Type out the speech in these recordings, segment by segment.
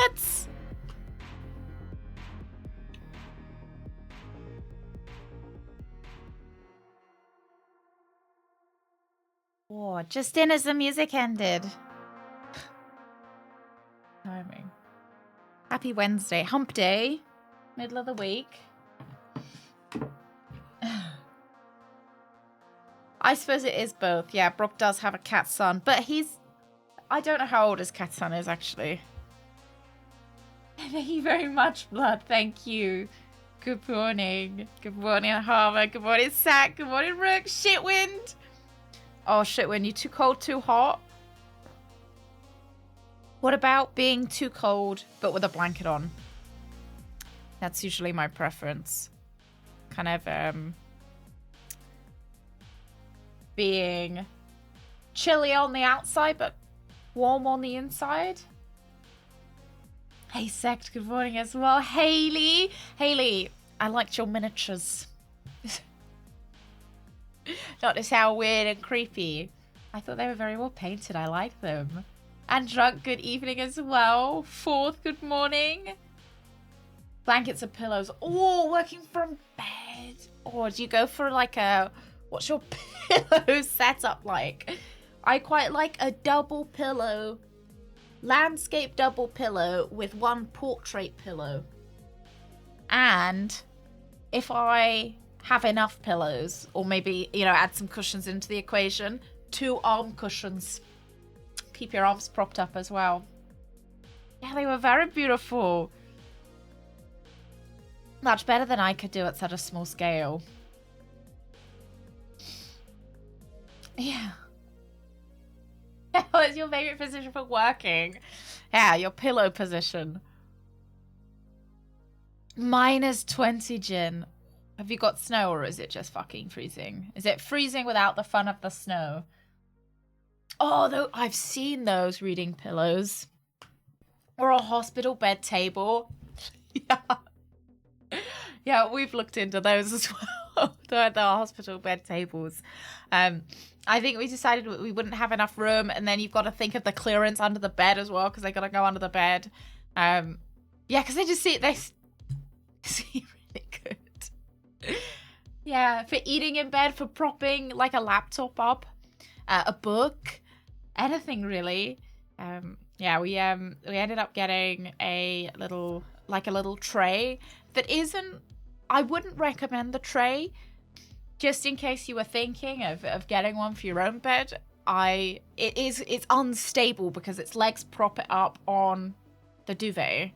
Let's. Oh, just in as the music ended. Timing. Happy Wednesday. Hump day. Middle of the week. I suppose it is both. Yeah, Brooke does have a cat son, but he's... I don't know how old his cat son is, actually. Thank you very much, Blood. Thank you. Good morning. Good morning, Harbour. Good morning, Sack. Good morning, Rook. Shitwind. Oh, Shitwind, you too cold, too hot? What about being too cold, but with a blanket on? That's usually my preference. Kind of, being chilly on the outside, but warm on the inside. Hey, Sect, good morning as well. Haley. Haley, I liked your miniatures. Notice how weird and creepy. I thought they were very well painted. I like them. And Drunk, good evening as well. Fourth, good morning. Blankets and pillows. Oh, working from bed. Or do you go for like a... What's your pillow setup like? I quite like a double pillow. Landscape double pillow with one portrait pillow. And if I have enough pillows, or maybe, you know, add some cushions into the equation, 2 arm cushions. Keep your arms propped up as well. Yeah, they were very beautiful. Much better than I could do at such a small scale. Yeah. What's your favorite position for working? Yeah, your pillow position. -20, Jin. Have you got snow, or is it just fucking freezing? Is it freezing without the fun of the snow? Oh, though I've seen those reading pillows. Or a hospital bed table. Yeah. Yeah, we've looked into those as well. the hospital bed tables. I think we decided we wouldn't have enough room, and then you've got to think of the clearance under the bed as well, because they got to go under the bed. Yeah, because they seem really good. Yeah, for eating in bed, for propping like a laptop up, a book, anything really. Yeah, we ended up getting a little tray that isn't. I wouldn't recommend the tray. Just in case you were thinking of getting one for your own bed, it's unstable because its legs prop it up on the duvet,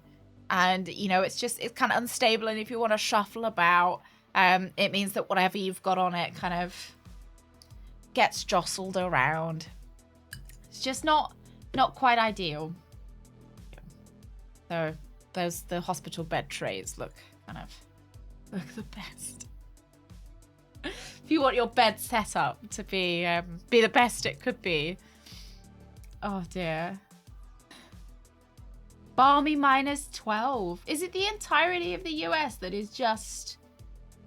and you know it's kind of unstable. And if you want to shuffle about, it means that whatever you've got on it kind of gets jostled around. It's just not quite ideal. So the hospital bed trays look the best. If you want your bed set up to be the best it could be. Oh dear. Balmy -12. Is it the entirety of the US that is just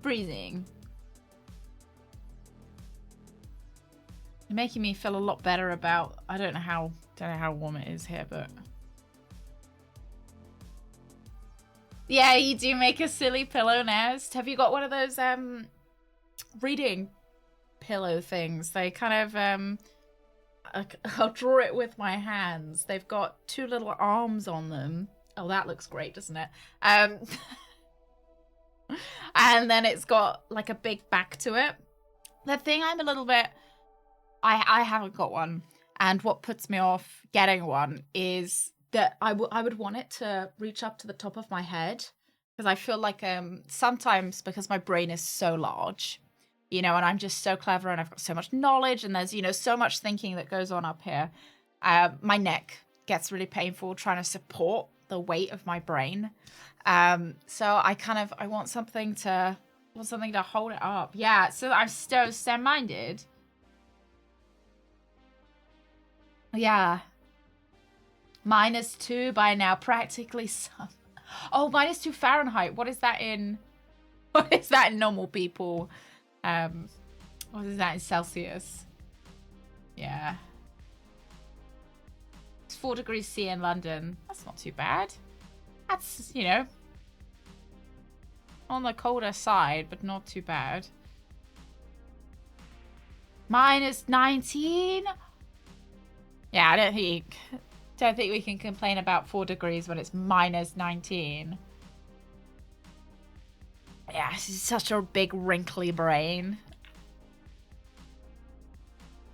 freezing? You're making me feel a lot better about. I don't know how warm it is here, but yeah, you do make a silly pillow nest. Have you got one of those reading pillow things? They kind of I'll draw it with my hands. They've got 2 little arms on them. Oh, that looks great, doesn't it? And then it's got like a big back to it. The thing I'm a little bit I haven't got one, and what puts me off getting one is that I would want it to reach up to the top of my head, because I feel like sometimes, because my brain is so large, you know, and I'm just so clever and I've got so much knowledge and there's, you know, so much thinking that goes on up here, my neck gets really painful trying to support the weight of my brain. So I want something to hold it up. Yeah, so I'm so STEM-minded. Yeah. -2 by now, practically some. Oh, -2 Fahrenheit. What is that in normal people? What is that in Celsius? Yeah. It's 4 degrees C in London. That's not too bad. That's, you know, on the colder side, but not too bad. -19. Yeah, I don't think we can complain about 4 degrees when it's -19. Yeah, this is such a big wrinkly brain.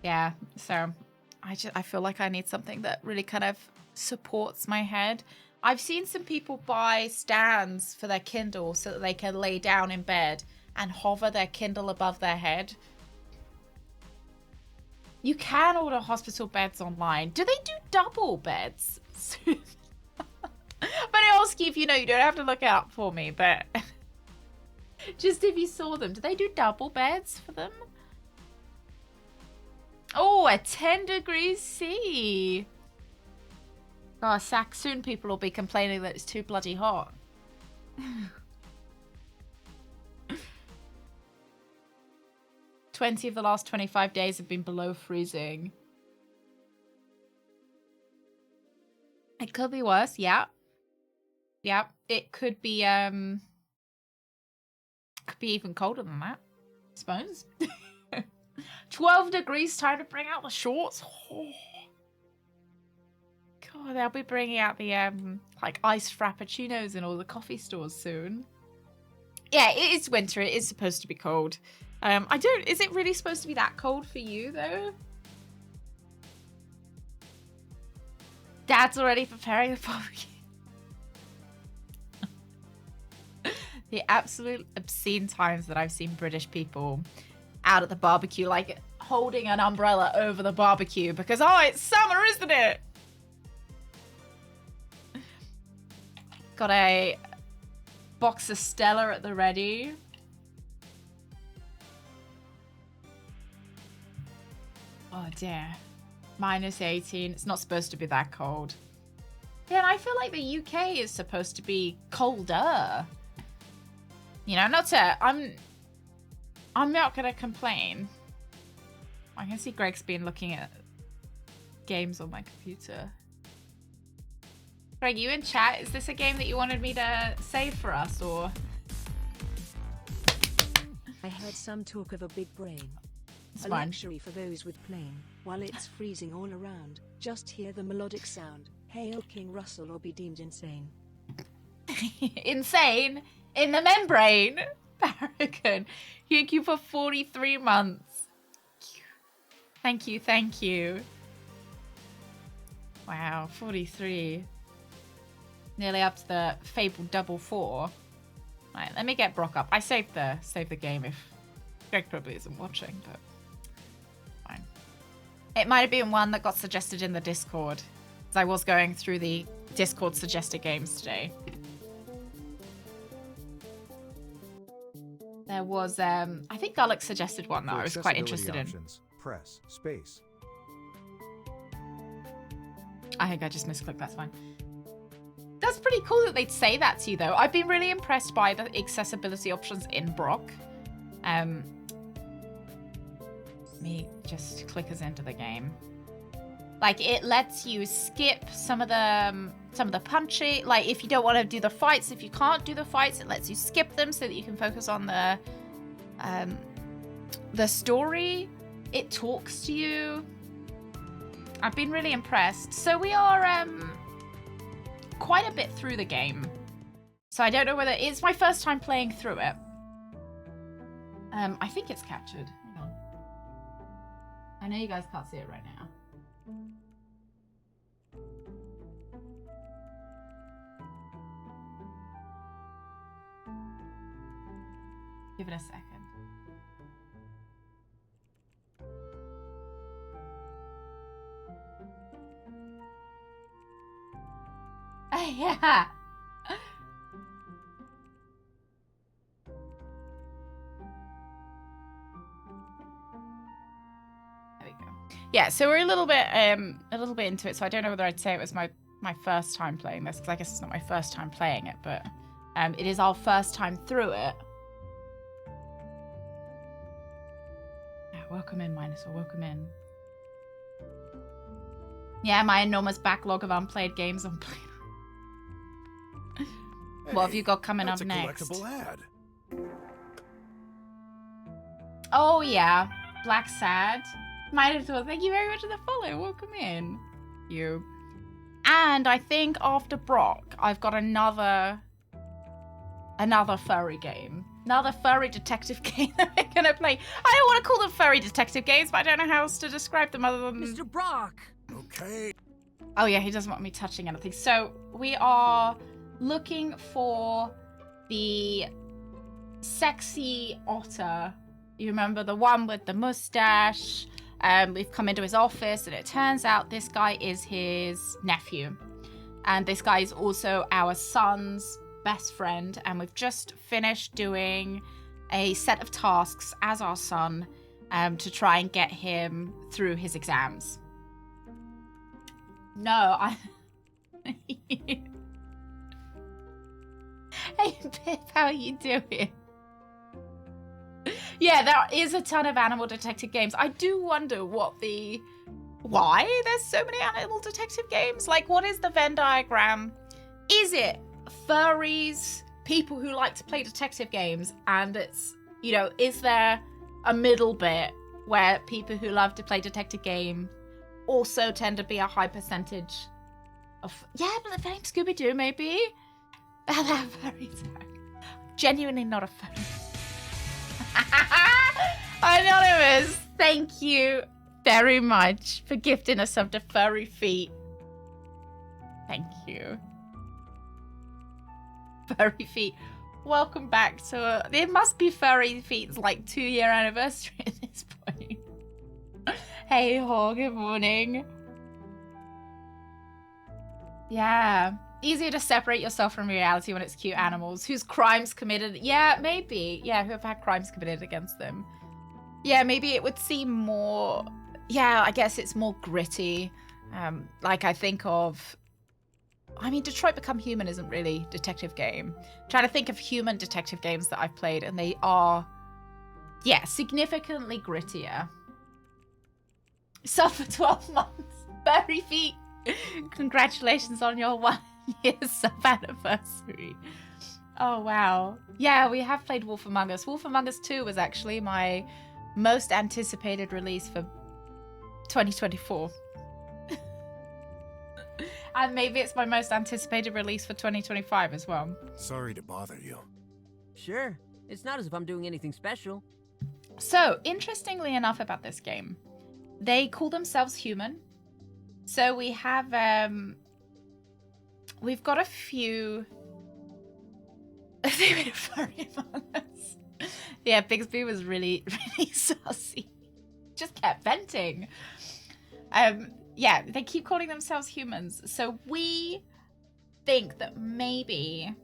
Yeah, so I feel like I need something that really kind of supports my head. I've seen some people buy stands for their Kindle so that they can lay down in bed and hover their Kindle above their head. You can order hospital beds online. Do they do double beds? But also, if you know, you don't have to look it up for me, but just if you saw them, do they do double beds for them? Oh, at 10 degrees C. Oh, soon people will be complaining that it's too bloody hot. 20 of the last 25 days have been below freezing. It could be worse. Yeah. Yeah. It could be even colder than that, I suppose. 12 degrees, time to bring out the shorts. Oh. God, they'll be bringing out the like iced frappuccinos in all the coffee stores soon. Yeah, it is winter. It is supposed to be cold. Is it really supposed to be that cold for you though? Dad's already preparing the barbecue. The absolute obscene times that I've seen British people out at the barbecue, like holding an umbrella over the barbecue because, oh, it's summer, isn't it? Got a box of Stella at the ready. Oh dear. -18. It's not supposed to be that cold. Yeah, and I feel like the UK is supposed to be colder. You know, I'm not gonna complain. I can see Greg's been looking at games on my computer. Greg, you in chat? Is this a game that you wanted me to save for us, or? I heard some talk of a big brain. It's a fine. luxury for those with plane. While it's freezing all around, just hear the melodic sound. Hail King Russell or be deemed insane. Insane? In the membrane? Barragan. Thank you for 43 months. Thank you, thank you. Wow, 43. Nearly up to the Fable double 4. Right, let me get Brock up. I saved the game if Greg probably isn't watching, but fine. It might have been one that got suggested in the Discord, as I was going through the Discord suggested games today. There was, I think Gullick suggested one that I was quite interested in. Press space. I think I just misclicked, that's fine. That's pretty cool that they'd say that to you, though. I've been really impressed by the accessibility options in BROK. Let me just click us into the game. Like, it lets you skip some of the punching. Like, if you don't want to do the fights, if you can't do the fights, it lets you skip them so that you can focus on the story. It talks to you. I've been really impressed. So we are quite a bit through the game. So I don't know whether it's my first time playing through it. I think it's captured. Hang on. I know you guys can't see it right now. Give it a second. Yeah. There we go. Yeah, so we're a little bit into it, so I don't know whether I'd say it was my first time playing this, because I guess it's not my first time playing it, but it is our first time through it. Yeah, welcome in, Minosaur, welcome in. Yeah, my enormous backlog of unplayed games unplayed. What have you got coming up next? Collectible ad. Oh yeah, Black Sad. Minotaur, thank you very much for the follow. Welcome in. You. And I think after BROK, I've got another furry game. Another furry detective game that we're gonna play. I don't want to call them furry detective games, but I don't know how else to describe them other than... Mr. Brock! Okay. Oh yeah, he doesn't want me touching anything. So we are looking for the sexy otter. You remember the one with the mustache? We've come into his office and it turns out this guy is his nephew. And this guy is also our son's best friend. And we've just finished doing a set of tasks as our son to try and get him through his exams. No, Hey Pip, how are you doing? Yeah, there is a ton of animal detective games. I do wonder what the why there's so many animal detective games. Like, what is the Venn diagram? Is it furries, people who like to play detective games, and it's, you know, is there a middle bit where people who love to play detective games also tend to be a high percentage of, yeah, but the Scooby-Doo maybe? They're furries. Genuinely not a furry. Anonymous, thank you very much for gifting us some furry feet. Thank you. Furry feet. Welcome back to it must be Furry Feet's like 2-year anniversary at this point. Hey ho, good morning. Yeah. Easier to separate yourself from reality when it's cute animals. Whose crimes committed? Yeah, maybe. Yeah, who have had crimes committed against them. Yeah, maybe it would seem more... Yeah, I guess it's more gritty. Like I think of... I mean, Detroit Become Human isn't really a detective game. I'm trying to think of human detective games that I've played, and they are, yeah, significantly grittier. So for 12 months, Furry Feet. Congratulations on your 1-year sub anniversary. Oh, wow. Yeah, we have played Wolf Among Us. Wolf Among Us 2 was actually my most anticipated release for 2024. And maybe it's my most anticipated release for 2025 as well. Sorry to bother you. Sure. It's not as if I'm doing anything special. So, interestingly enough about this game, they call themselves human. So we have, we've got a few... They made a furry Among Us. Yeah, Bixby was really, really saucy. Just kept venting. Yeah, they keep calling themselves humans. So we think that maybe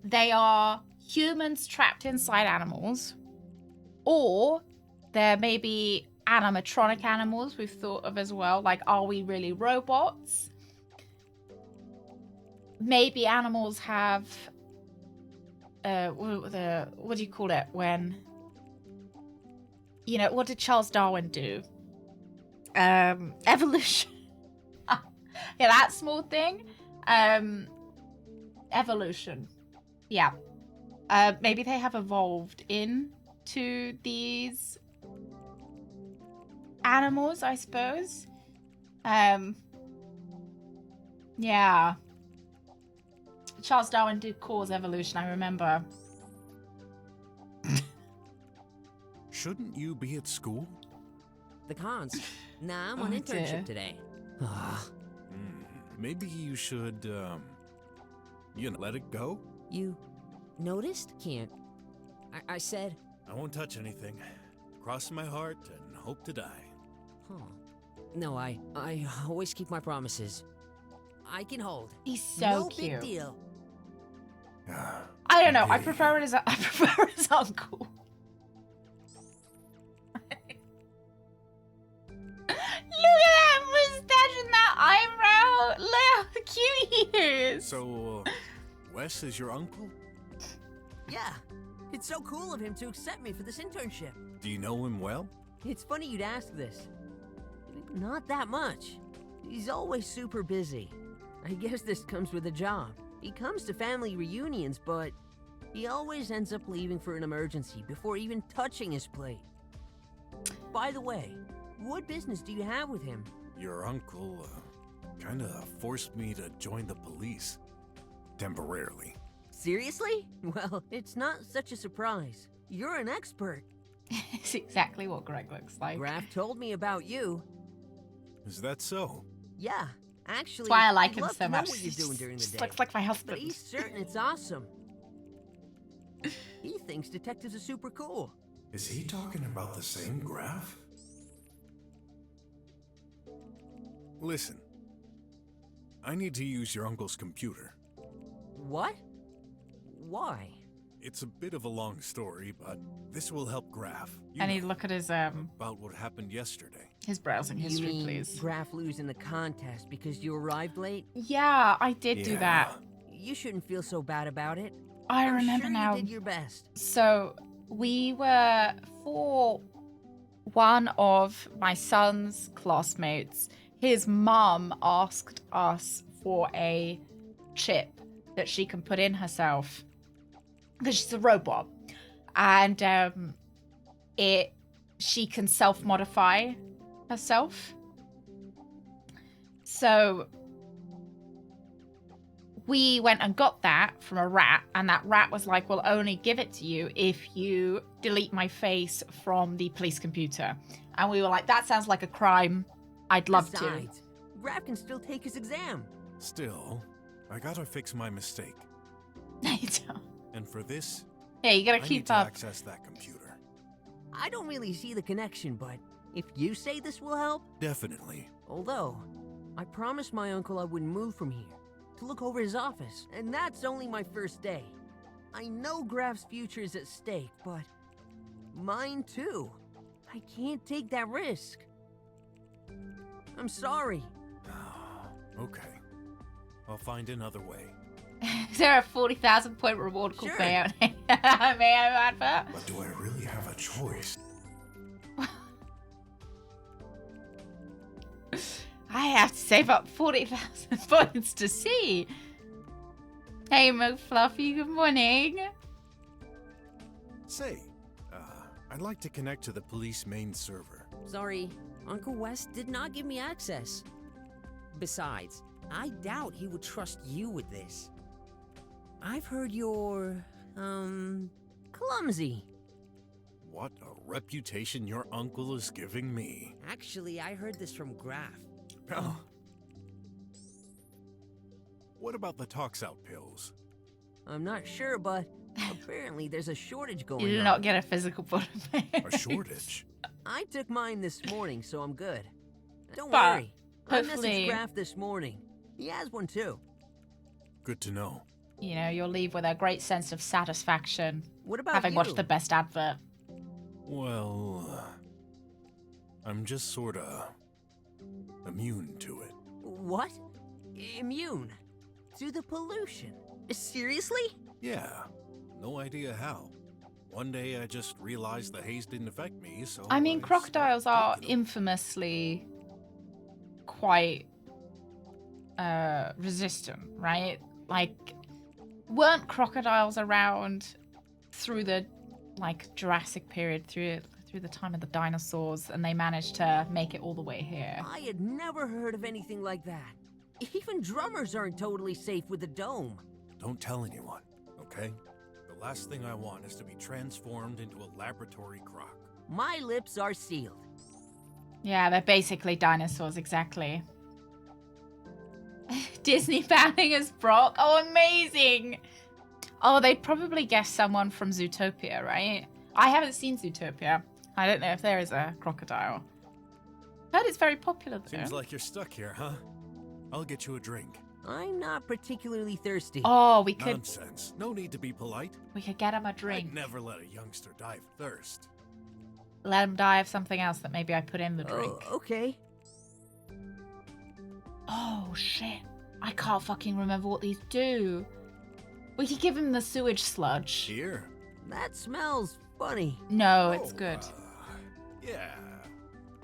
they are humans trapped inside animals, or they're maybe animatronic animals we've thought of as well. Like, are we really robots? Maybe animals have, what do you call it when, you know, what did Charles Darwin do? Evolution. Yeah, that small thing. Evolution. Yeah. Maybe they have evolved into these animals, I suppose. Yeah. Charles Darwin did cause evolution, I remember. Shouldn't you be at school? The cons. Nah, I'm on internship today. Maybe you should, you know, let it go? You noticed? Can't. I said... I won't touch anything. Cross my heart and hope to die. Huh. No, I always keep my promises. I can hold. He's so no cute. Big deal. I don't know. I Okay. prefer it as I prefer his uncle. Look at that mustache and that eyebrow. Look how cute he is. So, Wes is your uncle? Yeah. It's so cool of him to accept me for this internship. Do you know him well? It's funny you'd ask this. Not that much. He's always super busy. I guess this comes with a job. He comes to family reunions, but he always ends up leaving for an emergency before even touching his plate. By the way, what business do you have with him? Your uncle, kinda forced me to join the police. Temporarily. Seriously? Well, it's not such a surprise. You're an expert. It's exactly what Greg looks like. Graf told me about you. Is that so? Yeah, actually, That's why I like I'd him love so to know much. what you're doing during the Just day. looks like my But husband. he's certain it's awesome. He thinks detectives are super cool. Is he talking about the same graph? Listen. I need to use your uncle's computer. What? Why? It's a bit of a long story, but this will help Graf. You I need to know, look at his about what happened yesterday. browsing history, you mean please. Graf losing the contest because you arrived late? Yeah, I did do that. You shouldn't feel so bad about it. I I'm remember sure now. You did your best. So we were for one of my son's classmates, his mum asked us for a chip that she can put in herself because she's a robot, and she can self-modify herself. So we went and got that from a rat, and that rat was like, we'll only give it to you if you delete my face from the police computer. And we were like, that sounds like a crime. I'd love Besides, Graf can still take his exam. Still, I gotta fix my mistake. to. And for this, Yeah, you gotta I need keep to up. access that computer. I don't really see the connection, but if you say this will help... Definitely. Although, I promised my uncle I wouldn't move from here to look over his office, and that's only my first day. I know Graf's future is at stake, but mine too. I can't take that risk. I'm sorry. Okay. I'll find another way. Is there a 40,000 point reward called Sure. payout? May I advert? But do I really have a choice? I have to save up 40,000 points to see. Hey, McFluffy, good morning. Say, I'd like to connect to the police main server. Sorry, Uncle West did not give me access. Besides, I doubt he would trust you with this. I've heard you're, clumsy. What a reputation your uncle is giving me. Actually, I heard this from Graf. Oh. What about the tox out pills? I'm not sure, but apparently there's a shortage going You did on. not get a physical body. A shortage? I took mine this morning, so I'm good. Don't But worry. I hopefully- messaged Graf this morning. He has one too. Good to know. You know, you'll leave with a great sense of satisfaction, What about having you? watched the best advert. Well, I'm just sorta immune to it. What? Immune? To the pollution? Seriously? Yeah, no idea how. One day I just realized the haze didn't affect me, so I mean, stopped crocodiles are taking them. infamously quite resistant, right? Like, weren't crocodiles around through the like Jurassic period, through the time of the dinosaurs, and they managed to make it all the way here? I had never heard of anything like that. Even drummers aren't totally safe with a dome. Don't tell anyone, okay? The last thing I want is to be transformed into a laboratory croc. My lips are sealed. Yeah, they're basically dinosaurs, exactly. Disney banning as Brock. Oh, amazing! Oh, they'd probably guess someone from Zootopia, right? I haven't seen Zootopia. I don't know if there is a crocodile. Heard it's very popular though. Seems like you're stuck here, huh? I'll get you a drink. I'm not particularly thirsty. Oh, we could Nonsense. No need to be polite. get him a drink. I'd never let a youngster die of thirst. Let him die of something else that maybe I put in the drink. Oh, okay. Oh shit! I can't fucking remember what these do. We could give him the sewage sludge. Here. That smells funny. No, it's good. Yeah.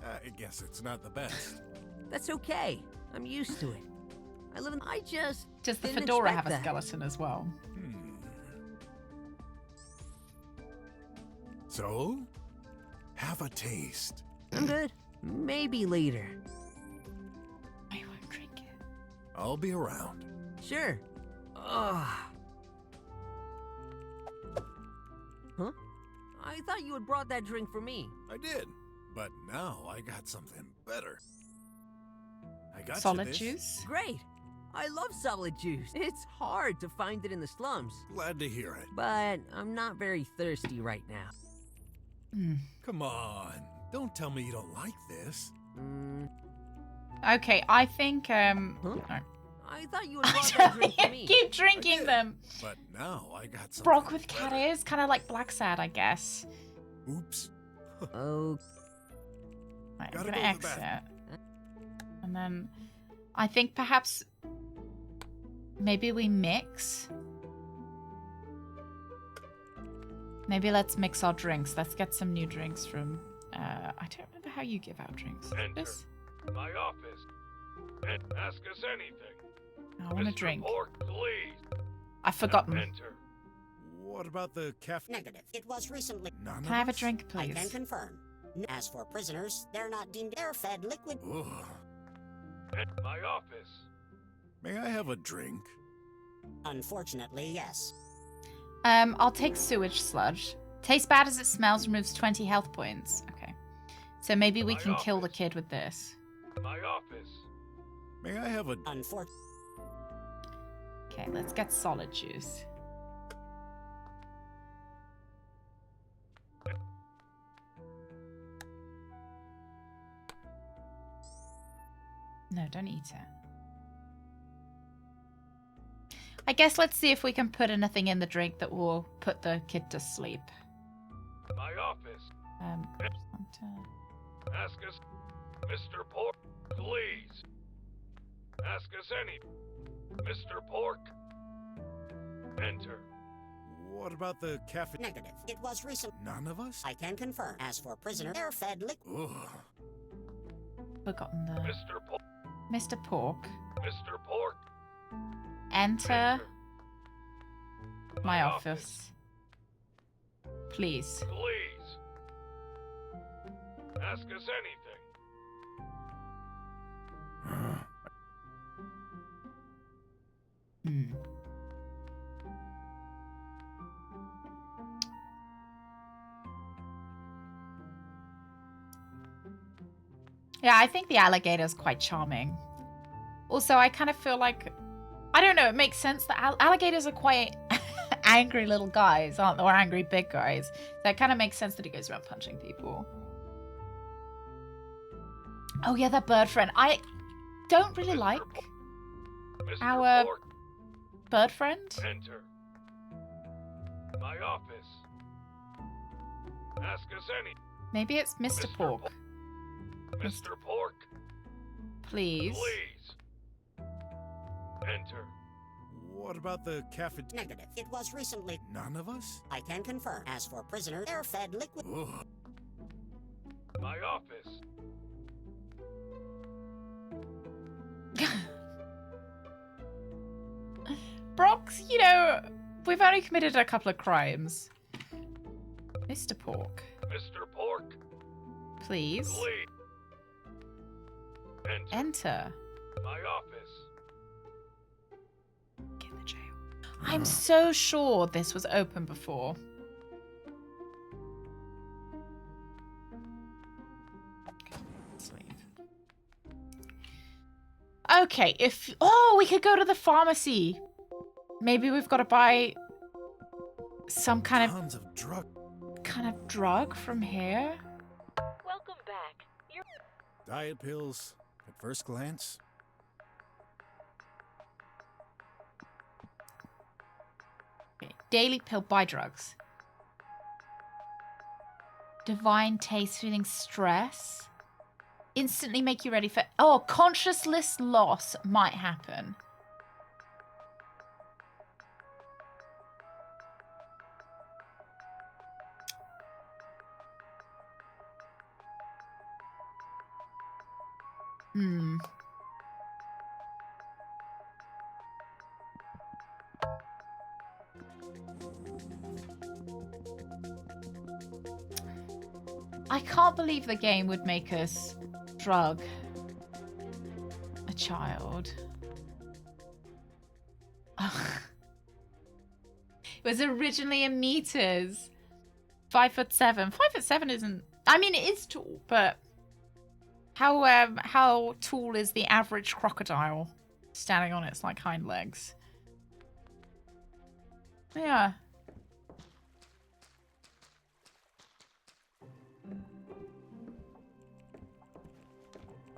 I guess it's not the best. That's okay. I'm used to it. I just Does the didn't fedora expect have a that. skeleton as well? So, have a taste. I'm good. Maybe later. I won't drink it. I'll be around. Sure. Ugh. Huh? I thought you had brought that drink for me. I did, but now I got something better. I got you Solid this. juice? Great. I love solid juice. It's hard to find it in the slums. Glad to hear it. But I'm not very thirsty right now. Come on, don't tell me you don't like this. Okay, I think Huh? no. I thought you had brought that drink for me. Keep I drinking did, them. But now I got something Brock with cat better. ears, kind of like Black Sad, I guess. Oops. Oh, Right, I'm Gotta gonna go to the exit, bathroom. and then I think perhaps maybe we mix. Maybe let's mix our drinks. Let's get some new drinks from I don't remember how you give out drinks. Enter This? my office and ask us anything. I want a Mr. drink. Pork, please. I've forgotten. Enter. What about the cafe? Negative. It was recently. None Can I have a of us? drink, I can please? confirm. As for prisoners, they're not deemed air-fed liquid. Ugh. At my office. May I have a drink? Unfortunately, yes. I'll take sewage sludge. Tastes bad as it smells, removes 20 health points. Okay. So maybe we My can kill the office. kid with this. My office. May I have a... Unfortunately. Okay, let's get solid juice. No, don't eat it. I guess let's see if we can put anything in the drink that will put the kid to sleep. My office. Ask us... Mr. Pork, please. Ask us any... Mr. Pork. Enter. What about the cafe? Negative. It was recent. None of us? I can confirm. As for prisoner, air-fed liquid. Ugh. Forgotten the... Mr. Pork. Mr. Pork. Mr. Pork. Enter my office. Please. Please. Ask us anything. Hmm. Yeah, I think the alligator's quite charming. Also, I kind of feel like... I don't know, it makes sense that alligators are quite angry little guys, aren't they? Or angry big guys. So it kind of makes sense that he goes around punching people. Oh yeah, that bird friend. I don't really Mr. like Mr. our Pork. bird friend. Enter. My office. Ask us any... Maybe it's Mr. Mr. Pork. Mr. Pork. Please. Please. Enter. What about the cafe? Negative. It was recently. None of us? I can confirm. As for prisoner, air-fed liquid. Ugh. My office. Brock's, you know, we've only committed a couple of crimes. Mr. Pork, Mr. Pork. please. Please. Enter. Enter. My office. Get in the jail. I'm so sure this was open before. Okay, let's leave. Okay, if... Oh, we could go to the pharmacy. Maybe we've got to buy some kind Tons of drug. of drug from here. Welcome back. You're Diet pills. At first glance. Okay, daily pill, buy drugs. Divine taste, feeling stress. Instantly make you ready for... Oh, consciousness loss might happen. Hmm. I can't believe the game would make us drug a child. It was originally in meters. 5'7". 5'7" isn't... I mean, it is tall, but... How tall is the average crocodile standing on its, like, hind legs? Yeah.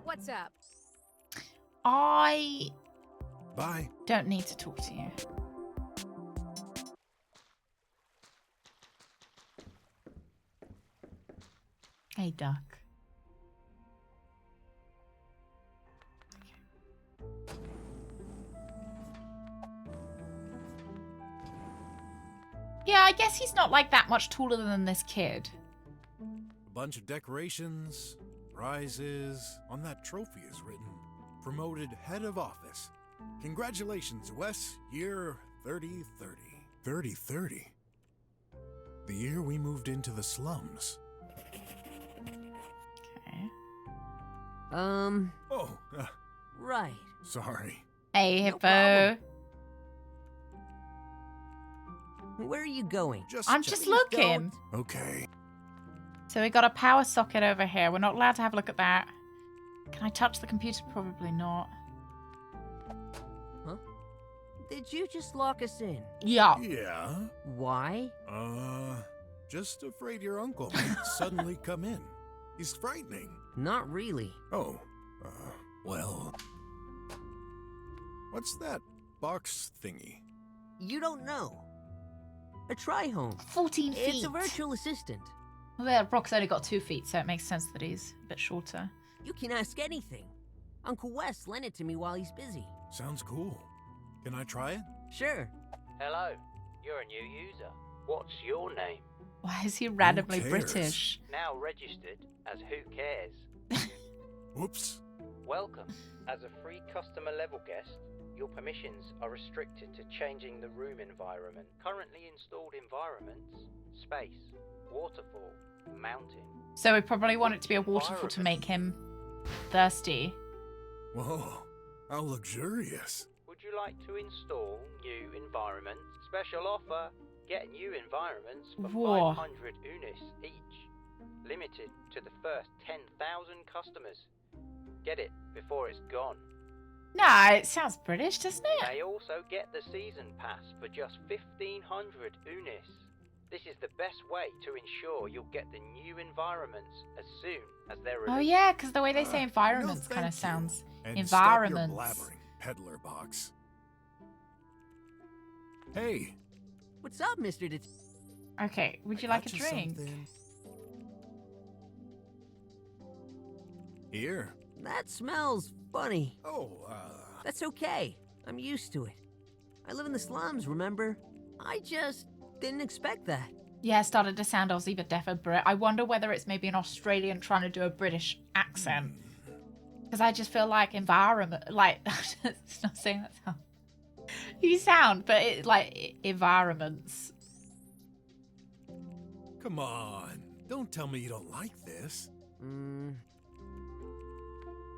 What's up? I Bye. don't need to talk to you. Hey, duck. Yeah, I guess he's not like that much taller than this kid. bunch of decorations, prizes. On that trophy is written, promoted head of office. Congratulations, Wes, year 3030. 3030? The year we moved into the slums. Okay. Oh, Right. sorry. Hey, No Hippo. problem. Where are you going? I'm check- just Please looking. don't. Okay. So we got a power socket over here. We're not allowed to have a look at that. Can I touch the computer? Probably not. Did you just lock us in? Yeah. Yeah? Why? Just afraid your uncle might suddenly come in. He's frightening. Not really. Oh, well. What's that box thingy? You don't know. A tri-home. 14 feet. It's a virtual assistant. Well, Brock's only got 2 feet, so it makes sense that he's a bit shorter. You can ask anything. Uncle Wes lent it to me while he's busy. Sounds cool. Can I try it? Sure. Hello, you're a new user. What's your name? Why is he randomly cares? British? Now registered as Who Cares. Whoops. Welcome. As a free customer level guest, your permissions are restricted to changing the room environment. Currently installed environments: space, waterfall, mountain. So we probably want it to be a waterfall to make him thirsty. Whoa, how luxurious. Would you like to install new environments? Special offer. Get new environments for Whoa. 500 unis each. Limited to the first 10,000 customers. Get it before it's gone. Nah, it sounds British, doesn't You it? may also get the season pass for just 1,500 unis. This is the best way to ensure you'll get the new environments as soon as they're released. Oh yeah, because the way they say No, environments thank kind of you. sounds And environments. Stop your blabbering, peddler box. Hey, What's up, Mr. Det- Okay, would you I like a got drink? something. Here. That smells funny. Oh, That's okay. I'm used to it. I live in the slums, remember? I just didn't expect that. Yeah, it started to sound Aussie but definitely Brit. I wonder whether it's maybe an Australian trying to do a British accent. Because I just feel like environment, like, it's not saying that sound. You sound, but it like environments. come on. Don't tell me you don't like this.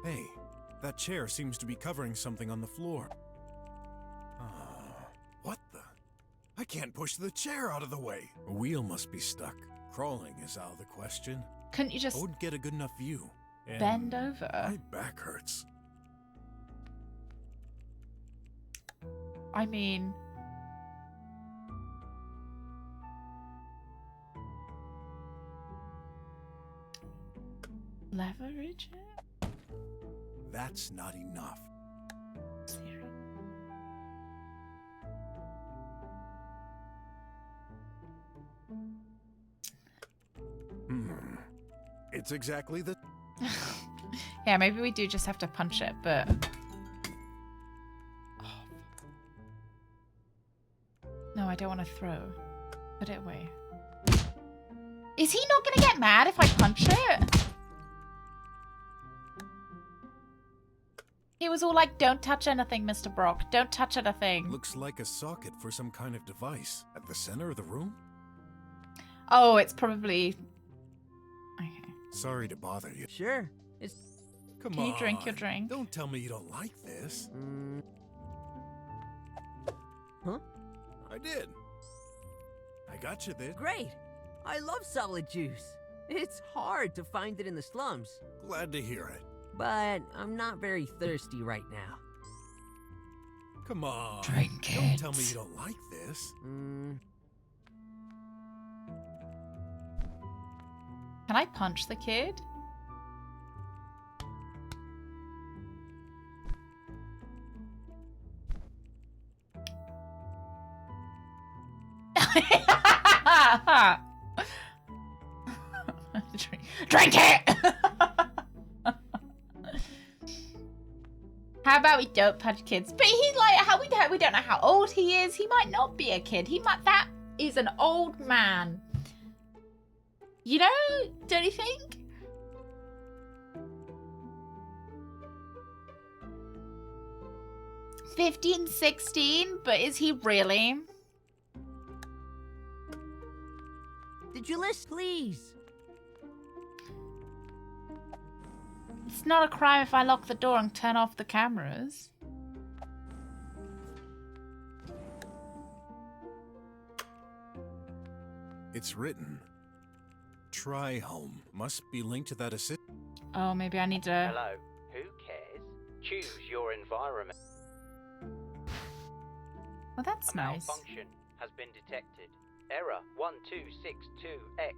Hey, that chair seems to be covering something on the floor. What the? I can't push the chair out of the way. A wheel must be stuck. Crawling is out of the question. Couldn't you I just wouldn't get a good enough view. And bend over? my back hurts. I mean, leverage it? That's not enough. Seriously. It's exactly the... Yeah, maybe we do just have to punch it, but... No, I don't want to throw. Put it away. Is he not going to get mad if I punch it? He was all like, don't touch anything, Mr. Brock. Don't touch anything. Looks like a socket for some kind of device. At the center of the room? Oh, it's probably... Okay. Sorry to bother you. Sure. It's Come Can on. you drink your drink? Don't tell me you don't like this. Huh? I did. I got you this. Great. I love solid juice. It's hard to find it in the slums, Glad to hear it. but I'm not very thirsty right now. Come on. Drink Don't it. tell me you don't like this. Can I punch the kid? Drink it! How about we don't punch kids? But he's like, we don't know how old he is. He might not be a kid. That is an old man. You know, don't you think? "15, 16, but is he really? Did you listen? Please. It's not a crime if I lock the door and turn off the cameras." It's written. Try home. Must be linked to that assist. Oh, maybe I need to... Hello, who cares? Choose your environment. Well, that's A nice. malfunction has been detected. Error 1262X.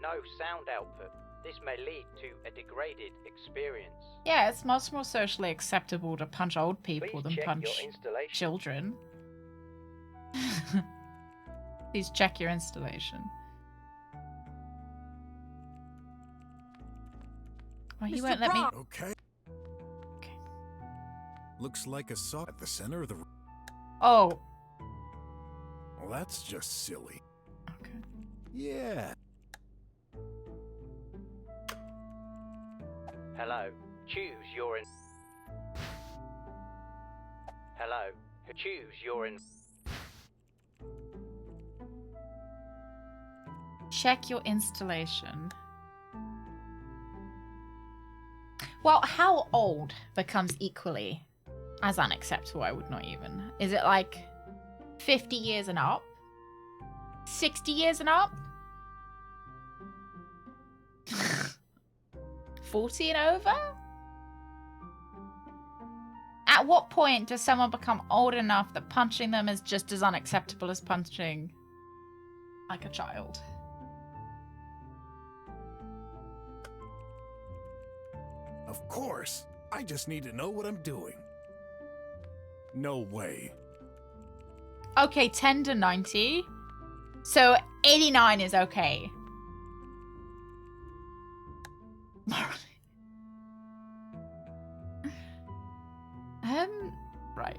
No sound output. This may lead to a degraded experience. Yeah, it's much more socially acceptable to punch old people Please than check punch your installation. children. Please check your installation. Well, he Mr. won't let me... Brock. Okay. Okay. Looks like a sock at the center of the room. Oh. Well, that's just silly. Okay. Yeah. Hello, choose your Hello, choose your Check your installation. Well, how old becomes equally as unacceptable? I would not even. Is it like 50 years and up? 60 years and up? 40 and over? At what point does someone become old enough that punching them is just as unacceptable as punching like a child? Of course. I just need to know what I'm doing. No way. Okay, 10 to 90. So 89 is okay. Right.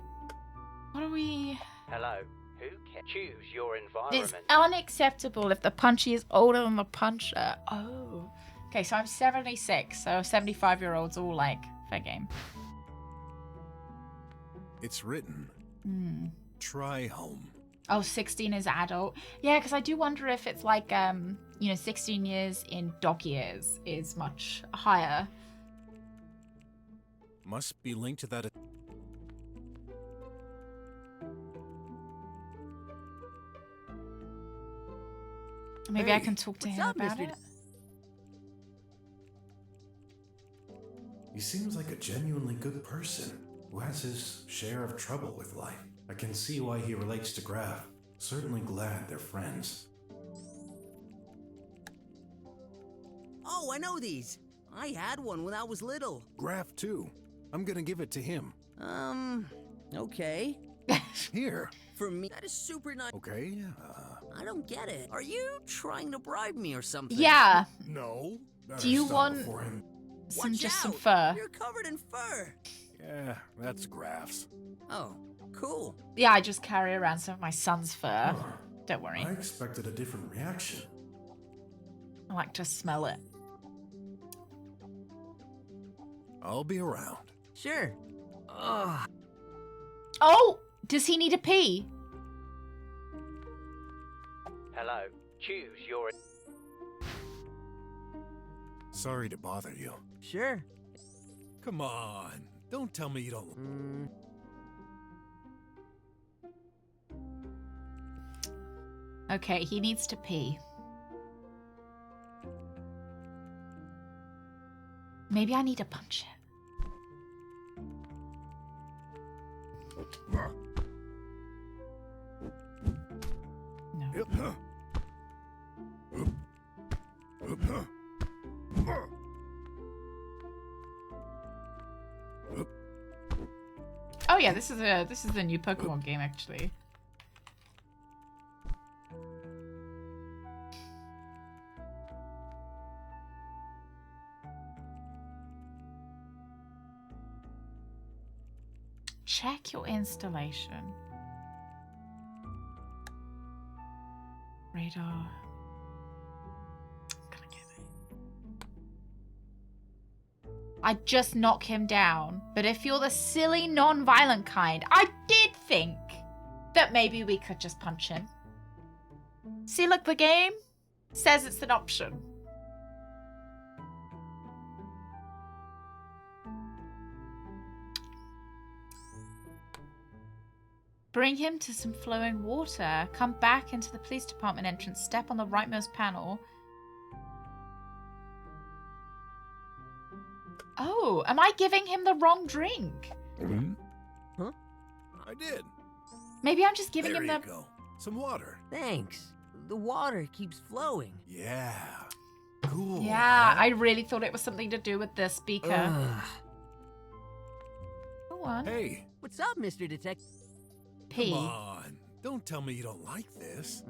What are we... Hello, who can choose your It's environment? unacceptable if the punchy is older than the puncher. Oh. Okay, so I'm 76, so 75-year-olds all like fair game. It's written. Hmm. Try home. Oh, 16 is adult. Yeah, because I do wonder if it's like, 16 years in dog years is much higher. Must be linked to that. Maybe I Hey, can talk to what's him up, about Mr. it. He seems like a genuinely good person who has his share of trouble with life. I can see why he relates to Graf. Certainly glad they're friends. Oh, I know these. I had one when I was little. Graph 2. I'm gonna give it to him. Okay. Here. For me, that is super nice. Okay. I don't get it. Are you trying to bribe me or something? Yeah. No. Better Do you stop want before him. Watch just out. some fur? You're covered in fur. Yeah, that's Graph's. Oh, cool. Yeah, I just carry around some of my son's fur. Huh. Don't worry. I expected a different reaction. I like to smell it. I'll be around. Sure. Ugh. Oh! Does he need a pee? Hello, choose your Sorry to bother you. Sure. Come on. Don't tell me you don't. Okay, he needs to pee. Maybe I need to punch it. No. Oh yeah, this is a new Pokemon game actually. Check your installation. Radar. I'd just knock him down. But if you're the silly, non-violent kind, I did think that maybe we could just punch him. See, look, the game says it's an option. Bring him to some flowing water. Come back into the police department entrance. Step on the rightmost panel. Oh, am I giving him the wrong drink? Huh? I did. Maybe I'm just giving There him you the... go. Some water. Thanks. The water keeps flowing. Yeah. Cool. Yeah, huh? I really thought it was something to do with the speaker. Ugh. Go on. Hey, What's up, Mr. Detective? P. come on. Don't tell me you don't like this.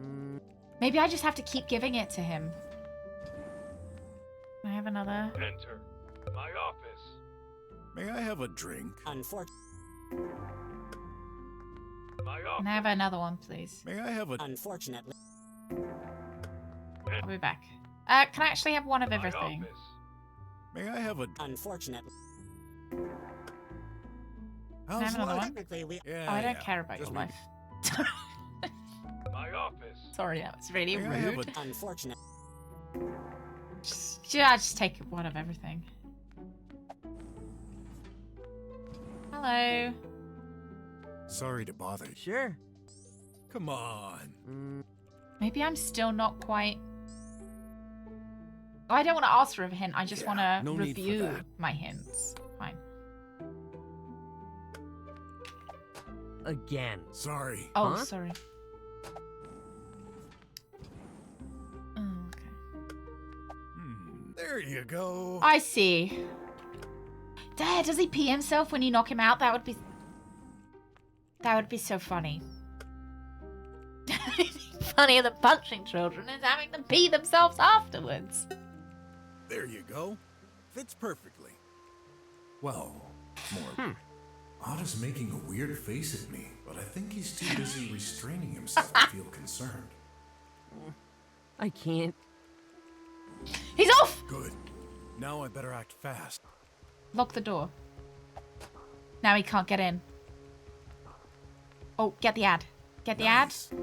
Maybe I just have to keep giving it to him. Can I have another? Enter my office. May I have a drink? Unfortunately, My Can office. I have another one, please? May I have a... unfortunately, I'll be back. Can I actually have one of My everything? office. May I have a... unfortunately. I have How's another life? one? Technically, we Yeah, Oh, I don't yeah. care about your Just life. My office. Sorry, that was really May I have rude. a... unfortunate. Just take one of everything. Hello. Sorry to bother you. Sure. Come on. Maybe I'm still not quite... Oh, I don't want to ask for a hint. I just Yeah, want to no need for review that. my hints. Fine. Again. Sorry. Oh, Huh? sorry. Oh, okay. There you go. I see. Dad, does he pee himself when you knock him out? That would be so funny. Funnier than punching children is having them pee themselves afterwards. There you go. Fits perfectly. Well, more... Otto's making a weird face at me, but I think he's too busy restraining himself to feel concerned. I can't. He's off! Good. Now I better act fast. Lock the door. Now he can't get in. Oh, get the ad. Get the Nice. ad.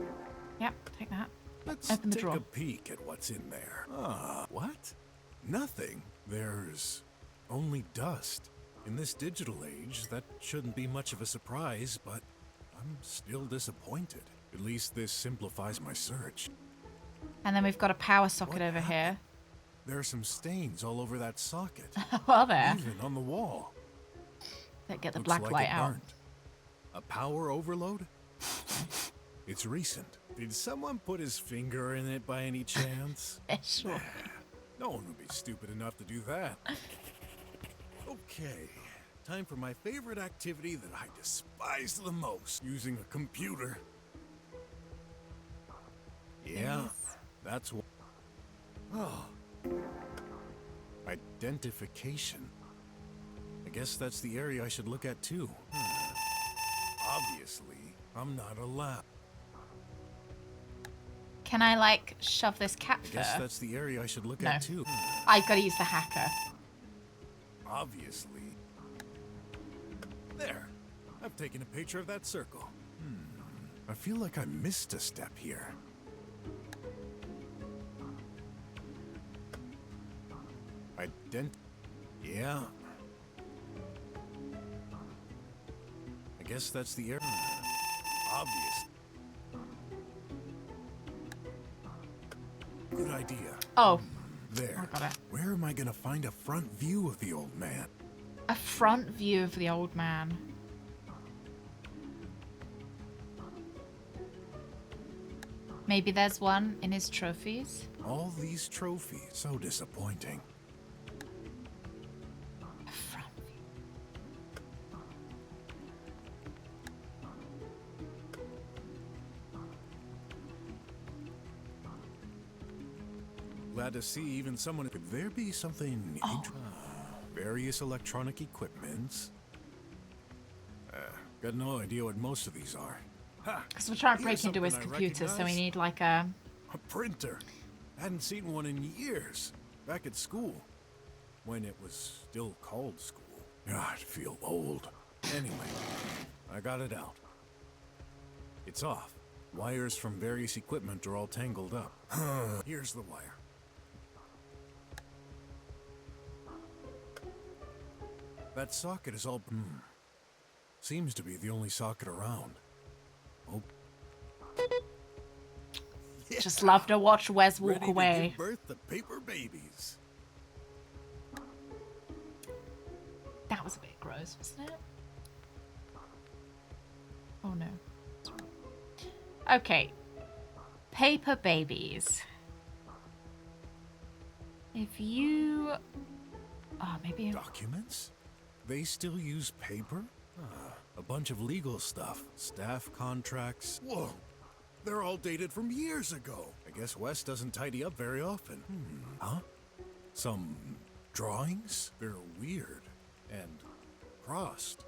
Yep, take that. Let's Open the take drawer. a peek at what's in there. What? Nothing. There's only dust. In this digital age, that shouldn't be much of a surprise, but I'm still disappointed. At least this simplifies my search. And then we've got a power socket What over here. There are some stains all over that socket, Well, there. even on the wall. Let's get the Looks black like light it out. burned. A power overload? It's recent. Did someone put his finger in it by any chance? Sure. No one would be stupid enough to do that. Okay, time for my favorite activity that I despise the most, using a computer. Yeah, that's what... Oh. Identification. I guess that's the area I should look at too. Obviously, I'm not allowed. Can I, like, shove this cat I guess fur? that's the area I should look No. at too. I've got to use the hacker. Obviously. There. I've taken a picture of that circle. I feel like I missed a step here. Yeah. I guess that's the area. Obvious. Good idea. Oh, There. I got it. Where am I gonna find a front view of the old man? A front view of the old man. Maybe there's one in his trophies. All these trophies. So disappointing. A front view. Glad to see even someone. Could there be something? Various electronic equipments. Got no idea what most of these are. Ha! Because we're trying to Here's break into his something I computer, so we recognize. need like a... A printer. Hadn't seen one in years. Back at school. when it was still called school. I feel old. Anyway, I got it out. It's off. Wires from various equipment are all tangled up. Here's the wire. That socket is all... Seems to be the only socket around. Oh. Just love to watch Wes walk Ready away. to give birth to paper babies. That was a bit gross, wasn't it? Oh no. Okay. Paper babies. If you... Oh, maybe... Documents? They still use paper? A bunch of legal stuff. Staff contracts. Whoa! They're all dated from years ago. I guess Wes doesn't tidy up very often. Huh? Some drawings? They're weird. And crossed.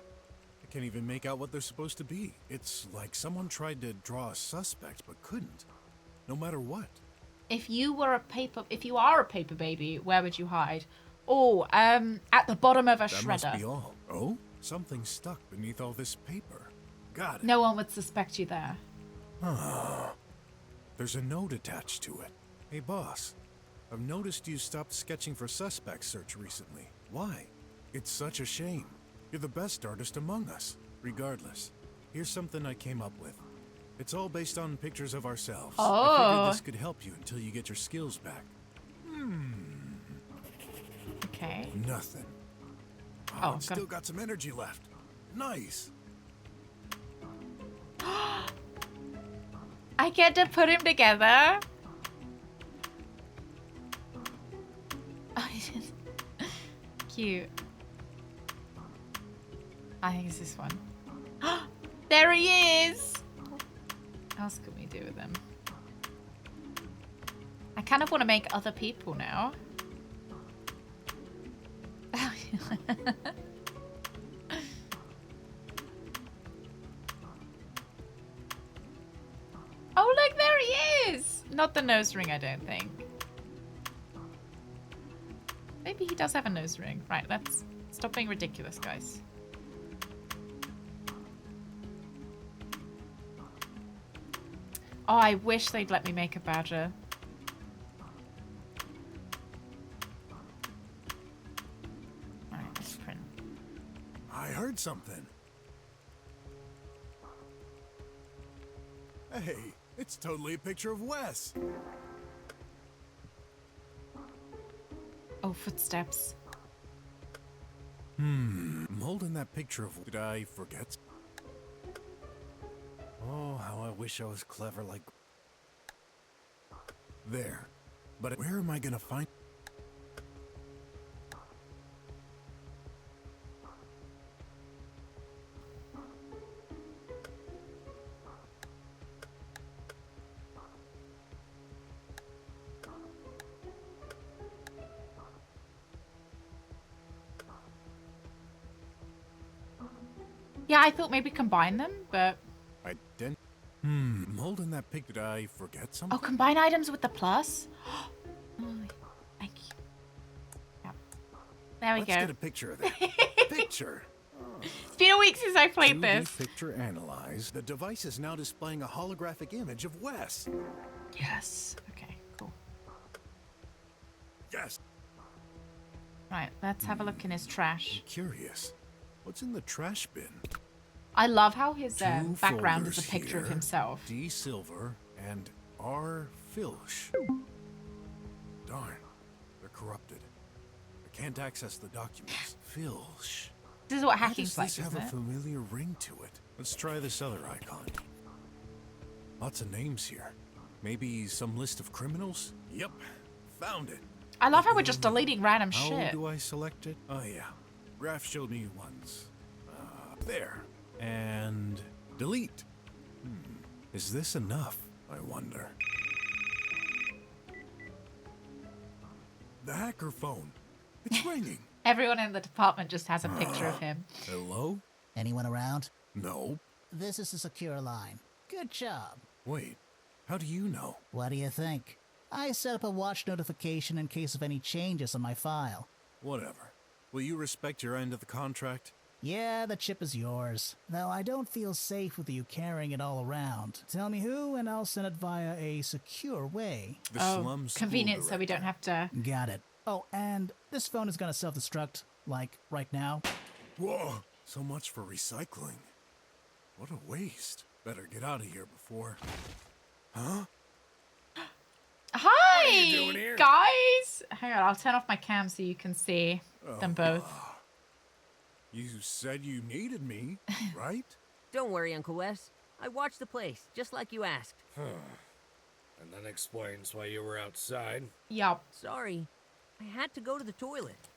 I can't even make out what they're supposed to be. It's like someone tried to draw a suspect but couldn't. No matter what. If you are a paper baby, where would you hide? Oh, at the bottom of a That shredder. must be all. Oh? Something's stuck beneath all this paper. Got it. No one would suspect you there. There's a note attached to it. Hey, boss. I've noticed you stopped sketching for suspect search recently. Why? It's such a shame. You're the best artist among us. Regardless, here's something I came up with. It's all based on pictures of ourselves. I Oh. figured this could help you until you get your skills back. Okay. Nothing. Oh, it's still got some energy left. Nice. I get to put him together. Cute. I think it's this one. There he is! What else can we do with him? I kind of want to make other people now. Oh, look, there he is! Not the nose ring, I don't think. Maybe he does have a nose ring. Right, let's stop being ridiculous, guys. Oh, I wish they'd let me make a badger. Alright, let's print. I heard something. Hey, it's totally a picture of Wes. Oh, footsteps. I'm holding that picture of... Did I forget? Oh, how I wish I was clever like... There. But where am I gonna find... Yeah, I thought maybe combine them, but... I didn't... I'm holding that pic. Did I forget something? Oh, combine items with the plus? Oh, thank you. Yeah. There we Let's go. get a picture of that. Picture. It's been a week since I played 2D this. picture analyzed. The device is now displaying a holographic image of Wes. Yes. Okay, cool. Yes. Right, let's have a look in his trash. Curious. What's in the trash bin? I love how his Two background is a folders picture of here. himself. D. Silver and R. Filch. Darn. They're corrupted. I can't access the documents. Filch. This is what Why hacking's does like, this have isn't a it? familiar ring to it? Let's try this other icon. Lots of names here. Maybe some list of criminals? Yep. Found it. I love how we're just deleting random How shit. do I select it? Oh yeah. Graph showed me once. There. And delete. Is this enough? I wonder. The hacker phone. It's ringing. Everyone in the department just has a picture of him. Hello? Anyone around? No. This is a secure line. Good job. Wait. How do you know? What do you think? I set up a watch notification in case of any changes on my file. Whatever. Will you respect your end of the contract? Yeah, the chip is yours. Though I don't feel safe with you carrying it all around. Tell me who, and I'll send it via a secure way. The slum school convenient, so we don't director. have to. Got it. Oh, and this phone is gonna self-destruct, like, right now. Whoa! So much for recycling. What a waste. Better get out of here before... Huh? Hi, you doing here? guys. Hang on, I'll turn off my cam so you can see them both. You said you needed me, right? Don't worry, Uncle Wes. I watched the place, just like you asked. And that explains why you were outside. Yup. Sorry, I had to go to the toilet.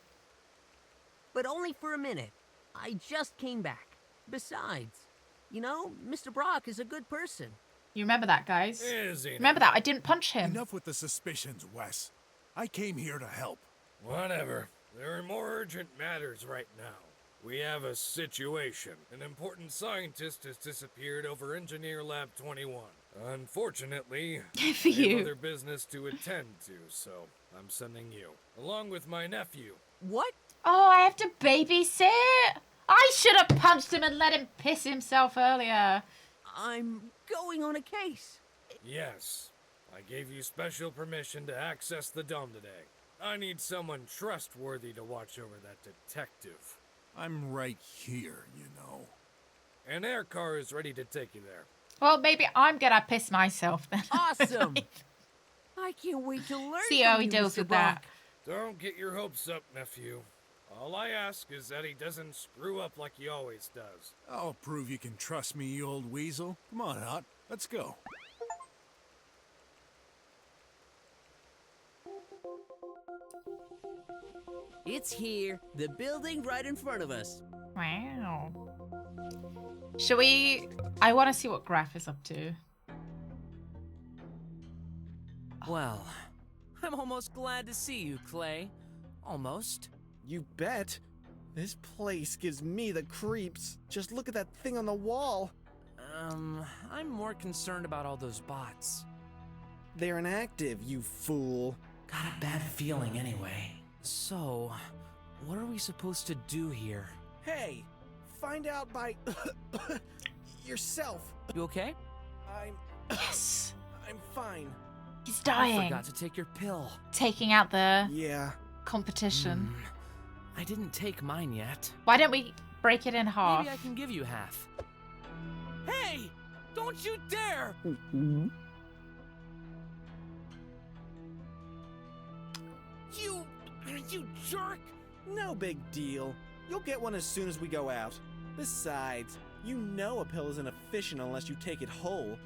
But only for a minute. I just came back. Besides, you know, Mr. Brock is a good person. You remember that, guys? Is he Remember that? I didn't punch him. Enough with the suspicions, Wes. I came here to help. Whatever. There are more urgent matters right now. We have a situation. An important scientist has disappeared over Engineer Lab 21. Unfortunately, For I have you. other business to attend to, so I'm sending you, along with my nephew. What? Oh, I have to babysit? I should have punched him and let him piss himself earlier. I'm going on a case. Yes, I gave you special permission to access the dome today. I need someone trustworthy to watch over that detective. I'm right here, you know. An air car is ready to take you there. Well, maybe I'm gonna piss myself then. Awesome. I can't wait to learn See from how he you, deals Mr. with Brock. that. Don't get your hopes up, nephew. All I ask is that he doesn't screw up like he always does. I'll prove you can trust me, you old weasel. Come on, Hot. Let's go. It's here, the building right in front of us. Wow. Should we... I want to see what Graf is up to. Well, I'm almost glad to see you, Clay. Almost. You bet. This place gives me the creeps. Just look at that thing on the wall. I'm more concerned about all those bots. They're inactive, you fool. Got a bad feeling anyway. So, what are we supposed to do here? Hey, find out by yourself. You okay? Yes. I'm fine. He's I dying. forgot to take your pill. Taking out the Yeah. competition. I didn't take mine yet. Why don't we break it in half? Maybe I can give you half. Hey! Don't you dare! You jerk! No big deal. You'll get one as soon as we go out. Besides, you know a pill isn't efficient unless you take it whole.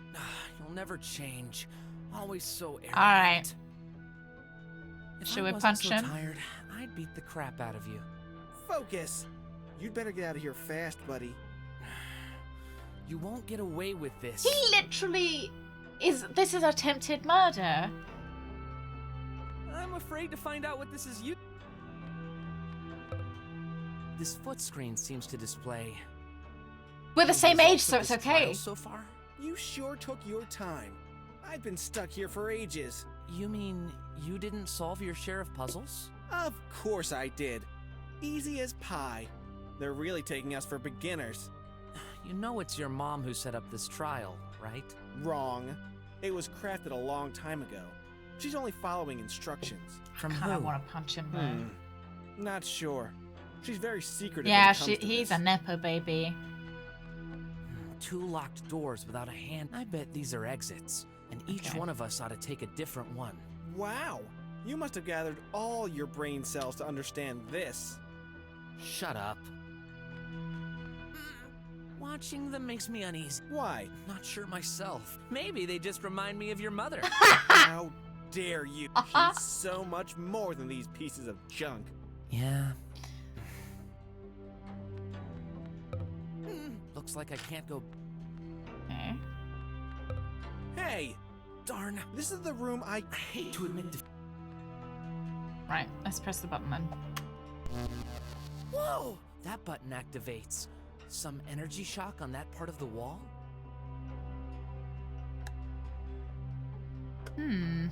You'll never change. Always so arrogant. Alright. If Should I we wasn't punch so him? tired, I'd beat the crap out of you. Focus! You'd better get out of here fast, buddy. You won't get away with this. He literally is... This is attempted murder. I'm afraid to find out what this is you. This foot screen seems to display. We're the same age, results so of it's this okay. trial so far? You sure took your time. I've been stuck here for ages. You mean you didn't solve your share of puzzles? Of course I did. Easy as pie. They're really taking us for beginners. You know it's your mom who set up this trial, right? Wrong. It was crafted a long time ago. She's only following instructions. From I who? want to punch him though. Not sure. She's very secretive. Yeah, when it comes to he's this. a nepo baby. 2 locked doors without a hand. I bet these are exits, and each Okay. one of us ought to take a different one. Wow. You must have gathered all your brain cells to understand this. Shut up. Watching them makes me uneasy. Why? Not sure myself. Maybe they just remind me of your mother. How dare you? She's so much more than these pieces of junk. Yeah. Looks like I can't go. Okay. Hey! Darn, this is the room I hate to admit defeat. Right, let's press the button then. Whoa! That button activates. Some energy shock on that part of the wall? Hmm.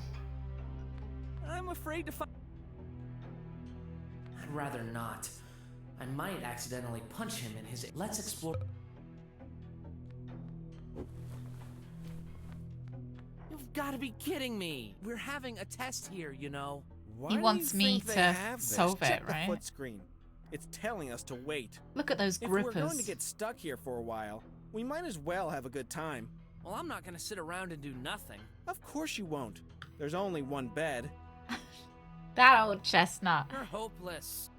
I'm afraid to find. rather not. I might accidentally punch him in his... Let's explore... You've got to be kidding me. We're having a test here, you know. Why He do wants you me think they to have this? solve it, Check right? the foot screen. It's telling us to wait. Look at those If we're going to grippers. get stuck here for a while, we might as well have a good time. Well, I'm not gonna sit around and do nothing. Of course you won't. There's only one bed. That old chestnut. You're hopeless.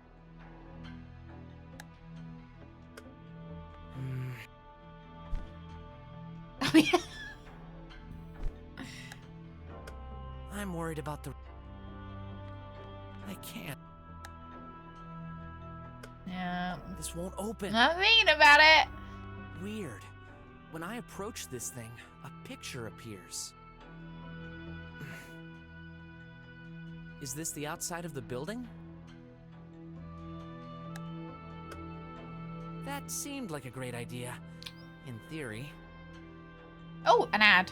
Oh, yeah. I'm worried about the... I can't. Yeah. This won't open. I'm thinking about it. Weird. When I approach this thing, a picture appears. Is this the outside of the building? That seemed like a great idea. In theory. Oh, an ad.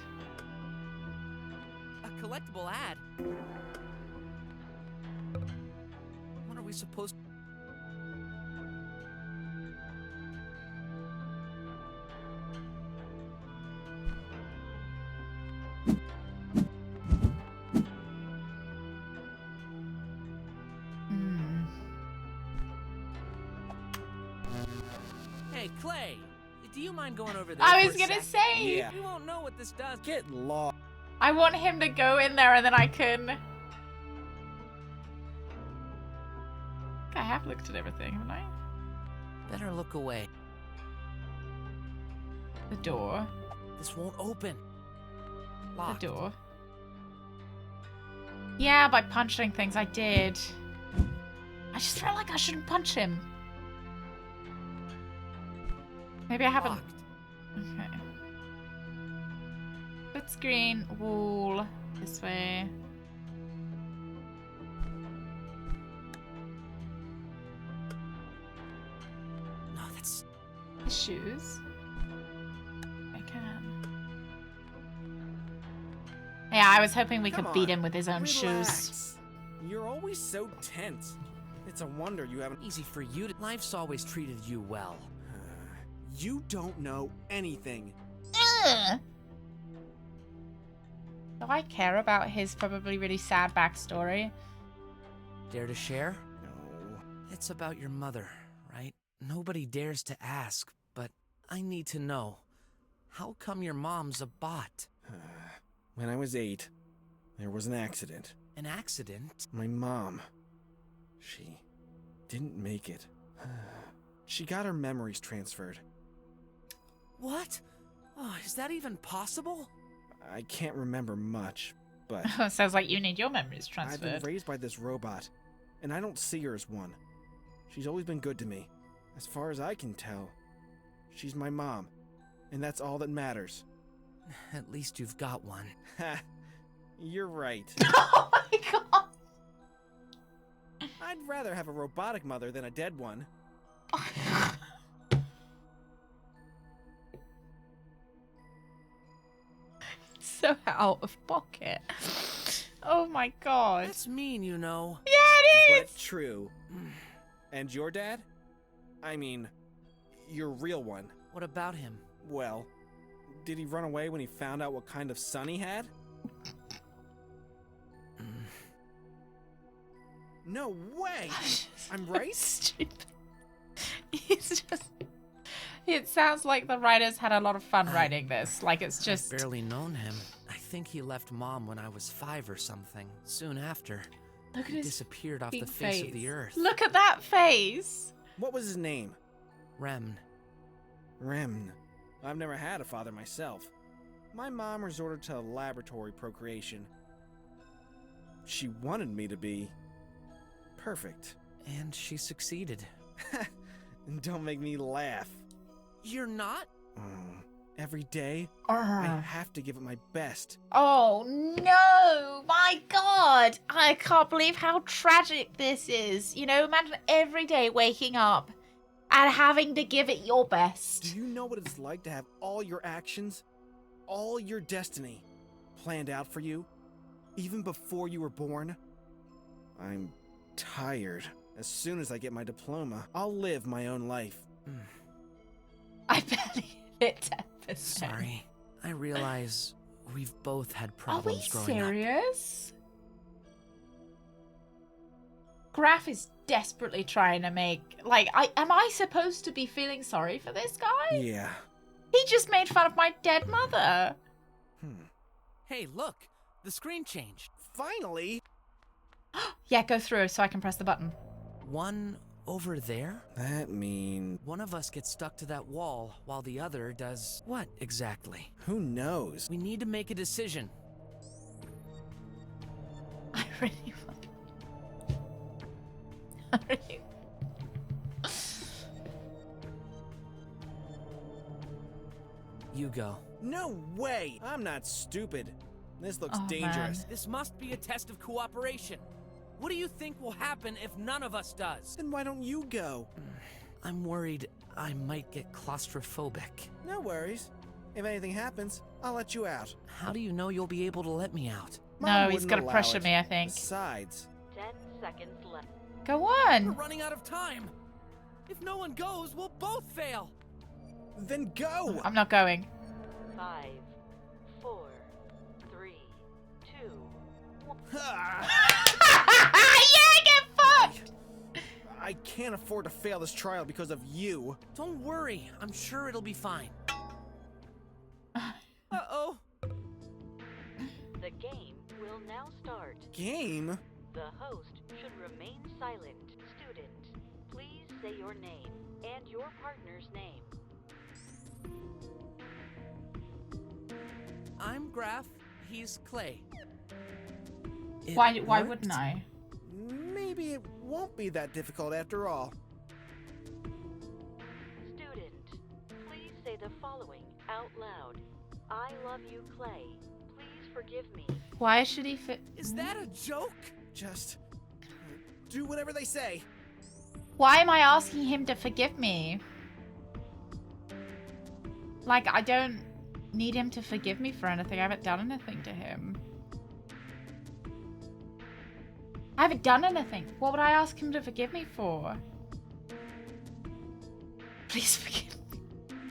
A collectible ad? What are we supposed... Hey, Clay! Do you mind going over there? I for was a gonna sec? say. Yeah. You won't know what this does. Get lost. I want him to go in there and then I can... I have looked at everything, haven't I? Better look away. The door. This won't open. Locked. The door. Yeah, by punching things, I did. I just felt like I shouldn't punch him. Maybe I haven't... Locked. Okay. Foot screen, wall, this way. No, that's... Shoes. I can. Yeah, I was hoping we Come could beat on, him with his own shoes. Relax. You're always so tense. It's a wonder you haven't... Easy for you to... Life's always treated you well. You don't know anything. Ugh. Do I care about his probably really sad backstory? Dare to share? No. It's about your mother, right? Nobody dares to ask, but I need to know. How come your mom's a bot? When I was 8, there was an accident. An accident? My mom, she didn't make it. She got her memories transferred. What? Oh, is that even possible? I can't remember much, but Sounds like you need your memories I've been transferred. raised by this robot, and I don't see her as one. She's always been good to me. As far as I can tell, she's my mom, and that's all that matters. At least you've got one. Ha! You're right. Oh my god! I'd rather have a robotic mother than a dead one. So out of pocket. Oh my god. That's mean, you know. Yeah, it But is! true. And your dad? I mean, your real one. What about him? Well, did he run away when he found out what kind of son he had? No way! I'm right? Stupid. He's just... It sounds like the writers had a lot of fun writing this. Like, it's just... I've barely known him. I think he left Mom when I was 5 or something. Soon after, Look at he his disappeared off the big face of the earth. Look at that face! What was his name? Remn. Remn. I've never had a father myself. My mom resorted to laboratory procreation. She wanted me to be... perfect. And she succeeded. Don't make me laugh. You're not? Every day, I have to give it my best. Oh no! My god! I can't believe how tragic this is. You know, imagine every day waking up and having to give it your best. Do you know what it's like to have all your actions, all your destiny, planned out for you, even before you were born? I'm tired. As soon as I get my diploma, I'll live my own life. I barely hit 10%. Sorry. I realize we've both had Are we problems growing up. serious? Graf is desperately trying to make... Like, am I supposed to be feeling sorry for this guy? Yeah. He just made fun of my dead mother. Hey, look! The screen changed. Finally! Yeah, go through so I can press the button. One over there? That means... One of us gets stuck to that wall while the other does what exactly? Who knows? We need to make a decision. I really want... You go. No way! I'm not stupid. This looks Oh, dangerous. man. This must be a test of cooperation. What do you think will happen if none of us does? Then why don't you go? I'm worried I might get claustrophobic. No worries. If anything happens, I'll let you out. How do you know you'll be able to let me out? No, Mom he's wouldn't gonna allow pressure it. me, I think. Besides, 10 seconds left. Go We're on. running out of time. If no one goes, we'll both fail. then go! I'm not going. 5, 4, 3, 2, 1. Yeah, get fucked! I can't afford to fail this trial because of you. Don't worry. I'm sure it'll be fine. Uh-oh. The game will now start. Game? The host should remain silent. Student, please say your name and your partner's name. I'm Graf. He's Clay. It Why worked? wouldn't I? Maybe it won't be that difficult after all. Student, please say the following out loud. I love you, Clay. Please forgive me. Why should he fit? Is that a joke? Just do whatever they say. Why am I asking him to forgive me? Like, I don't need him to forgive me for anything. I haven't done anything to him. I haven't done anything. What would I ask him to forgive me for? Please forgive me.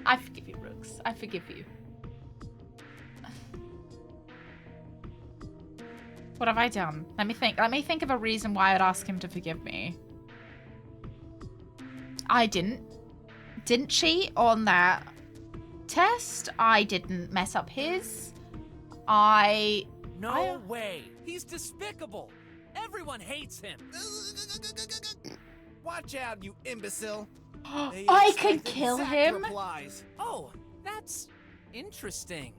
I forgive you, Brooks. I forgive you. What have I done? Let me think. Let me think of a reason why I'd ask him to forgive me. I didn't cheat on that test. I didn't mess up his. No way. He's despicable. Everyone hates him. Watch out, you imbecile. I can kill him? Replies. Oh, that's interesting.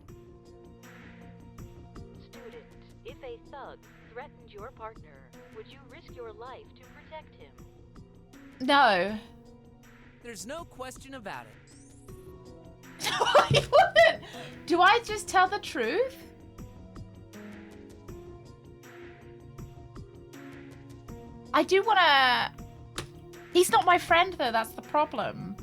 Student, if a thug threatened your partner, would you risk your life to protect him? No. There's no question about it. I wouldn't. Do I just tell the truth? I do want to... He's not my friend, though. That's the problem.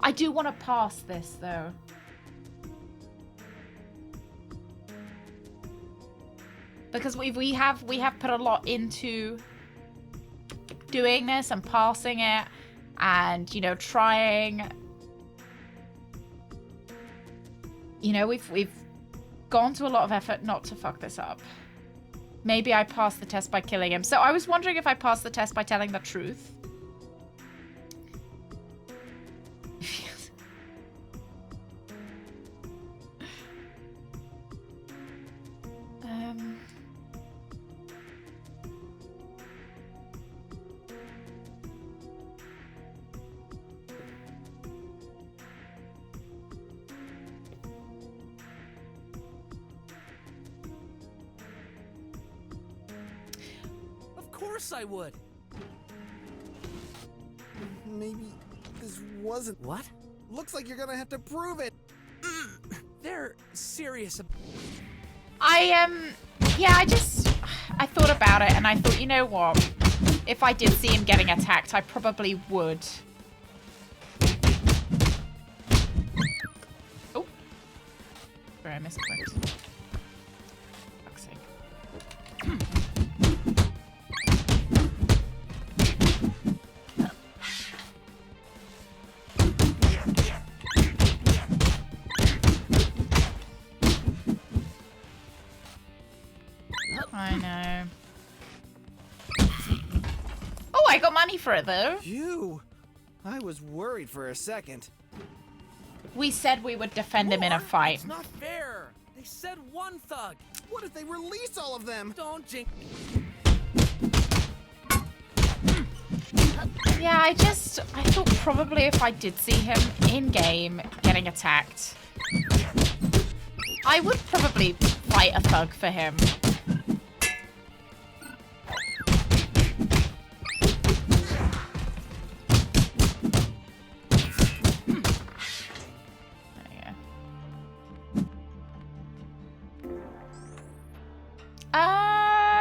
I do want to pass this, though. Because we have put a lot into doing this and passing it, and you know, trying. You know, we've gone to a lot of effort not to fuck this up. Maybe I passed the test by killing him. So I was wondering if I passed the test by telling the truth. Of course I would. Maybe this wasn't... What? Looks like you're gonna have to prove it. They're serious. Yeah, I thought about it and I thought, you know what? If I did see him getting attacked, I probably would. Oh. I misclicked. Fuck's sake. I know. Oh, I got money for it though. You? I was worried for a second. We said we would defend him in a fight. It's not fair. They said one thug. What if they release all of them? Don't jinx. Yeah, I thought probably if I did see him in game getting attacked, I would probably fight a thug for him.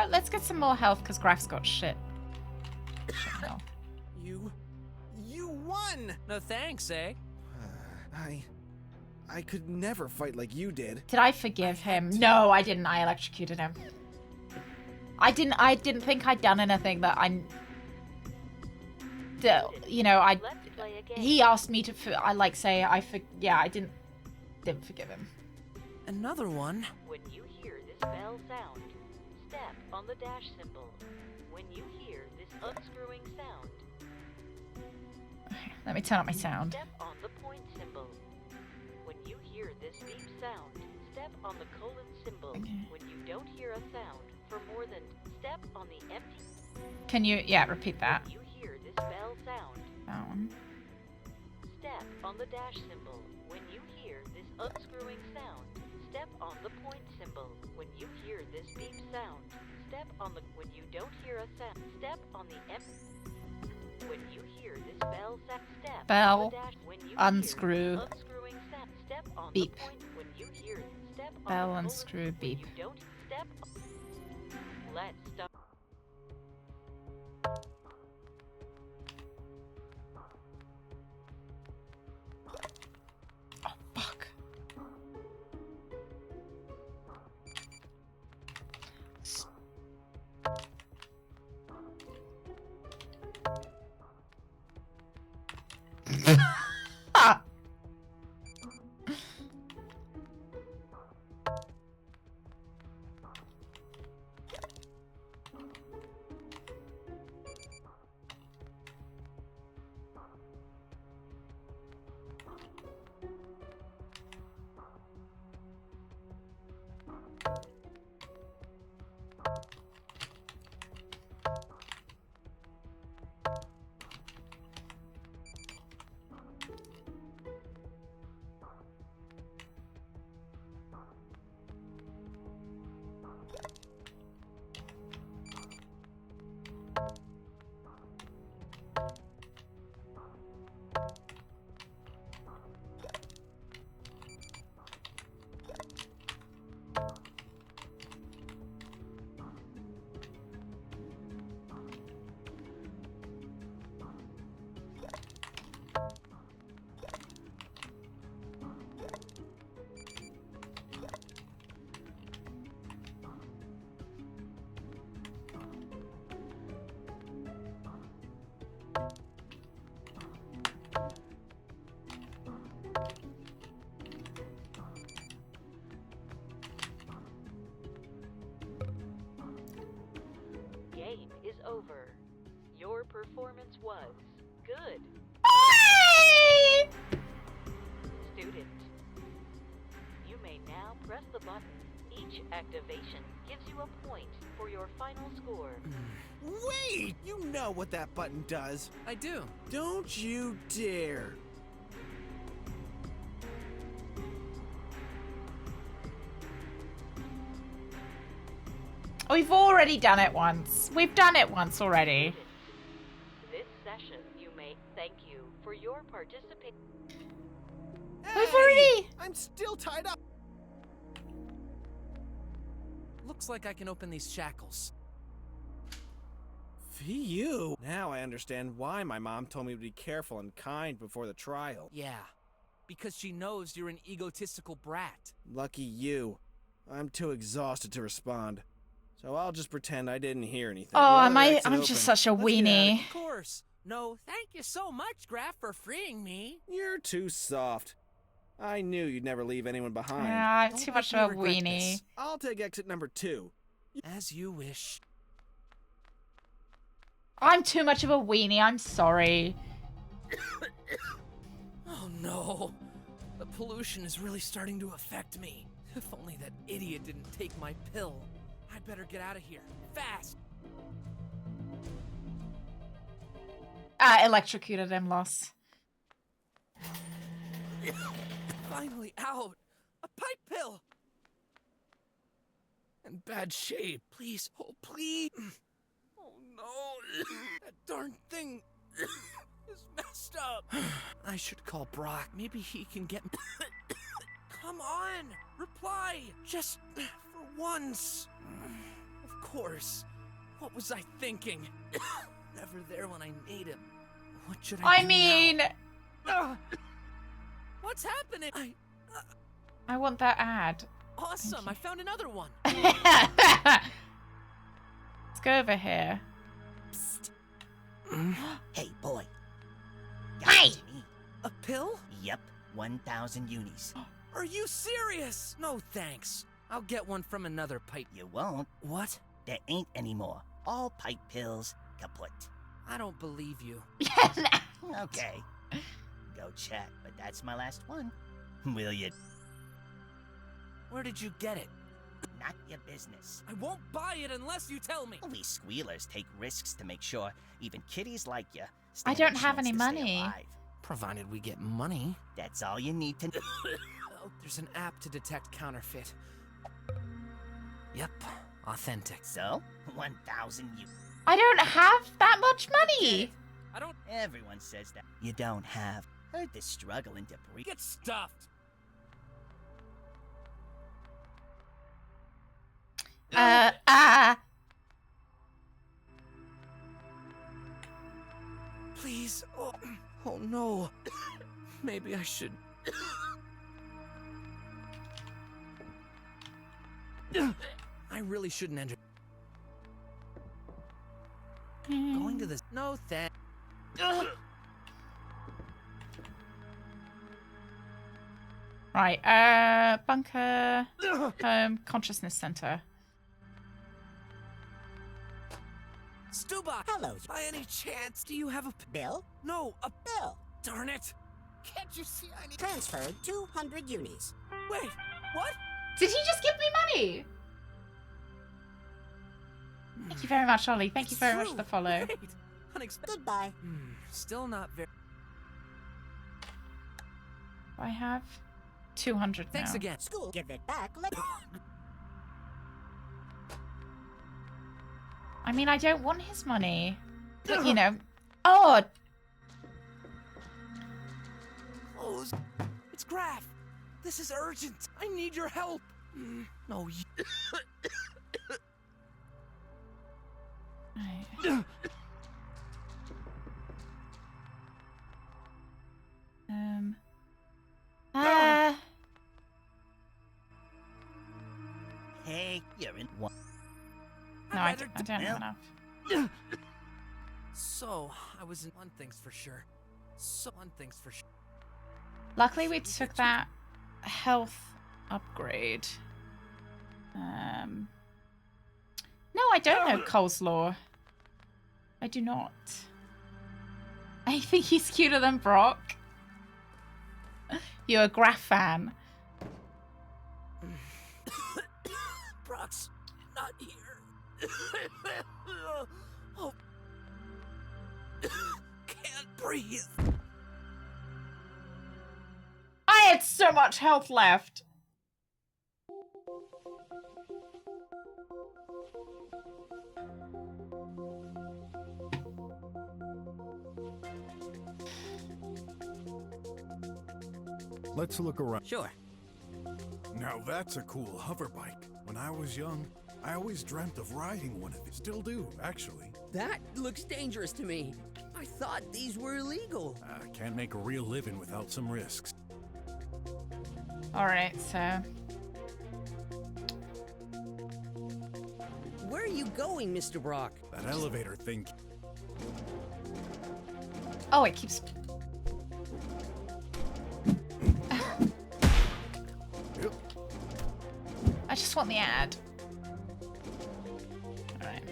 Let's get some more health because Graf's got shit. You won! No thanks, eh? I could never fight like you did. Did I forgive him? No, I didn't. I electrocuted him. I didn't think I'd done anything that you know, he asked me to, yeah, I didn't forgive him. Another one? When you hear this bell sound, step on the dash symbol. When you hear this unscrewing sound, Let me turn up my sound. step on the point symbol. When you hear this beep sound, step on the colon symbol. When you don't hear a sound for more than, step on the empty. Can you, yeah, repeat that. When you hear this bell sound, That one. step on the dash symbol. When you hear this unscrewing sound, step on the point symbol. When you hear this beep sound, step on the, when you don't hear a sound, step on the empty. When you hear this bell sound, step Bell, on the dash. When you unscrew, hear this unscrewing sound, step on beep. the point. When you hear, step on Bell, the colon. unscrew, beep. When you don't, step. Let's stop. Fuck. Game is over. Your performance was good. Student, you may now press the button. Each activation gives you a point for your final score. Wait! You know what that button does. I do. Don't you dare. We've already done it once. We've done it once already. This session, you may thank you for your participation. We've already. I'm still tied up. Looks like I can open these shackles. VU. Now I understand why my mom told me to be careful and kind before the trial. Yeah. because she knows you're an egotistical brat. Lucky you. I'm too exhausted to respond. So I'll just pretend I didn't hear anything. Oh, I'm open. just such a Let's get at it. weenie. Of course. No, thank you so much, Graf, for freeing me. You're too soft. I knew you'd never leave anyone behind. I'm Don't too make much me of a regret weenie. this. I'll take exit number 2. As you wish. I'm too much of a weenie. I'm sorry. Oh no. The pollution is really starting to affect me. If only that idiot didn't take my pill. I better get out of here. Fast! Electrocuted him, loss. Finally out! A pipe pill! In bad shape. Please, oh please! Oh no! That darn thing is messed up! I should call BROK. Maybe he can get me. Come on! Reply! Just for once! Of course. What was I thinking? Never there when I need him. What should I do mean... now? What's happening? I want that ad. Awesome! I found another one! Let's go over here. Hey, boy. Hey! A pill? Yep, 1,000 unis. Are you serious? No thanks. I'll get one from another pipe. You won't. What? There ain't any more. All pipe pills kaput. I don't believe you. Okay. Go check, but that's my last one. Will you? Where did you get it? Not your business. I won't buy it unless you tell me. We squealers take risks to make sure even kitties like you I stand a don't have chance any to stay money. alive. Provided we get money. That's all you need to know. Oh, there's an app to detect counterfeit. Yep, authentic. So, 1,000 unis. I don't have that much money. I don't Everyone says that. You don't have. Heard the struggle and debris. get stuffed. Please. Oh no. Maybe I should. I really shouldn't enter. Going to this. No, thank. Right, bunker, consciousness center. Stuba! Hello. By any chance, do you have a Bill? No, a Bill. darn it! Can't you see I need Transferred 200 unis. Wait, what? Did he just give me money? Thank you very much, Ollie. Thank you very much for the follow. Wait, unexpected. Goodbye. Still not very. I have 200 Thanks now. again. School. Give it back. I mean, I don't want his money. But, you know... Oh! Close. It's Graf. This is urgent. I need your help. No, you... Right. Hey, you're in one. No, I don't have enough. So, I was in one thing's for sure. Luckily, we took that health upgrade. No, I don't know coleslaw. I do not. I think he's cuter than BROK. You're a Graf fan. BROK's not here. Oh. Can't breathe. I had so much health left. Let's look around. Sure. Now that's a cool hover bike. When I was young, I always dreamt of riding one of these. Still do, actually. That looks dangerous to me. I thought these were illegal. Can't make a real living without some risks. Alright, so... Where are you going, Mr. Brock? That elevator thing. Oh, it keeps... I just want the ad. Alright.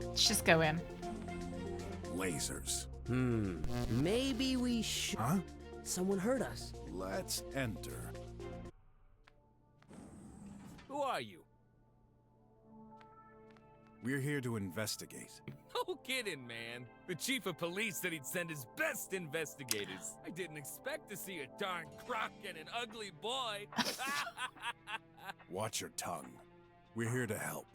Let's just go in. Lasers. Maybe we should... Huh? Someone heard us. Let's enter. Who are you? We're here to investigate. No kidding, man. The chief of police said he'd send his best investigators. I didn't expect to see a darn crook and an ugly boy. Watch your tongue. We're here to help.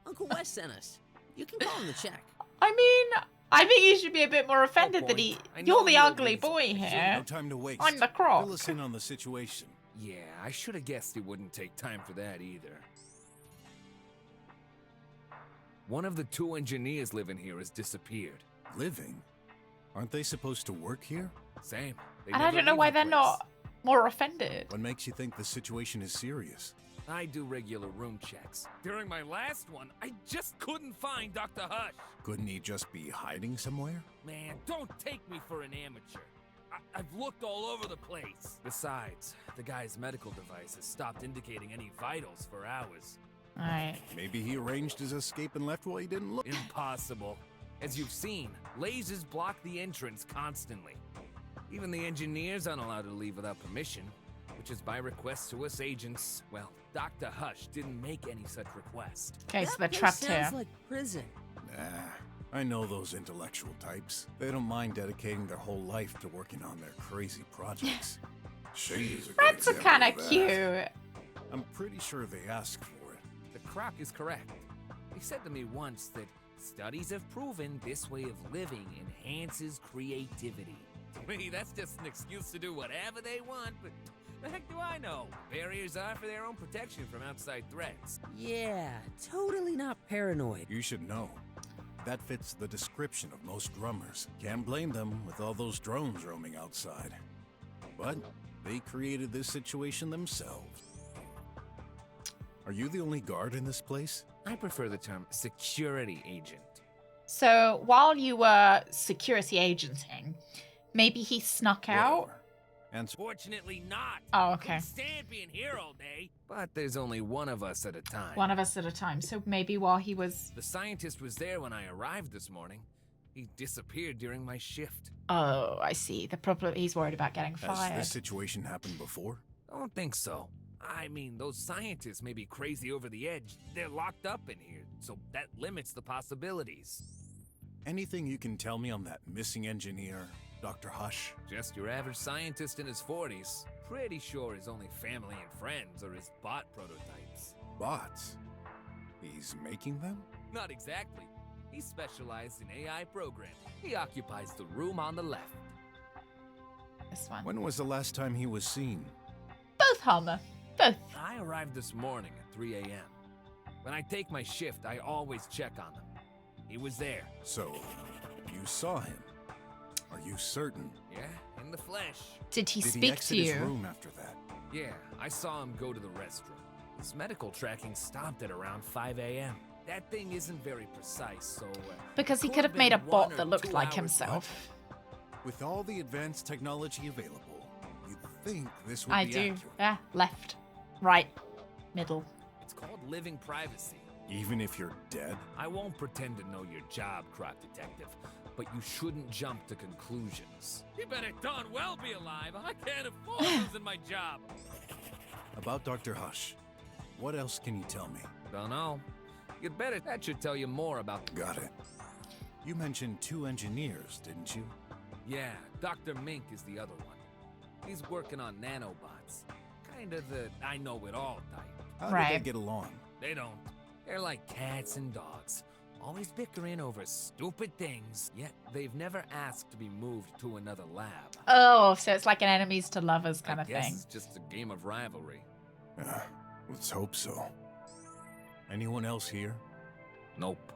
Uncle Wes sent us. You can call him the check. I mean, I think you should be a bit more offended that you're the ugly boy here. No time to waste. I'm the croc. Fill us in on the situation. Yeah, I should have guessed it wouldn't take time for that either. One of the 2 engineers living here has disappeared. Living? Aren't they supposed to work here? Same. They And I never don't know leave why the they're place. not more offended. What makes you think the situation is serious? I do regular room checks. During my last one, I just couldn't find Dr. Hush. Couldn't he just be hiding somewhere? Man, don't take me for an amateur. I've looked all over the place. Besides, the guy's medical device has stopped indicating any vitals for hours. Alright. Maybe he arranged his escape and left while he didn't look. Impossible. As you've seen, lasers block the entrance constantly. Even the engineers aren't allowed to leave without permission, which is by request to us agents. Well, Dr. Hush didn't make any such request. Okay, so they're That place trapped here. sounds like prison. Nah, I know those intellectual types. They don't mind dedicating their whole life to working on their crazy projects. She's a good Rats are example kind of of that. cute. I'm pretty sure they asked for it. The croc is correct. He said to me once that studies have proven this way of living enhances creativity. To me, that's just an excuse to do whatever they want, but the heck do I know? Barriers are for their own protection from outside threats. Yeah, totally not paranoid. You should know. That fits the description of most drummers. Can't blame them with all those drones roaming outside. But they created this situation themselves. Are you the only guard in this place? I prefer the term security agent. So while you were security agenting, maybe he snuck out? Answer. Fortunately not. Oh, okay. Couldn't stand being here all day. But there's only one of us at a time. One of us at a time. So maybe while he was... The scientist was there when I arrived this morning. He disappeared during my shift. Oh, I see. The problem, he's worried about getting Has fired. this situation happened before? Don't think so. I mean, those scientists may be crazy over the edge. They're locked up in here, so that limits the possibilities. Anything you can tell me on that missing engineer, Dr. Hush? Just your average scientist in his 40s. Pretty sure his only family and friends are his bot prototypes. Bots? He's making them? Not exactly. He specialized in AI programming. He occupies the room on the left. This one. When was the last time he was seen? Both, Homer. Both. I arrived this morning at 3 a.m. When I take my shift, I always check on him. He was there. So, you saw him? Are you certain? Yeah, in the flesh. Did he Did speak he to exit you? his room after that? Yeah, I saw him go to the restroom. His medical tracking stopped at around 5 a.m. That thing isn't very precise, so... Because he could could have made a been bot 1 or that looked 2 like hours himself. With all the advanced technology available, you'd think this would I be do. accurate. Yeah, left, right, middle. It's called living privacy. Even if you're dead? I won't pretend to know your job, Croc Detective, but you shouldn't jump to conclusions. You better darn well be alive. I can't afford losing my job. About Dr. Hush, what else can you tell me? Don't know. You'd better. That should tell you more about... Got it. You mentioned 2 engineers, didn't you? Yeah, Dr. Mink is the other one. He's working on nanobots. Kind of the I-know-it-all type. How do they get along? They don't. They're like cats and dogs. Always bickering over stupid things, yet they've never asked to be moved to another lab. Oh, so it's like an enemies to lovers kind I of guess thing. it's just a game of rivalry. Let's hope so. Anyone else here? Nope.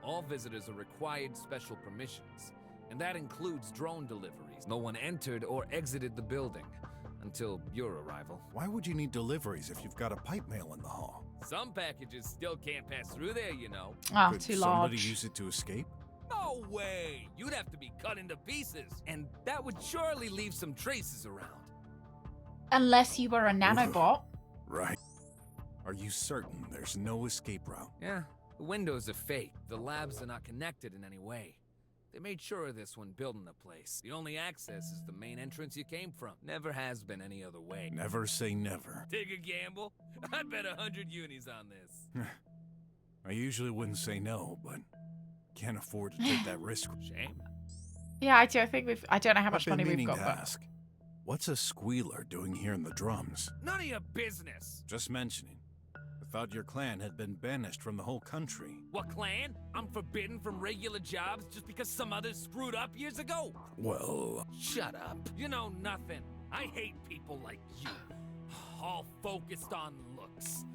All visitors are required special permissions. and that includes drone deliveries. No one entered or exited the building until your arrival. Why would you need deliveries if you've got a pipe mail in the hall? Some packages still can't pass through there, you know. Oh, Could too somebody large. use it to escape? No way! You'd have to be cut into pieces, and that would surely leave some traces around. Unless you were a nanobot. Right. Are you certain there's no escape route? Yeah, the windows are fake. The labs are not connected in any way. They made sure of this when building the place. The only access is the main entrance you came from. Never has been any other way. Never say never. Take a gamble? I'd bet 100 unis on this. I usually wouldn't say no, but can't afford to take that risk. Shame. Yeah, I don't know how much money we've got. To But... ask, what's a squealer doing here in the drums? None of your business. Just mentioning. I thought your clan had been banished from the whole country. What clan? I'm forbidden from regular jobs just because some others screwed up years ago? Well... Shut up. You know nothing. I hate people like you. All focused on looks.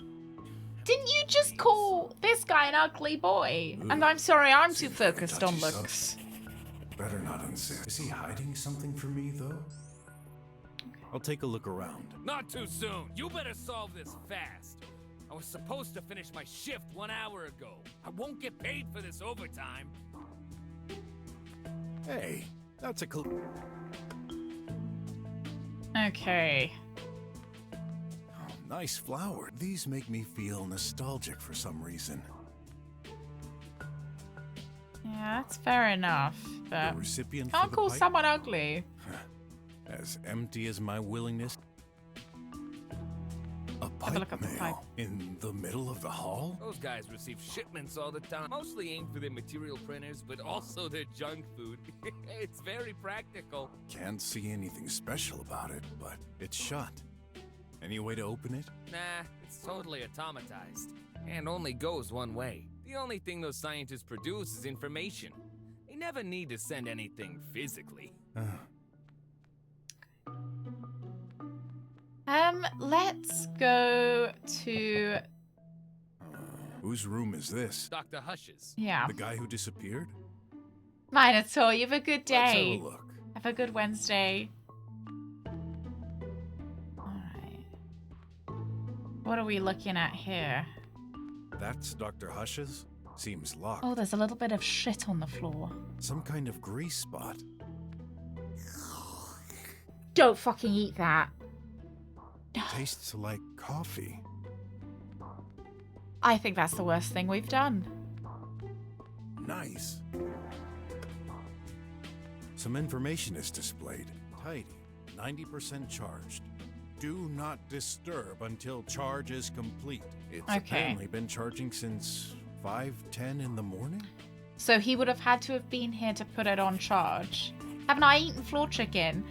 Didn't you just call this guy an ugly boy? And I'm sorry, I'm too focused on looks. Better not unsay. Is he hiding something from me, though? I'll take a look around. Not too soon. You better solve this fast. I was supposed to finish my shift 1 hour ago. I won't get paid for this overtime. Hey, that's a clue. Okay. Oh, nice flower. These make me feel nostalgic for some reason. Yeah, that's fair enough. But The recipient can't for the call pipe? someone ugly. As empty as my willingness. A Have a look pipe at the pipe. mail in the middle of the hall? Those guys receive shipments all the time. Mostly aimed for their material printers, but also their junk food. It's very practical. Can't see anything special about it, but it's shut. Any way to open it? Nah, it's totally automatized. And only goes one way. The only thing those scientists produce is information. They never need to send anything physically. Let's go to... Whose room is this? Dr. Hush's. Yeah. The guy who disappeared? Minotaur, you have a good Let's day. have a look. Have a good Wednesday. Alright. What are we looking at here? That's Dr. Hush's? Seems locked. Oh, there's a little bit of shit on the floor. Some kind of grease spot. Don't fucking eat that. Tastes like coffee. I think that's the worst thing we've done. Nice. Some information is displayed. Tidy. 90% charged. Do not disturb until charge is complete. It's apparently been charging since 5:10 in the morning? So he would have had to have been here to put it on charge. Haven't I eaten floor chicken?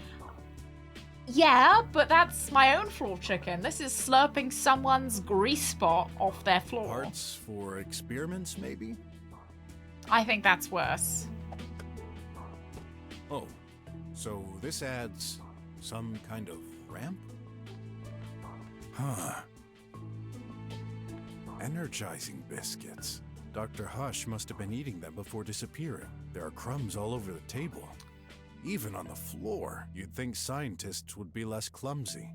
Yeah, but that's my own floor chicken. This is slurping someone's grease spot off their floor. Parts for experiments, maybe? I think that's worse. Oh, so this adds some kind of ramp? Huh. Energizing biscuits. Dr. Hush must have been eating them before disappearing. There are crumbs all over the table. Even on the floor. You'd think scientists would be less clumsy.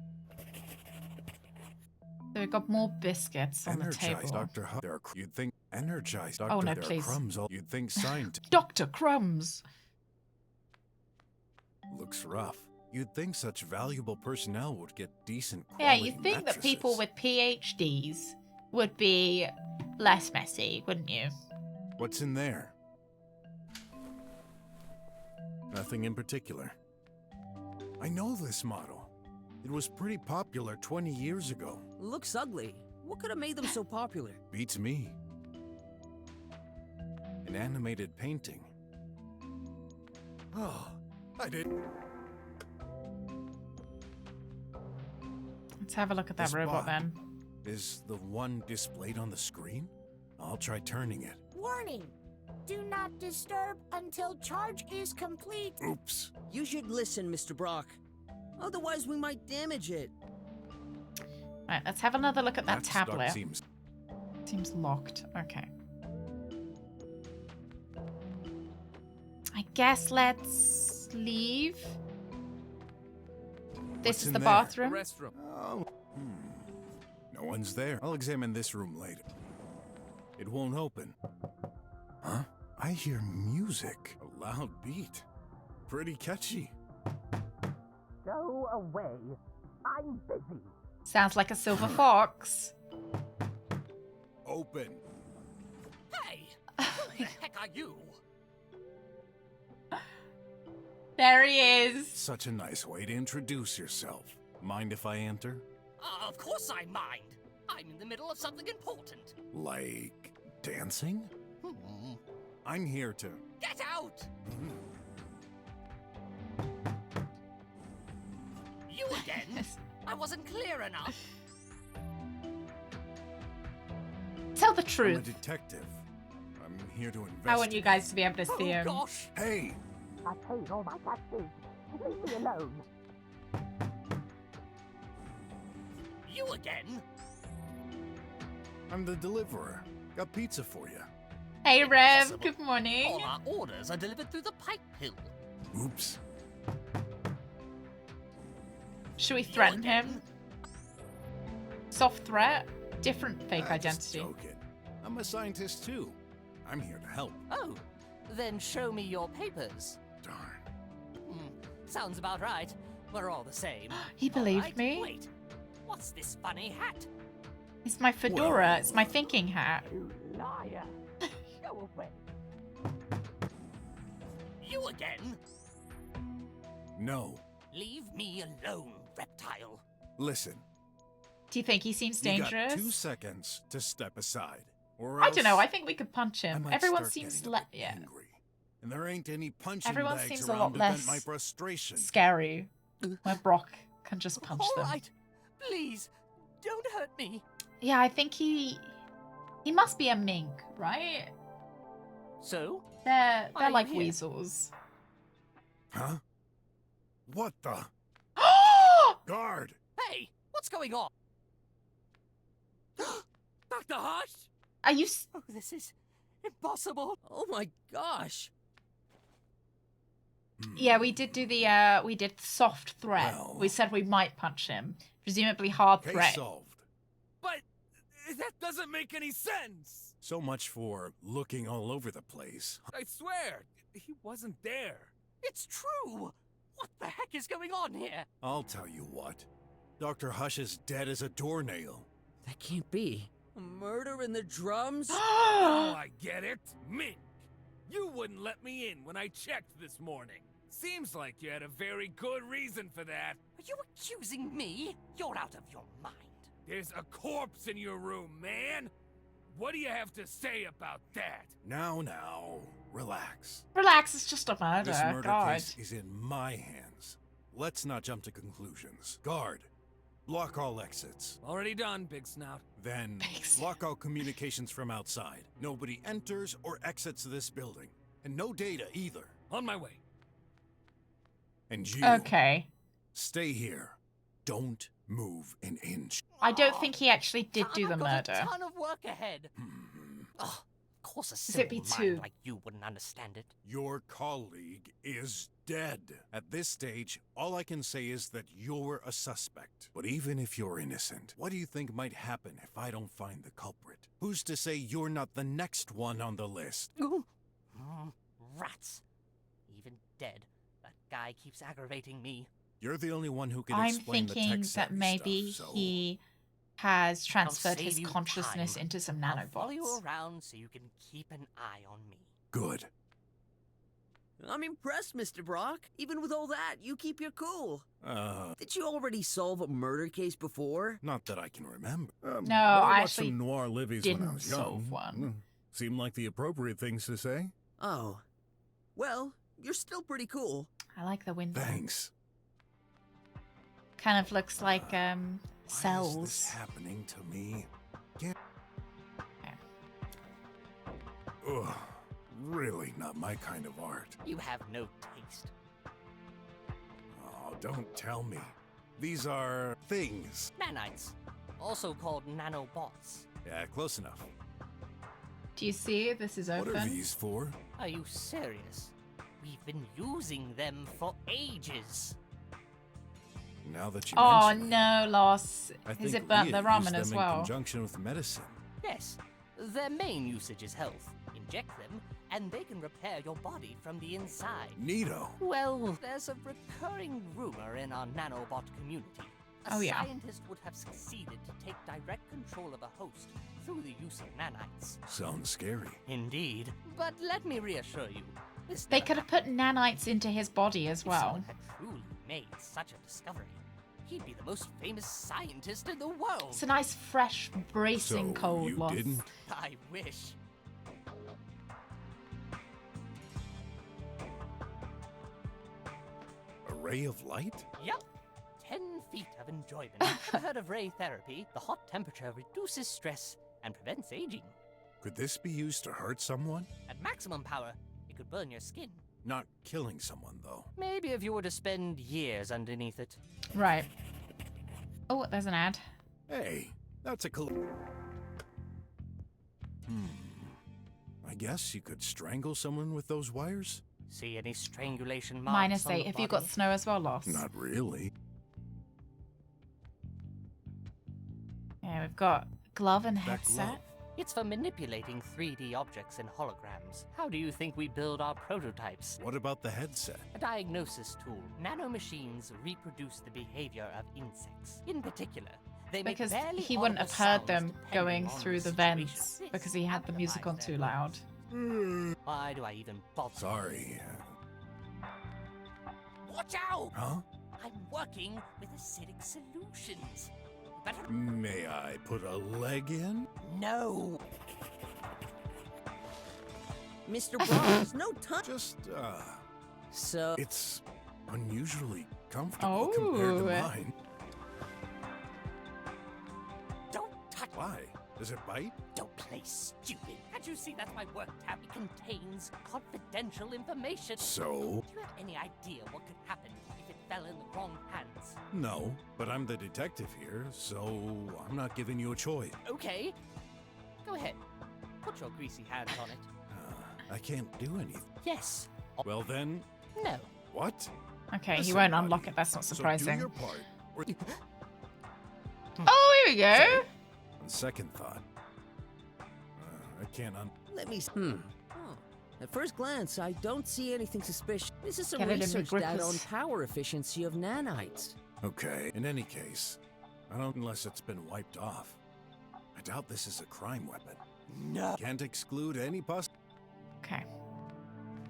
So we've got more biscuits on the table. Dr. Hush. You'd think energized. Dr. Oh, no, there are please. crumbs all. You'd think scientists. Dr. Crumbs. Looks rough. You'd think such valuable personnel would get decent Yeah, quality you think that mattresses. people with PhDs would be less messy, wouldn't you? What's in there? Nothing in particular. I know this model. It was pretty popular 20 years ago. Looks ugly. What could have made them so popular? Beats me. An animated painting. Oh, I did. Let's have a look at that This robot bot then. Is the one displayed on the screen? I'll try turning it. Warning! Do not disturb until charge is complete. Oops. You should listen, Mr. Brock. Otherwise, we might damage it. Right, let's have another look at that tablet. Seems Seems locked. Okay. I guess let's leave. This What's is in the there? bathroom. Restroom. Oh. No one's there. I'll examine this room later. It won't open. Huh? I hear music. A loud beat. Pretty catchy. Go away. I'm busy. Sounds like a silver fox. Open. Hey! Who the heck are you? There he is. Such a nice way to introduce yourself. Mind if I enter? Of course I mind. I'm in the middle of something important. Like dancing? Hmm. I'm here to... Get out! You again? I wasn't clear enough. Tell the I'm a truth. detective. I'm here to investigate. I want you guys to be able to see him. Gosh! Hey! I paid all my taxes. Leave me alone. You again? I'm the deliverer. Got pizza for you. Hey Rev, Impossible. good morning. All our orders are delivered through the pipe pill. Oops. Should we threaten him? Soft threat? Different fake Just identity. joking. I'm a scientist too. I'm here to help. Oh, then show me your papers. Darn. Sounds about right. We're all the same. He believed Alright, me. Wait, what's this funny hat? It's my fedora. Whoa. It's my thinking hat. You liar. Go away. You again? No. Leave me alone, reptile. Listen. Do you think he seems You got dangerous? 2 seconds to step aside. Or I don't know. else I think we could punch I him. might Everyone start seems getting a bit yeah angry. And there ain't any punching Everyone bags seems a around lot to vent less my frustration. scary when Brock can just punch All them. right, please, don't hurt me. Yeah, I think he must be a mink, right? So? They're Why are like you here? weasels. Huh? What the? Guard! Hey, what's going on? Dr. Hush? Are you? Oh, this is impossible. Oh my gosh. Yeah, we did do the we did soft threat. Well. We said we might punch him. Presumably hard Case threat. solved. But that doesn't make any sense. So much for looking all over the place. I swear, he wasn't there. It's true. What the heck is going on here? I'll tell you what. Dr. Hush is dead as a doornail. That can't be. Murder in the drums? Oh, I get it. Mink, you wouldn't let me in when I checked this morning. Seems like you had a very good reason for that. Are you accusing me? You're out of your mind. There's a corpse in your room, man. What do you have to say about that? Now, relax. Relax, it's just a murder. This murder God. case is in my hands. Let's not jump to conclusions. Guard, block all exits. Already done, Big Snout. Then block all communications from outside. Nobody enters or exits this building. And no data either. On my way. And you, Okay. stay here. Don't move an inch. I don't think he actually did do the I've got murder. a ton of work ahead. Of course, a it simple B2? mind like you wouldn't understand it. Your colleague is dead. At this stage, all I can say is that you're a suspect. But even if you're innocent, what do you think might happen if I don't find the culprit? Who's to say you're not the next one on the list? Rats. Even dead, that guy keeps aggravating me. You're the only one who can I'm explain the thinking tech that maybe stuff, so... he has transferred save his you consciousness time. into some I'll follow you nanobots. around so you can keep an eye on me. Good. I'm impressed, Mr. Brock. Even with all that, you keep your cool. Did you already solve a murder case before? Not that I can remember. No, but I watched actually some noir livies when I didn't was young. solve one. Seemed like the appropriate things to say. Oh. Well, you're still pretty cool. I like the window. Thanks. Kind of looks like Why is this cells. happening to me? Can't... Ugh, really not my kind of art. You have no taste. Oh, don't tell me. These are things. Nanites, also called nanobots. Yeah, close enough. Do you see? This is What open. are these for? Are you serious? We've been using them for ages. Now that you Oh mention no, Loss. I Has think it burnt Leah the ramen used them as in well? conjunction with medicine. Yes, their main usage is health. Inject them, and they can repair your body from the inside. Neato. Well, there's a recurring rumor in our nanobot community. A scientist would have succeeded to take direct control of a host through the use of nanites. Sounds scary. Indeed. But let me reassure you, this They could have put nanites into his body as if well. someone had truly made such a discovery, he'd be the most famous scientist in the world. It's a nice, fresh, bracing cold you Loss. didn't? I wish. A ray of light? Yep. 10 feet of enjoyment. I've heard of ray therapy. The hot temperature reduces stress and prevents aging. Could this be used to hurt someone? At maximum power, it could burn your skin. Not killing someone, though. Maybe if you were to spend years underneath it. Right. Oh, there's an ad. Hey, that's a clue. I guess you could strangle someone with those wires? See any strangulation marks on -8. the Have you got body? snow as well, Loss? Not really. Yeah, we've got glove and That headset. glove. It's for manipulating 3D objects and holograms. How do you think we build our prototypes? What about the headset? A diagnosis tool. Nanomachines reproduce the behavior of insects. In particular, they make Because barely he wouldn't have audible heard sounds them depending going on through the situation. vents This because he had the music on amplifies too their loud. Why do I even bother? Sorry. Watch out! Huh? I'm working with acidic solutions. Better. May I put a leg in? No. Mr. Brock, no time. Just, So. It's unusually comfortable compared to mine. Don't touch. Why? Does it bite? Don't play stupid. Can't you see that's my work tab? It contains confidential information. So? Do you have any idea what could happen if it fell in the wrong hands? No, but I'm the detective here, so I'm not giving you a choice. Okay. Go ahead. Put your greasy hands on it. I can't do anything. Yes. Well then, No. what? Okay, he Listen, won't buddy, unlock it. That's not So surprising. do your part. Or... Oh, here we go. On second thought, I can't Let me. At first glance, I don't see anything suspicious. This is some Get it in research data on grippers. power efficiency of nanites. Okay, in any case, I don't unless it's been wiped off. I doubt this is a crime weapon. No. Can't exclude any Okay.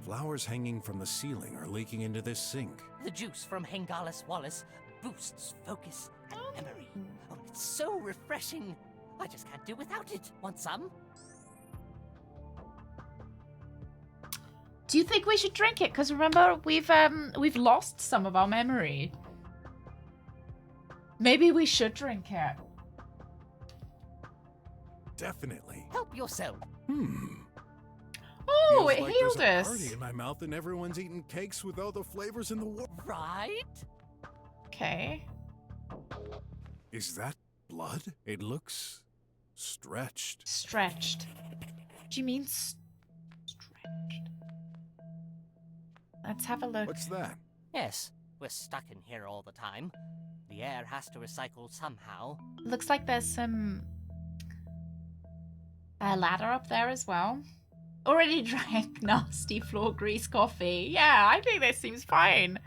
Flowers hanging from the ceiling are leaking into this sink. The juice from Hengalis Wallace boosts focus and memory. Oh, it's so refreshing. I just can't do without it. Want some? Do you think we should drink it? Because remember, we've lost some of our memory. Maybe we should drink it. Definitely. Help yourself. Oh, Feels it like healed there's a us. party in my mouth and everyone's eating cakes with all the flavors in the world. Right? Okay. Is that blood? It looks stretched. Stretched. Do you mean stretched? Let's have a look. What's that? Yes, we're stuck in here all the time. The air has to recycle somehow. Looks like there's some ladder up there as well. Already drank nasty floor grease coffee. Yeah, I think this seems fine.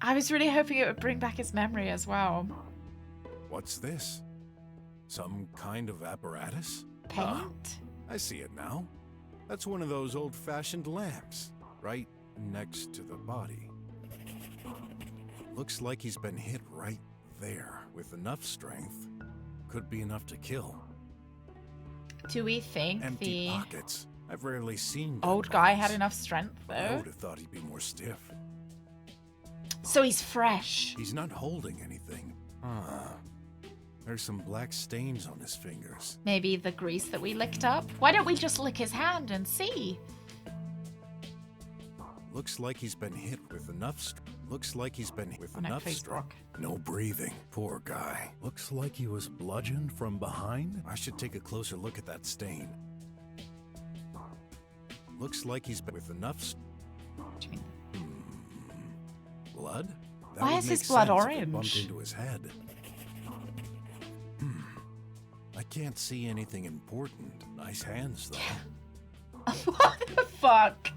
I was really hoping it would bring back his memory as well. What's this? Some kind of apparatus? Paint? I see it now. That's one of those old-fashioned lamps, right next to the body. Looks like he's been hit right there. With enough strength, could be enough to kill. Do we think Empty the pockets. I've rarely seen dead old guy had bodies. enough strength I though? would have thought he'd be more stiff. So he's fresh. He's not holding anything. There's some black stains on his fingers. Maybe the grease that we licked up? Why don't we just lick his hand and see? Looks like he's been hit with enough Looks like he's been hit with Oh, no, enough please, strength. No breathing. Poor guy. Looks like he was bludgeoned from behind. I should take a closer look at that stain. Looks like he's been with enough Blood? That Why would is make his blood sense if it orange? bumped into his head. I can't see anything important. Nice hands, though. What the fuck?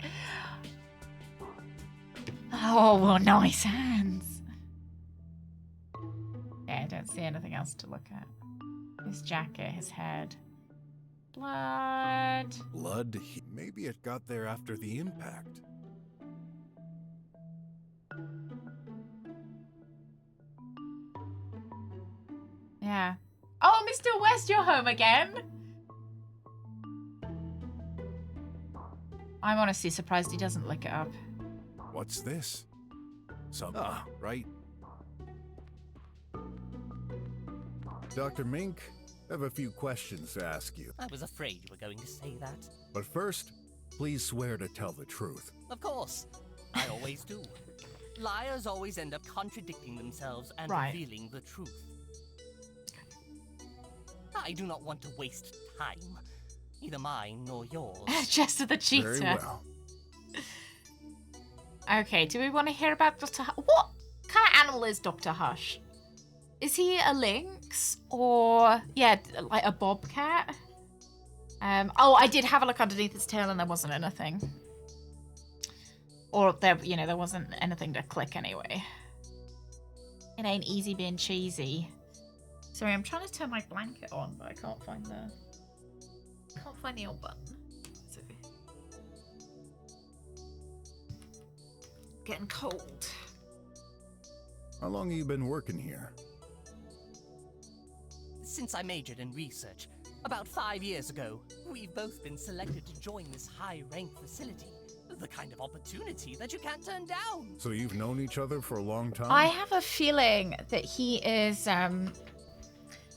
Oh, well, nice hands. Yeah, I don't see anything else to look at. His jacket, his head. Blood. Blood? Maybe it got there after the impact. Yeah. Oh, Mr. West, you're home again. I'm honestly surprised he doesn't lick it up. What's this? Some right? Dr. Mink, I have a few questions to ask you. I was afraid you were going to say that. But first, please swear to tell the truth. Of course. I always do. Liars always end up contradicting themselves and Right. revealing the truth. I do not want to waste time. Either mine nor yours. Chester the cheater. Very well. Okay, do we want to hear about Dr. Hush? What kind of animal is Dr. Hush? Is he a lynx or, yeah, like a bobcat? Oh, I did have a look underneath his tail and there wasn't anything. Or there, you know, there wasn't anything to click anyway. It ain't easy being cheesy. Sorry, I'm trying to turn my blanket on, but I can't find the on button. So, getting cold. How long have you been working here? Since I majored in research, about 5 years ago, we've both been selected to join this high-rank facility. The kind of opportunity that you can't turn down. So you've known each other for a long time? I have a feeling that he is,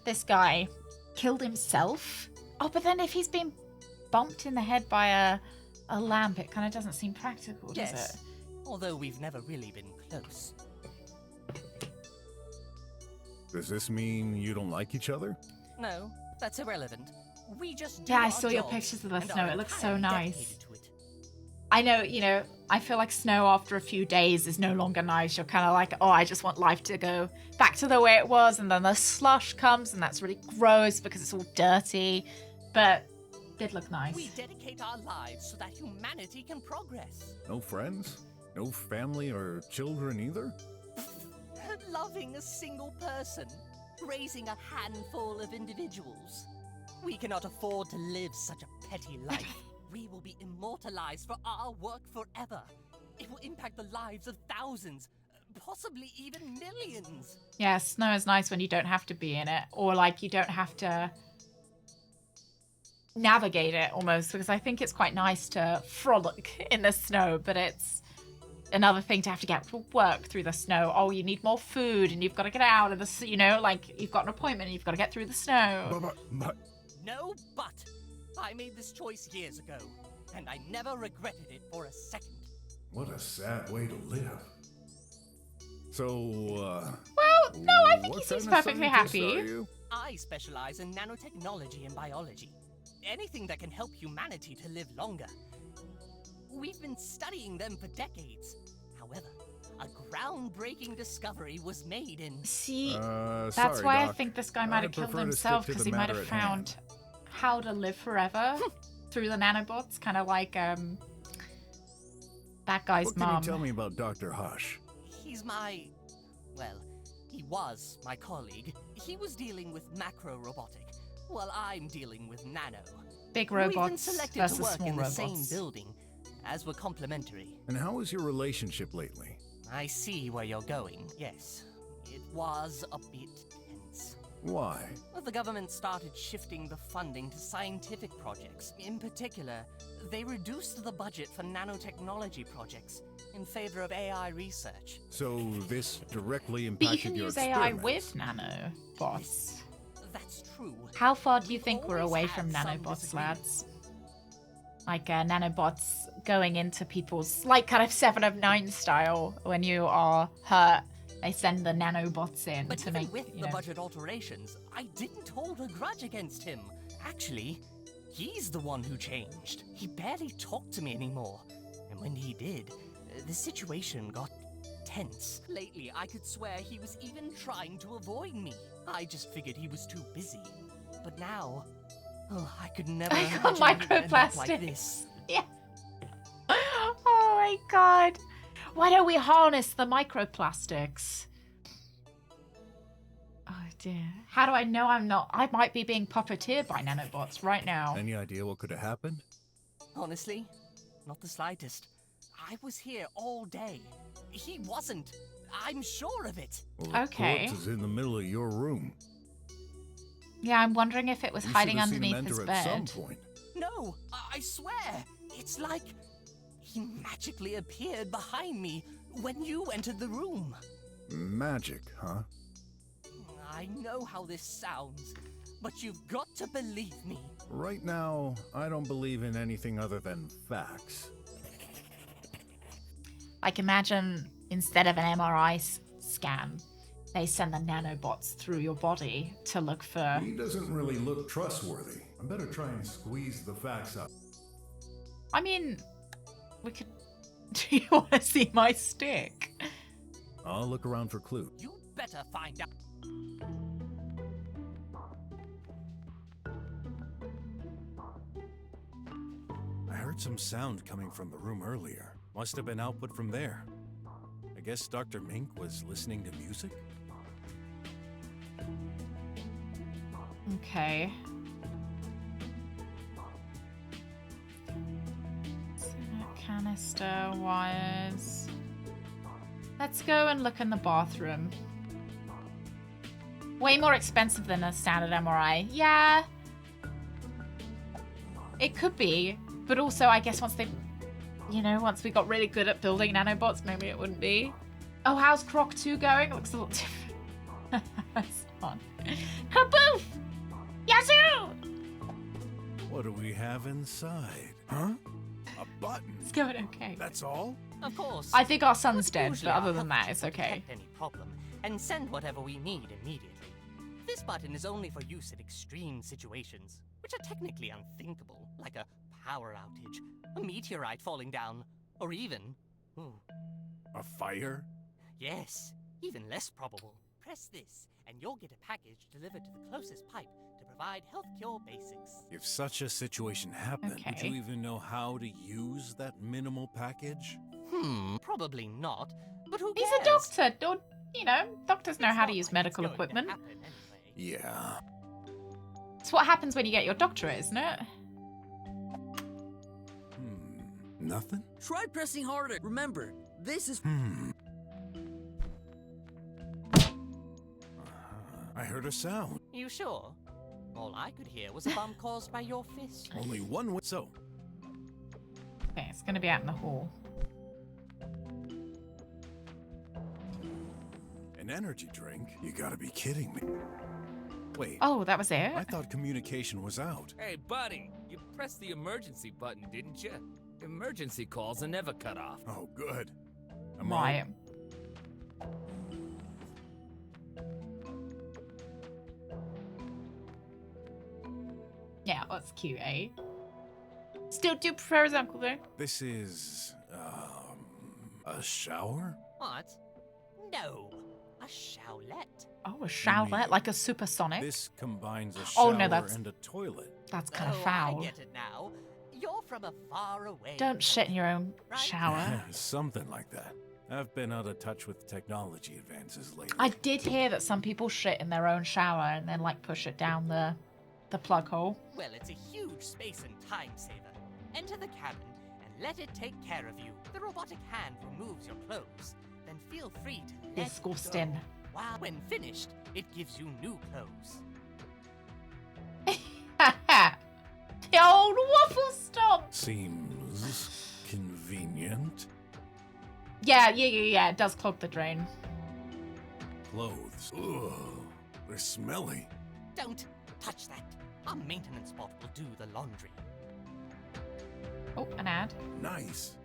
this guy killed himself. Oh, but then if he's been bumped in the head by a lamp, it kind of doesn't seem practical, does Yes, it? although we've never really been close. Does this mean you don't like each other? No, that's irrelevant. We just do Yeah, I our saw your jobs pictures of the and snow. are It looks so entirely nice. dedicated to it. I know, you know, I feel like snow after a few days is no longer nice. You're kind of like, oh, I just want life to go back to the way it was. And then the slush comes and that's really gross because it's all dirty. But it did look nice. We dedicate our lives so that humanity can progress. No friends? No family or children either? Loving a single person, raising a handful of individuals. We cannot afford to live such a petty life. We will be immortalized for our work forever. It will impact the lives of thousands, possibly even millions. Yeah, snow is nice when you don't have to be in it. Or like you don't have to navigate it almost. Because I think it's quite nice to frolic in the snow. But it's another thing to have to get to work through the snow. Oh, you need more food and you've got to get out of the, you know, like you've got an appointment and you've got to get through the snow. No, but I made this choice years ago, and I never regretted it for a second. What a sad way to live. So, well, no, I think he seems perfectly happy. I specialize in nanotechnology and biology. Anything that can help humanity to live longer. We've been studying them for decades. However, a groundbreaking discovery was made in... See, that's sorry, why Doc. I think this guy might have I'd killed prefer to stick himself, to because the he might matter have at found hand. how to live forever through the nanobots, kind of like that guy's What mom. can you tell me about Dr. Hush? He's my... well, he was my colleague. He was dealing with macro-robotic, while I'm dealing with nano. Big We've been robots selected versus to work small in the robots. same building, as we're complementary. And how is your relationship lately? I see where you're going, yes. It was a bit tense. Why? Well, the government started shifting the funding to scientific projects. In particular, they reduced the budget for nanotechnology projects in favor of AI research. So this directly But you impacted can your use AI experiments. with nanobots. That's true. How far do you think we're always away had from some nanobots, disagreements. lads? Like nanobots going into people's, like kind of 7 of 9 style, when you are hurt, they send the nanobots in But to even make, with you the know. budget alterations, I didn't hold a grudge against him. Actually, he's the one who changed. He barely talked to me anymore. And when he did, the situation got intense. Lately, I could swear he was even trying to avoid me. I just figured he was too busy. But now, I could never I imagine got he would end up like microplastics. this. Yeah. Oh my god. Why don't we harness the microplastics? Oh dear. How do I know I'm not? I might be being puppeteered by nanobots right now. Any idea what could have happened? Honestly, not the slightest. I was here all day. He wasn't. I'm sure of it. Well, the Okay. corpse is in the middle of your room. Yeah, I'm wondering if it was You hiding should have seen him underneath his enter at some bed. point. No, I swear. It's like he magically appeared behind me when you entered the room. Magic, huh? I know how this sounds, but you've got to believe me. Right now, I don't believe in anything other than facts. Like, imagine instead of an MRI scan, they send the nanobots through your body to look for. He doesn't really look trustworthy. I better try and squeeze the facts out. I mean, we could. Do you want to see my stick? I'll look around for clues. You better find out. I heard some sound coming from the room earlier. Must have been output from there. I guess Dr. Mink was listening to music? Okay. Canister, wires. Let's go and look in the bathroom. Way more expensive than a standard MRI. Yeah. It could be. But also, I guess once they... You know, once we got really good at building nanobots, maybe it wouldn't be. Oh, how's Croc 2 going? It looks a lot different. That's fun. Kaboof! Yazoo! What do we have inside? Huh? A button? It's going okay. That's all? Of course. I think our son's dead, Usually but other I'll than help that, it's you okay. detect any problem and send whatever we need immediately. This button is only for use in extreme situations, which are technically unthinkable, like a power outage, a meteorite falling down, or even... Ooh. A fire? Yes, even less probable. Press this, and you'll get a package delivered to the closest pipe to provide health cure basics. If such a situation happened, would you even know how to use that minimal package? Probably not, but who He's cares? a doctor, or, you know, doctors know how to use medical equipment. Yeah. It's what happens when you get your doctorate, isn't it? Nothing? Try pressing harder. Remember, this is... I heard a sound. You sure? All I could hear was a bump caused by your fist. Only one way. So. Okay, it's gonna be out in the hall. An energy drink? You gotta be kidding me. Wait. Oh, that was it? I thought communication was out. Hey, buddy, you pressed the emergency button, didn't you? Emergency calls are never cut off. Oh, good. I'm Right. on. Yeah, that's cute, eh? Still do prefer his uncle, though. This is, a shower? What? No, a showlet. Oh, a showlet, like a supersonic. This combines a Oh, shower no, that's- and a toilet. That's kind of Oh, foul. I get it now. You're from a far away. Don't shit in your own shower. Something like that. I've been out of touch with technology advances lately. I did hear that some people shit in their own shower and then like push it down the plug hole. Well, it's a huge space and time saver. Enter the cabin and let it take care of you. The robotic hand removes your clothes. Then feel free to let Disgusting. go. While when finished, it gives you new clothes. The old waffle stomp. Seems convenient. Yeah. It does clog the drain. Clothes. Ugh, they're smelly. Don't touch that. Our maintenance bot will do the laundry. Oh, an ad. Nice.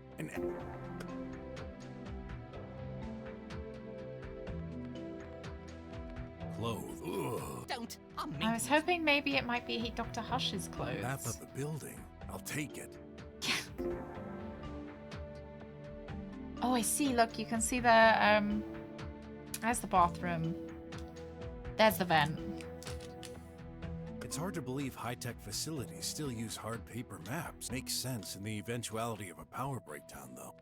Clothes. Ugh. Don't. I was hoping maybe it might be Dr. Hush's clothes. Map of the building. I'll take it. Oh, I see. Look, you can see the there's the bathroom. There's the vent. It's hard to believe high-tech facilities still use hard paper maps. Makes sense in the eventuality of a power breakdown, though.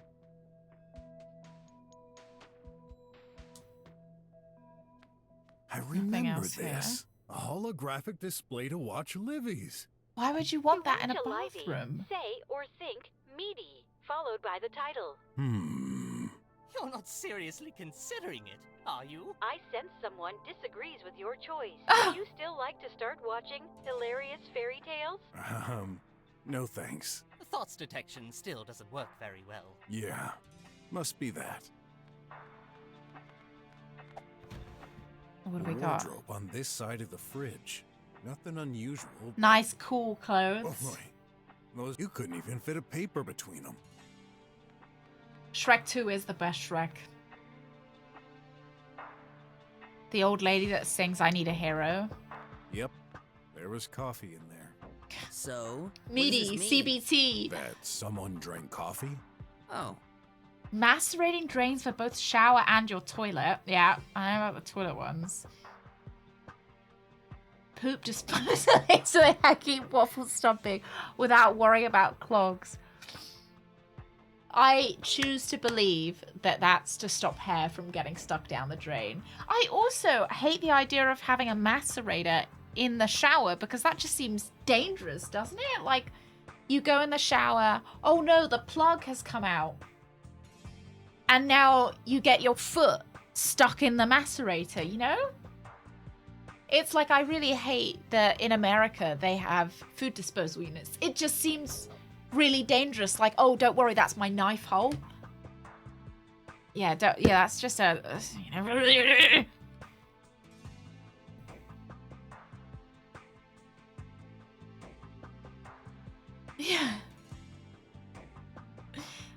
I remember else here. this. A holographic display to watch Livy's. Why would you want that in a To Livy, bathroom? say or think meaty, followed by the title. You're not seriously considering it, are you? I sense someone disagrees with your choice. Ah! Would you still like to start watching hilarious fairy tales? No thanks. Thoughts detection still doesn't work very well. Yeah, must be that. What do we got? Wardrobe on this side of the fridge. Nothing unusual. Nice, cool clothes. Oh my. Those, you couldn't even fit a paper between them. Shrek 2 is the best Shrek. The old lady that sings I Need a Hero. Yep, there was coffee in there. So? Meaty, CBT. That someone drank coffee? Oh. Macerating drains for both shower and your toilet. Yeah, I know about the toilet ones. Poop disposal so they can keep waffle stomping without worrying about clogs. I choose to believe that that's to stop hair from getting stuck down the drain. I also hate the idea of having a macerator in the shower because that just seems dangerous, doesn't it? Like, you go in the shower, oh no, the plug has come out. And now you get your foot stuck in the macerator, you know? It's like I really hate that in America they have food disposal units. It just seems really dangerous. Like, oh, don't worry, that's my knife hole. Yeah, that's just a you know. Yeah.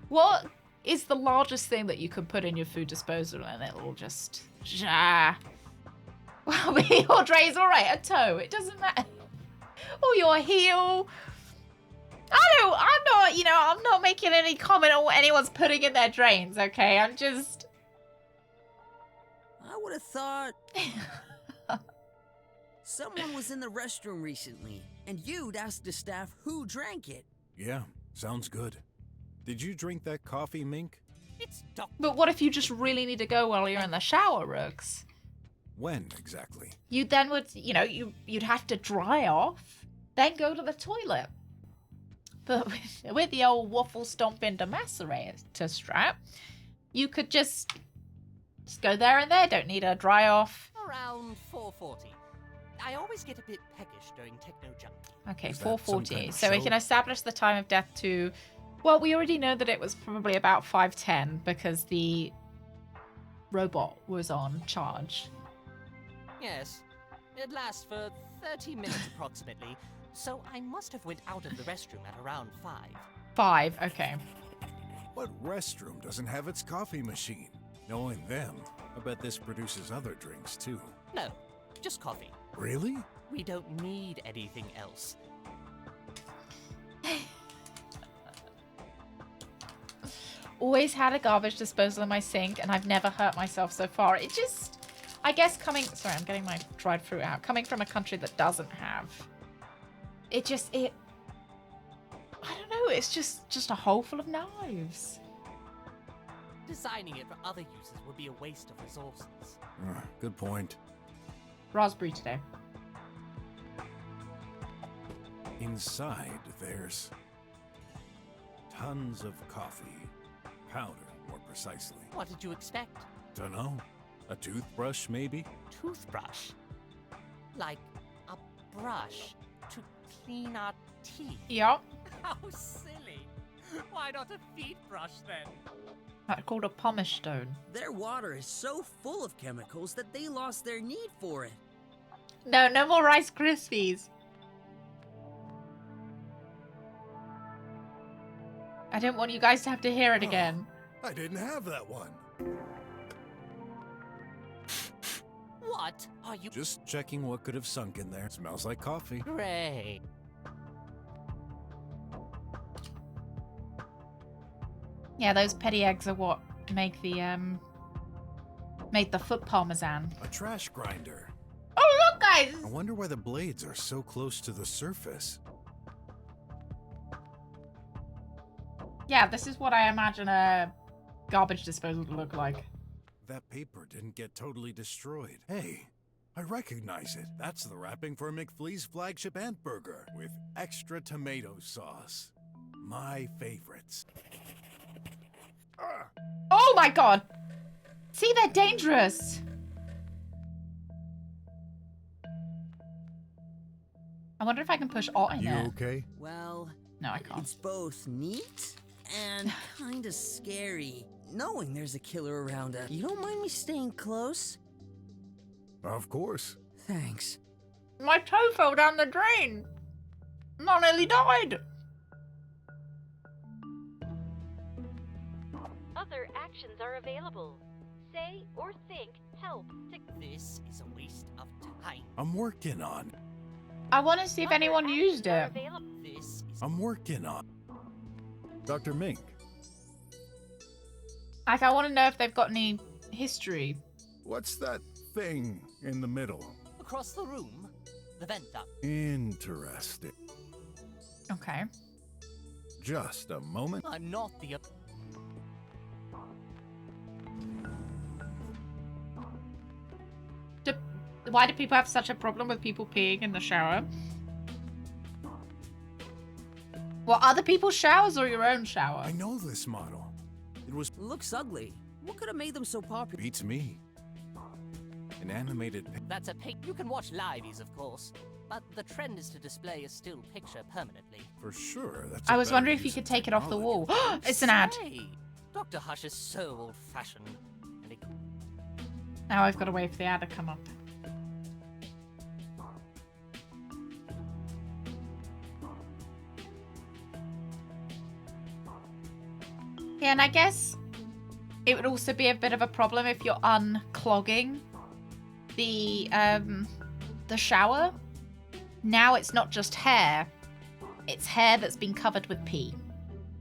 What is the largest thing that you could put in your food disposal and it'll just well, your tray's alright, a toe, it doesn't matter. Or your heel. I'm not making any comment on what anyone's putting in their drains, okay? I'm just... I would have thought... Someone was in the restroom recently, and you'd asked the staff who drank it. Yeah, sounds good. Did you drink that coffee, Mink? It's But what if you just really need to go while you're in the shower, Rooks? When exactly? You then would, you'd have to dry off, then go to the toilet. But with the old waffle stomp into macerator strap, you could just go there and there. Don't need a dry off. Around 4:40. I always get a bit peckish during Techno Junkie. Okay, Is that some 4:40. kind of So we show? can establish the time of death to... Well, we already know that it was probably about 5:10 because the robot was on charge. Yes. It lasts for 30 minutes approximately, so I must have went out of the restroom at around 5. 5, okay. What restroom doesn't have its coffee machine? Knowing them, I bet this produces other drinks too. No, just coffee. Really? We don't need anything else. Always had a garbage disposal in my sink and I've never hurt myself so far. It just... I guess sorry, I'm getting my dried fruit out. Coming from a country that doesn't have... I don't know, it's just a hole full of knives. Designing it for other uses would be a waste of resources. Good point. Raspberry today. Inside, there's tons of coffee. Powder, more precisely. What did you expect? Dunno. A toothbrush, maybe? Toothbrush? Like a brush to clean our teeth? Yup. How silly. Why not a feet brush then? That's called a pumice stone. Their water is so full of chemicals that they lost their need for it. No more Rice Krispies. I didn't want you guys to have to hear it again. I didn't have that one. What are you... Just checking what could have sunk in there. Smells like coffee. Great. Yeah, those petty eggs are what make the foot parmesan. A trash grinder. Oh, look, guys! I wonder why the blades are so close to the surface. Yeah, this is what I imagine a garbage disposal to look like. That paper didn't get totally destroyed. Hey, I recognize it. That's the wrapping for McFlea's flagship ant burger with extra tomato sauce. My favorites. Oh my god! See, they're dangerous! I wonder if I can push Alt in You it. okay? Well, No, I can't. it's both neat and kinda scary, knowing there's a killer around us. You don't mind me staying close? Of course. Thanks. My toe fell down the drain! I nearly died! Other actions are available. Say or think help to... This is a waste of time. I'm working on. I want to see if anyone used it. This is... I'm working on. Dr. Mink. Like, I want to know if they've got any history. What's that thing in the middle? Across the room, the vent duct. Interesting. Okay. Just a moment. I'm not the... Why do people have such a problem with people peeing in the shower? Well, other people's showers or your own shower? I know this model. It was... Looks ugly. What could have made them so popular? Beats me. An animated... That's a pic. You can watch liveys, of course. But the trend is to display a still picture permanently. For sure, that's I was wondering if you could take it off the wall. It's an ad. Hey, Dr. Hush is so old-fashioned. And it... Now I've got to wait for the ad to come up. Yeah, and I guess it would also be a bit of a problem if you're unclogging the shower. Now it's not just hair, it's hair that's been covered with pee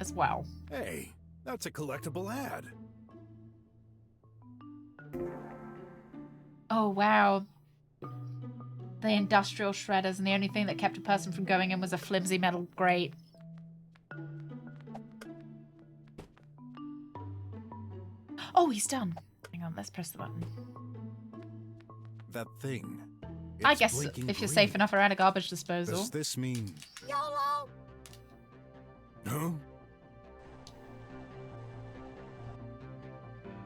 as well. Hey, that's a collectible ad. Oh wow. The industrial shredders, and the only thing that kept a person from going in was a flimsy metal grate. Oh, he's done. Hang on, let's press the button. That thing. I It's guess blinking if you're green. safe enough around a garbage disposal. Does this mean... YOLO! Huh?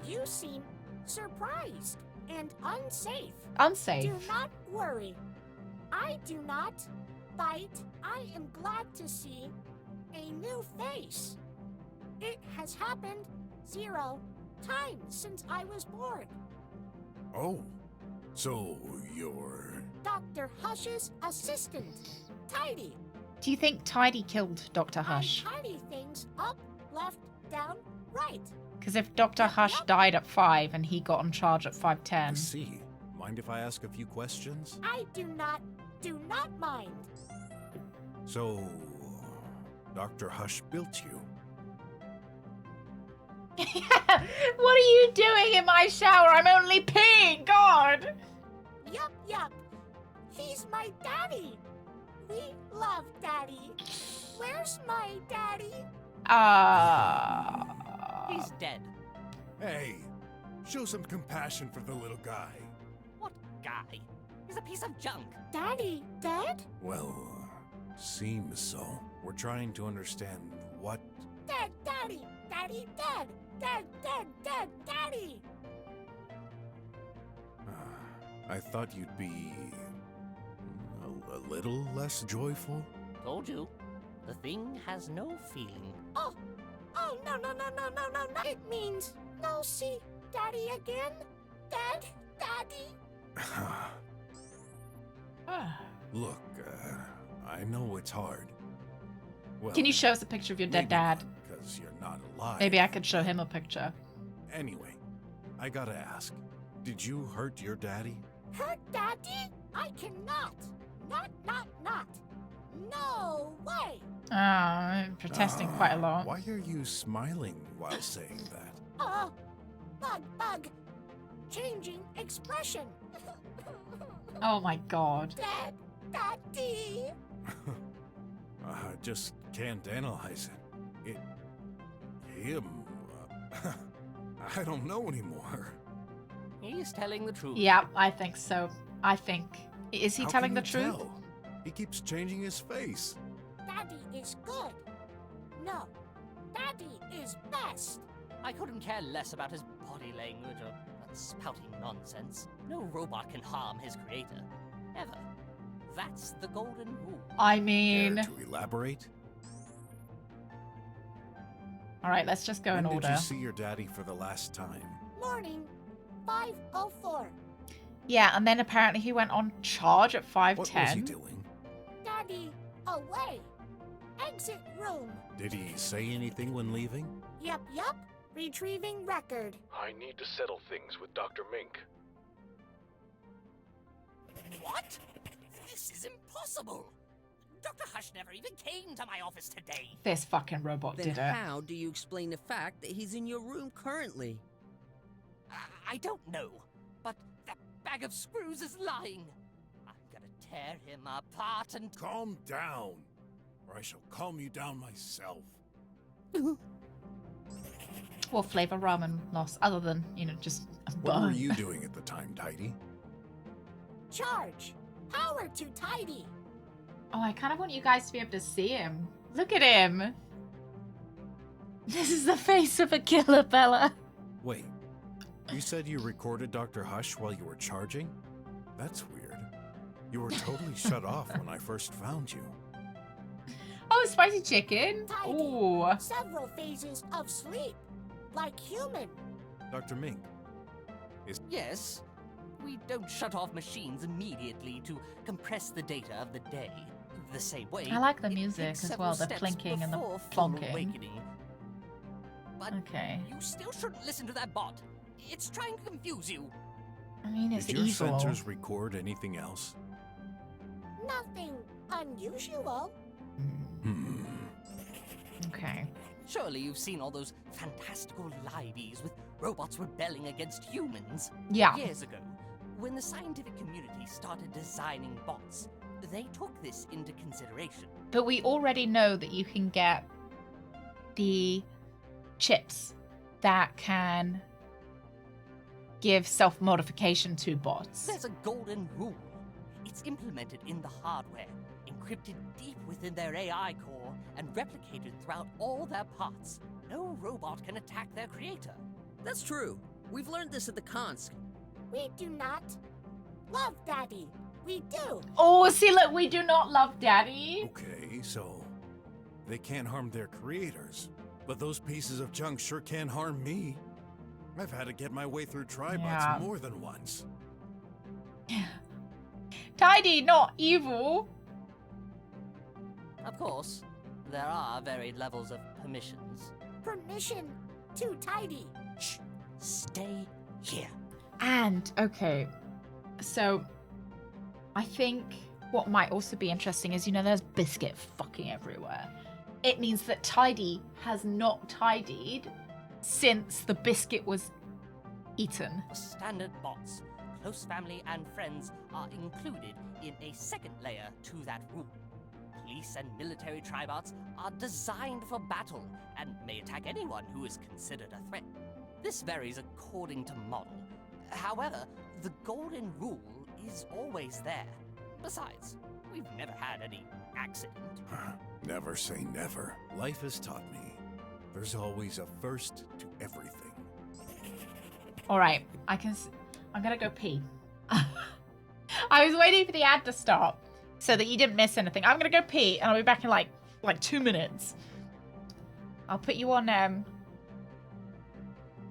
You seem surprised and unsafe. Unsafe? Do not worry. I do not bite. I am glad to see a new face. It has happened 0 times since I was born. Oh, so you're... Dr. Hush's assistant, Tidy. Do you think Tidy killed Dr. Hush? I tidy things up, left, down, right. Because if Dr. Hush died at 5 and he got on charge at I 5:10. see. Mind if I ask a few questions? I do not mind. So, Dr. Hush built you. What are you doing in my shower? I'm only peeing, God! Yup. He's my daddy. We love daddy. Where's my daddy? He's dead. Hey, show some compassion for the little guy. What guy? He's a piece of junk. Daddy dead? Well, seems so. We're trying to understand what... Dead, daddy. Daddy dead. Dead, daddy. I thought you'd be... a little less joyful? Told you. The thing has no feeling. Oh, no. It means no see daddy again. Dead, daddy. Look, I know it's hard. Well, Can you show us a picture of your dead dad? because you're not alive. Maybe I could show him a picture. Anyway, I gotta ask, did you hurt your daddy? Hurt daddy? I cannot. Not. No way. I'm protesting quite a lot. Why are you smiling while saying that? Bug. Changing expression. Oh my god. Daddy. I just can't analyze it. Him. I don't know anymore. He's telling the truth. Yeah, I think so. Is he How telling can the you truth? tell? He keeps changing his face. Daddy is good. No, Daddy is best. I couldn't care less about his body language or that spouting nonsense. No robot can harm his creator. Ever. That's the golden rule. I mean... Care to elaborate? Alright, let's just go in When order. did you see your daddy for the last time? Morning, 5:04. Yeah, and then apparently he went on charge at 5:10. What was he doing? Daddy, away. Exit room. Did he say anything when leaving? Yup. Retrieving record. I need to settle things with Dr. Mink. What? This is impossible. Dr. Hush never even came to my office today. This fucking robot Then did it. how do you explain the fact that he's in your room currently? I don't know, but that bag of screws is lying. I'm gonna tear him apart and... Calm down, or I shall calm you down myself. What flavor ramen lost, other than, just a What were bun? you doing at the time, Tidy? Charge. Power to Tidy. Oh, I kind of want you guys to be able to see him. Look at him. This is the face of a killer, Bella. Wait, you said you recorded Dr. Hush while you were charging? That's weird. You were totally shut off when I first found you. Oh, spicy chicken. Tidy. Ooh. Several phases of sleep. Like human. Dr. Mink, Yes, we don't shut off machines immediately to compress the data of the day. The same way. I like the it music takes as several well, the steps plinking and the before full plonking. awakening. But Okay. you still shouldn't listen to that bot. It's trying to confuse you. I mean, it's did your evil. sensors record anything else? Nothing unusual. Okay. Surely you've seen all those fantastical liveys with robots rebelling against humans. Yeah. Years ago, when the scientific community started designing bots, they took this into consideration. But we already know that you can get the chips that can give self-modification to bots. There's a golden rule. It's implemented in the hardware, encrypted deep within their AI core, and replicated throughout all their parts. No robot can attack their creator. That's true. We've learned this at the Konsk. We do not love Daddy. We do. Oh, see, look, we do not love Daddy. Okay, so they can't harm their creators, but those pieces of junk sure can harm me. I've had to get my way through Tribots Yeah. more than once. Tidy, not evil. Of course, there are varied levels of permissions. Permission to Tidy. Shh! Stay here. And, okay, so I think what might also be interesting is, there's biscuit fucking everywhere. It means that Tidy has not tidied since the biscuit was eaten. Standard bots, close family and friends are included in a second layer to that rule. Police and military tribots are designed for battle and may attack anyone who is considered a threat. This varies according to model. However, the golden rule is always there. Besides, we've never had any accident. Never say never. Life has taught me there's always a first to everything. All right, I'm gonna go pee. I was waiting for the ad to stop so that you didn't miss anything. I'm gonna go pee, and I'll be back in like 2 minutes. I'll put you on. There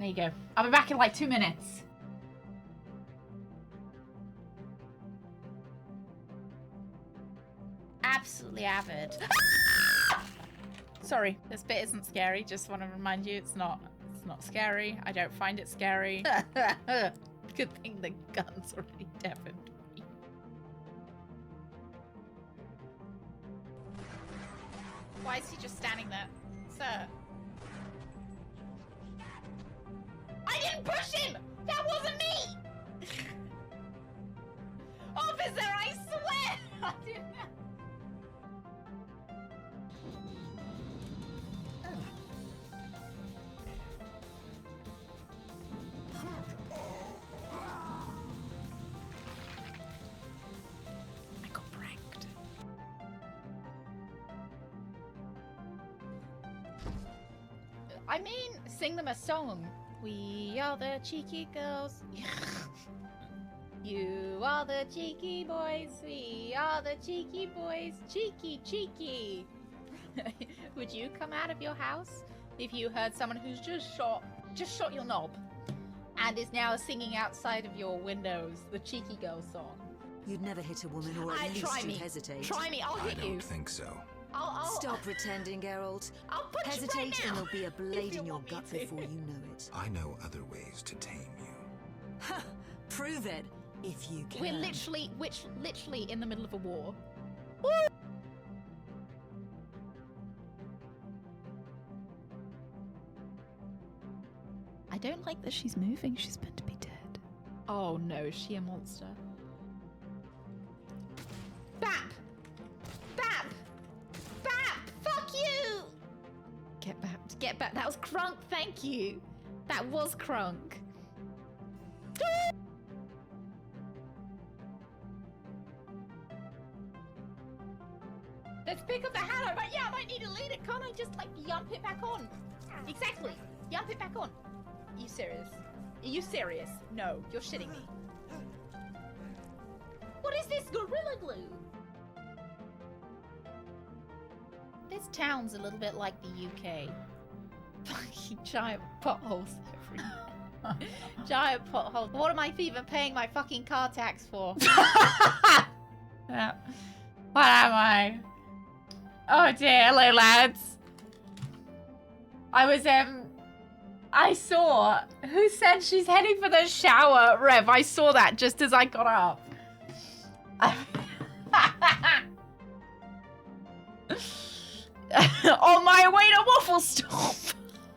you go. I'll be back in 2 minutes. Absolutely avid. Sorry, this bit isn't scary. Just want to remind you, it's not scary. I don't find it scary. Good thing the gun's already deafened me. Why is he just standing there? Sir. I didn't push him! That wasn't me! Officer, I swear! I didn't. I got pranked. I mean, sing them a song. We are the cheeky girls. You are the cheeky boys. We are the cheeky boys. Cheeky, cheeky. Would you come out of your house if you heard someone who's just shot your knob and is now singing outside of your windows the cheeky girl song? You'd never hit a woman, or at least you'd hesitate. Try me, I'll hit you. I don't think so. Stop pretending, Geralt. I'll punch Hesitate, you right now, and there'll be a blade you in your want me gut to. before you know it. I know other ways to tame you. Prove it, if you can. We're literally in the middle of a war. I don't like that she's moving. She's meant to be dead. Oh no, is she a monster? Bap! Bap! Bap! Fuck you! Get back. Get back. That was Crunk, thank you. That was Crunk. Let's pick up the hammer, but yeah, I might need to lead it. Can't I just like yump it back on? Exactly. Yump it back on. Are you serious? Are you serious? No, you're shitting me. What is this Gorilla Glue? This town's a little bit like the UK. Fucking giant potholes everywhere. Giant potholes. What am I even paying my fucking car tax for? Yeah. What am I? Oh dear, hello lads. I saw, who said she's heading for the shower? Rev, I saw that just as I got up. On my way to Waffle Stop.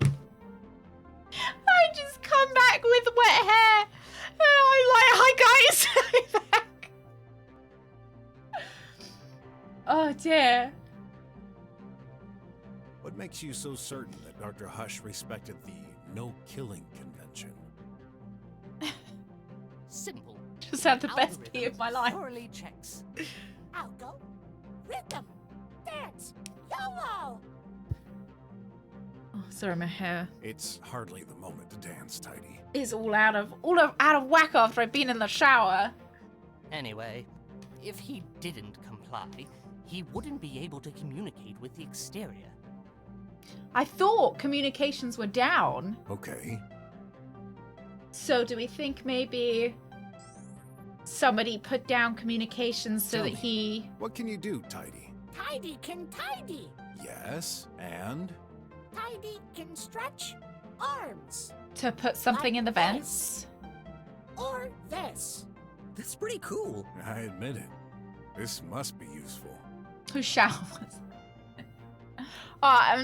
I just come back with wet hair. And I'm like, hi guys. I'm back. Oh dear. What makes you so certain that Dr. Hush respected the no-killing convention? Simple. Just had the best pee of my life. Thoroughly checks. Algo, rhythm, dance, YOLO! Oh, sorry, my hair It's hardly the moment to dance, Tidy. is all out of whack after I've been in the shower. Anyway, if he didn't comply, he wouldn't be able to communicate with the exterior. I thought communications were down. Okay. So do we think maybe somebody put down communications so Tell that me, he... What can you do, Tidy? Tidy can tidy. Yes, and? Tidy can stretch arms. To put something Like in the this. vents? Or this. That's pretty cool. I admit it. This must be useful. Who showers? Oh, I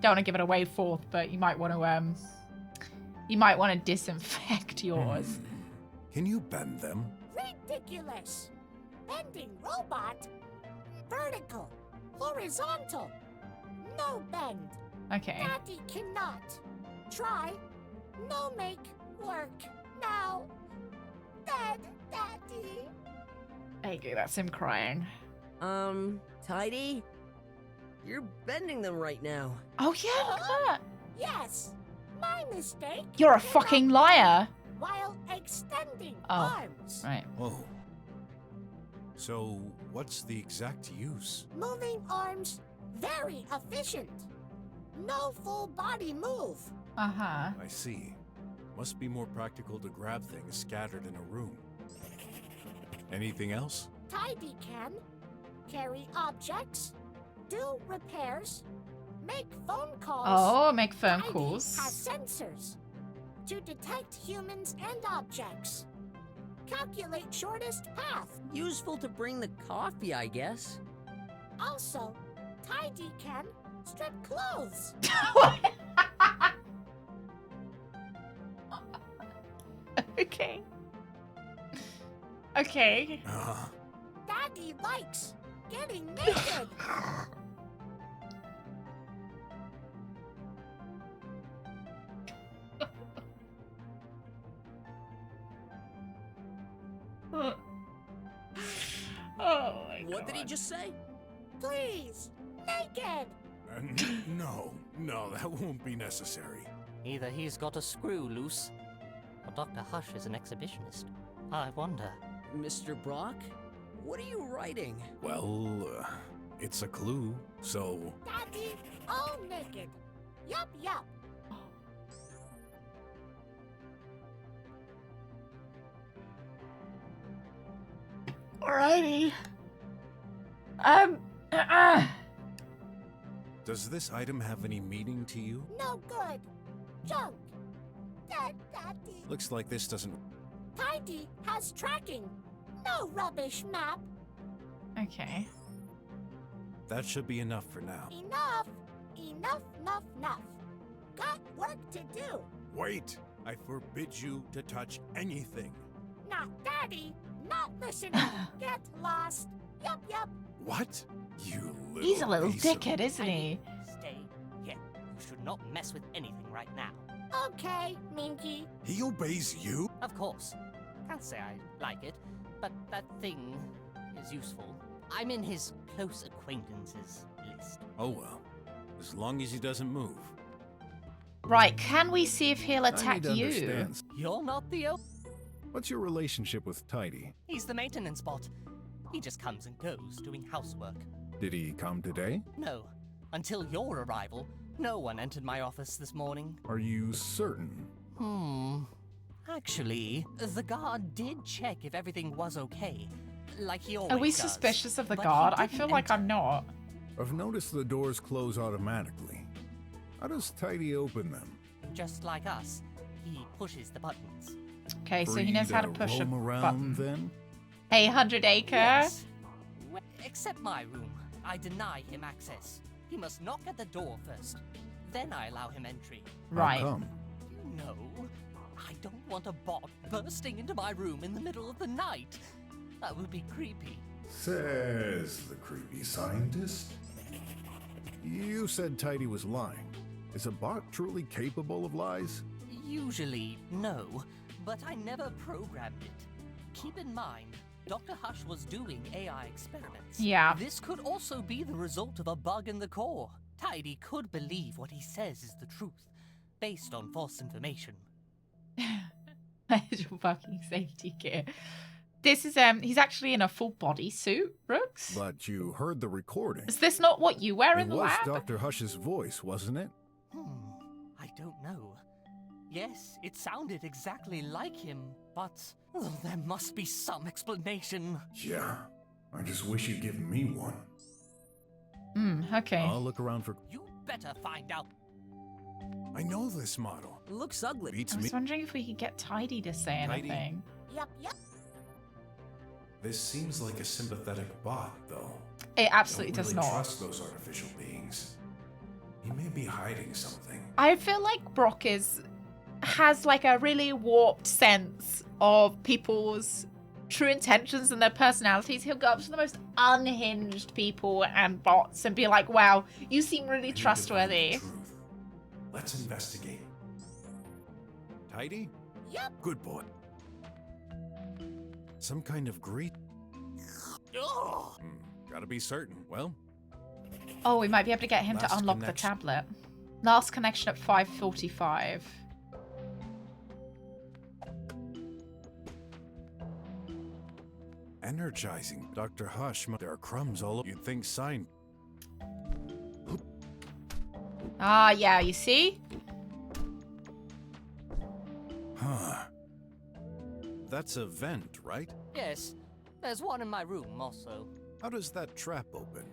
don't want to give it away forth, but you might want to disinfect yours. Can you bend them? Ridiculous. Bending robot. Vertical. Horizontal. No bend. Okay. Daddy cannot. Try. No make work. Now. Dead Daddy. Okay, that's him crying. Tidy? You're bending them right now. Oh yeah, look at that. Yes. My mistake. You're a Came fucking up liar. While extending Oh, arms. right. Whoa. So, what's the exact use? Moving arms. Very efficient. No full body move. Uh-huh. I see. Must be more practical to grab things scattered in a room. Anything else? Tidy can carry objects, do repairs, make phone calls. Oh, make phone Tidy calls. has sensors to detect humans and objects. Calculate shortest path. Useful to bring the coffee, I guess. Also, Tidy can strip clothes. Okay. Okay. Daddy likes getting naked. Oh my What did he just say? Please, naked. No, that won't be necessary. Either he's got a screw loose, or Dr. Hush is an exhibitionist. I wonder. Mr. Brock? What are you writing? Well, it's a clue, so... Daddy, all naked. Yup, yup. Alrighty. Does this item have any meaning to you? No good. Junk. Dead Daddy. Looks like this doesn't... Tidy has tracking. No rubbish map. Okay. That should be enough for now. Enough. Enough. Got work to do. Wait! I forbid you to touch anything. Not Daddy. Not listening. Get lost. Yup. What? You little He's a little piece of- dickhead, isn't he? Stay here. You should not mess with anything right now. Okay, Minky. He obeys you? Of course. Can't say I like it, but that thing is useful. I'm in his close acquaintances list. Oh well. As long as he doesn't move. Right, can we see if he'll I attack need to you? understand. You're not the What's your relationship with Tidy? He's the maintenance bot. He just comes and goes doing housework. Did he come today? No. Until your arrival, no one entered my office this morning. Are you certain? Actually, the guard did check if everything was okay. Like he always Are we does. suspicious of the But guard? he I didn't feel like enter. I'm not. I've noticed the doors close automatically. How does Tidy open them? Just like us, he pushes the buttons. Okay, so he Free knows how to push a roam around button. then? Hey, 100 Acre. Yes. Well, except my room. I deny him access. He must knock at the door first. Then I allow him entry. Right. How come? You know, I don't want a bot bursting into my room in the middle of the night. That would be creepy. Says the creepy scientist. You said Tidy was lying. Is a bot truly capable of lies? Usually, no, but I never programmed it. Keep in mind, Dr. Hush was doing AI experiments. Yeah. This could also be the result of a bug in the core. Tidy could believe what he says is the truth, based on false information. Your fucking safety gear. This is he's actually in a full body suit, Brooks. But you heard the recording. Is this not what you wear in It the was lab? Dr. Hush's voice, wasn't it? I don't know. Yes, it sounded exactly like him, but there must be some explanation. Yeah, I just wish you'd given me one. Okay. I'll look around for... You better find out. I know this model. Looks ugly. Beats I me. was wondering if we could get Tidy to say Tidy. anything. Yup. This seems like a sympathetic bot, though. It absolutely Don't does really not. trust those artificial beings. He may be hiding something. I feel like Brock has like a really warped sense of people's true intentions and their personalities. He'll go up to the most unhinged people and bots and be like, wow, you seem really I need to find trustworthy. the truth. Let's investigate. Tidy? Yup. Good boy. Some kind of greet? Gotta be certain. Well, Oh, we might be able to get him to Last unlock the connection. tablet. Last connection at 5:45. energizing. Dr. Hush, there are crumbs all over. You'd think sign. Ah, yeah, you see? Huh. That's a vent, right? Yes, there's one in my room also. How does that trap open?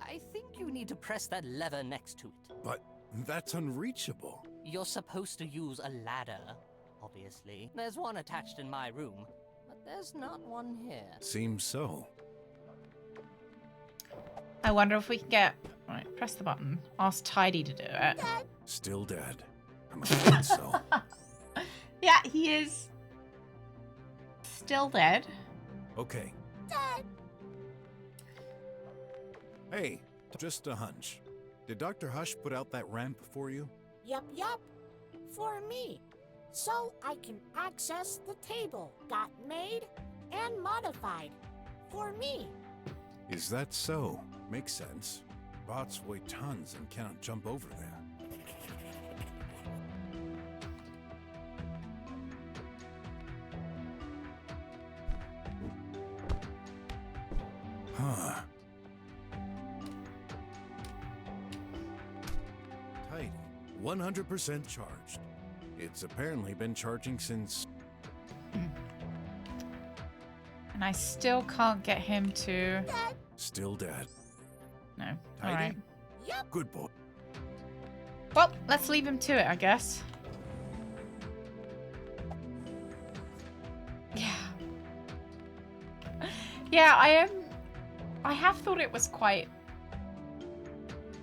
I think you need to press that lever next to it. But that's unreachable. You're supposed to use a ladder, obviously. There's one attached in my room, but there's not one here. Seems so. I wonder if we can get... Right, press the button. Ask Tidy to do it. Still dead. I'm afraid so. Yeah, he is still dead. Okay. Dead. Hey, just a hunch. Did Dr. Hush put out that ramp for you? Yup. For me. So I can access the table. Got made and modified. For me. Is that so? Makes sense. Bots weigh tons and cannot jump over there. Huh. Tidy. 100% charged. It's apparently been charging since... And I still can't get him to... Still dead. No. Tidy? Alright. Yep. Good boy. Well, let's leave him to it, I guess. Yeah. Yeah, I have thought it was quite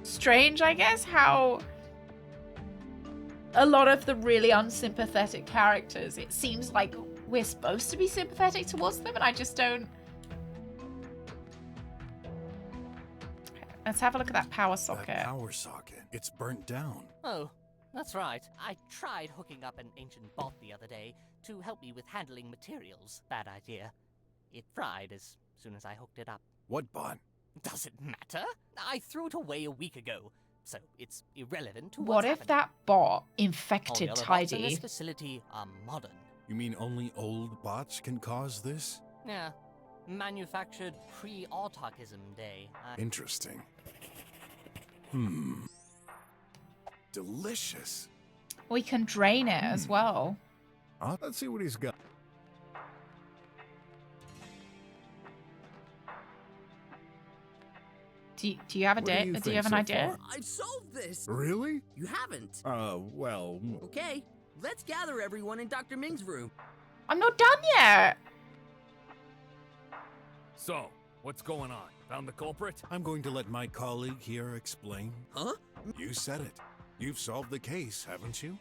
strange, I guess, how a lot of the really unsympathetic characters, it seems like we're supposed to be sympathetic towards them, and I just don't. Let's have a look at that power socket. That power socket. It's burnt down. Oh, that's right. I tried hooking up an ancient bot the other day to help me with handling materials. Bad idea. It fried as soon as I hooked it up. What bot? Does it matter? I threw it away a week ago, so it's irrelevant to What what's if happening. that bot All infected the other bots in Tidy? this facility are modern. You mean only old bots can cause this? Yeah, manufactured pre-autarchism day. Interesting. Delicious. We can drain it as well. Let's see what he's got. Do you have a What do date? you Do you think have an so idea? far? I've solved this. Really? You haven't. Well... Okay, let's gather everyone in Dr. Ming's room. I'm not done yet. So, what's going on? Found the culprit? I'm going to let my colleague here explain. Huh? You said it. You've solved the case, haven't you?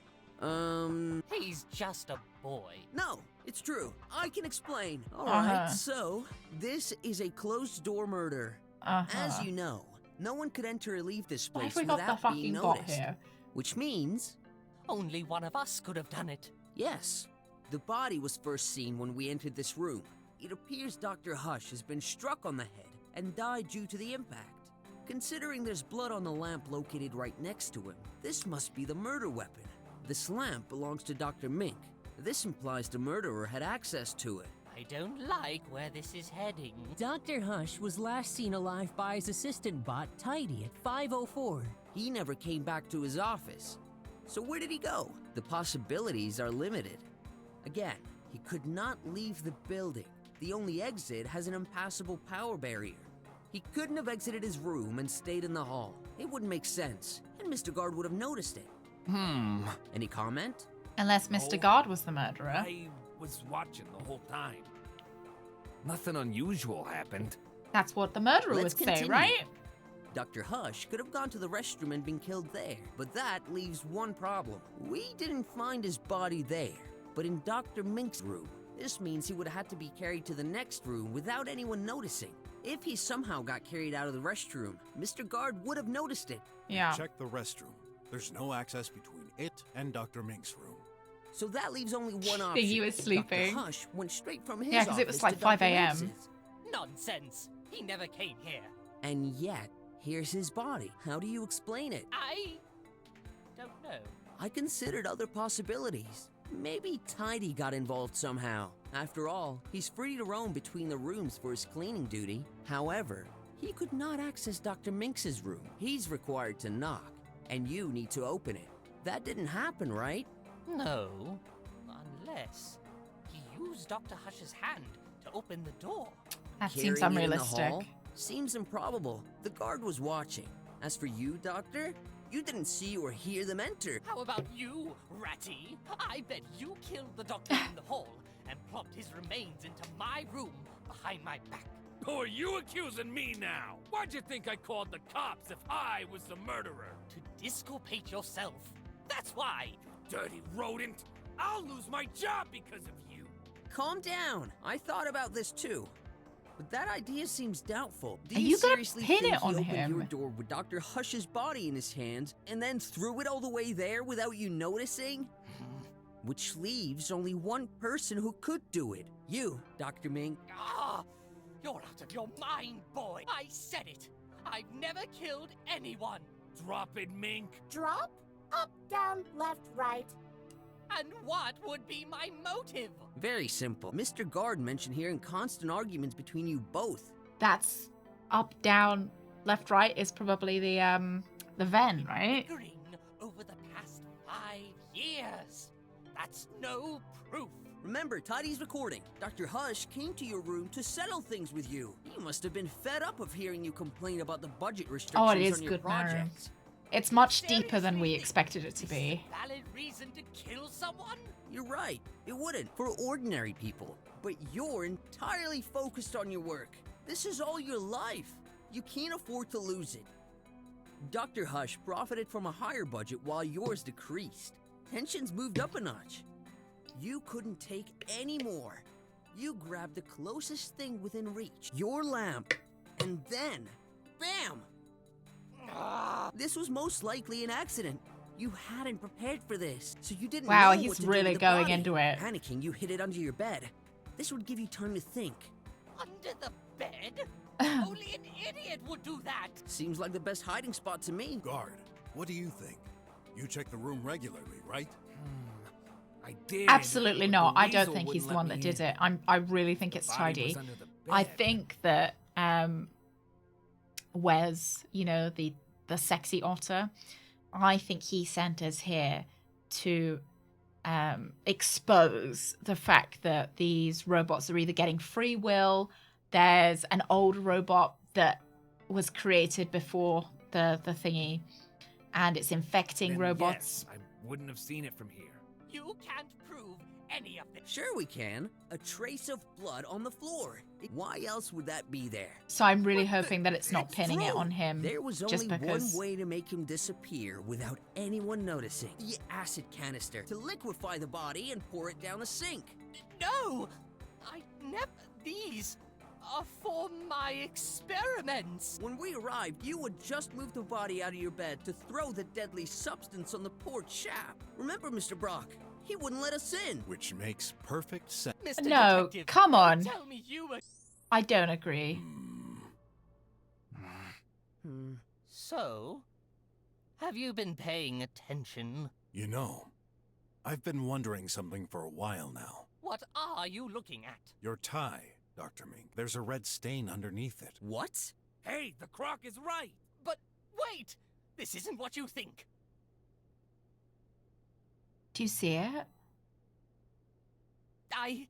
He's just a boy. No, it's true. I can explain. All right, so this is a closed-door murder. As you know, no one could enter or leave this Why have place we got the without fucking being bot noticed. here? Which means... Only one of us could have done it. Yes. The body was first seen when we entered this room. It appears Dr. Hush has been struck on the head and died due to the impact. Considering there's blood on the lamp located right next to him, this must be the murder weapon. This lamp belongs to Dr. Mink. This implies the murderer had access to it. I don't like where this is heading. Dr. Hush was last seen alive by his assistant bot, Tidy, at 5:04. He never came back to his office. So where did he go? The possibilities are limited. Again, he could not leave the building. The only exit has an impassable power barrier. He couldn't have exited his room and stayed in the hall. It wouldn't make sense, and Mr. Guard would have noticed it. Any comment? Unless Mr. Guard was the murderer. I was watching the whole time. Nothing unusual happened. That's what the murderer Let's would say, continue. right? Dr. Hush could have gone to the restroom and been killed there, but that leaves one problem. We didn't find his body there, but in Dr. Mink's room. This means he would have had to be carried to the next room without anyone noticing. If he somehow got carried out of the restroom, Mr. Guard would have noticed it. Yeah. Check the restroom. There's no access between it and Dr. Mink's room. So that leaves only one option. He was sleeping. Dr. Hush went straight from his Yeah, because it was office like to 5 Dr. a.m. Minx's. Nonsense. He never came here. And yet, here's his body. How do you explain it? I don't know. I considered other possibilities. Maybe Tidy got involved somehow. After all, he's free to roam between the rooms for his cleaning duty. However, he could not access Dr. Minx's room. He's required to knock, and you need to open it. That didn't happen, right? No, unless he used Dr. Hush's hand to open the door. That seems Carrying it in the unrealistic. hall? Seems improbable. The guard was watching. As for you, Doctor, you didn't see or hear them enter. How about you, Ratty? I bet you killed the doctor in the hall and plopped his remains into my room behind my back. Who are you accusing me now? Why'd you think I called the cops if I was the murderer? To disculpate yourself. That's why. Dirty rodent! I'll lose my job because of you! calm down. I thought about this too. But that idea seems doubtful. Do Are you gonna seriously pin think it on he opened him? your door with Dr. Hush's body in his hands and then threw it all the way there without you noticing? Which leaves only one person who could do it. You, Dr. Mink. Ah! You're out of your mind, boy! I said it! I've never killed anyone! Drop it, Mink. Drop? Up, down, left, right. And what would be my motive? Very simple. Mr. Guard mentioned hearing constant arguments between you both. That's up, down, left, right is probably the Ven, right? Green over the past 5 years. That's no proof. Remember, Tidy's recording. Dr. Hush came to your room to settle things with you. He must have been fed up of hearing you complain about the budget restrictions Oh, it is on your good now. projects. It's much deeper than we expected it to be. Valid reason to kill someone? You're right. It wouldn't for ordinary people. But you're entirely focused on your work. This is all your life. You can't afford to lose it. Dr. Hush profited from a higher budget while yours decreased. Tensions moved up a notch. You couldn't take any more. You grabbed the closest thing within reach, your lamp, and then, bam! This was most likely an accident. You hadn't prepared for this, so you didn't Wow, know he's what to do really with the going body. into it. Panicking, you hid it under your bed. This would give you time to think. Under the bed? Only an idiot would do that! Seems like the best hiding spot to me. Guard, what do you think? You check the room regularly, right? I did. Absolutely but not. the I don't weasel think he's wouldn't the let one me that did in. it. I really think it's Body Tidy. was under the I bed. think that Wes, you know, the sexy otter, I think he sent us here to expose the fact that these robots are either getting free will. There's an old robot that was created before the thingy, and it's infecting Then robots. Yes, I wouldn't have seen it from here. You can't prove any of this. Sure we can. A trace of blood on the floor. Why else would that be there? So I'm really hoping that it's not pinning it Throw. on him. There was just only because. one way to make him disappear without anyone noticing. The acid canister. To liquefy the body and pour it down the sink. No! I never. These are for my experiments. When we arrived, you had just moved the body out of your bed to throw the deadly substance on the poor chap. Remember, Mr. Brock? He wouldn't let us in. Which makes perfect sense. Mr. No, Detective, come on. Tell me you were. I don't agree. So, have you been paying attention? You know, I've been wondering something for a while now. What are you looking at? Your tie, Dr. Mink. There's a red stain underneath it. What? Hey, the croc is right. But wait! This isn't what you think. Do you see it? I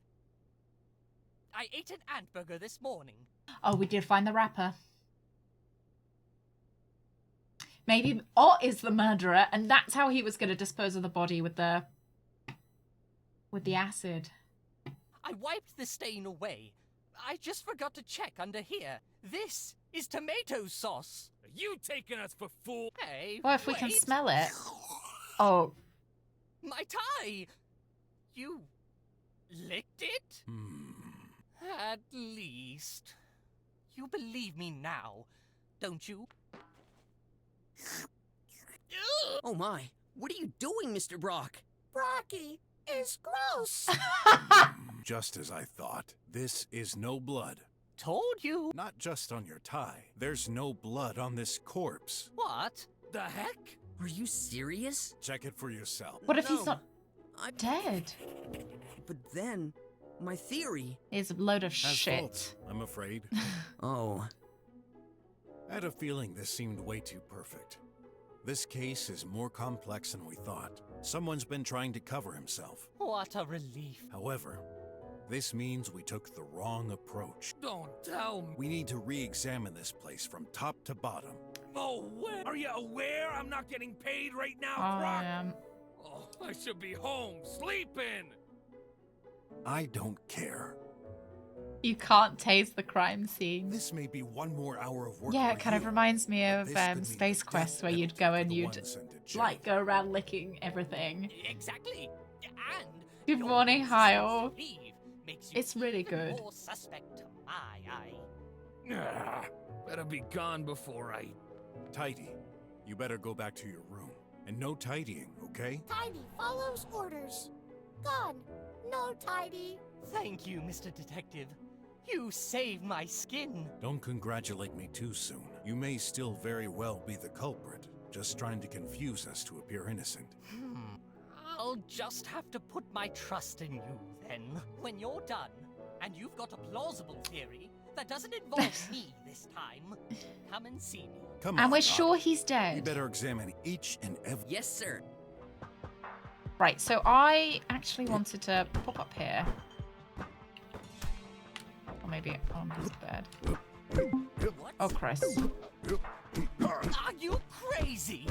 ate an ant burger this morning. Oh, we did find the wrapper. Maybe Ott is the murderer, and that's how he was going to dispose of the body with the acid. I wiped the stain away. I just forgot to check under here. This is tomato sauce. Are you taking us for fool? Hey, Well, if we can wait. smell it. Oh, My tie! You licked it? At least. You believe me now, don't you? Oh my. What are you doing, Mr. Brock? Brocky is gross. Just as I thought. This is no blood. Told you. Not just on your tie. There's no blood on this corpse. What? The heck? Are you serious? Check it for yourself. what if he's No. not dead? But then, my theory... It's a load of Has shit. faults, I'm afraid. Oh. I had a feeling this seemed way too perfect. This case is more complex than we thought. Someone's been trying to cover himself. What a relief. However, this means we took the wrong approach. Don't tell me. We need to re-examine this place from top to bottom. No way. Are you aware I'm not getting paid right now, I Croc? am. Oh, I should be home, sleeping. I don't care. You can't taste the crime scene. This may be one more hour of work. Yeah, for it kind of you, reminds me but of this could mean Space the Quest, death where you'd penalty go for and the you'd one sent to jail. like go around licking everything. Exactly. And Good your morning, niece Hyle. Steve makes you It's really even good. more suspect to my eye. Better be gone before I... Tidy, you better go back to your room. And no tidying, okay? Tidy follows orders. Gone. No tidy. Thank you, Mr. Detective. You saved my skin. Don't congratulate me too soon. You may still very well be the culprit, just trying to confuse us to appear innocent. I'll just have to put my trust in you, then. When you're done, and you've got a plausible theory that doesn't involve me this time, come and see me. Come And on, we're Doc. sure he's We dead. better examine each and every... Yes, sir. Right, so I actually wanted to pop up here. Or maybe on his bed. Oh, Christ. Are you crazy?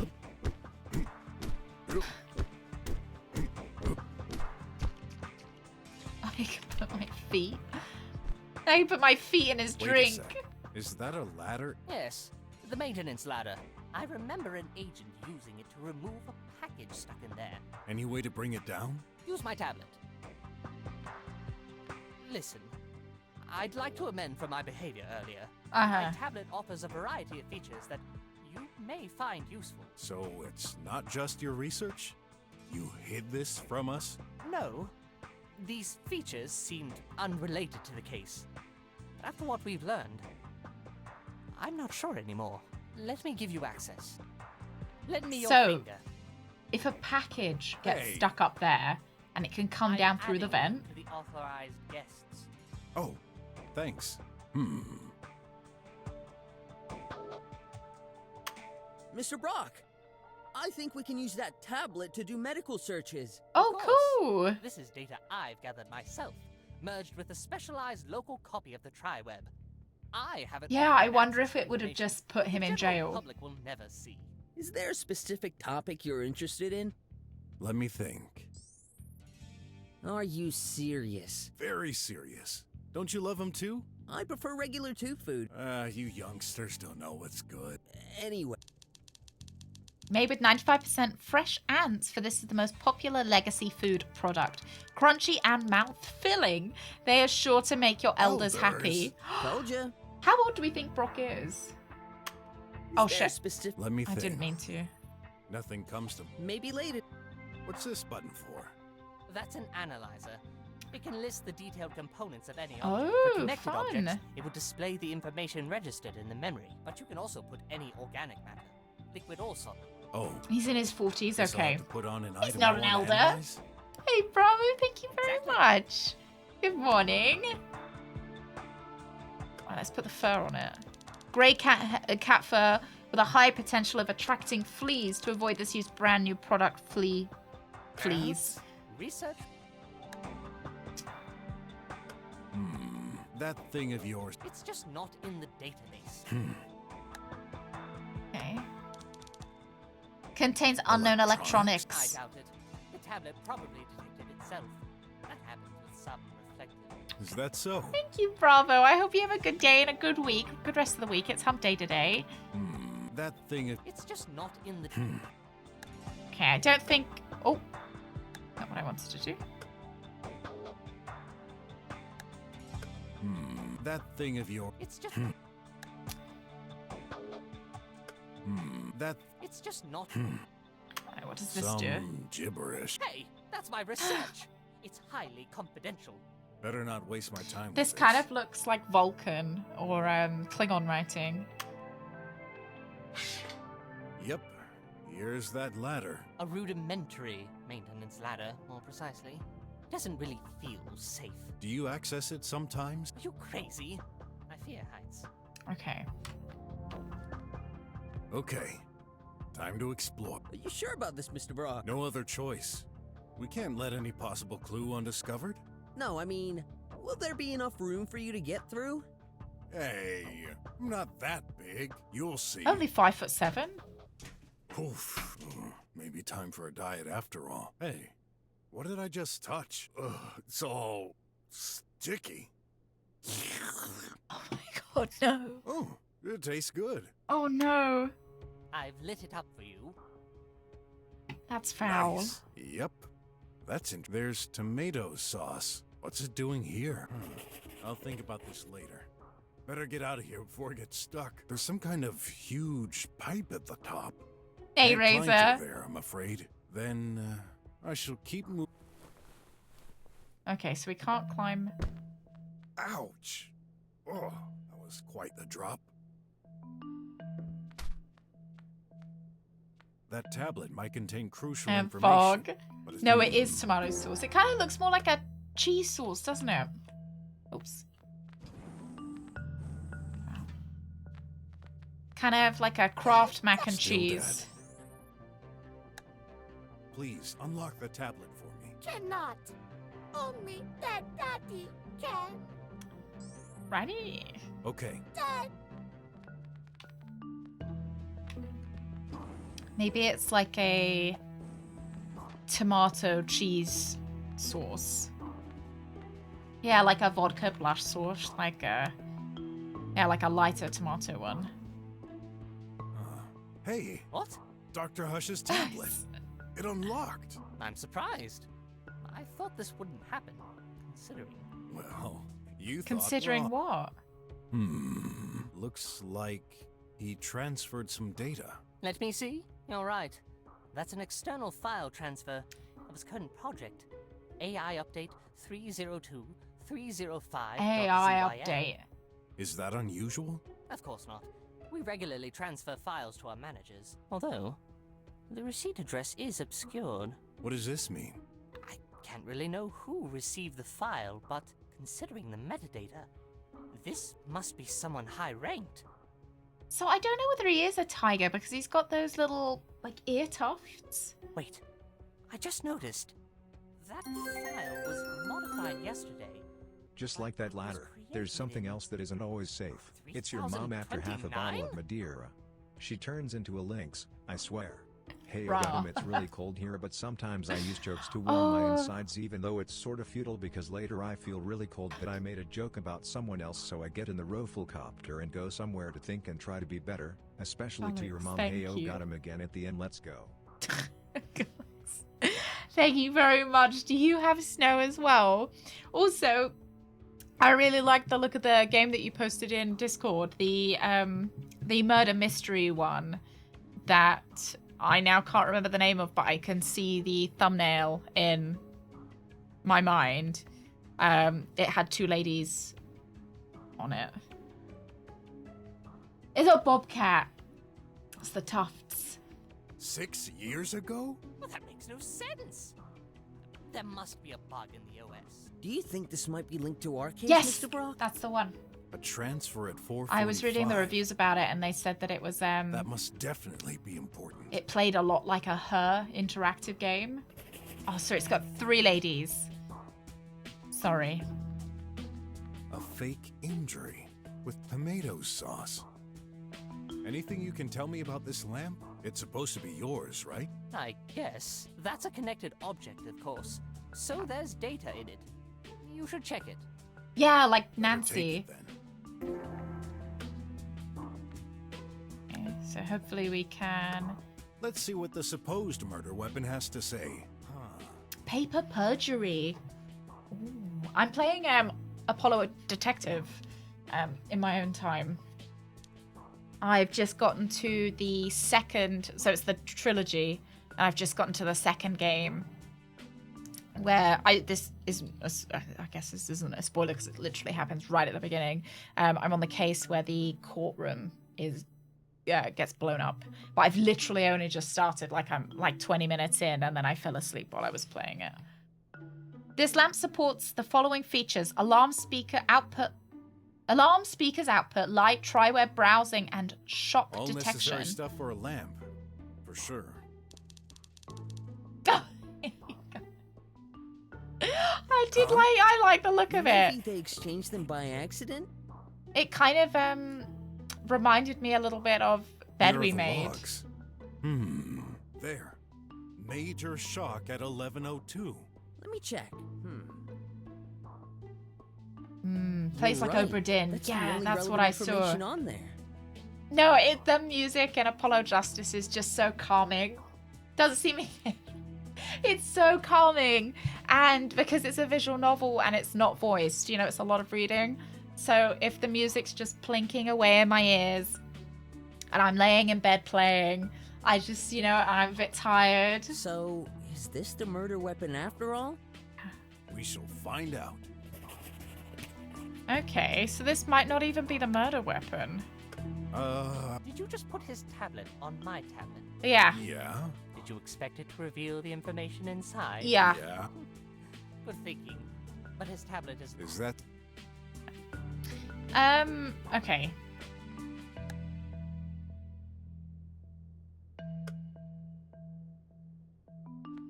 I can put my feet. I can put my feet in his Wait a drink. sec. Is that a ladder? Yes, the maintenance ladder. I remember an agent using it to remove a package stuck in there. Any way to bring it down? Use my tablet. Listen, I'd like to amend for my behavior earlier. Uh-huh. My tablet offers a variety of features that you may find useful. So it's not just your research? You hid this from us? No, these features seemed unrelated to the case. But after what we've learned, I'm not sure anymore. Let me give you access. Lend me your So, finger. if a package gets Hey. stuck up there and it can come I'm down through the adding vent, to the authorized guests. Oh, thanks. Mr. Brock, I think we can use that tablet to do medical searches. Oh, Of course. cool. This is data I've gathered myself, merged with a specialized local copy of the TriWeb. I haven't. Yeah, offered I wonder access if to it would have information just put him the in general jail. Public will never see. Is there a specific topic you're interested in? Let me think. Are you serious? Very serious. Don't you love them too? I prefer regular tube food. You youngsters don't know what's good. Anyway. Made with 95% fresh ants, for this is the most popular legacy food product. Crunchy and mouth-filling, they are sure to make your elders happy. Told ya. How old do we think Brock is? Oh, there shit. specific- Let me I think. didn't mean to. Nothing comes to... Maybe later. What's this button for? That's an analyzer. It can list the detailed components of any Oh, object. For connected fun. objects, it will display the information registered in the memory. But you can also put any organic matter, liquid or solid. Oh. He's in his 40s, guess I'll okay. have to put on an He's item not I an wanna elder. analyze? Hey, Bravo, thank you very much. Good morning. Right, let's put the fur on it. Grey cat fur with a high potential of attracting fleas. To avoid this, use brand new product fleas. Research? That thing of yours. It's just not in the database. Okay. Contains unknown electronics. I doubt it. The tablet probably detected itself. That happens with some reflective. Is that so? Thank you, Bravo. I hope you have a good day and a good week. Good rest of the week. It's hump day today. That thing of... It's just not in the... Okay, I don't think... Oh. Not what I wanted to do. That thing of your... It's just... That... It's just not... Right, what does this Some do? gibberish. Hey, that's my research. It's highly confidential. Better not waste my time with This kind of looks like Vulcan or Klingon writing. Yep. Here's that ladder. A rudimentary maintenance ladder, more precisely. Doesn't really feel safe. Do you access it sometimes? Are you crazy? I fear heights. Okay. Okay. Time to explore. Are you sure about this, Mr. Brock? No other choice. We can't let any possible clue undiscovered. No, I mean, will there be enough room for you to get through? Hey, I'm not that big. You'll see. Only 5'7". Oof. Maybe time for a diet after all. Hey, what did I just touch? Ugh, it's all sticky. Oh my god, no. Oh, it tastes good. Oh no. I've lit it up for you. That's foul. Nice. Yep. That's There's tomato sauce. What's it doing here? I'll think about this later. Better get out of here before I get stuck. There's some kind of huge pipe at the top. Hey, Can't climb Razor. through there, I'm afraid. Then I shall keep moving. Okay, so we can't climb. Ouch! Oh, that was quite the drop. That tablet might contain crucial And information. fog. but it's No, it is tomato sauce. It kind of looks more like a cheese sauce, doesn't it? Oops. Kind of like a Kraft mac and Still cheese. Please unlock the tablet for me. Cannot. Only that Daddy can. Righty. Okay. Dad. Maybe it's like a tomato cheese sauce. Yeah, like a vodka blush sauce, like a lighter tomato one. Hey. What? Dr. Hush's tablet. It unlocked. I'm surprised. I thought this wouldn't happen, considering. Well, you thought Considering wrong. what? Looks like he transferred some data. Let me see. You're right. That's an external file transfer of his current project. AI update 302.305. AI update. Is that unusual? Of course not. We regularly transfer files to our managers. Although, the receipt address is obscured. What does this mean? I can't really know who received the file, but considering the metadata, this must be someone high-ranked. So I don't know whether he is a tiger because he's got those little, like, ear tufts. Wait, I just noticed that file was modified yesterday. Just like that ladder, there's something else that isn't always safe. It's your mom after half a bottle of Madeira. She turns into a lynx, I swear. Hey, Rah. Adam, it's really cold here, but sometimes I use jokes to warm my insides, even though it's sort of futile because later I feel really cold. But I made a joke about someone else, so I get in the Roflcopter and go somewhere to think and try to be better, especially to your mom. Thank Hey, oh, you. got him again at the end, let's go. Thank you very much. Do you have snow as well? Also, I really like the look of the game that you posted in Discord, the murder mystery one that I now can't remember the name of, but I can see the thumbnail in my mind. It had two ladies on it. It's a bobcat. It's the tufts. 6 years ago? Well, that makes no sense. There must be a bug in the OS. Do you think this might be linked to our case, Yes, Mr. Brock? that's the one. A transfer at 4:45. I was reading the reviews about it, and they said that it was That must definitely be important. it played a lot like a Her interactive game. Oh, sorry, it's got 3 ladies. Sorry. A fake injury with tomato sauce. Anything you can tell me about this lamp? It's supposed to be yours, right? I guess. That's a connected object, of course. So there's data in it. You should check it. Yeah, like Nancy. Okay, so hopefully we can... Let's see what the supposed murder weapon has to say. Paper perjury. Ooh. I'm playing Apollo Detective in my own time. I've just gotten to the second, so it's the trilogy, and I've just gotten to the second game where this isn't, I guess this isn't a spoiler because it literally happens right at the beginning. I'm on the case where the courtroom gets blown up, but I've literally only just started, like I'm like 20 minutes in, and then I fell asleep while I was playing it. This lamp supports the following features: alarm speakers output, light, tri-web browsing, and shock All detection. necessary stuff for a lamp, for sure. I like the look of it. Maybe they exchanged them by accident? It kind of reminded me a little bit of Bed Here are We the Made. logs. There. Major shock at 11:02. Let me check. Place You're like right. Obra Dinn. That's the Yeah, only that's what relevant I saw. information on there. No, the music in Apollo Justice is just so calming. Doesn't seem it's so calming, And because it's a visual novel and it's not voiced, you know, it's a lot of reading. So if the music's just plinking away in my ears and I'm laying in bed playing, I just, you know, I'm a bit tired. So, is this the murder weapon after all? We shall find out. Okay, so this might not even be the murder weapon. Did you just put his tablet on my tablet? Yeah. Yeah. Did you expect it to reveal the information inside? Yeah. Yeah. Good thinking. But his tablet is... Is that... Okay.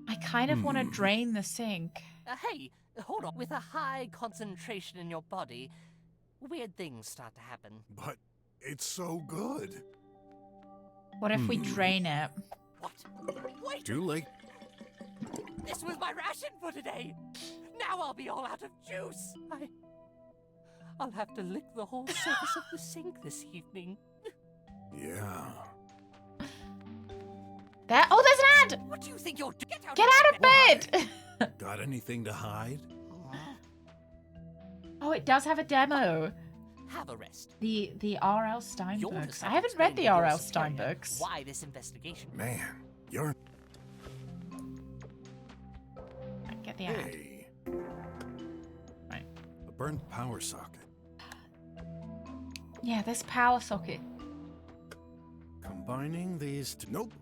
I kind of want to drain the sink. Hey, hold on. With a high concentration in your body, weird things start to happen. But it's so good. What if we drain it? What? Wait! Too late. This was my ration for today! Now I'll be all out of juice! I'll have to lick the whole surface of the sink this evening. Yeah. There. Oh, there's an ad! What do you think you're doing? Get out of bed! Got anything to hide? Oh, it does have a demo. Have a rest. The R.L. Stein You're books. the I haven't read the R.L. Stein books. Why this investigation? Man, you're... Get the ad. Hey. Right. A burnt power socket. Yeah, this power socket. Combining these two... Nope.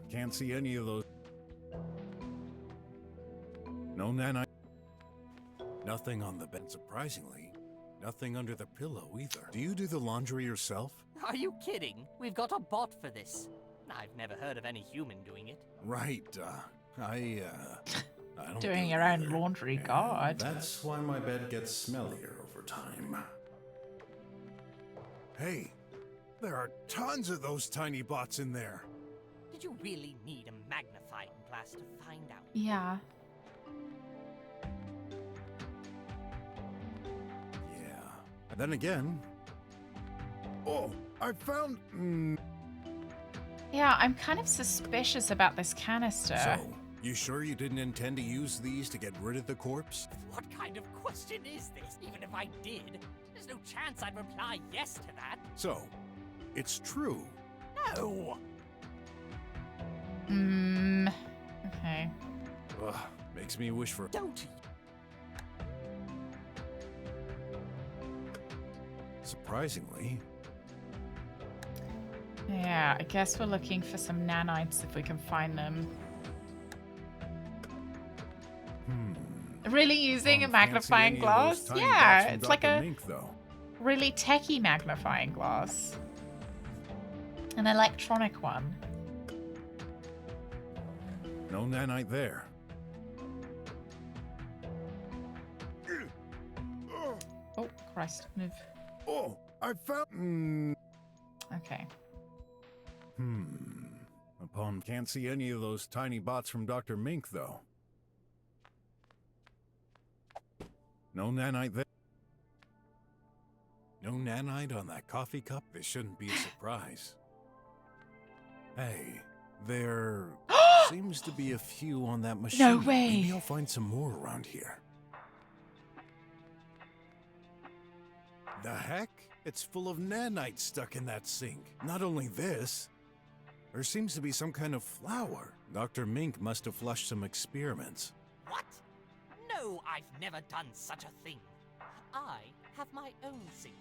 Can't see any of those. No nanite. Nothing on the bed, surprisingly. Nothing under the pillow either. Do you do the laundry yourself? Are you kidding? We've got a bot for this. I've never heard of any human doing it. Right, I don't Doing do your it own either. laundry, God. That's why my bed gets smellier over time. Hey, there are tons of those tiny bots in there. Did you really need a magnifying glass to find out? Yeah. Yeah. And then again... Oh, I found... Yeah, I'm kind of suspicious about this canister. So, you sure you didn't intend to use these to get rid of the corpse? What kind of question is this? Even if I did, there's no chance I'd reply yes to that. So, it's true. No! Okay. Ugh, makes me wish for... Don't. Surprisingly... Yeah, I guess we're looking for some nanites if we can find them. Really using a magnifying glass? Yeah, it's like a really techie magnifying glass. An electronic one. No nanite there. Oh, Christ, move. Oh, I found... Okay. Upon can't see any of those tiny bots from Dr. Mink, though. No nanite there. No nanite on that coffee cup? This shouldn't be a surprise. Hey, there seems to be a few on that machine. No way. Maybe I'll find some more around here. The heck? It's full of nanites stuck in that sink. Not only this, there seems to be some kind of flower. Dr. Mink must have flushed some experiments. What? No, I've never done such a thing. I have my own sink.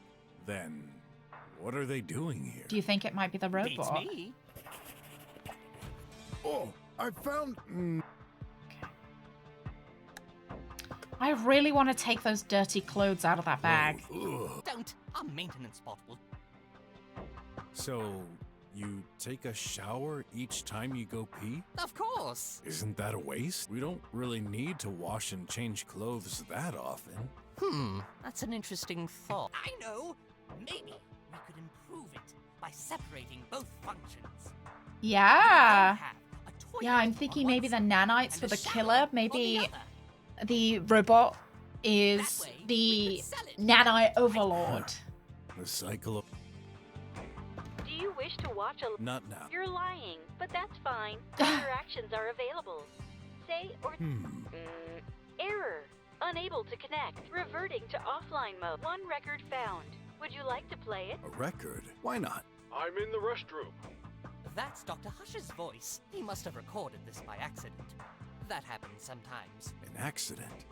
Then, what are they doing here? Do you think it might be the Beats robot? me. Oh, I found... I really want to take those dirty clothes out of that bag. Don't. Our maintenance bot will... So, you take a shower each time you go pee? Of course. Isn't that a waste? We don't really need to wash and change clothes that often. That's an interesting thought. I know. Maybe we could improve it by separating both functions. Yeah. Yeah, I'm thinking maybe the nanites were the killer. Maybe the robot is the nanite overlord. The cycle of... Do you wish to watch a... Not now. You're lying, but that's fine. Other actions are available. Say or... Error. Unable to connect. Reverting to offline mode. One record found. Would you like to play it? A record? Why not? I'm in the restroom. That's Dr. Hush's voice. He must have recorded this by accident. That happens sometimes. An accident.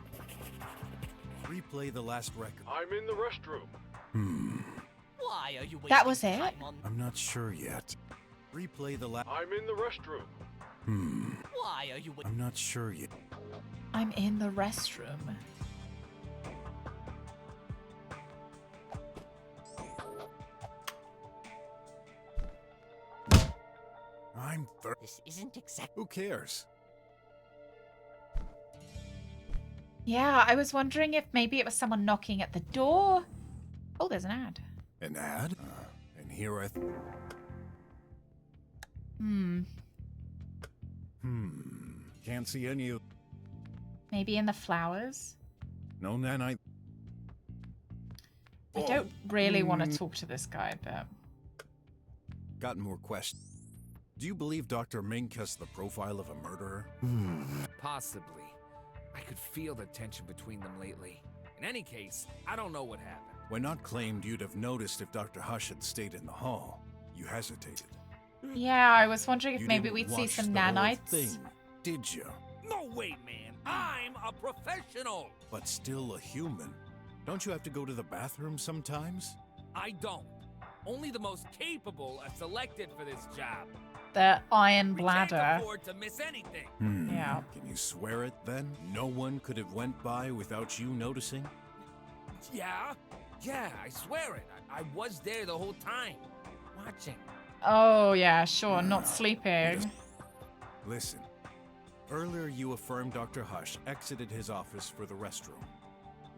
Replay the last record. I'm in the restroom. Why are you wasting That was it? time on... I'm not sure yet. Replay the last... I'm in the restroom. Why are you... I'm not sure yet. I'm in the restroom. I'm This isn't exact... Who cares? Yeah, I was wondering if maybe it was someone knocking at the door. Oh, there's an ad. An ad? And here I... Can't see any of... Maybe in the flowers. No, Nan, I don't really want to talk to this guy, but... Got more questions. Do you believe Dr. Mink has the profile of a murderer? Possibly. I could feel the tension between them lately. In any case, I don't know what happened. When not claimed, you'd have noticed if Dr. Hush had stayed in the hall. You hesitated. Yeah, I was wondering if You maybe didn't we'd see watch some the whole nanites. thing, did you? No way, man. I'm a professional. But still a human. Don't you have to go to the bathroom sometimes? I don't. Only the most capable are selected for this job. The iron We bladder. can't afford to miss anything. Yeah. Can you swear it then? No one could have went by without you noticing? Yeah? Yeah, I swear it. I was there the whole time. Watching. Oh, yeah, sure. Not sleeping. Listen. Earlier you affirmed Dr. Hush exited his office for the restroom.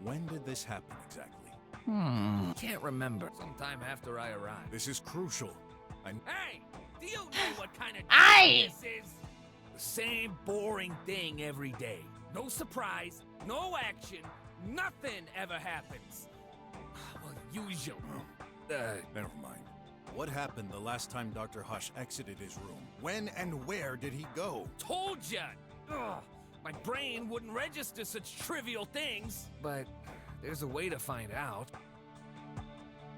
When did this happen exactly? Can't remember. Sometime after I arrived. This is crucial. Hey! Do you know what kind of Aye! this is? The same boring thing every day. No surprise, no action, nothing ever happens. Well, usual. Never mind. What happened the last time Dr. Hush exited his room? When and where did he go? Told ya! Ugh, my brain wouldn't register such trivial things. But there's a way to find out.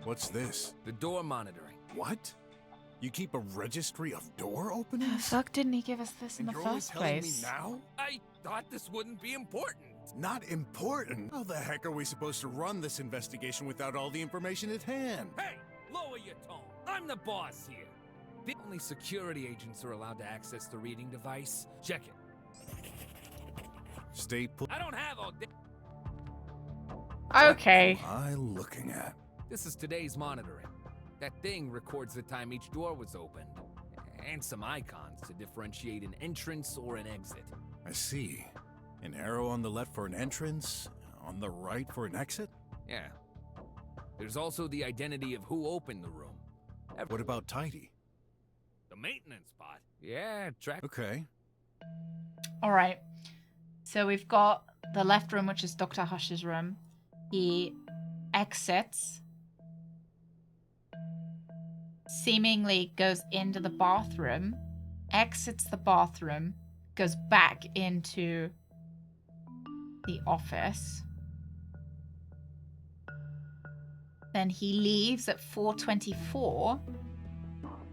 What's this? The door monitoring. What? You keep a registry of door openings? Fuck, didn't he give us this in the You're only first telling place? me now? I thought this wouldn't be important. Not important? How the heck are we supposed to run this investigation without all the information at hand? Hey, lower your tone. I'm the boss here. The only security agents are allowed to access the reading device. Check it. Stay put. I don't have all day. Okay. What am I looking at? This is today's monitoring. That thing records the time each door was opened, and some icons to differentiate an entrance or an exit. I see. An arrow on the left for an entrance, on the right for an exit? Yeah. There's also the identity of who opened the room. What about Tidy? The maintenance bot. Yeah, track. Okay. All right. So we've got the left room, which is Dr. Hush's room. He exits, seemingly goes into the bathroom, exits the bathroom, goes back into the office. Then he leaves at 4:24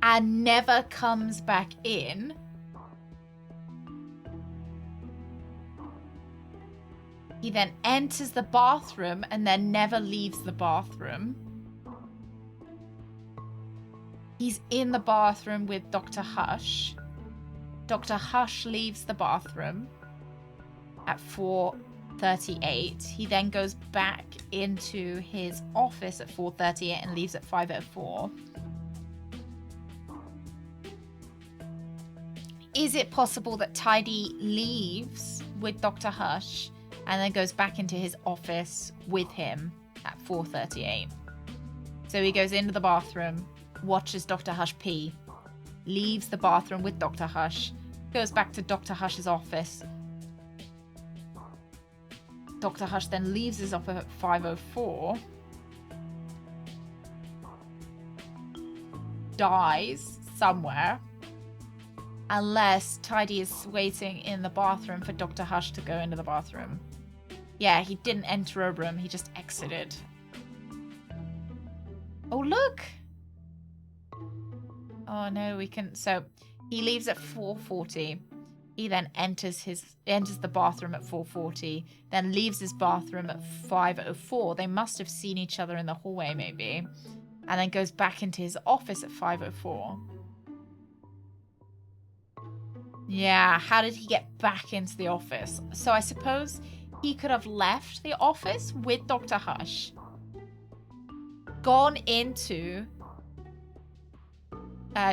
and never comes back in. He then enters the bathroom and then never leaves the bathroom. He's in the bathroom with Dr. Hush. Dr. Hush leaves the bathroom at 4:38. He then goes back into his office at 4:38 and leaves at 5:04. Is it possible that Tidy leaves with Dr. Hush and then goes back into his office with him at 4:38? So he goes into the bathroom, watches Dr. Hush pee, leaves the bathroom with Dr. Hush, goes back to Dr. Hush's office. Dr. Hush then leaves his office at 5:04. dies somewhere. Unless Tidy is waiting in the bathroom for Dr. Hush to go into the bathroom. Yeah, he didn't enter a room, he just exited. Oh, look! Oh no, we can... So, he leaves at 4:40. He then enters the bathroom at 4:40, then leaves his bathroom at 5:04. They must have seen each other in the hallway, maybe. And then goes back into his office at 5:04. Yeah, how did he get back into the office? So I suppose he could have left the office with Dr. Hush, gone into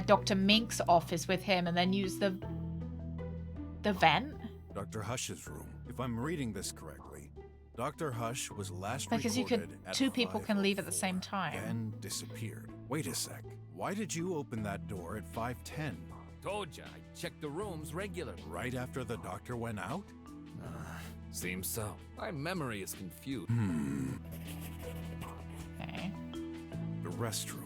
Dr. Mink's office with him, and then used the vent. Dr. Hush's room. If I'm reading this correctly, Dr. Hush was last Because you recorded could, at two people can leave at the same time. then disappeared. Wait a sec. Why did you open that door at 5:10? Told ya, I check the rooms regularly. Right after the doctor went out? Seems so. My memory is confused. Okay. The restroom.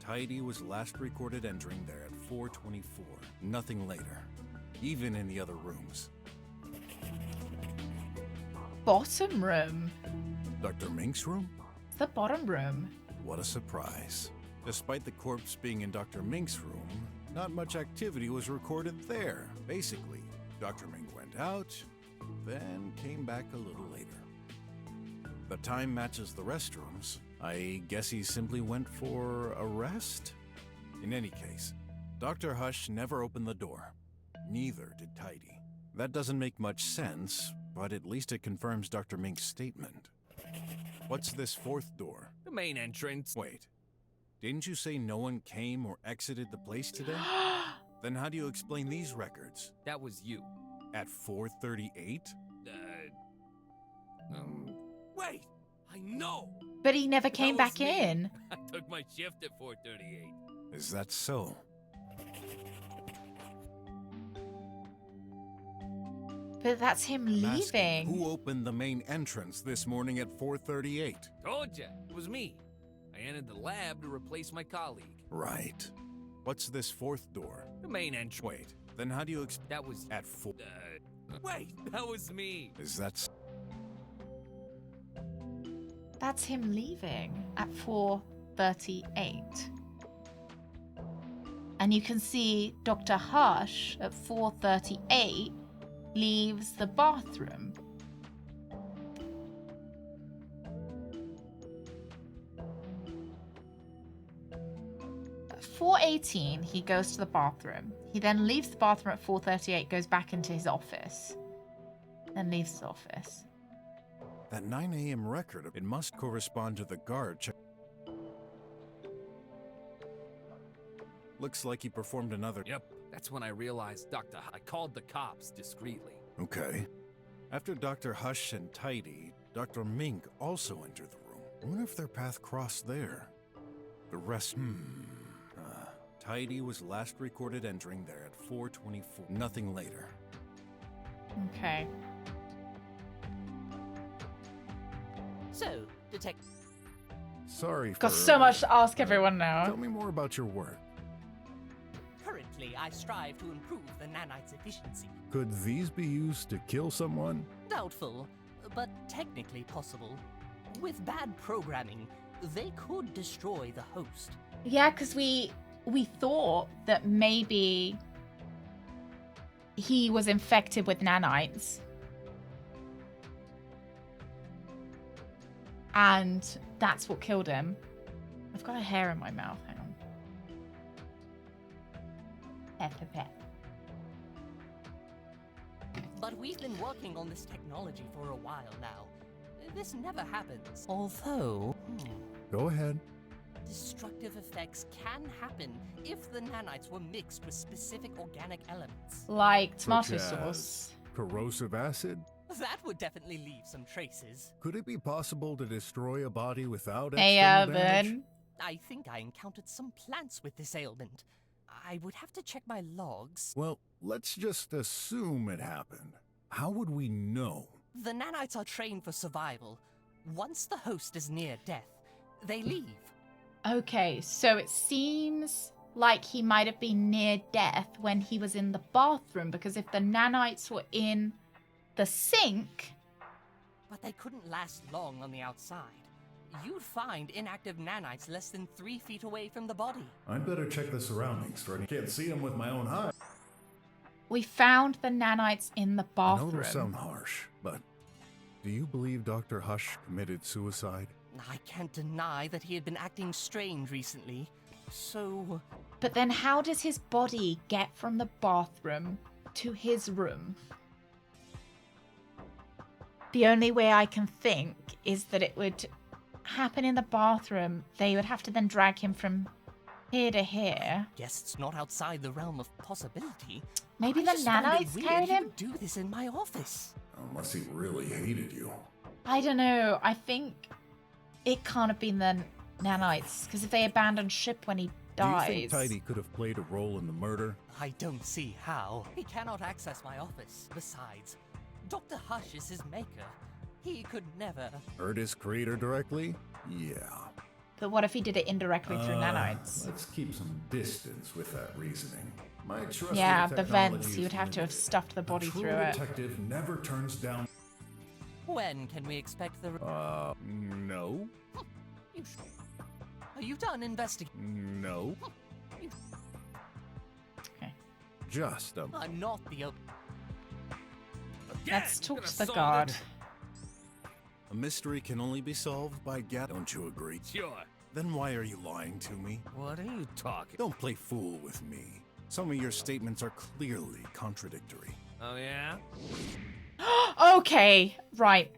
Tidy was last recorded entering there at 4:24. Nothing later. Even in the other rooms. Bottom room. Dr. Mink's room? The bottom room. What a surprise. Despite the corpse being in Dr. Mink's room, not much activity was recorded there. Basically, Dr. Mink went out, then came back a little later. The time matches the restrooms. I guess he simply went for a rest? In any case, Dr. Hush never opened the door. Neither did Tidy. That doesn't make much sense, but at least it confirms Dr. Mink's statement. What's this fourth door? The main entrance. Wait, didn't you say no one came or exited the place today? Then how do you explain these records? That was you. At 4:38? Wait! I know! But he never came back me. in. I took my shift at 4:38. Is that so? But that's him I'm asking, leaving. who opened the main entrance this morning at 4:38? Told ya, it was me. I entered the lab to replace my colleague. Right. What's this fourth door? The main entrance. Wait, then how do you That was... at 4? Wait, that was me. Is that That's him leaving at 4:38. And you can see Dr. Hush at 4:38 leaves the bathroom. At 4:18, he goes to the bathroom. He then leaves the bathroom at 4:38, goes back into his office, then leaves his office. that 9 a.m. record? It must correspond to the guard. Looks like he performed another. Yep, that's when I realized I called the cops discreetly. Okay. After Dr. Hush and Tidy, Dr. Mink also entered the room. I wonder if their path crossed there. The rest. Tidy was last recorded entering there at 4:24. Nothing later. Okay. So, Detective. Sorry for... Got so much to ask everyone now. Tell me more about your work. Currently, I strive to improve the nanites' efficiency. Could these be used to kill someone? Doubtful, but technically possible. With bad programming, they could destroy the host. Yeah, because we thought that maybe he was infected with nanites. And that's what killed him. I've got a hair in my mouth. Hang on. Pet. But we've been working on this technology for a while now. This never happens. Although, Go ahead. destructive effects can happen if the nanites were mixed with specific organic elements. Like tomato Such as sauce. Corrosive acid? That would definitely leave some traces. Could it be possible to destroy a body without Hey, external damage? Urban. I think I encountered some plants with this ailment. I would have to check my logs. Well, let's just assume it happened. How would we know? The nanites are trained for survival. Once the host is near death, they leave. Okay, so it seems like he might have been near death when he was in the bathroom, because if the nanites were in the sink... But they couldn't last long on the outside. You'd find inactive nanites less than 3 feet away from the body. I'd better check the surroundings, for I can't see them with my own eyes. We found the nanites in the I know bathroom. those sound harsh, but do you believe Dr. Hush committed suicide? I can't deny that he had been acting strange recently, so... But then how does his body get from the bathroom to his room? The only way I can think is that it would happen in the bathroom. They would have to then drag him from here to here. Guess it's not outside the realm of possibility. Maybe the nanites carried him? Do this in my office. Unless he really hated you. I don't know. I think it can't have been the nanites, because if they abandoned ship when he dies... Do you think Tidy could have played a role in the murder? I don't see how. He cannot access my office. Besides, Dr. Hush is his maker. He could never... Hurt his creator directly? Yeah. But what if he did it indirectly through nanites? Let's keep some distance with that reasoning. My trust Yeah, with the technology vents. is You would have to have limited. stuffed the body A true through it. detective never turns down. When can we expect the... No. Are you done investigating? No. Okay. Just I'm not the... Let's talk to the guard. A mystery can only be solved by don't you agree? Sure. Then why are you lying to me? What are you talking? Don't play fool with me. Some of your statements are clearly contradictory. Oh, yeah? Okay, right.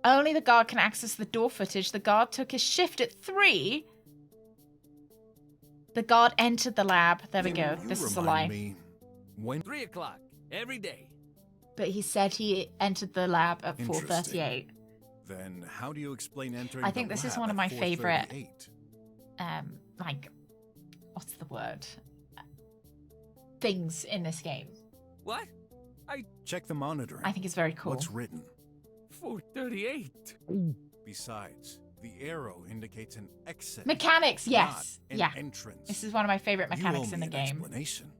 Only the guard can access the door footage. The guard took his shift at 3. The guard entered the lab. There we go. You This is a remind lie. me, when 3 o'clock, every day. But he said he entered the lab at Interesting. 4:38. Then how do you explain entering I think the this is lab one of at my favorite 4:38? like, what's the word? Things in this game. What? Check the monitoring. I think it's very cool. What's written? 4:38. Besides, the arrow indicates an exit. Mechanics, yes. Not an Yeah. entrance. This is one of my favorite You mechanics owe in me the an game. Explanation.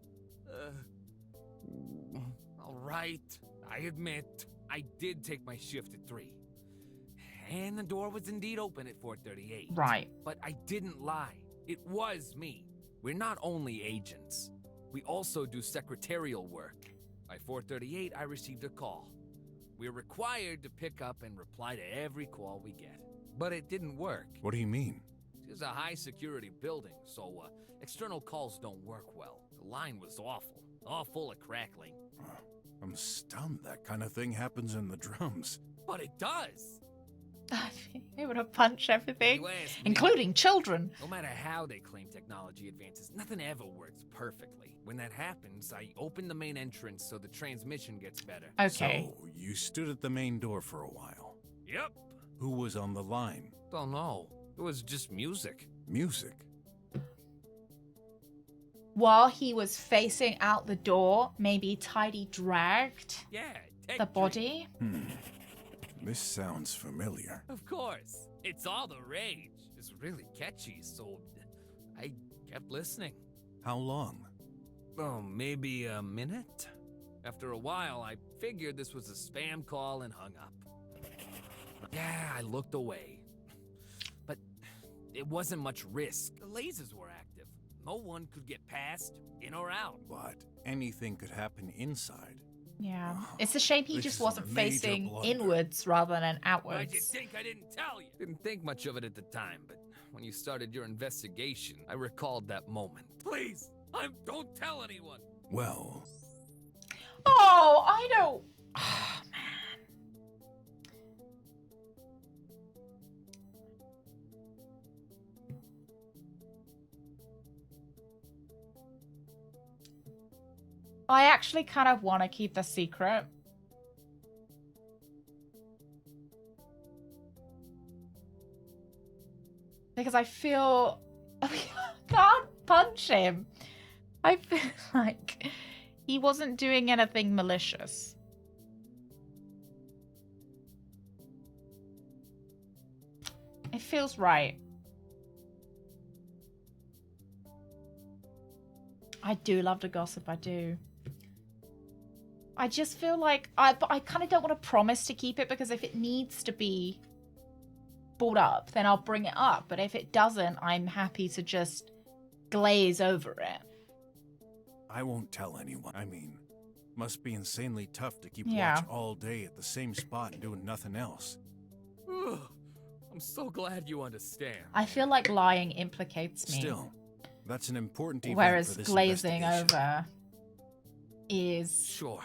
All right. I admit, I did take my shift at 3. And the door was indeed open at 4:38. Right. But I didn't lie. It was me. We're not only agents. We also do secretarial work. By 4:38, I received a call. We're required to pick up and reply to every call we get. But it didn't work. What do you mean? It's a high-security building, so external calls don't work well. The line was awful, all full of crackling. I'm stunned that kind of thing happens in the drums. But it does! They would have punched everything, You asked me. including children. No matter how they claim technology advances, nothing ever works perfectly. When that happens, I open the main entrance so the transmission gets better. Okay. So, you stood at the main door for a while. Yep. Who was on the line? Don't know. It was just music. Music? While he was facing out the door, maybe Tidy dragged Yeah, the body. This sounds familiar. Of course. It's all the rage. It's really catchy, so I kept listening. How long? Oh, maybe a minute? After a while, I figured this was a spam call and hung up. Yeah, I looked away. But it wasn't much risk. The lasers were active. No one could get past, in or out. But anything could happen inside. Yeah. It's a shame he This just is a wasn't major facing blunder. inwards rather than Why'd you outwards. think I didn't tell you? Didn't think much of it at the time, but when you started your investigation, I recalled that moment. Please, don't tell anyone. Well, Oh, I don't. Oh, man. I actually kind of want to keep the secret. Because I feel I can't punch him. I feel like he wasn't doing anything malicious. It feels right. I do love to gossip, I do. I just feel like but I kind of don't want to promise to keep it, because if it needs to be brought up, then I'll bring it up. But if it doesn't, I'm happy to just glaze over it. I won't tell anyone. I mean, must be insanely tough to keep Yeah. watch all day at the same spot and doing nothing else. I'm so glad you understand. I feel like lying implicates me. Still, that's an important event Whereas for this glazing investigation. over is... Sure.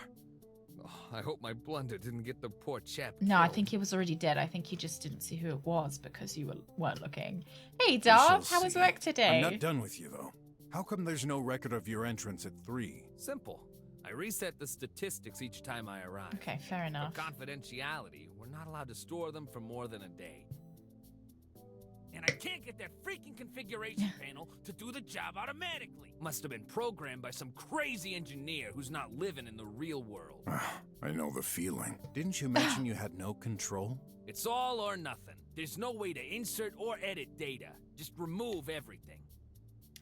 Oh, I hope my blunder didn't get the poor chap No, I killed. think he was already dead. I think you just didn't see who it was because you weren't looking. Hey, We shall Darth, how was see. work today? I'm not done with you, though. How come there's no record of your entrance at 3? Simple. I reset the statistics each time I arrive. Okay, fair enough. For confidentiality, we're not allowed to store them for more than a day. And I can't get that freaking configuration panel to do the job automatically. Must have been programmed by some crazy engineer who's not living in the real world. I know the feeling. Didn't you mention you had no control? It's all or nothing. There's no way to insert or edit data. Just remove everything.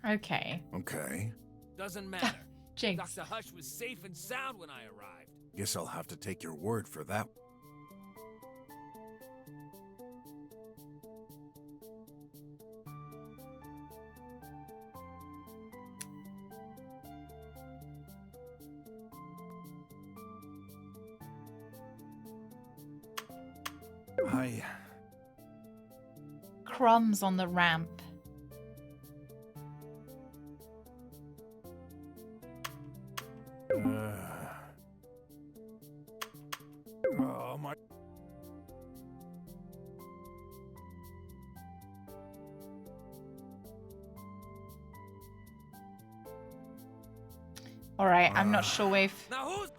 Okay. Okay. Doesn't matter. Jinx. Dr. Hush was safe and sound when I arrived. Guess I'll have to take your word for that. Crumbs on the ramp. Oh my. All right, I'm not sure we've... Now who's...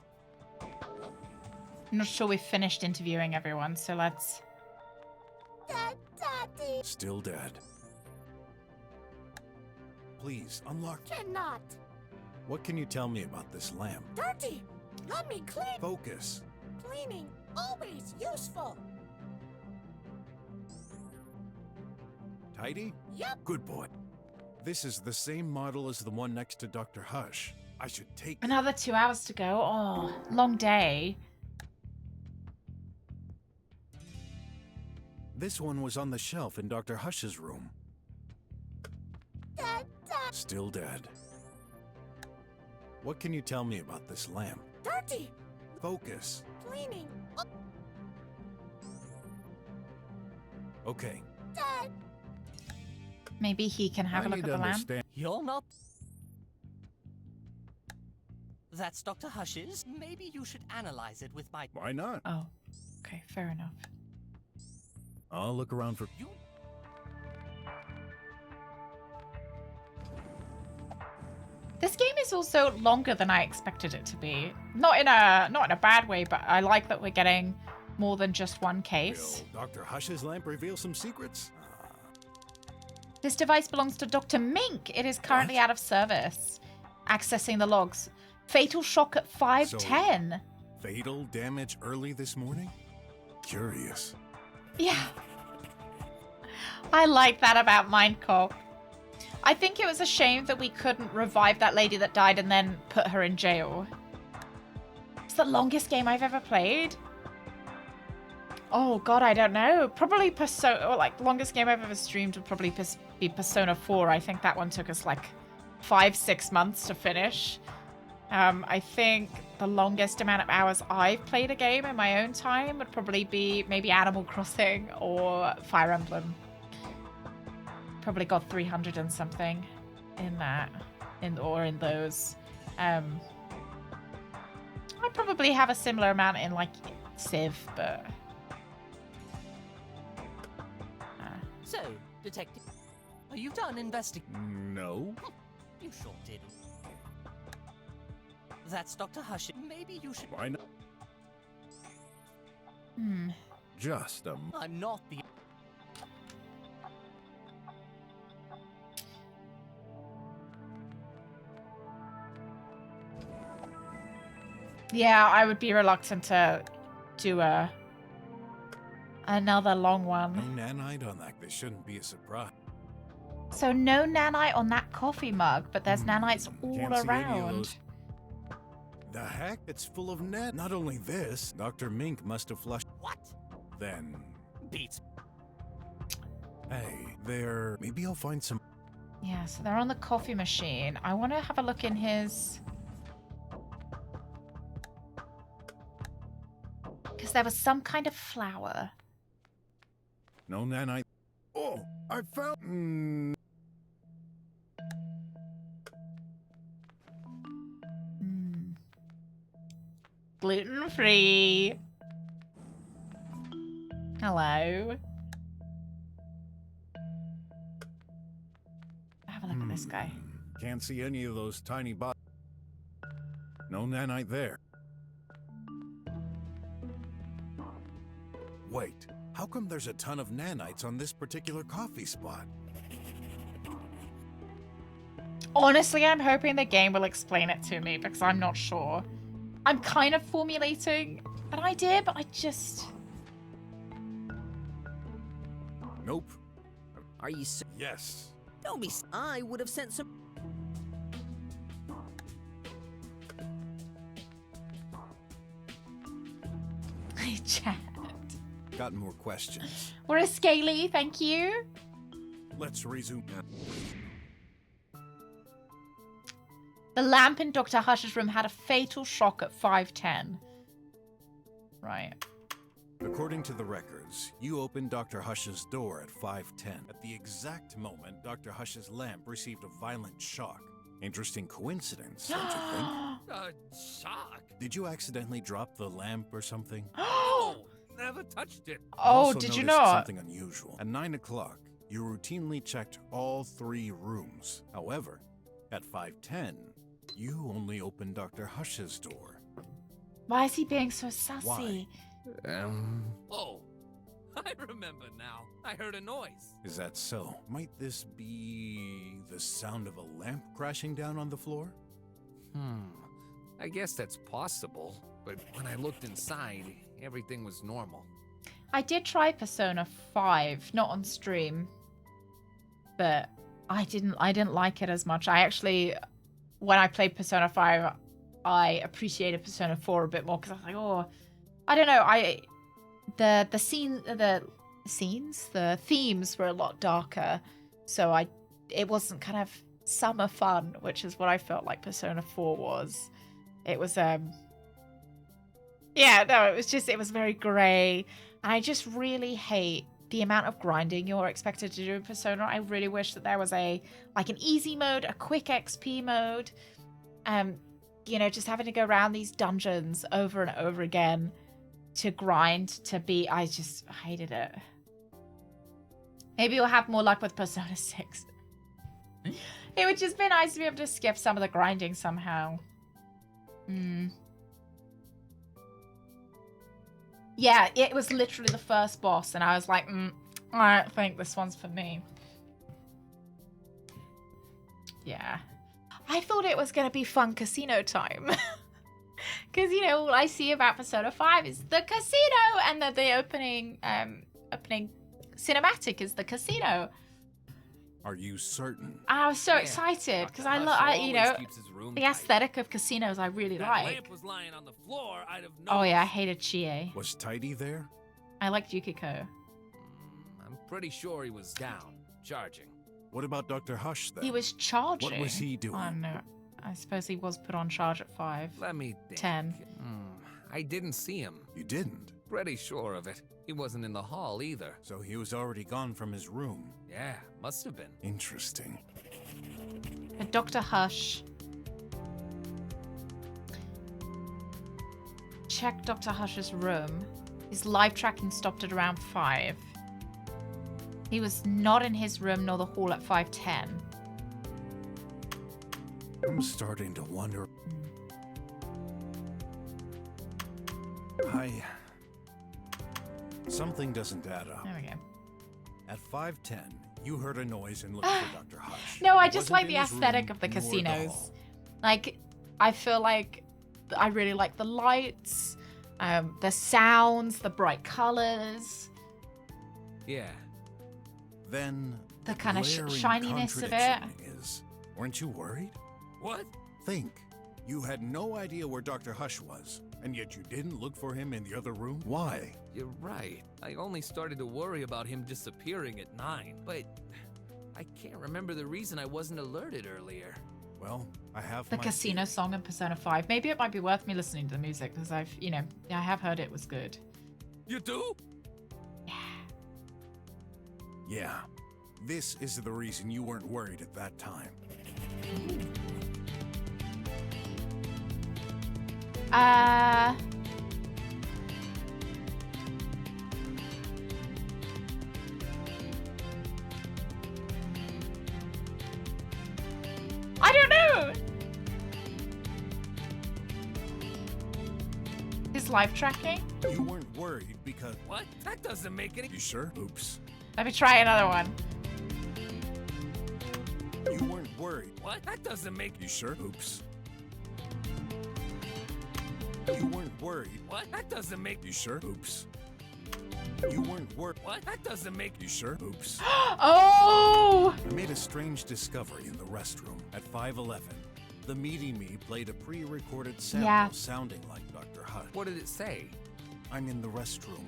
I'm not sure we've finished interviewing everyone, so let's... Daddy Still dead. Please, unlock. cannot. What can you tell me about this lamp? Dirty. Let me clean. Focus. Cleaning always useful. Tidy? Yep. Good boy. This is the same model as the one next to Dr. Hush. I should take it. Another 2 hours to go. Oh, long day. This one was on the shelf in Dr. Hush's room. Still dead. What can you tell me about this lamp? Dirty. Focus. Cleaning. Okay. Dad. Maybe he can have a look at the lamp. You're not... That's Dr. Hush's. Maybe you should analyze it with my... Why not? Oh, okay, fair enough. I'll look around for... This game is also longer than I expected it to be. Not in a bad way, but I like that we're getting more than just one case. Will Dr. Hush's lamp reveal some secrets? This device belongs to Dr. Mink. It is currently out of service. Accessing the logs. Fatal shock at 5:10. Fatal damage early this morning? Curious. Yeah. I like that about Mindcorp. I think it was a shame that we couldn't revive that lady that died and then put her in jail. It's the longest game I've ever played. Oh god, I don't know. Probably Persona, or like longest game I've ever streamed would probably be Persona 4. I think that one took us like 5-6 months to finish. I think the longest amount of hours I've played a game in my own time would probably be maybe Animal Crossing or Fire Emblem. Probably got 300 and something in that, in those. I probably have a similar amount in like Civ, but. So, Detective, are you done investigating? No. You sure did. That's Dr. Hush. Maybe you should... Why not? Just a... I'm not the... Yeah, I would be reluctant to do a Another long one. No nanite on that. This shouldn't be a surprise. So no nanite on that coffee mug, but there's nanites all Can't see any of around. those. The heck? It's full of net. Not only this, Dr. Mink must have flushed. What? Then. Beats. Hey, there. Maybe I'll find some. Yeah, so they're on the coffee machine. I want to have a look in his... Because there was some kind of flower. No nanite. Oh, I found. Gluten-free. Hello. Have a look at this guy. Can't see any of those tiny bots. No nanite there. Wait, how come there's a ton of nanites on this particular coffee spot? Honestly, I'm hoping the game will explain it to me because I'm not sure. I'm kind of formulating an idea, but I just... Nope. Are you Yes. Don't be. I would have sent some. Hey, Chad. Got more questions. We're a scaly, thank you. Let's resume. The lamp in Dr. Hush's room had a fatal shock at 5:10. Right. According to the records, you opened Dr. Hush's door at 5:10. At the exact moment, Dr. Hush's lamp received a violent shock. Interesting coincidence, don't you think? Shock. Did you accidentally drop the lamp or something? Oh, never touched it. I've Oh, also did you noticed not? Something unusual. At 9 o'clock, you routinely checked all 3 rooms. However, at 5:10, you only opened Dr. Hush's door. Why is he being so sassy? Oh, I remember now. I heard a noise. Is that so? Might this be the sound of a lamp crashing down on the floor? I guess that's possible. But when I looked inside, everything was normal. I did try Persona 5, not on stream, but I didn't like it as much. I actually, when I played Persona 5, I appreciated Persona 4 a bit more because I was like, oh, I don't know. The themes were a lot darker, so it wasn't kind of summer fun, which is what I felt like Persona 4 was. It was it was very grey, and I just really hate the amount of grinding you're expected to do in Persona. I really wish that there was an easy mode, a quick XP mode, just having to go around these dungeons over and over again to grind to beat. I just hated it. Maybe we'll have more luck with Persona 6. It would just be nice to be able to skip some of the grinding somehow. Yeah, it was literally the first boss, and I was like, I don't think this one's for me. Yeah. I thought it was going to be fun casino time. Because, all I see about Persona 5 is the casino, and the opening cinematic is the casino. Are you certain? I was so excited because I love, the aesthetic of casinos I really like. Lamp was lying on the floor. I'd have Oh yeah, I hated Chie. Was Tidy there? I liked Yukiko. I'm pretty sure he was down, charging. What about Dr. Hush then? He was charging. What was he doing? Oh no, I suppose he was put on charge at 5. Let me think. 10. I didn't see him. You didn't? Pretty sure of it. He wasn't in the hall either. So he was already gone from his room. Yeah, must have been. Interesting. But Dr. Hush. Check Dr. Hush's room. His live tracking stopped at around 5. He was not in his room nor the hall at 5:10. I'm starting to wonder. Something doesn't add up. There we go. At 5:10, you heard a noise and looked for Dr. Hush. No, I He just wasn't like in the his aesthetic room of the nor casinos. hall. Like, I feel like I really like the lights, the sounds, the bright colors. Yeah. Then The kind of glaring shininess of it. contradiction is, weren't you worried? What? Think. You had no idea where Dr. Hush was, and yet you didn't look for him in the other room? Why? You're right. I only started to worry about him disappearing at 9, but I can't remember the reason I wasn't alerted earlier. Well, I have The casino song in Persona 5. Maybe it might be worth me listening to the music because I have heard it was good. You do? Yeah. This is the reason you weren't worried at that time. I don't know. His live tracking? You weren't worried because... What? That doesn't make any... You sure? Oops. Let me try another one. You weren't worried. What? That doesn't make... You sure? Oops. You weren't worried. What? That doesn't make... You sure? Oops. You weren't worried. What? That doesn't make... You sure? Oops. Oh! I made a strange discovery in the restroom at 511. The Meaty Me played a pre-recorded sample sounding like Dr. Hush. What did it say? I'm in the restroom.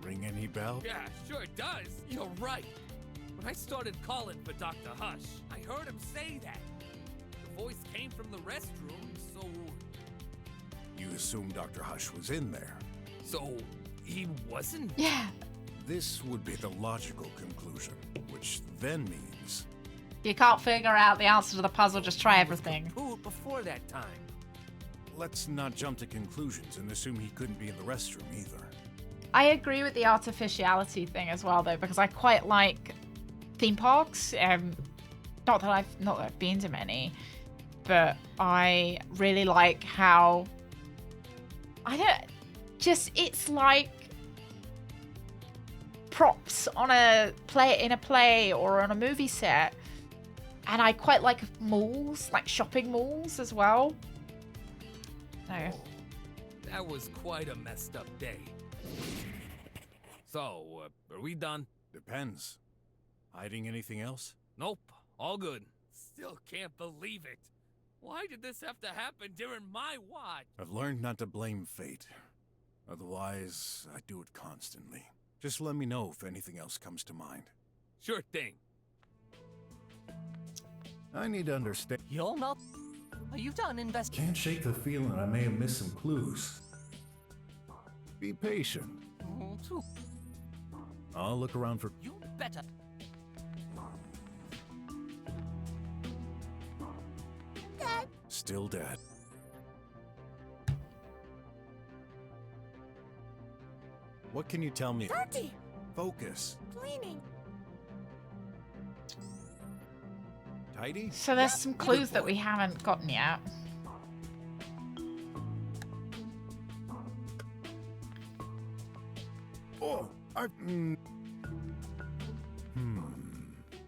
Ring any bell? Yeah, sure it does. You're right. When I started calling for Dr. Hush, I heard him say that. The voice came from the restroom, so... You assume Dr. Hush was in there. So, he wasn't? Yeah. This would be the logical conclusion, which then means... You can't figure out the answer to the puzzle, just try everything. Before that time. Let's not jump to conclusions and assume he couldn't be in the restroom either. I agree with the artificiality thing as well, though, because I quite like theme parks. Not that I've been to many, but I really like how it's like props on a play or on a movie set, and I quite like malls, like shopping malls as well. No. That was quite a messed up day. So, are we done? Depends. Hiding anything else? Nope, all good. Still can't believe it. Why did this have to happen during my watch? I've learned not to blame fate. Otherwise, I do it constantly. Just let me know if anything else comes to mind. Sure thing. I need to understand. You're not... Are you done investigating? Can't shake the feeling I may have missed some clues. Be patient. I'll look around for... You better. Dad. Still dead. What can you tell me? Dirty. Focus. Cleaning. Tidy? So there's some clues that we haven't gotten yet. Oh,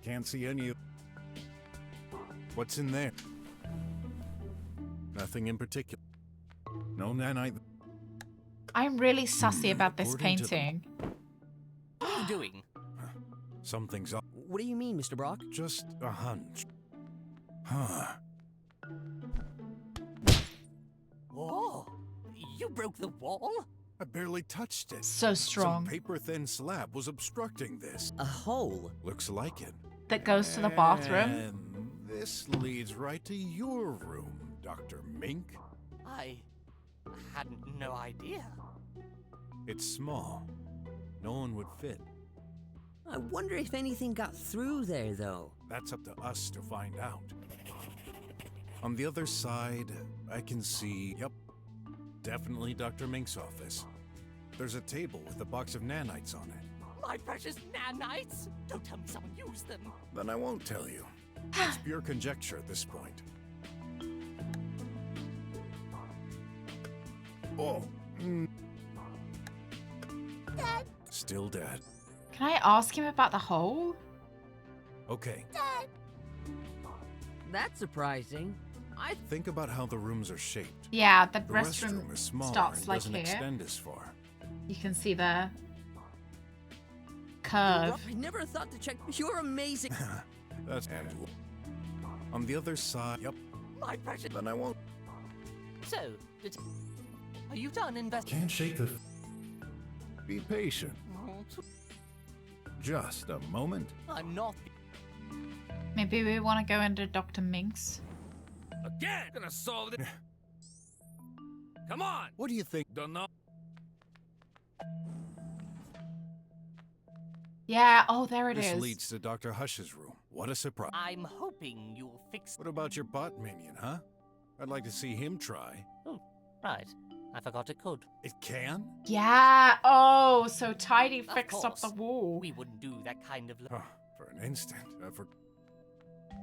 Can't see any of... What's in there? Nothing in particular. No nanite. I'm really sussy about this according to painting. What are you doing? Something's up. What do you mean, Mr. Brock? Just a hunch. Huh. Whoa! You broke the wall? I barely touched it. So strong. Some paper-thin slab was obstructing this. A hole? Looks like it. That goes to the bathroom. And this leads right to your room, Dr. Mink. I had no idea. It's small. No one would fit. I wonder if anything got through there, though. That's up to us to find out. On the other side, I can see... Yep. Definitely Dr. Mink's office. There's a table with a box of nanites on it. My precious nanites! Don't tell me someone used them. Then I won't tell you. It's pure conjecture at this point. Oh. Dad. Still dead. Can I ask him about the hole? Okay. Dad. That's surprising. Think about how the rooms are shaped. Yeah, the The restroom restroom is smaller starts and like doesn't here. extend as far. You can see the curve. I never thought to check. You're amazing. That's on the other side. Yep. My precious. Then I won't. So, are you done investigating? Can't shake the. Be patient. Just a moment. I'm not. Maybe we want to go into Dr. Minx. Again, gonna solve it. Come on. What do you think? Don't know. Yeah, oh, there it is. This leads to Dr. Hush's room. What a surprise. I'm hoping you'll fix. What about your bot minion, huh? I'd like to see him try. Oh, right. I forgot it could. It can? Yeah, oh, so Tidy Of fixed up the course. wall. We wouldn't do that kind of. For an instant,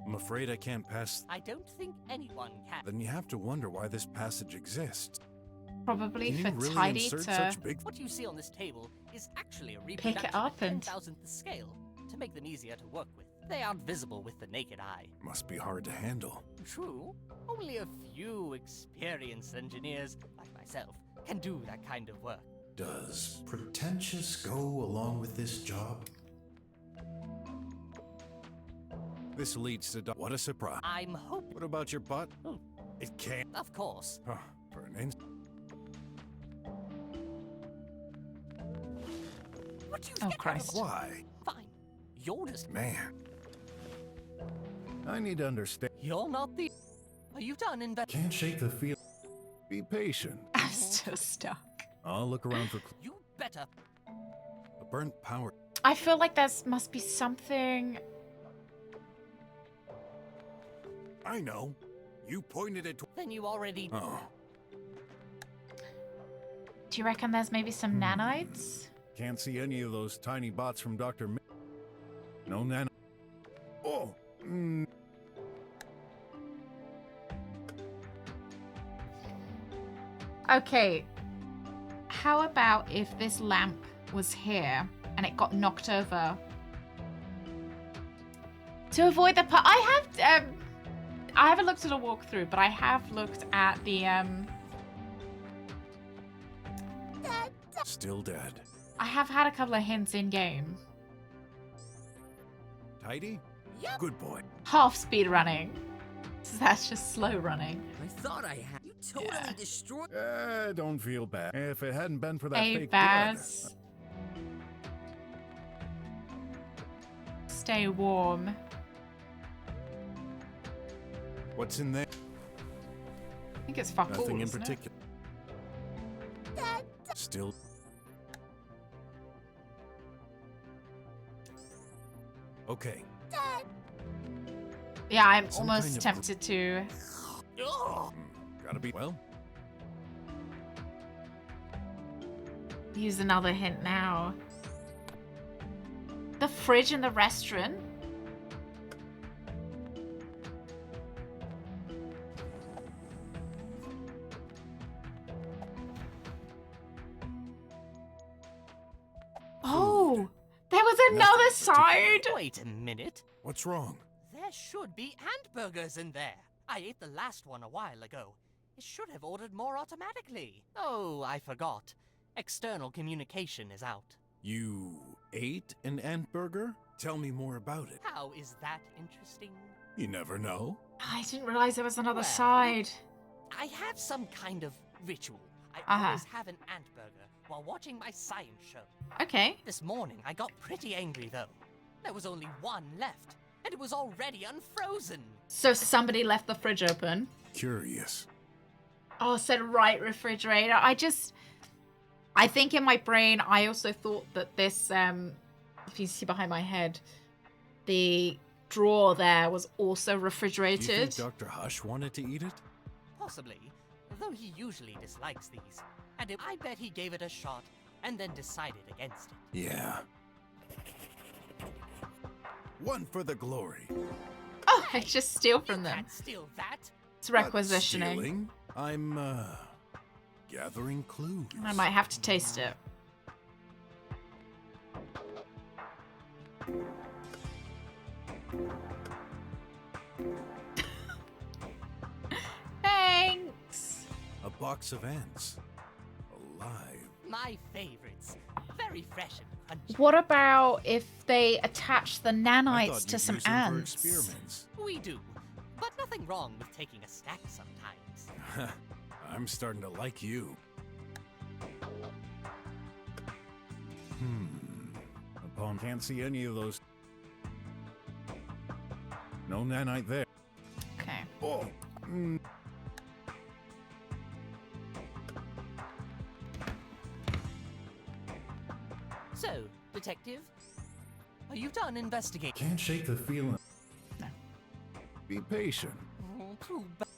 I'm afraid I can't pass. I don't think anyone can. Then you have to wonder why this passage exists. Probably Can for you really Tidy insert to such big... What you see on this table is actually a pick reproduction it up at and 10,000th scale to make them easier to work with. They aren't visible with the naked eye. Must be hard to handle. True, only a few experienced engineers, like myself, can do that kind of work. Does pretentious go along with this job? This leads to... What a surprise. I'm hoping. What about your bot? Oh. It can't. Of course. For an instant. What do you Oh, think? Christ. Why? Fine. You're just. Man. I need to understand. You're not the. Are you done investigating? Can't shake the feel. Be patient. I'm still stuck. I'll look around for... You better. A burnt power... I feel like there must be something. I know. You pointed it... Then you already. Oh. Do you reckon there's maybe some nanites? Can't see any of those tiny bots from Dr. No nano... Oh! Okay. How about if this lamp was here and it got knocked over? To avoid the I haven't looked at a walkthrough, but I have looked at the Still dead. I have had a couple of hints in game. Tidy? Good boy. Half speed running. So that's just slow running. I thought I had. You totally destroyed. Don't feel bad. If it hadn't been for that Hey, fake Baz. Stay warm. blood. What's in there? I think it's fuck all, Nothing in isn't it? particular. Still. Okay. Yeah, I'm Some almost kind of- tempted to. Gotta be well. Use another hint now. The fridge in the restaurant? Oh, there was another side. Wait a minute. What's wrong? There should be hamburgers in there. I ate the last one a while ago. It should have ordered more automatically. Oh, I forgot. External communication is out. You ate an ant burger? Tell me more about it. How is that interesting? You never know. I didn't realize there was another Well, side. I have some kind of ritual. I Uh-huh. always have an ant burger while watching my science show. Okay. This morning, I got pretty angry, though. There was only one left, and it was already unfrozen. So somebody left the fridge open. Curious. Oh, it said right refrigerator. I think in my brain, I also thought that this, if you see behind my head, the drawer there was also Do you refrigerated. think Dr. Hush wanted to eat it? Possibly, though he usually dislikes these. And I bet he gave it a shot and then decided against it. Yeah. One for the glory. Oh, I just steal from them. Can't steal that. It's Not requisitioning. stealing. I'm, gathering clues. I might have to taste it. Thanks. A box of ants. Alive. My favorites. Very fresh and What about if they attach the I nanites thought to you'd some use them for ants? experiments. We do, but nothing wrong with taking a snack sometimes. I'm starting to like you. Upon can't see any of those. No nanite there. Okay. Oh. So, detective, are you done investigating? Can't shake the feeling. Be patient. Too bad.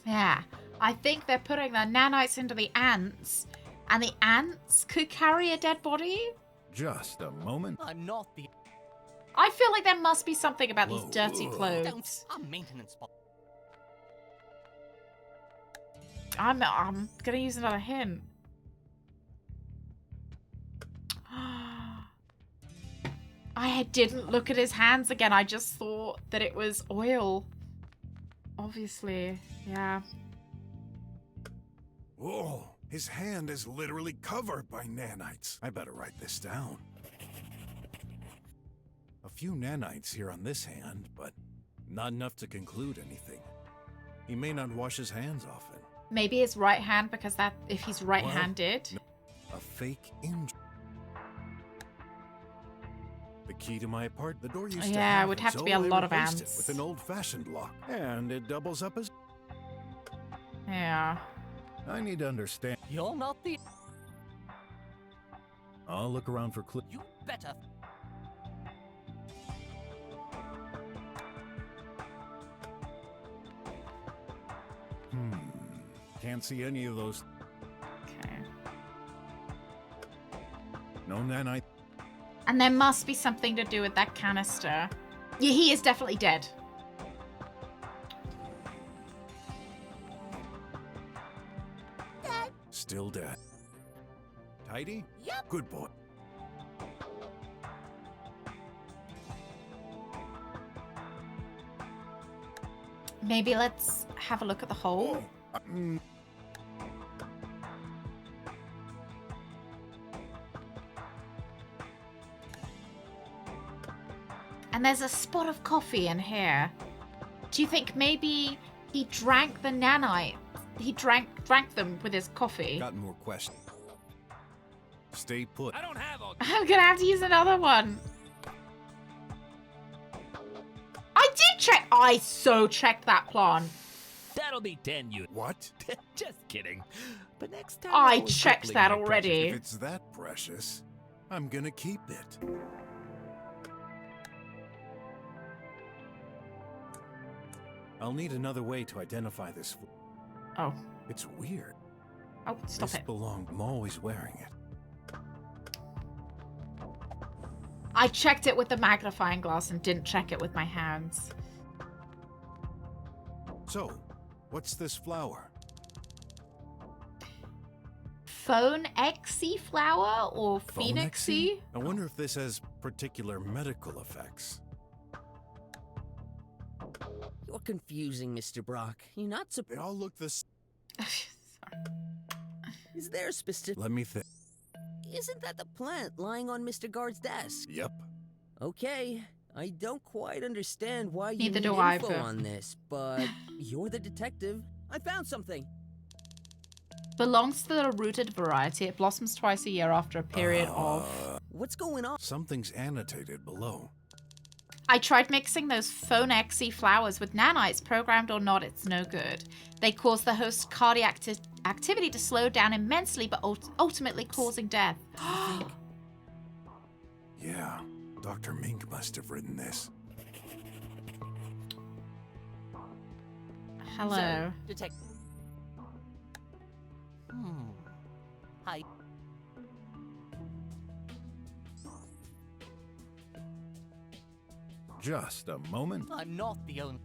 Yeah, I think they're putting the nanites into the ants, and the ants could carry a dead body. Just a moment. I'm not the. I feel like there must be something about these Whoa. dirty Ugh. clothes. Don't. I'm maintenance bot. I'm gonna use another hint. I didn't look at his hands again. I just thought that it was oil. Obviously, yeah. Whoa, his hand is literally covered by nanites. I better write this down. A few nanites here on this hand, but not enough to conclude anything. He may not wash his hands often. Maybe his right hand, because that if he's right-handed. A fake injury. The key to my apartment. The door used to Yeah, have it would it, have to so be a I lot of replaced ants. it with an old-fashioned lock, and it doubles up as. Yeah. I need to understand. You're not the. I'll look around for clues. You better. Can't see any of those. Okay. No nanite. And there must be something to do with that canister. Yeah, he is definitely dead. Still dead. Tidy? Yep. Good boy. Maybe let's have a look at the hole. And there's a spot of coffee in here. Do you think maybe he drank the nanite? He drank them with his coffee. Got more questions. Stay put. I don't have all. I'm gonna have to use another one. I did check. I so checked that plan. That'll be 10 units. What? Just kidding. But next time. I I'll checked quickly that my already. If it's that precious, I'm gonna keep it. I'll need another way to identify this. Oh. It's weird. Oh, stop this it. belonged. I'm always wearing it. I checked it with the magnifying glass and didn't check it with my hands. So, what's this flower? Phone Xy flower or Phoenixy? I wonder if this has particular medical effects. You're confusing, Mr. Brock. You're not They all look this. Is there a specific... Let me think. Isn't that the plant lying on Mr. Guard's desk? Yep. Okay, I don't quite understand why you Neither need do I, info but- on this, but you're the detective. I found something. Belongs to the rooted variety. It blossoms twice a year after a period of... What's going on? Something's annotated below. I tried mixing those Phone Xy flowers with nanites, programmed or not, it's no good. They cause the host's cardiac activity to slow down immensely, but ultimately causing death. Yeah, Dr. Mink must have written this. Hello. So, detective. Hi. Just a moment. I'm not the only.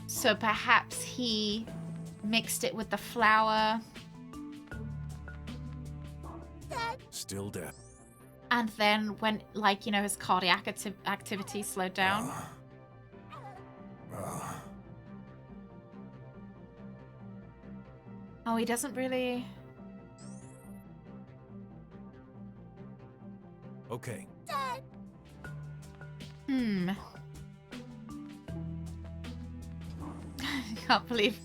So perhaps he mixed it with the flour. Still dead. And then when, like, you know, his cardiac activity slowed down. Oh, he doesn't really... Okay. Dad! I can't believe...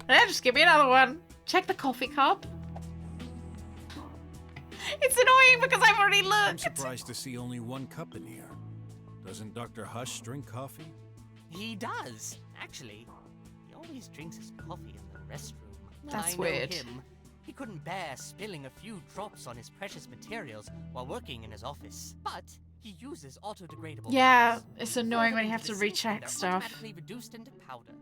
Yeah, just give me another one. Check the coffee cup. It's annoying because I've already looked. I'm surprised to see only one cup in here. Doesn't Dr. Hush drink coffee? He does, actually. He always drinks his coffee in the restroom. That's I know weird. him. He couldn't bear spilling a few drops on his precious materials while working in his office. But he uses auto-degradable Yeah, cups. it's annoying when you Throw have them to into the sink and recheck they're stuff. automatically reduced into powder.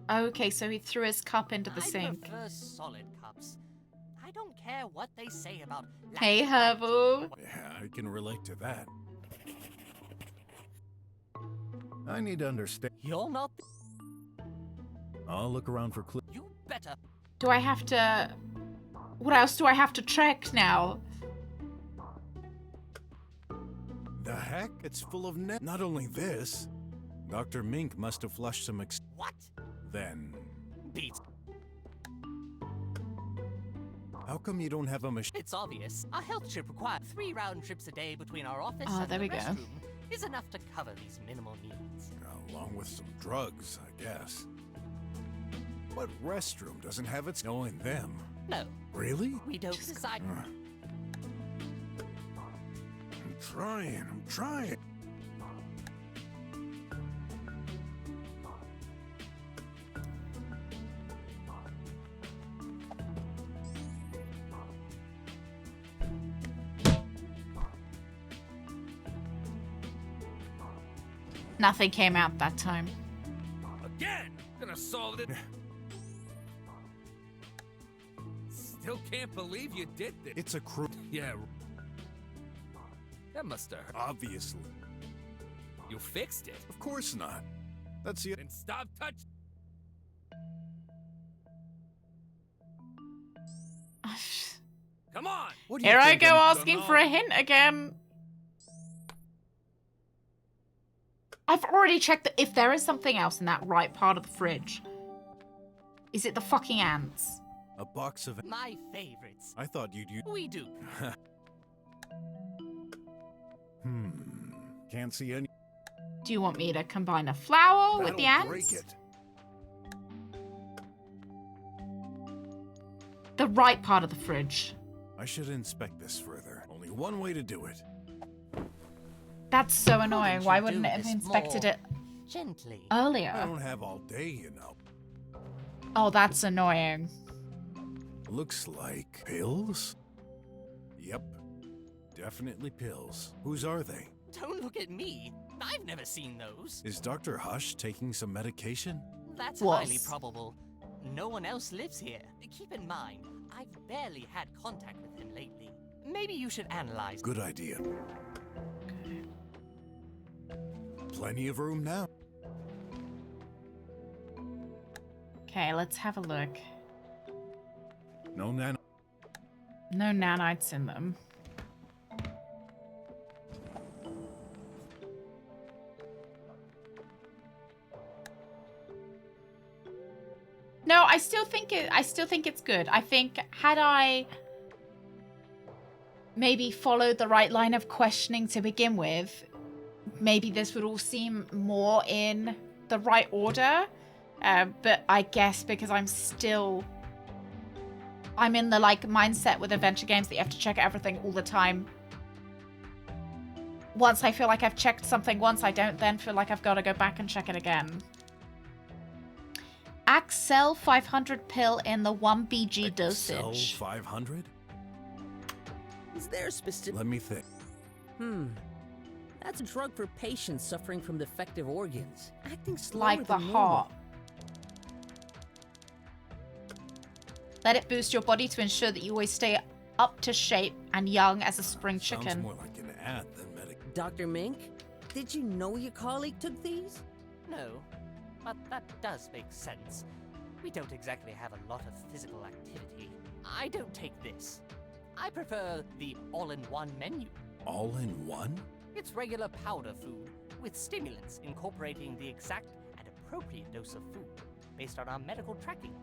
Okay, so he threw his cup into the I sink. prefer solid cups. I don't care what they say about Hey, Herbal. Yeah, I can relate to that. I need to understand. You're not. I'll look around for clues. You better. Do I have to... What else do I have to check now? The heck? It's full of net. Not only this, Dr. Mink must have flushed some What? Then, Beats. how come you don't have a machine? It's obvious. Our health trip requires 3 round trips a day between our office Oh, and there the we go. restroom is enough to cover these minimal needs. Along with some drugs, I guess. What restroom doesn't have its knowing them? No. Really? We don't decide. I'm trying. Nothing came out that time. Again! Gonna solve it. Still can't believe you did this. It's a crew. Yeah. That must have hurt. Obviously. You fixed it. Of course not. That's the... Then stop touching. Come on! Here I go asking for a hint again. I've already checked if there is something else in that right part of the fridge. Is it the fucking ants? A box of... My favorites. I thought you'd use... We do. Can't see any... Do you want me to combine a flower with the That'll ants? break it. The right part of the fridge. I should inspect this further. Only one way to do it. That's so annoying. Why wouldn't do it have this inspected more it gently? earlier? I don't have all day, you know. Oh, that's annoying. Looks like pills? Yep. Definitely pills. Whose are they? Don't look at me. I've never seen those. Is Dr. Hush taking some medication? That's Was. highly probable. No one else lives here. Keep in mind, I've barely had contact with him lately. Maybe you should analyze. Good idea. Plenty of room now. Okay, let's have a look. No nano. No nanites in them. No, I still think it's good. I think had I maybe followed the right line of questioning to begin with, maybe this would all seem more in the right order. But I guess because I'm in the like mindset with adventure games that you have to check everything all the time. Once I feel like I've checked something once, I don't then feel like I've got to go back and check it again. Axel 500 pill in the 1 BG dosage. 500? Is there a specific... Let me think. That's a drug for patients suffering from defective organs. Acting slower Like the than normal. heart. Let it boost your body to ensure that you always stay up to shape and young as a spring Sounds chicken. more like an ad than medic. Dr. Mink, did you know your colleague took these? No, but that does make sense. We don't exactly have a lot of physical activity. I don't take this. I prefer the all-in-one menu. All in one? It's regular powder food with stimulants incorporating the exact and appropriate dose of food based on our medical tracking.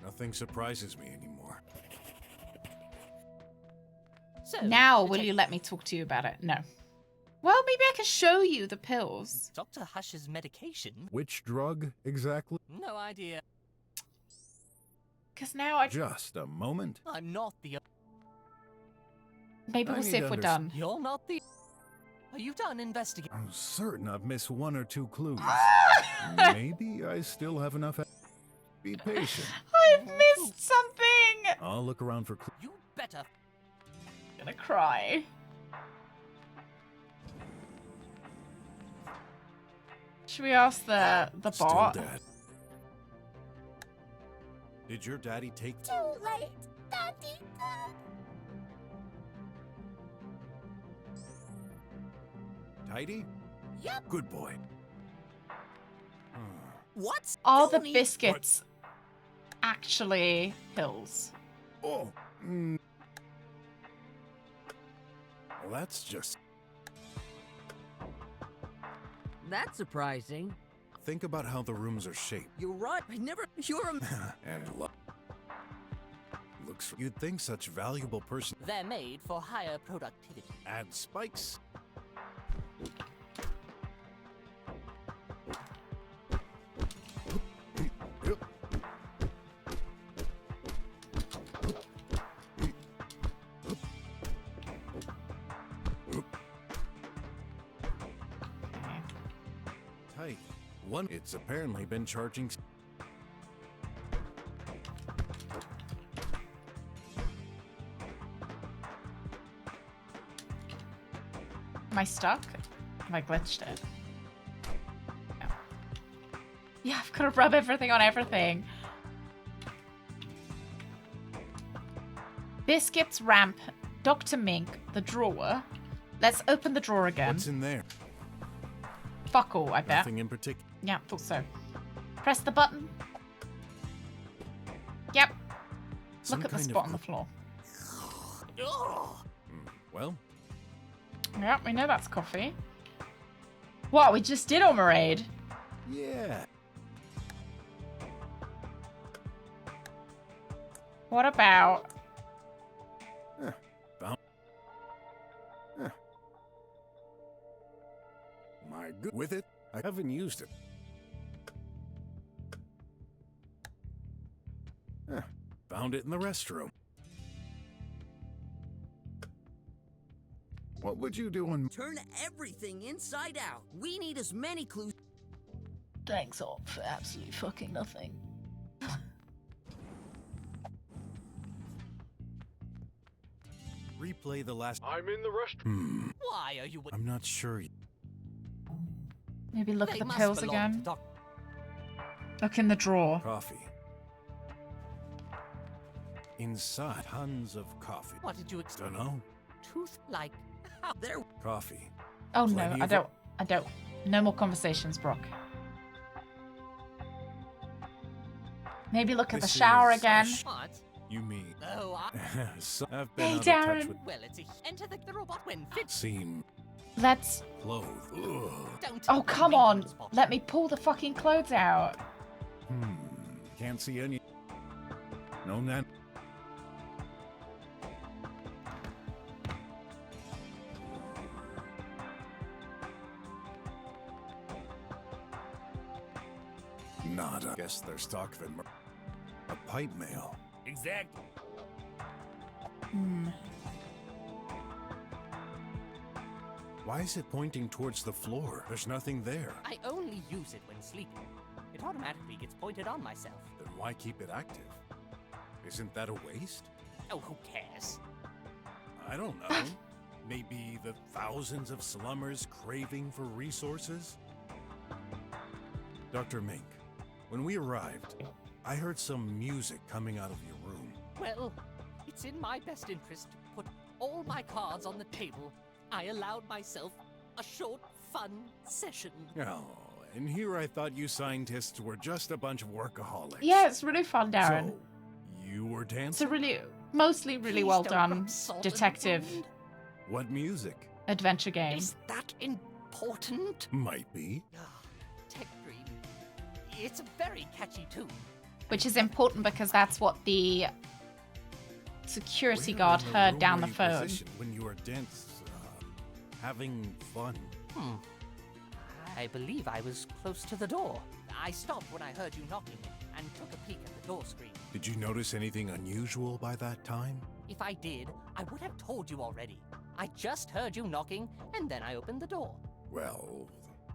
Nothing surprises me anymore. So, Now, will you let me talk to you about it? No. Well, maybe I can show you the pills. Dr. Hush's medication? Which drug exactly? No idea. Because now I... Just a moment. I'm not the... Maybe we'll see if we're done. You're not the... Are you done investigating? I'm certain I've missed one or two clues. Maybe I still have enough. Be patient. I've missed something! I'll look around for clues. You better... I'm gonna cry. Should we ask the Still bot? dead. Did your daddy take... Too late. Daddy. Tidy? Yep. Good boy. What? Are the biscuits actually pills? Oh. Well, that's just... That's surprising. Think about how the rooms are shaped. You're right. You're a... And look. Looks... You'd think such valuable person... They're made for higher productivity. Add spikes. Tight. One, it's apparently been charging. Am I stuck? Have I glitched it? No. Yeah, I've got to rub everything on everything. Biscuits, ramp, Dr. Mink, the drawer. Let's open the drawer again. What's in there? Fuck all, I bet. Nothing in particular. Yeah, thought so. Press the button. Yep. Some Look at the kind of spot on the floor. Well, Yep, we know that's coffee. What, we just did Omerade? yeah. What about... Found. My good. With it, I haven't used it. Found it in the restroom. What would you do on... Turn everything inside out. We need as many clues. Thanks all for absolutely fucking nothing. Replay the last... I'm in the restroom. Why are you... I'm not sure. Maybe look They at the must pills belong again. to Look in the drawer. Coffee. Inside, tons of coffee. What did you expect? Dunno. Tooth like... How? There. Coffee. Oh no, Plenty I of don't. I don't. No more conversations, Brock. Maybe look at the This shower is- again. What? You mean... Oh, So I've been Hey, out of touch Darren. with... Well, it's a... Enter the robot when fit. Seem... Let's... Clothes. Ugh. Don't... Oh, come on. Let me pull the fucking clothes out. Can't see any... No, nan... Nada. Guess they're stock than a pipe mail. Exactly. Why is it pointing towards the floor? There's nothing there. I only use it when sleeping. It automatically gets pointed on myself. Then why keep it active? Isn't that a waste? Oh, who cares? I don't know. Maybe the thousands of slummers craving for resources? Dr. Mink, when we arrived, I heard some music coming out of your room. Well, it's in my best interest to put all my cards on the table. I allowed myself a short, fun session. Oh, and here I thought you scientists were just a bunch of workaholics. Yeah, it's really fun, Darren. So, you were It's dancing? a really, mostly really well done detective What music? adventure game. Is that important? Might be. Tech Dream. It's a very catchy tune. Which is important because that's what the security Where guard in heard room down were the you phone. positioned when you were having fun? I believe I was close to the door. I stopped when I heard you knocking and took a peek at the door screen. Did you notice anything unusual by that time? If I did, I would have told you already. I just heard you knocking, and then I opened the door. Well,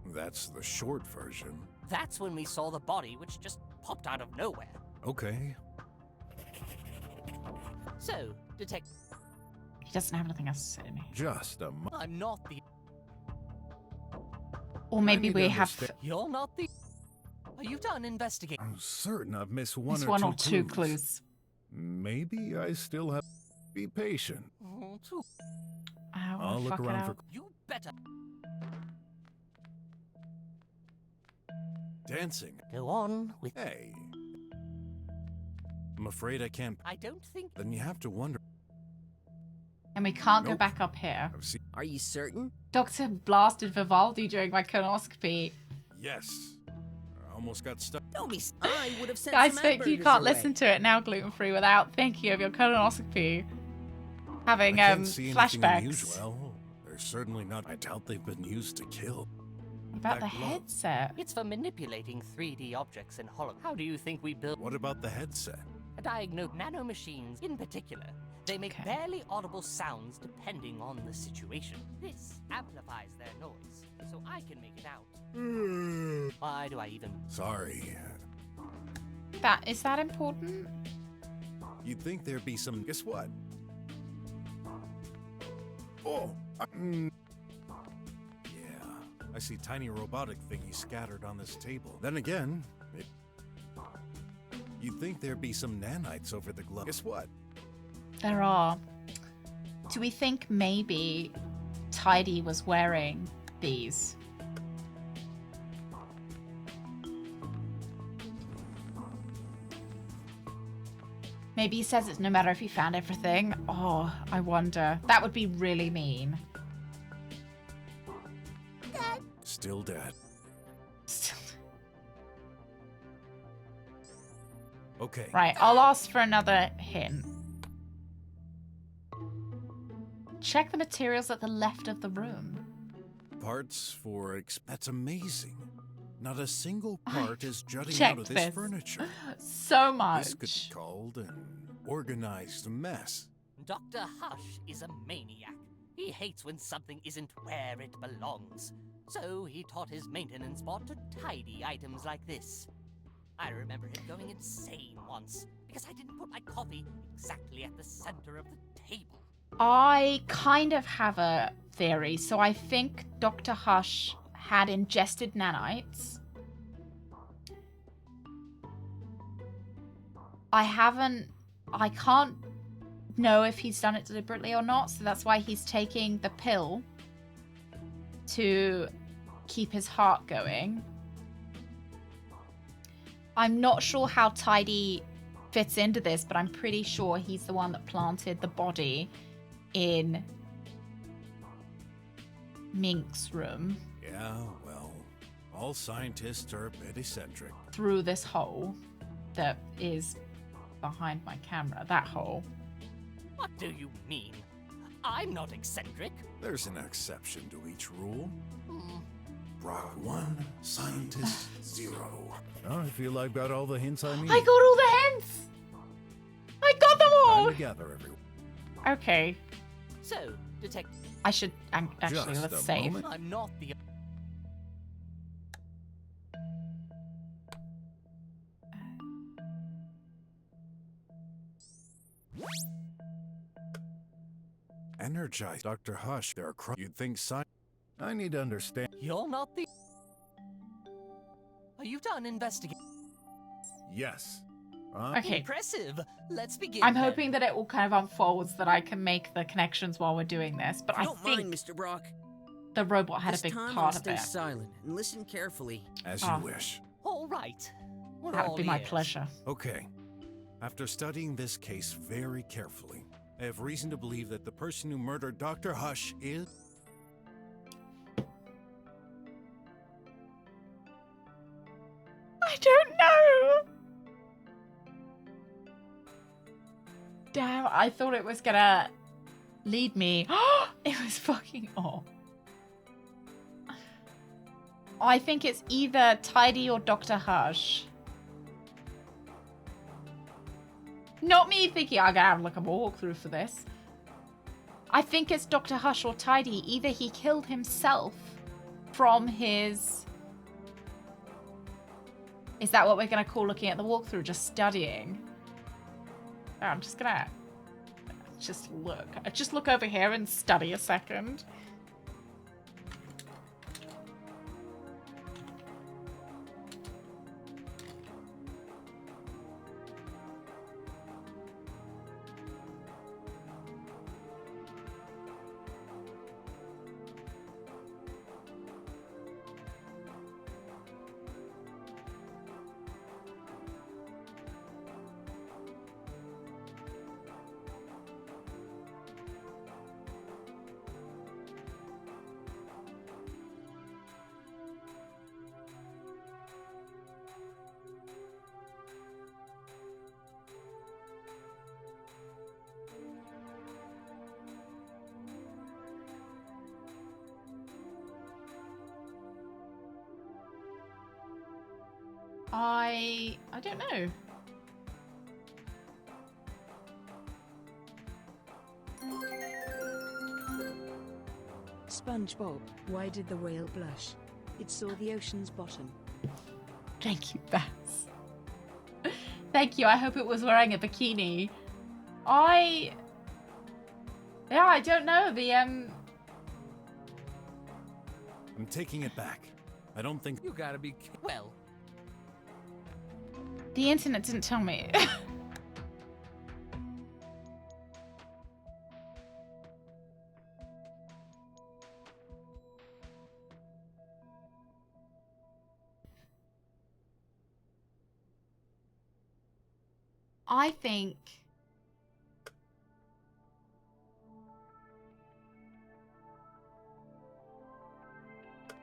that's the short version. That's when we saw the body, which just popped out of nowhere. Okay. So, Detective... He doesn't have anything else to say to me. Just a I'm not the... Or maybe need we to have understand- You're not the... Are you done investigating? I'm certain I've missed It's one or two clues. Maybe I still have to be patient. I'll look around for... You better... Dancing. Go on with... Hey. I'm afraid I can't... I don't think... Then you have to wonder... And we can't go Nope. back up here. Are you certain? Doctor blasted Vivaldi during my colonoscopy. Yes. I almost got stuck. Don't be. I would have sent Guys some think you hamburgers can't away. listen to it now gluten-free without thinking of your colonoscopy. Having I can't see anything flashbacks. unusual. They're certainly not... I doubt they've been used to kill. What about the That glove. headset? It's for manipulating 3D objects in holo. How do you think we build... What about the headset? Diagnose nanomachines in particular. They make barely audible sounds depending on the situation. This amplifies their noise, so I can make it out. Why do I even... Sorry. Is that important? You'd think there'd be some... Guess what? Oh! Yeah. I see tiny robotic thingies scattered on this table. Then again, you'd think there'd be some nanites over the glove. Guess what? There are. Do we think maybe Tidy was wearing these? Maybe he says it's no matter if he found everything. Oh, I wonder. That would be really mean. Still dead. Okay. Right, I'll ask for another hint. Check the materials at the left of the room. Parts for... That's amazing. Not a single part is jutting out checked of this this. furniture. So much. This could be called an organized mess. Dr. Hush is a maniac. He hates when something isn't where it belongs. So he taught his maintenance bot to tidy items like this. I remember him going insane once because I didn't put my coffee exactly at the center of the table. I kind of have a theory. So I think Dr. Hush had ingested nanites. I can't know if he's done it deliberately or not. So that's why he's taking the pill to keep his heart going. I'm not sure how Tidy fits into this, but I'm pretty sure he's the one that planted the body in Mink's room Yeah, well, all scientists are a bit eccentric. through this hole that is behind my camera. That hole. What do you mean? I'm not eccentric. There's an exception to each rule. Hmm. BROK 1, scientist 0. Oh, I feel I've got all the hints I need. I got all the hints! I got them all! Time to gather everyone. Okay. So, Detective... I should actually, Just let's a save. moment. I'm not the... Energized. Dr. Hush, there are you'd think I need to understand. You're not the... Are you done investigating? Yes. Okay. Impressive. Let's begin. I'm then. hoping that it all kind of unfolds, that I can make the connections while we're doing this, but I Don't think mind, Mr. Brock. the robot had This a big time I'll part of stay it. silent and listen carefully. As Oh. you wish. All right. We're That all would be my ears. pleasure. Okay. After studying this case very carefully, I have reason to believe that the person who murdered Dr. Hush is... I don't Damn, I thought it was gonna lead me. It was fucking off. I think it's either Tidy or Dr. Hush. Not me thinking I'm gonna have like a walkthrough for this. I think it's Dr. Hush or Tidy. Either he killed himself from his... Is that what we're gonna call looking at the walkthrough? Just studying? Oh, I'm just gonna... Just look over here and study a second. I don't know. SpongeBob, why did the whale blush? It saw the ocean's bottom. Thank you, Bass. Thank you. I hope it was wearing a bikini. Yeah, I don't know. I'm taking it back. I don't think... You gotta be... Well... The internet didn't tell me.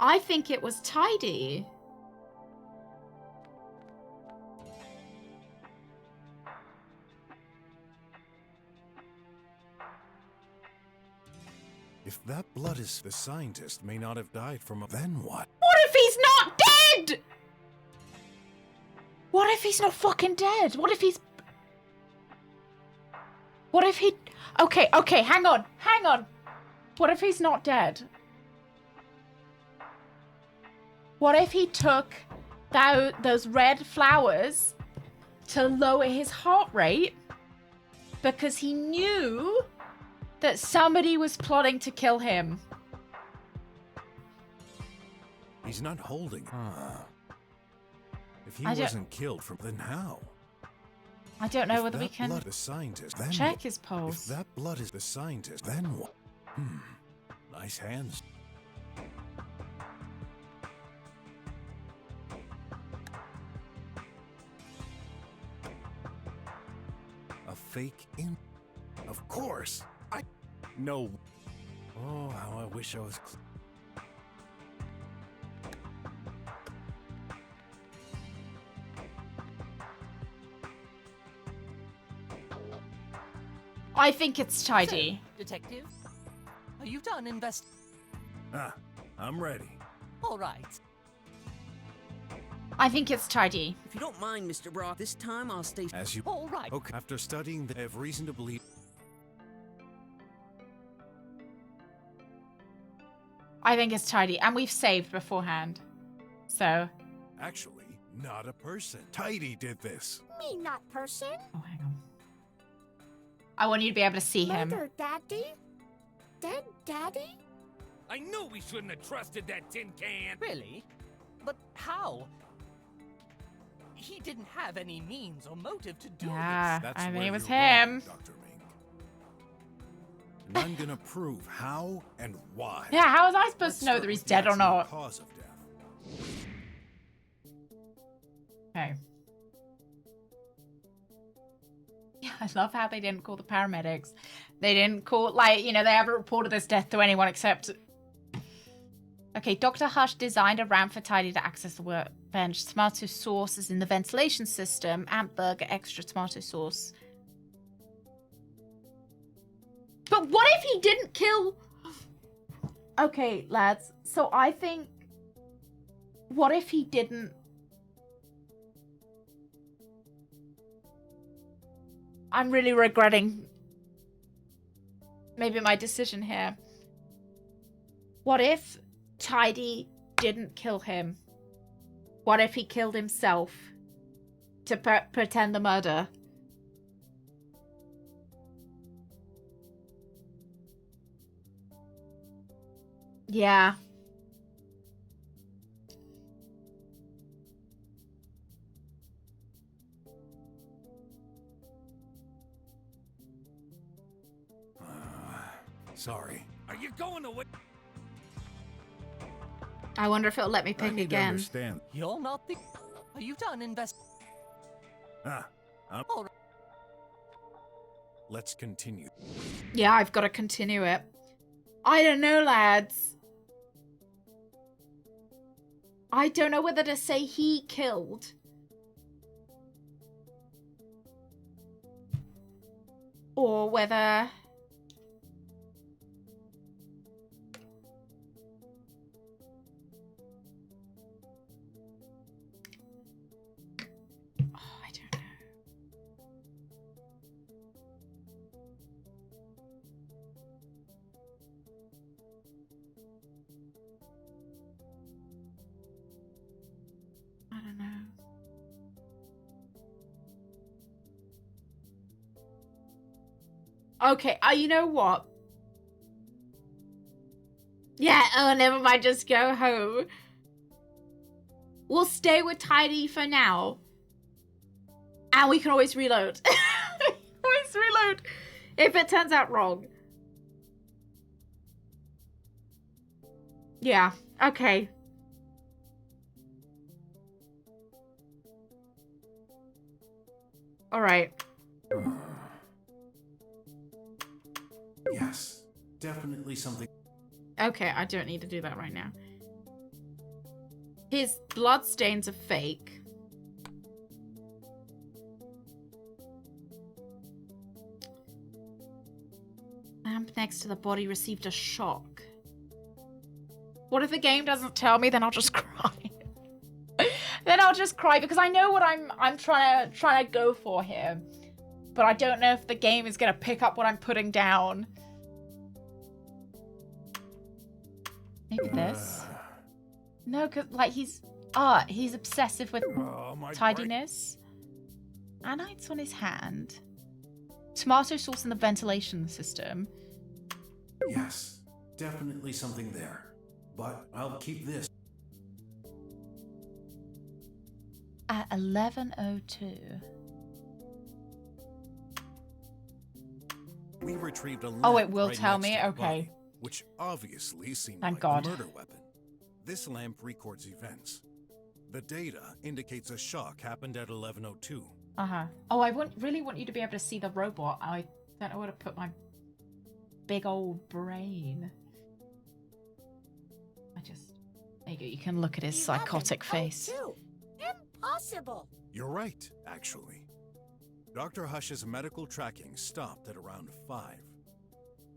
I think it was Tidy. If that blood is... The scientist may not have died from a... Then what? What if he's not dead? What if he's not fucking dead? What if he's... What if he... Okay, hang on. What if he's not dead? What if he took those red flowers to lower his heart rate because he knew that somebody was plotting to kill him? He's not holding... If he wasn't killed from... Then how? I don't know if whether we can blood, the scientist, then check what? his pulse. If that blood is the scientist, then what? Nice hands. A fake in... Of course! No. Oh, how I wish I was... I think it's Tidy. So, Detective, are you done I'm ready. All right. I think it's Tidy. If you don't mind, Mr. Brock, this time I'll stay... As you... All right. Okay. After studying, I have reason to believe... I think it's Tidy. And we've saved beforehand. So... Actually, not a person. Tidy did this. Me not person. Oh, hang on. I want you to be able to see him. Murder daddy? Dead daddy? I knew we shouldn't have trusted that tin can. Really? But how? He didn't have any means or motive to do this. I think it was him. Dr. Mink. And I'm gonna prove how and why. Yeah, how was I supposed to know that he's dead or not? Cause of death. Okay. Yeah, I love how they didn't call the paramedics. They didn't call, like, you know, they haven't reported this death to anyone except... Okay, Dr. Hush designed a ramp for Tidy to access the workbench. Tomato sauce is in the ventilation system. Ant burger, extra tomato sauce. But what if he didn't kill... Okay, lads. So I think... What if he didn't... I'm really regretting maybe my decision here. What if Tidy didn't kill him? What if he killed himself to pretend the murder? Yeah. Sorry. Are you going away? I wonder if it'll let me I pick need to again. understand. You're not the... Are you done All right. Let's continue. Yeah, I've got to continue it. I don't know, lads. I don't know whether to say he killed. Or whether... I don't know. Okay, you know what? Yeah, oh, never mind, just go home. We'll stay with Tidy for now. And we can always reload. Always reload if it turns out wrong. Yeah, okay. All right. Yes, definitely something. Okay, I don't need to do that right now. His bloodstains are fake. Lamp next to the body received a shock. What if the game doesn't tell me? Then I'll just cry. Then I'll just cry because I know what I'm trying to go for here, but I don't know if the game is gonna pick up what I'm putting down. Maybe this. No, cause like he's obsessive with tidiness. Anites on his hand. Tomato sauce in the ventilation system. Yes, definitely something there. But I'll keep this. At 11:02. We retrieved a Oh, lamp it will right tell next me? to the Okay. body, which obviously seemed Thank like God. a murder weapon. This lamp records events. The data indicates a shock happened at 11:02. Uh-huh. Oh, I really want you to be able to see the robot. I don't know where to put my big old brain. There you go. You can look at his psychotic face. Impossible. You're right, actually. Dr. Hush's medical tracking stopped at around 5.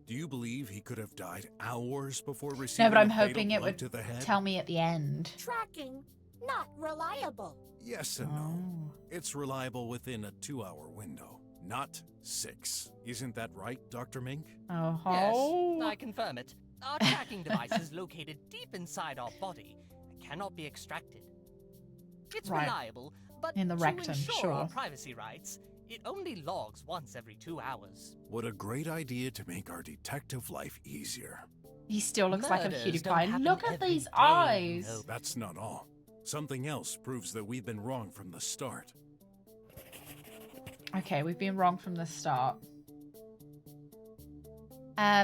Do you believe he could have died hours before receiving No, but I'm a fatal hoping it blow would to the head? tell me at the end. Tracking, not reliable. Yes and no. It's reliable within a 2-hour window, not 6. Isn't that right, Dr. Mink? Oh, Yes, I confirm it. Our tracking device is located deep inside our body and cannot be extracted. It's Right. reliable, but In the to rectum, ensure our sure. privacy rights, it only logs once every 2 hours. What a great idea to make our detective life easier. He still looks like a Murders don't PewDiePie. happen Look at every these day, eyes. no. That's not all. Something else proves that we've been wrong from the start. Okay, we've been wrong from the start.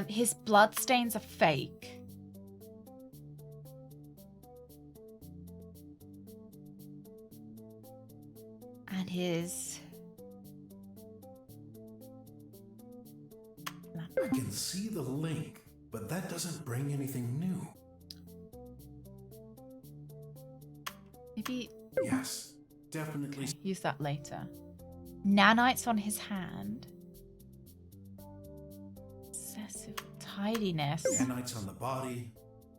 His bloodstains are fake. And his... I can see the link, but that doesn't bring anything new. Maybe... Yes, definitely. Okay, use that later. Nanites on his hand. Obsessive tidiness. Nanites on the body,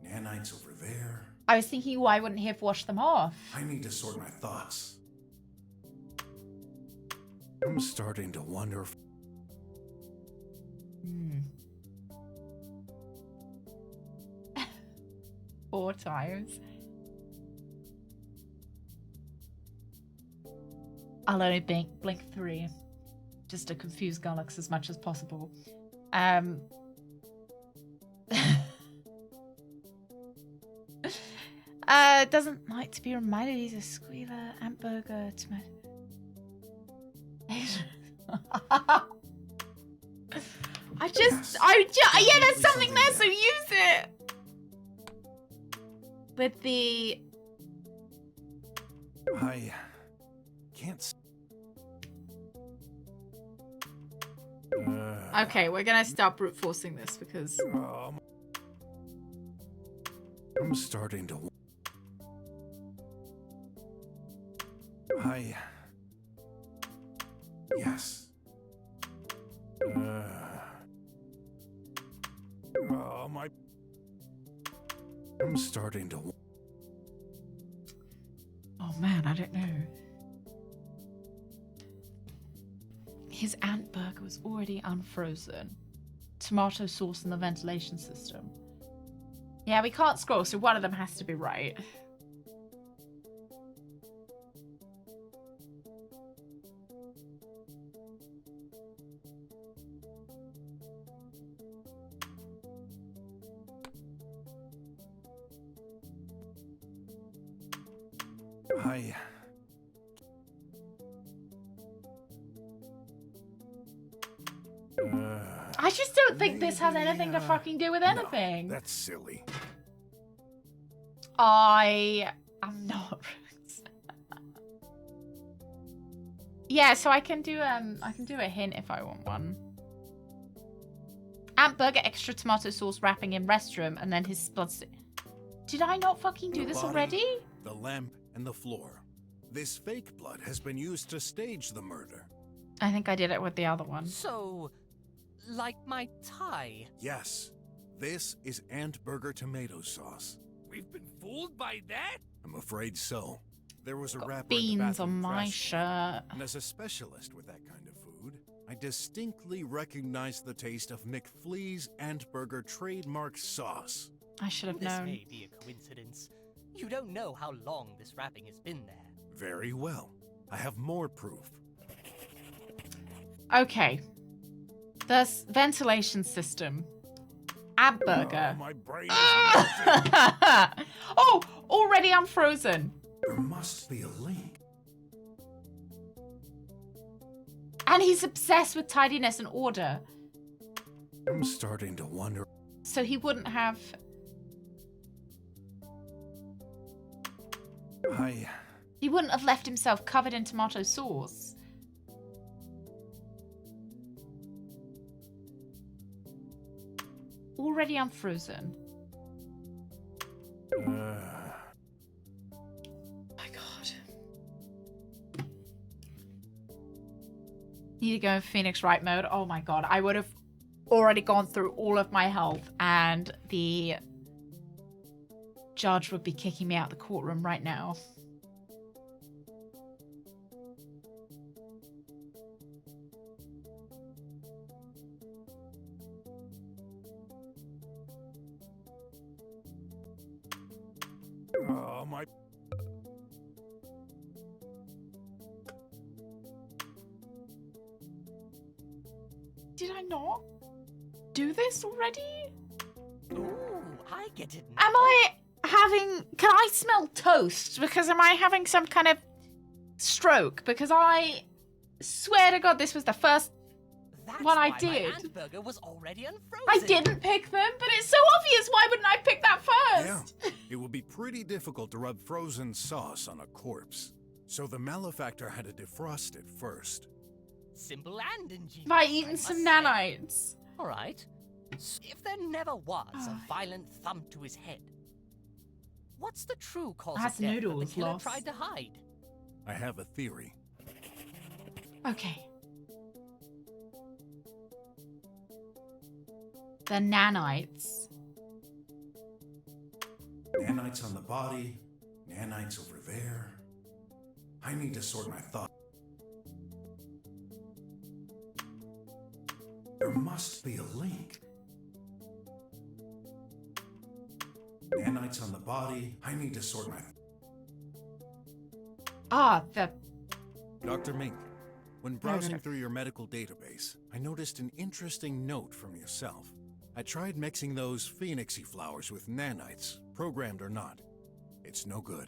nanites over there. I was thinking, why wouldn't he have washed them off? I need to sort my thoughts. I'm starting to wonder if... 4 times. I'll only blink 3. Just to confuse Gulux as much as possible. Doesn't like to be reminded he's a squealer, Antburger, tomato. Yeah, there's something there, so use it. With the... I can't... Okay, we're gonna stop brute forcing this because... I'm starting to... Yes. I'm starting to... Oh man, I don't know. His ant burger was already unfrozen. Tomato sauce in the ventilation system. Yeah, we can't scroll, so one of them has to be right. I just don't think this has anything to fucking do with anything. No, that's silly. I am not. Yeah, so I can do a hint if I want one. Ant burger, extra tomato sauce wrapping in restroom, and then his blood. Did I not fucking do The this body, already? The lamp and the floor. This fake blood has been used to stage the murder. I think I did it with the other one. So, like my tie? Yes, this is Ant Burger tomato sauce. We've been fooled by that? I'm afraid so. There was a wrapper in the Beans bathroom on my trash shirt. can. And as a specialist with that kind of food, I distinctly recognize the taste of McFlea's Ant Burger trademark sauce. I should have This known. may be a coincidence. You don't know how long this wrapping has been there. Very well. I have more proof. Okay. The ventilation system. Ant burger. Oh, my brain is Oh, already unfrozen. There must be a link. And he's obsessed with tidiness and order. I'm starting to wonder. So he wouldn't have... He wouldn't have left himself covered in tomato sauce. Already unfrozen. My God. Need to go in Phoenix Wright mode. Oh my God. I would have already gone through all of my health and the judge would be kicking me out the courtroom right now. Oh, my... Did I not do this already? Ooh, I get it. Am I having... Can I smell toast? Because am I having some kind of stroke? Because I swear to God this was the first one I did. My ant burger was already unfrozen. I didn't pick them, but it's so obvious. Why wouldn't I pick that first? Yeah, it would be pretty difficult to rub frozen sauce on a corpse. So the malefactor had to defrost it first. Simple and ingenious. By eating some nanites. All right. So if there never was a violent thump to his head, what's the true cause That's of death that the noodles, killer Loss. tried to hide? I have a theory. Okay. The nanites. Nanites on the body, nanites over there. I need to sort my thoughts. There must be a link. Nanites on the body. I need to sort my... The... Dr. Mink, when browsing through your medical database, I noticed an interesting note from yourself. I tried mixing those phoenixy flowers with nanites, programmed or not. It's no good.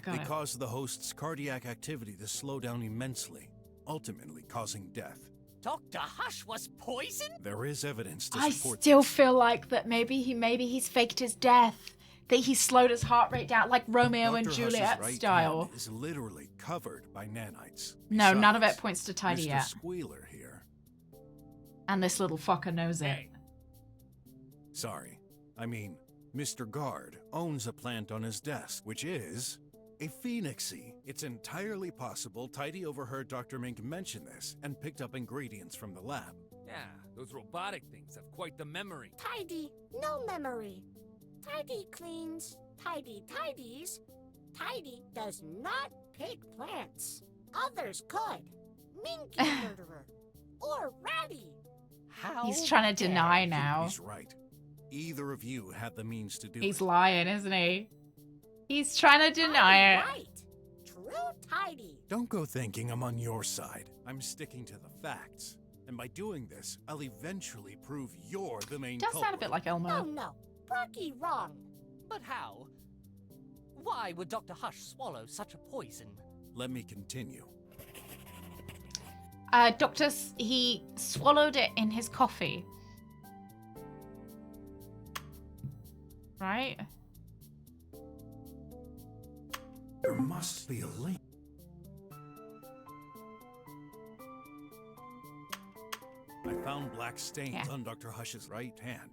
They cause the host's cardiac activity to slow down immensely, ultimately causing death. Dr. Hush was poisoned? There is evidence to I support still feel like that maybe he's faked his death. That he slowed his heart rate down like Romeo and Dr. Juliet Hush's right style. hand is literally covered by nanites. No, none of it Besides, points to Tidy Mr. yet. Squealer here. And this little fucker knows it. Sorry. I mean, Mr. Guard owns a plant on his desk, which is a phoenixy. It's entirely possible Tidy overheard Dr. Mink mention this and picked up ingredients from the lab. Yeah, those robotic things have quite the memory. Tidy, no memory. Tidy cleans, Tidy tidies. Tidy does not pick plants. Others could. Minky murderer. Or Ratty. How? He's trying to deny now. He's right. Either of you had the means to do He's it. lying, isn't he? He's trying to deny it. Right. True Tidy. Don't go thinking I'm on your side. I'm sticking to the facts. And by doing this, I'll eventually prove you're the main Does culprit. sound a bit like Elmo. No. Brocky wrong. But how? Why would Dr. Hush swallow such a poison? Let me continue. He swallowed it in his coffee. Right? There must be a link. I found black stains on Dr. Hush's right hand.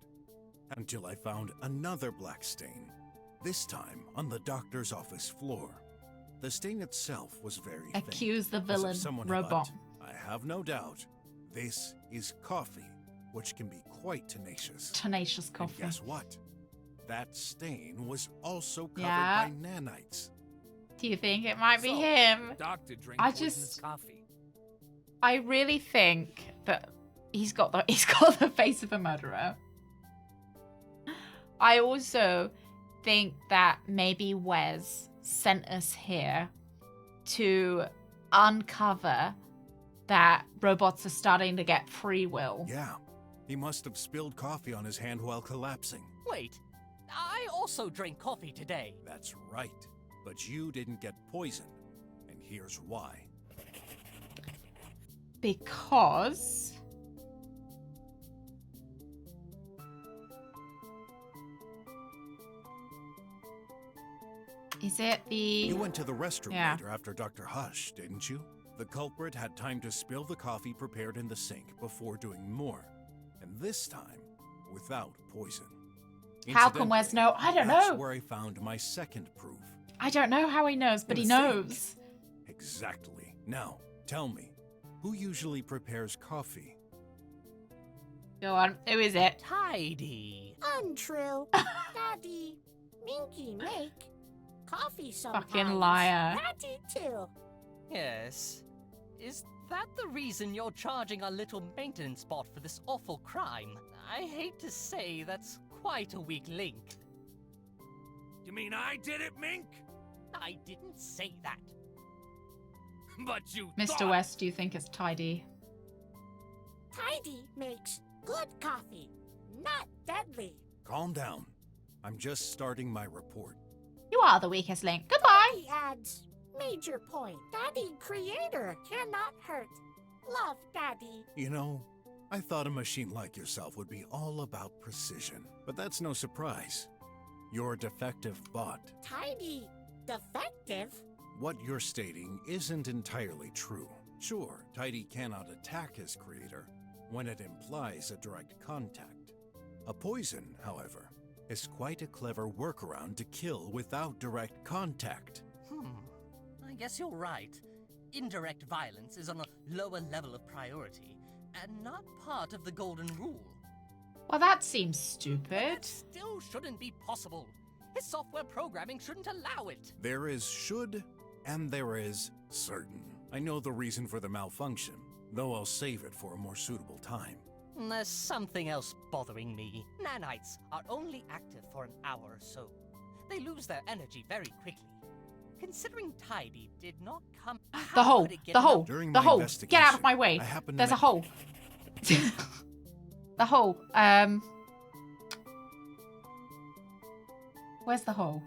Until I found another black stain. This time on the doctor's office floor. The stain itself was very faint. Accuse the as if villain someone robot. But I have no doubt this is coffee, which can be quite tenacious. Tenacious coffee. And guess what? That stain was also covered Yeah. by nanites. Do you think it might be So, him? the doctor drank I poisonous just, coffee. I really think that he's got the face of a murderer. I also think that maybe Wes sent us here to uncover that robots are starting to get free will. Yeah, he must have spilled coffee on his hand while collapsing. Wait, I also drank coffee today. That's right, but you didn't get poisoned, and here's why. Because... Is it the... You went to the restroom Yeah. later after Dr. Hush, didn't you? The culprit had time to spill the coffee prepared in the sink before doing more. And this time, without poison. How can Wes know? I don't That's know. where I found my second proof. I don't know how he knows, but he knows. Exactly. Now, tell me, who usually prepares coffee? Go on. Who is it? Tidy. Untrue. Daddy. Minky make. Coffee sometimes. Fucking liar. Ratty too. Yes. Is that the reason you're charging our little maintenance bot for this awful crime? I hate to say that's quite a weak link. You mean I did it, Mink? I didn't say that. But you Mr. thought... West, do you think it's Tidy? Tidy makes good coffee, not deadly. Calm down. I'm just starting my report. You are the weakest link. Goodbye. He adds, major point. Daddy creator cannot hurt. Love Daddy. You know, I thought a machine like yourself would be all about precision. But that's no surprise. You're a defective bot. Tidy. Defective? What you're stating isn't entirely true. Sure, Tidy cannot attack his creator when it implies a direct contact. A poison, however, is quite a clever workaround to kill without direct contact. I guess you're right. Indirect violence is on a lower level of priority, and not part of the golden rule. Well, that seems stupid. Still shouldn't be possible. His software programming shouldn't allow it. There is should and there is certain. I know the reason for the malfunction, though I'll save it for a more suitable time. There's something else bothering me. Nanites are only active for an hour or so. They lose their energy very quickly. Considering Tidy did not come... The hole. The hole. During The my hole. Get investigation, out of my way. I happened to There's a ma- hole. The hole. Where's the hole?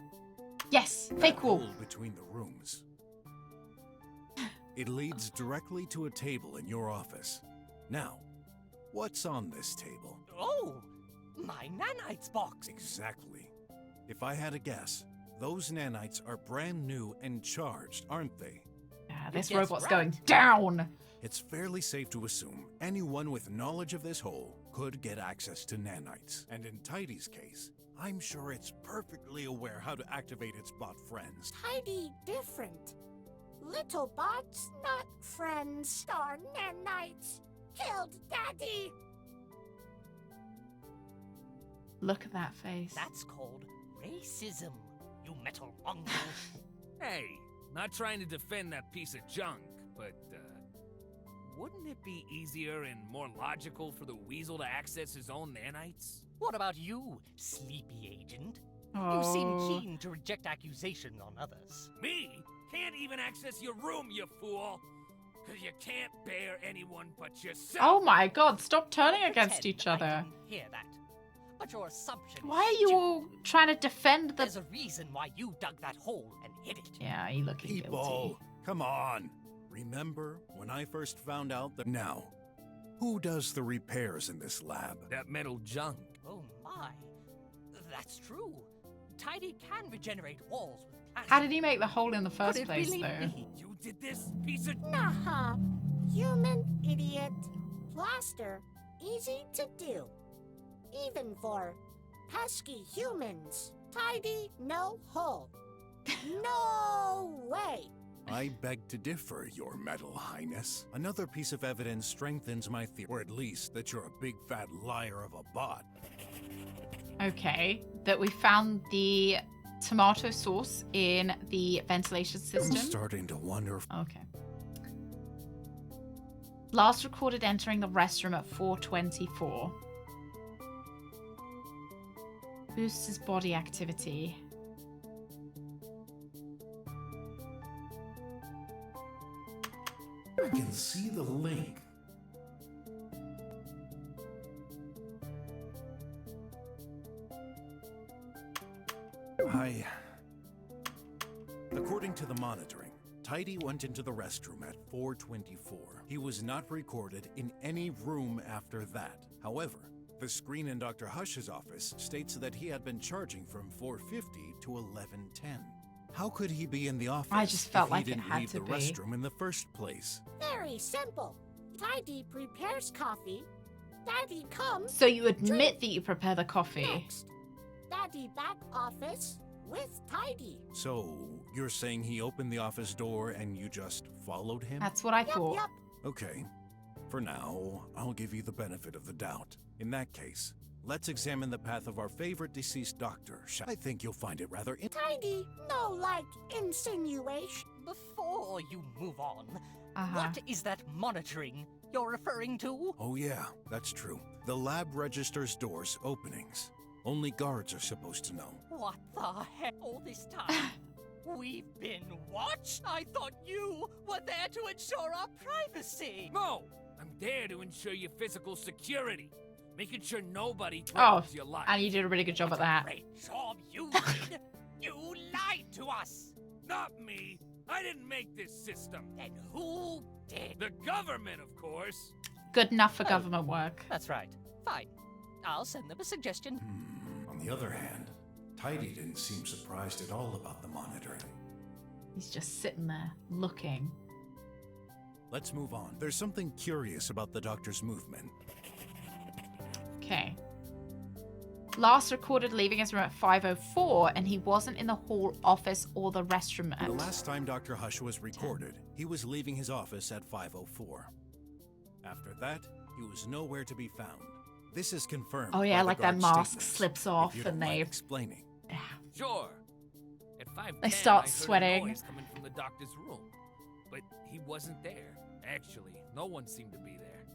Yes. Fake wall. Hole between the rooms. It leads directly to a table in your office. Now, what's on this table? Oh, my nanites box. Exactly. If I had a guess, those nanites are brand new and charged, aren't they? Yeah, this robot's going down. It's fairly safe to assume anyone with knowledge of this hole could get access to nanites. And in Tidy's case, I'm sure it's perfectly aware how to activate its bot friends. Tidy different. Little bots, not friends. Darn nanites killed Daddy. Look at that face. That's called racism, you metal mongrel. Hey, not trying to defend that piece of junk, but, wouldn't it be easier and more logical for the weasel to access his own nanites? What about you, sleepy agent? Oh. You seem keen to reject accusations on others. Me? Can't even access your room, you fool! Cause you can't bear anyone but yourself! Oh my god, stop turning against Pretend each I other. didn't hear that. But your assumption Why are you all trying to defend the... There's a reason why you dug that hole and hid it. Yeah, you looking guilty. People, come on. Remember when I first found out that... Now, who does the repairs in this lab? That metal junk. Oh my. That's true. Tidy can regenerate walls with plastic. How did he make the hole in the Could first it place, really though? be? You did this, piece of... Nah, human idiot. Plaster, easy to do. Even for pesky humans. Tidy, no hole. No way. I beg to differ, Your Metal Highness. Another piece of evidence strengthens my theory, or at least that you're a big fat liar of a bot. Okay, that we found the tomato sauce in the ventilation system. I'm starting to wonder if... Okay. Last recorded entering the restroom at 4:24. Boosts his body activity. I can see the link. According to the monitoring, Tidy went into the restroom at 4:24. He was not recorded in any room after that. However, the screen in Dr. Hush's office states that he had been charging from 4:50 to 11:10. How could he be in the office I just felt if like he it didn't had leave to the be. restroom in the first place? Very simple. Tidy prepares coffee. Daddy comes. So you admit drink. that you prepare the coffee. Next, Daddy back office with Tidy. So, you're saying he opened the office door and you just followed him? That's what I thought. Yup. Okay. For now, I'll give you the benefit of the doubt. In that case, let's examine the path of our favorite deceased doctor. I think you'll find it rather Tidy, no like insinuation. Before you move on, Uh-huh. what is that monitoring you're referring to? Oh yeah, that's true. The lab registers doors openings. Only guards are supposed to know. What the heck? All this time, we've been watched? I thought you were there to ensure our privacy. No! I'm there to ensure your physical security. Making sure nobody Oh, threatens your life. and you did a really good job at that. Great job you did. You lied to us. Not me. I didn't make this system. Then who did? The government, of course. Good enough for Oh. government work. That's right. Fine. I'll send them a suggestion. On the other hand, Tidy didn't seem surprised at all about the monitoring. He's just sitting there, looking. Let's move on. There's something curious about the doctor's movement. Okay. Last recorded leaving his room at 5:04, and he wasn't in the hall, office, or the restroom at... The last time Dr. Hush was recorded, he was leaving his office at 5:04. After that, he was nowhere to be found. This is confirmed. Oh yeah, by the like their guard's mask statements, slips if off you don't and mind they explaining. Sure. At 5:10, They start I heard sweating. a noise coming from the doctor's room, but he wasn't there. Actually, no one seemed to be there.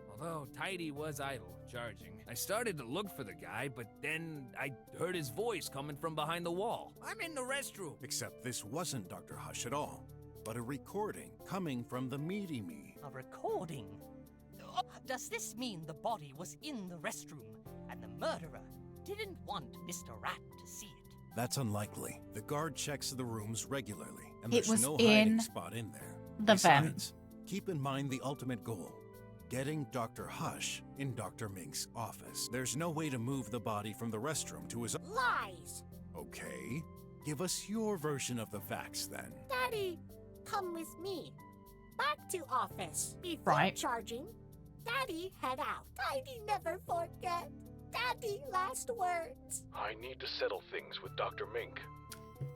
Although Tidy was idle, charging. I started to look for the guy, but then I heard his voice coming from behind the wall. I'm in the restroom. Except this wasn't Dr. Hush at all, but a recording coming from the Meaty Me. A recording? Does this mean the body was in the restroom and the murderer didn't want Mr. Rat to see it? That's unlikely. The guard checks the rooms regularly, and It there's was no in hiding spot in there. the vent. Besides, keep in mind the ultimate goal. Getting Dr. Hush in Dr. Mink's office. There's no way to move the body from the restroom to his... Lies! Okay, give us your version of the facts then. Daddy, come with me. Back to office. Before Right. charging, Daddy head out. Daddy never forget. Daddy last words. I need to settle things with Dr. Mink.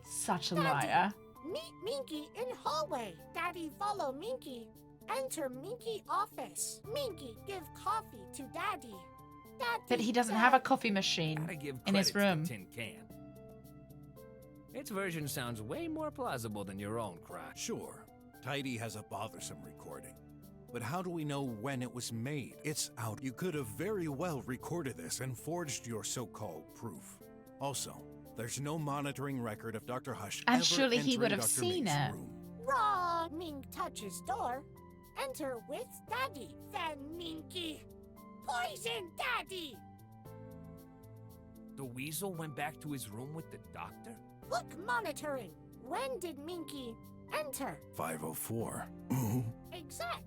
Such a Daddy, liar. meet Minky in hallway. Daddy follow Minky. Enter Minky office. Minky give coffee to Daddy. Daddy But he doesn't have a coffee machine Gotta give in his credit to room. Tin Can. Its version sounds way more plausible than your own, Crotch. Sure, Tidy has a bothersome recording. But how do we know when it was made? It's out. You could have very well recorded this and forged your so-called proof. Also, there's no monitoring record of Dr. Hush And ever surely he entering would have Dr. seen Mink's it. room. Raw Mink touches door. Enter with Daddy. Then Minky. Poison Daddy. The weasel went back to his room with the doctor? Look monitoring. When did Minky enter? 5:04. Exact.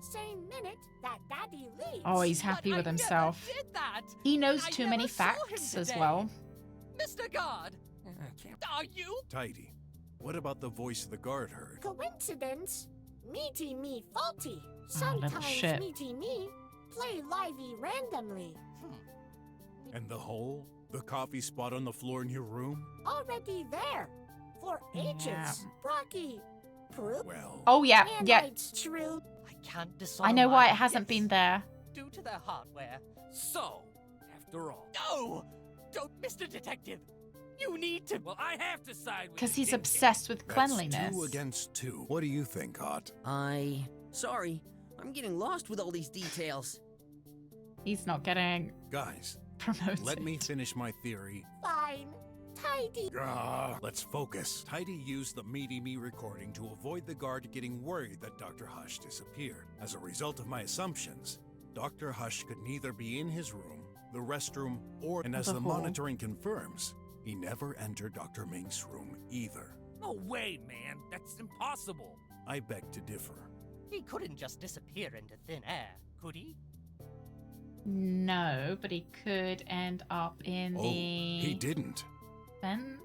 Same minute that Daddy leaves. Oh, he's happy with himself. Did that? He knows I too never many saw him facts as today. well. Mr. Guard, are you? Tidy. What about the voice the guard heard? Coincidence? Meaty me faulty. Oh, little Sometimes shit. Meaty me play livey randomly. And the hole? The coffee spot on the floor in your room? Already there. For ages. Yeah. Brocky. Proof? Well, Oh yeah, yeah. Nanites true. I can't decide. I know why it hasn't been there. Due to their hardware. So, after all. No! Don't, Mr. Detective. You need to. Well, I have to side with Because the he's Tin Can. obsessed with that's cleanliness. 2 against 2. What do you think, Hot? Sorry, I'm getting lost with all these details. He's not getting Guys, promoted. let me finish my theory. Fine. Tidy. Let's focus. Tidy used the Meaty Me recording to avoid the guard getting worried that Dr. Hush disappeared. As a result of my assumptions, Dr. Hush could neither be in his room, the restroom, or, and as The the hole. monitoring confirms, he never entered Dr. Mink's room either. No way, man. That's impossible. I beg to differ. He couldn't just disappear into thin air, could he? No, but he could end up in Oh, the he didn't. vent.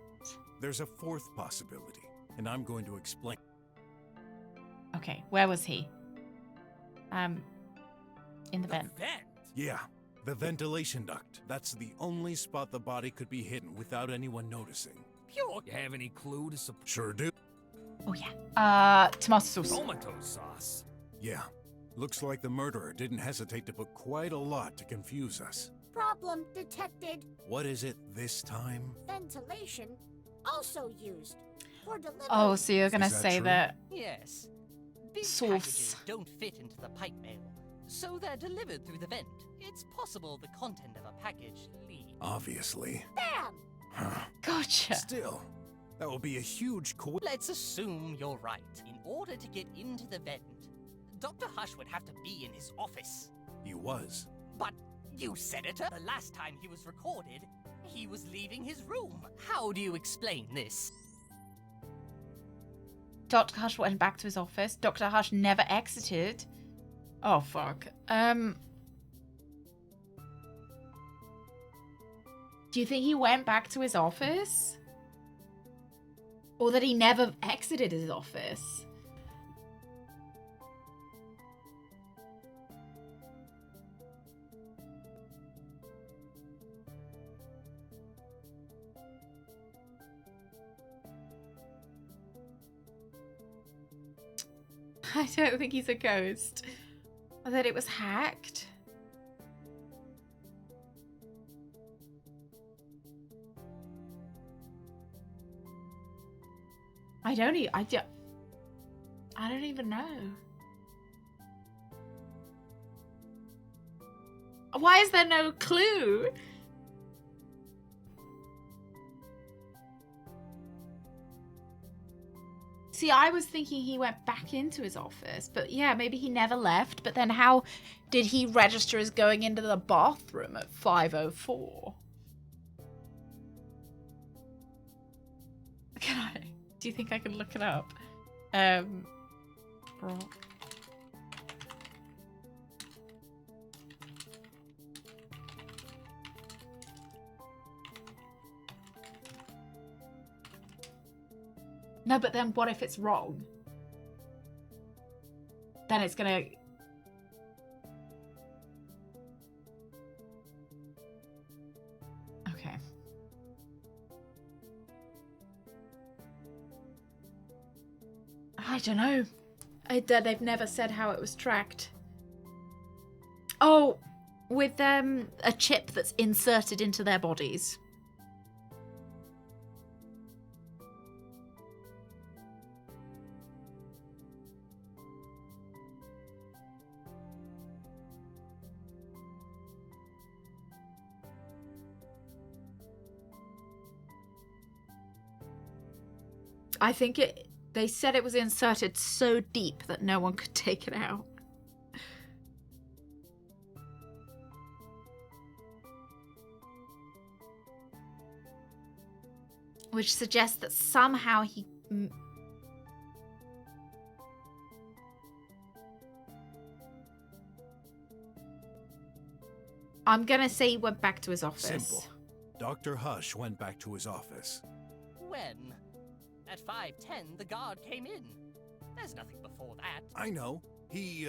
There's a 4th possibility, and I'm going to explain. Okay, where was he? In the vent. Vent? Yeah, the ventilation duct. That's the only spot the body could be hidden without anyone noticing. You have any clue to support? Sure do. Oh yeah. Tomato sauce. Tomato sauce. Yeah, looks like the murderer didn't hesitate to put quite a lot to confuse us. Problem detected. What is it this time? Ventilation also used for delivery. Oh, so you're gonna Is that say true? that Yes. Big Sauce. packages don't fit into the pipe mail, so they're delivered through the vent. It's possible the content of a package leaks. Obviously. Bam! Huh. gotcha. Still, that would be a huge Let's assume you're right. In order to get into the vent, Dr. Hush would have to be in his office. He was. But you said it. The last time he was recorded, he was leaving his room. How do you explain this? Dr. Hush went back to his office. Dr. Hush never exited. Oh fuck. Do you think he went back to his office? Or that he never exited his office? I don't think he's a ghost. I thought it was hacked. I don't even know. Why is there no clue? See, I was thinking he went back into his office, but yeah, maybe he never left. But then how did he register as going into the bathroom at 5:04? Do you think I can look it up? BROK. No, but then what if it's wrong? Then it's gonna... Okay. I don't know. They've never said how it was tracked. Oh, with a chip that's inserted into their bodies. I think they said it was inserted so deep that no one could take it out. Which suggests that somehow he... I'm gonna say he went back to his office. Simple. Dr. Hush went back to his office. When? At 5:10, the guard came in. There's nothing before that. I know. He,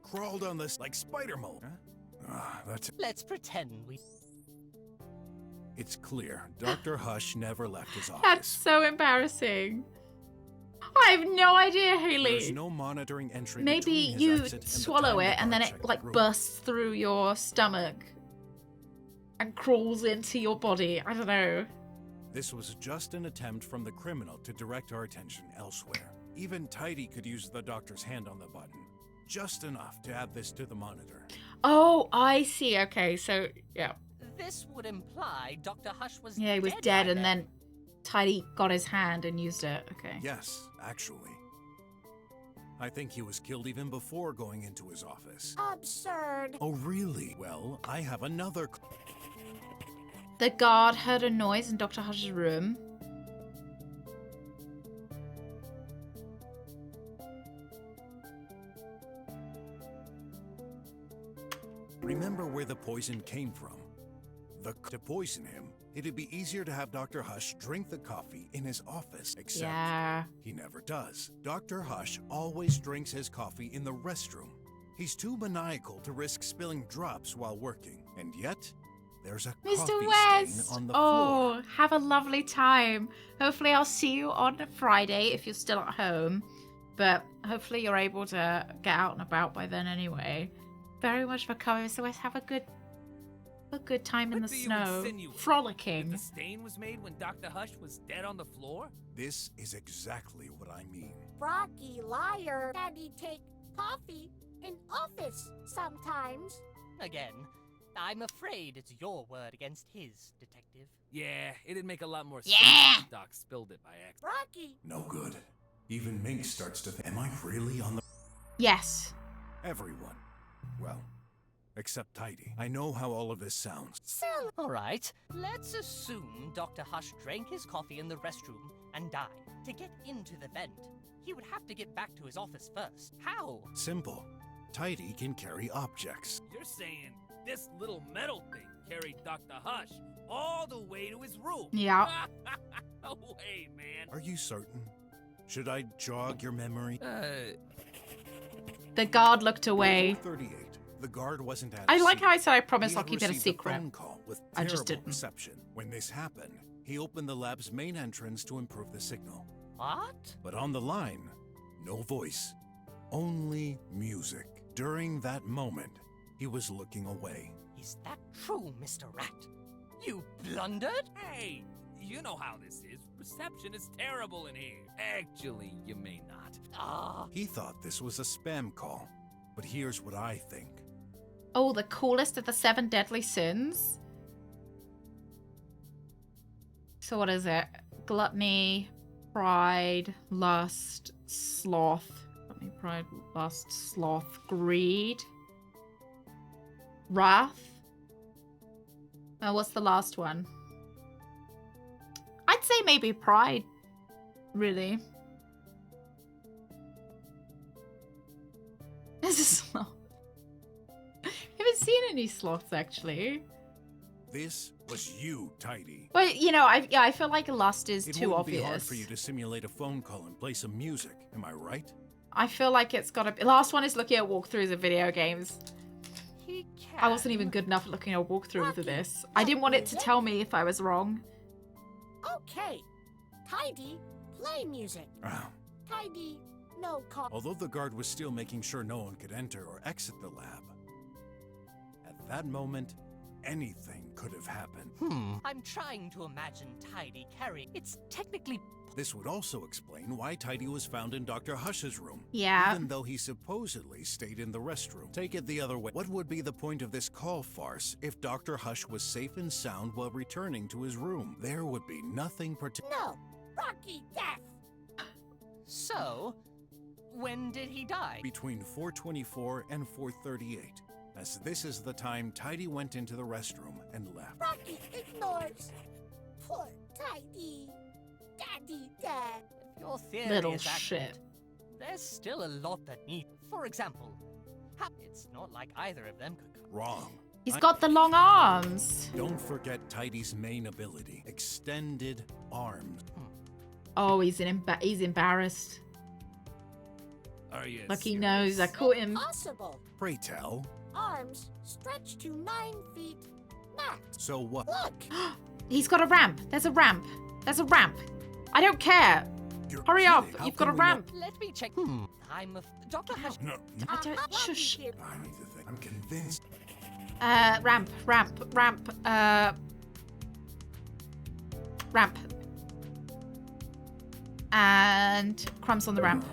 crawled on this like Spider-Man. Huh? That's... Let's pretend we... It's clear. Dr. Hush never left his office. That's so embarrassing. I have no idea, Haley. There's no monitoring entry. Maybe you swallow it and then it like bursts through your stomach and crawls into your body. I don't know. This was just an attempt from the criminal to direct our attention elsewhere. Even Tidy could use the doctor's hand on the button. Just enough to add this to the monitor. Oh, I see. Okay, so, yeah. This would imply Dr. Hush was Yeah, he was dead and then Tidy got his hand and used it. Okay. Yes, actually. I think he was killed even before going into his office. Absurd. Oh, really? Well, I have another... The guard heard a noise in Dr. Hush's room. Remember where the poison came from. To poison him, it'd be easier to have Dr. Hush drink the coffee in his office, except he never does. Dr. Hush always drinks his coffee in the restroom. He's too maniacal to risk spilling drops while working, and yet... There's a Mr. coffee West! stain on the Oh, floor. have a lovely time. Hopefully I'll see you on Friday if you're still at home. But hopefully you're able to get out and about by then anyway. Very much for coming, Mr. West. Have a good time in the snow. Frolicking. The stain was made when Dr. Hush was dead on the floor? This is exactly what I mean. Brocky liar. Daddy take coffee in office sometimes. Again, I'm afraid it's your word against his, Detective. Yeah, it'd make a lot more sense if Doc spilled it by accident. Brocky! No good. Even Mink starts to think, am I really on the... Yes. Everyone. Well, except Tidy. I know how all of this sounds. All right, let's assume Dr. Hush drank his coffee in the restroom and died. To get into the vent, he would have to get back to his office first. How? Simple. Tidy can carry objects. You're saying this little metal thing carried Dr. Hush all the way to his room? Yeah. No way, man. Are you certain? Should I jog your memory? The guard looked away. 38. The guard wasn't at I his like seat. how I said I promise He I'll had keep it a received secret. phone call with I just terrible didn't. reception. When this happened, he opened the lab's main entrance to improve the signal. What? But on the line, no voice, only music. During that moment, he was looking away. Is that true, Mr. Rat? You blundered? Hey, you know how this is. reception is terrible in here. Actually, you may not. He thought this was a spam call, but here's what I think. Oh, the coolest of the 7 deadly sins. So what is it? Gluttony, pride, lust, sloth. Gluttony, pride, lust, sloth, greed, wrath. What's the last one? I'd say maybe pride, really. There's a sloth. I haven't seen any sloths, actually. This was you, Tidy. Well, you know, I feel like lust is It too wouldn't be hard obvious. for you to simulate a phone call and play some music, am I right? I feel like it's gotta be. Last one is looking at walkthroughs of video games. I wasn't even good enough at looking at walkthroughs of this. I didn't want it to tell me if I was wrong. Okay. Tidy, play music. Tidy, no call. Although the guard was still making sure no one could enter or exit the lab, at that moment, anything could have happened. I'm trying to imagine Tidy carrying. It's technically. This would also explain why Tidy was found in Dr. Hush's room. Yeah. Even though he supposedly stayed in the restroom. Take it the other way. What would be the point of this call farce if Dr. Hush was safe and sound while returning to his room? There would be nothing No, Rocky death. So, when did he die? Between 4:24 and 4:38, as this is the time Tidy went into the restroom and left. Rocky ignores. Poor Tidy. Daddy dead. If your theory Little is accurate, shit. there's still a lot that need. For example, it's not like either of them could come. Wrong. He's got the long arms. Don't forget Tidy's main ability, extended arms. Oh, he's embarrassed. Are you Like he knows I caught him. Impossible. Pray tell. Arms stretched to 9 feet max. So what? Look. He's got a ramp. There's a ramp. There's a ramp. I don't care. Hurry up. You've got a ramp. Let me check. I'm a Dr. Hush. No. I don't. Shush. I need to think. I'm convinced. Ramp. Ramp. And crumbs on the ramp.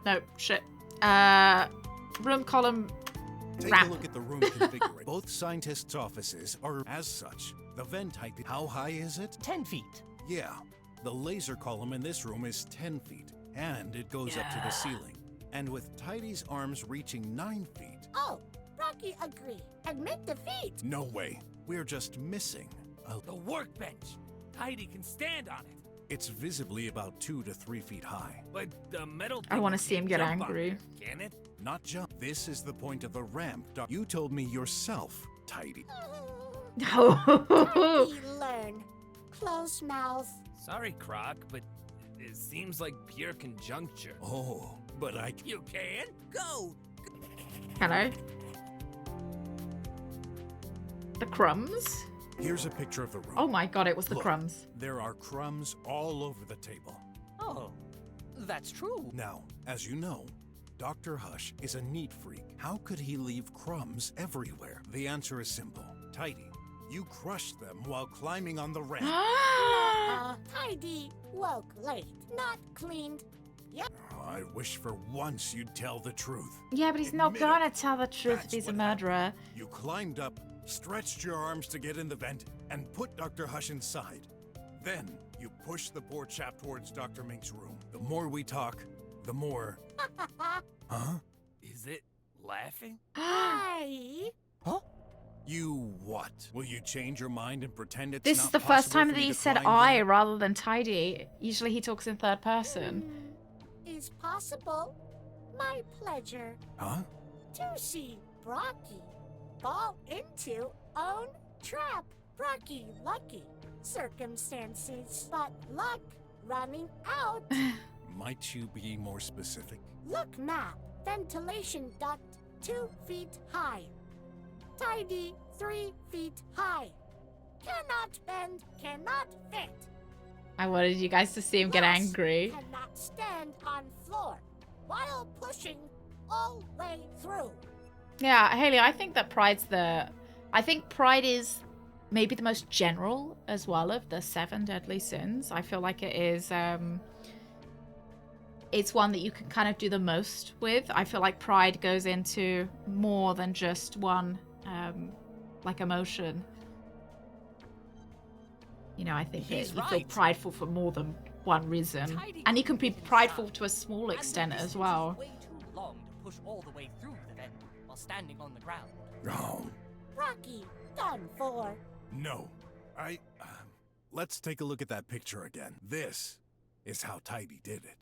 No, shit. Room column. Take ramp. a look at the room configuration. Both scientists' offices are as such. The vent height. How high is it? 10 feet. Yeah. The laser column in this room is 10 feet, and it goes up to the ceiling. And with Tidy's arms reaching 9 feet. Oh, Rocky agree. Admit defeat. No way. We're just missing The workbench. Tidy can stand on it. It's visibly about 2 to 3 feet high. But the metal I thing want to see him can't get jump on angry. it, can it? Not jump. This is the point of the ramp. You told me yourself, Tidy. Tidy learn. Close mouth. Sorry, Croc, but it seems like pure conjuncture. Oh, but I... You can? Go! Hello. The crumbs? Here's a picture of the room. Oh my god, it was the Look, crumbs. There are crumbs all over the table. Oh, that's true. Now, as you know, Dr. Hush is a neat freak. How could he leave crumbs everywhere? The answer is simple. Tidy, you crushed them while climbing on the ramp. Tidy woke late. Not cleaned. Yep. I wish for once you'd tell the truth. Yeah, but he's not Admit it. gonna tell the truth if That's he's a what murderer. You climbed up, stretched your arms to get in the vent, and put Dr. Hush inside. Then, you pushed the poor chap towards Dr. Mink's room. The more we talk, the more... Huh? Is it laughing? I. Huh? You what? Will you change your mind and pretend it's This not is the first possible time for that me he to said climb I there? rather than Tidy. Usually he talks in third person. Is possible. My pleasure. Huh? To see Brocky fall into own trap. Brocky lucky circumstances, but luck running out. Might you be more specific? Look map. Ventilation duct 2 feet high. Tidy 3 feet high. Cannot bend, cannot fit. I wanted you guys to see him get Plus, angry. Cannot stand on floor while pushing all way through. Yeah, Haley, I think that pride's the... I think pride is maybe the most general as well of the 7 deadly sins. I feel like it is it's one that you can kind of do the most with. I feel like pride goes into more than just one like emotion. You know, I think you feel prideful for more than one reason. And you can be prideful to a small extent as well. Way too long to push all the way through the vent while standing on the ground. Oh, Rocky, done for. no. Let's take a look at that picture again. This is how Tidy did it.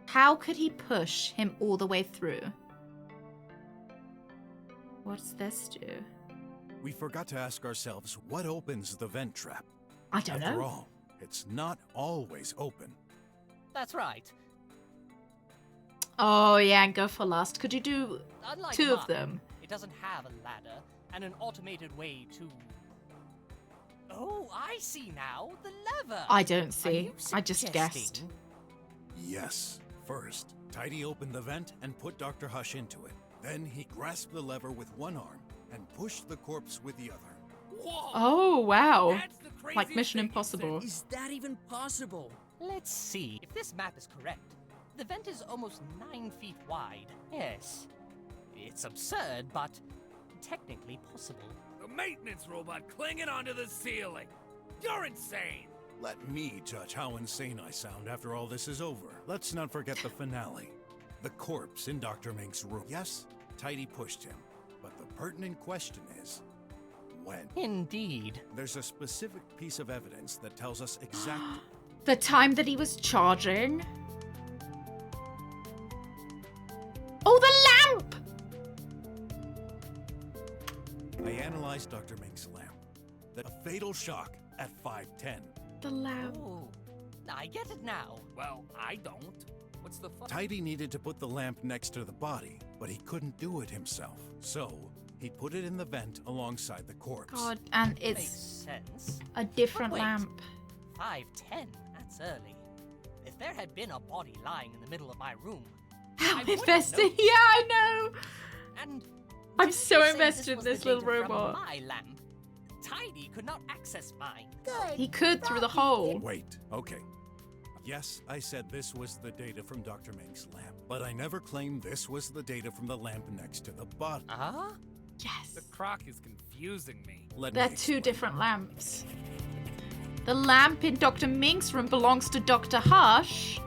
How could he push him all the way through? What's this do? We forgot to ask ourselves what opens the vent trap. I don't After know. all, it's not always open. That's right. Oh yeah, and go for lust. Could you do Unlike 2 of mine, them? It doesn't have a ladder and an automated way to... Oh, I see now. The lever. I don't Are see. you I just guessed. suggesting- Yes. First, Tidy opened the vent and put Dr. Hush into it. Then he grasped the lever with one arm and pushed the corpse with the other. Oh wow. Like Mission Impossible. Is that even possible? Let's see. If this map is correct, the vent is almost 9 feet wide. Yes. It's absurd, but technically possible. The maintenance robot clinging onto the ceiling. You're insane. Let me judge how insane I sound after all this is over. Let's not forget the finale. The corpse in Dr. Mink's room. Yes, Tidy pushed him, but the pertinent question is, when? Indeed. There's a specific piece of evidence that tells us exactly. The time that he was charging. Oh, the lamp! I analyzed Dr. Mink's lamp. A fatal shock at 5:10. The lamp. Oh, I get it now. Well, I don't. What's the fun? Tidy needed to put the lamp next to the body, but he couldn't do it himself. So, he put it in the vent alongside the corpse. God, and Makes it's sense. a different But wait, lamp. 5:10. That's early. If there had been a body lying in the middle of my room, How I wouldn't invested? notice. Yeah, I know. And I'm didn't so you say invested in was the this little data from robot. My lamp. Tidy could not access mine. Good. He could through the hole. Wait, okay. Yes, I said this was the data from Dr. Mink's lamp, but I never claimed this was the data from the lamp next to the body. Huh? Yes. The croc is confusing me. Let They're me 2 explain. different lamps. The lamp in Dr. Mink's room belongs to Dr. Hush.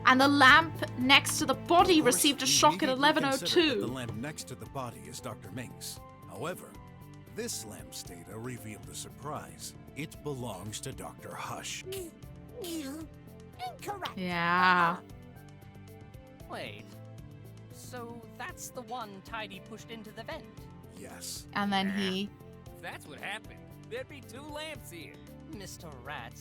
And the lamp next to the body Of course, received a we shock at immediately considered that 11:02. The lamp next to the body is Dr. Mink's. However, this lamp's data revealed a surprise. It belongs to Dr. Hush. Incorrect. Yeah. Wait. So that's the one Tidy pushed into the vent. Yes. And then he... If that's what happened, there'd be 2 lamps here. Mr. Rat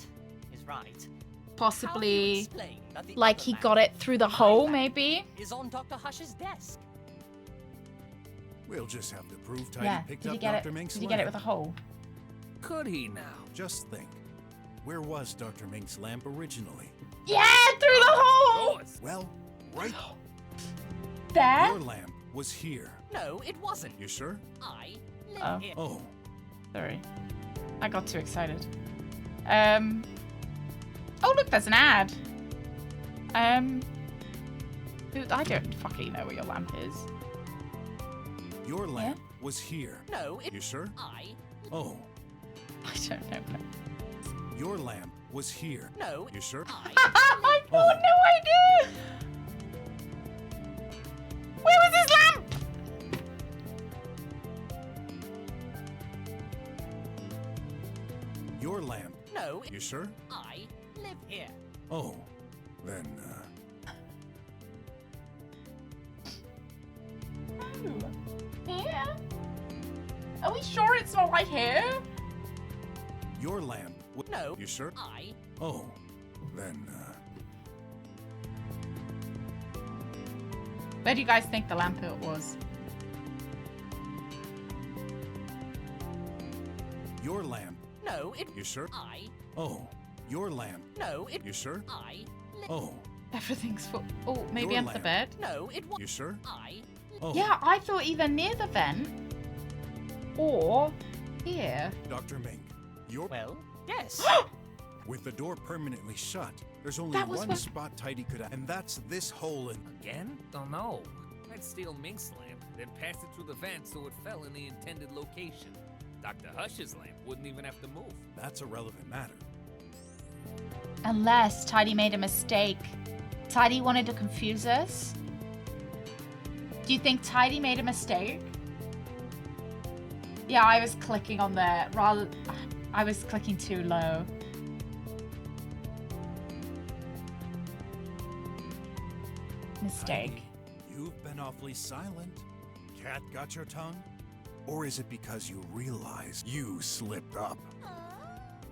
is right. possibly... explain that the Like other he lamp got it through the hole, maybe? is on Dr. Hush's desk? We'll just have to prove Tidy Yeah. picked Did he up get Dr. it? Mink's Did he get it lamp. with a hole? Could he now? Just think. Where was Dr. Mink's lamp originally? Yeah, through the hole! Well, right There? Your lamp was here. No, it wasn't. You sure? I live Oh. here. Oh, Sorry. I got too excited. Oh, look, there's an ad. Dude, I don't fucking know where your lamp is. your lamp was here. No, it. You sure? I. Oh, I don't know. your lamp was here. No. You sure? I got no idea. Where was his lamp? Your lamp. No. You sure? I live here. Oh, then, Here? Are we sure it's not right here? your lamp. No. You sure? I. Oh, then, Where do you guys think the lamp was? your lamp. No, it. You sure? I. Oh, your lamp. No, it. You sure? I. Live. Oh, Everything's full. Oh, maybe Your under the lamp. bed? No, it was. you sure? I. Oh, Yeah, I thought either near the vent Or here. Dr. Mink, you're... Well, yes. With the door permanently shut, there's only That was one what- spot Tidy could have, and that's this hole in... Again? Don't know. I'd steal Mink's lamp, then pass it through the vent so it fell in the intended location. Dr. Hush's lamp wouldn't even have to move. That's a relevant matter. Unless Tidy made a mistake. Tidy wanted to confuse us. Do you think Tidy made a mistake? Yeah, I was clicking on the rather. I was clicking too low. Mistake. You've been awfully silent. Cat got your tongue? Or is it because you realize you slipped up?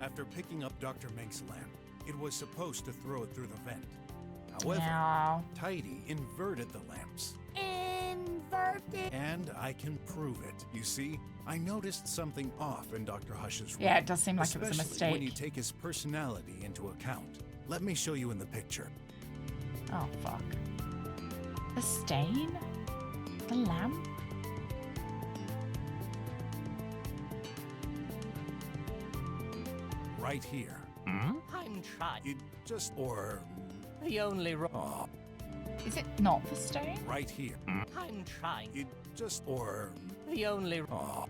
After picking up Dr. Mink's lamp, it was supposed to throw it through the vent. However, No. Tidy inverted the lamps. Inverted. And I can prove it. You see, I noticed something off in Dr. Hush's room. Yeah, it does seem like it was a especially when you mistake. take his personality into account. Let me show you in the picture. Oh fuck. The stain? The lamp? Right here. I'm trying. It just... Or... The only Oh, Is it not the stain? right here. I'm trying. It just... Or... The only Oh,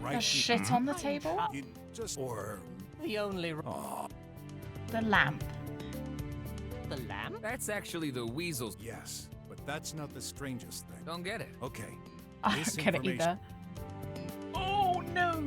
right The shit on the table? It just... Or... The only Oh, The lamp. The lamp? That's actually the weasel's. yes. But that's not the strangest thing. Don't get it. Okay. I This don't get it information- either. Oh no.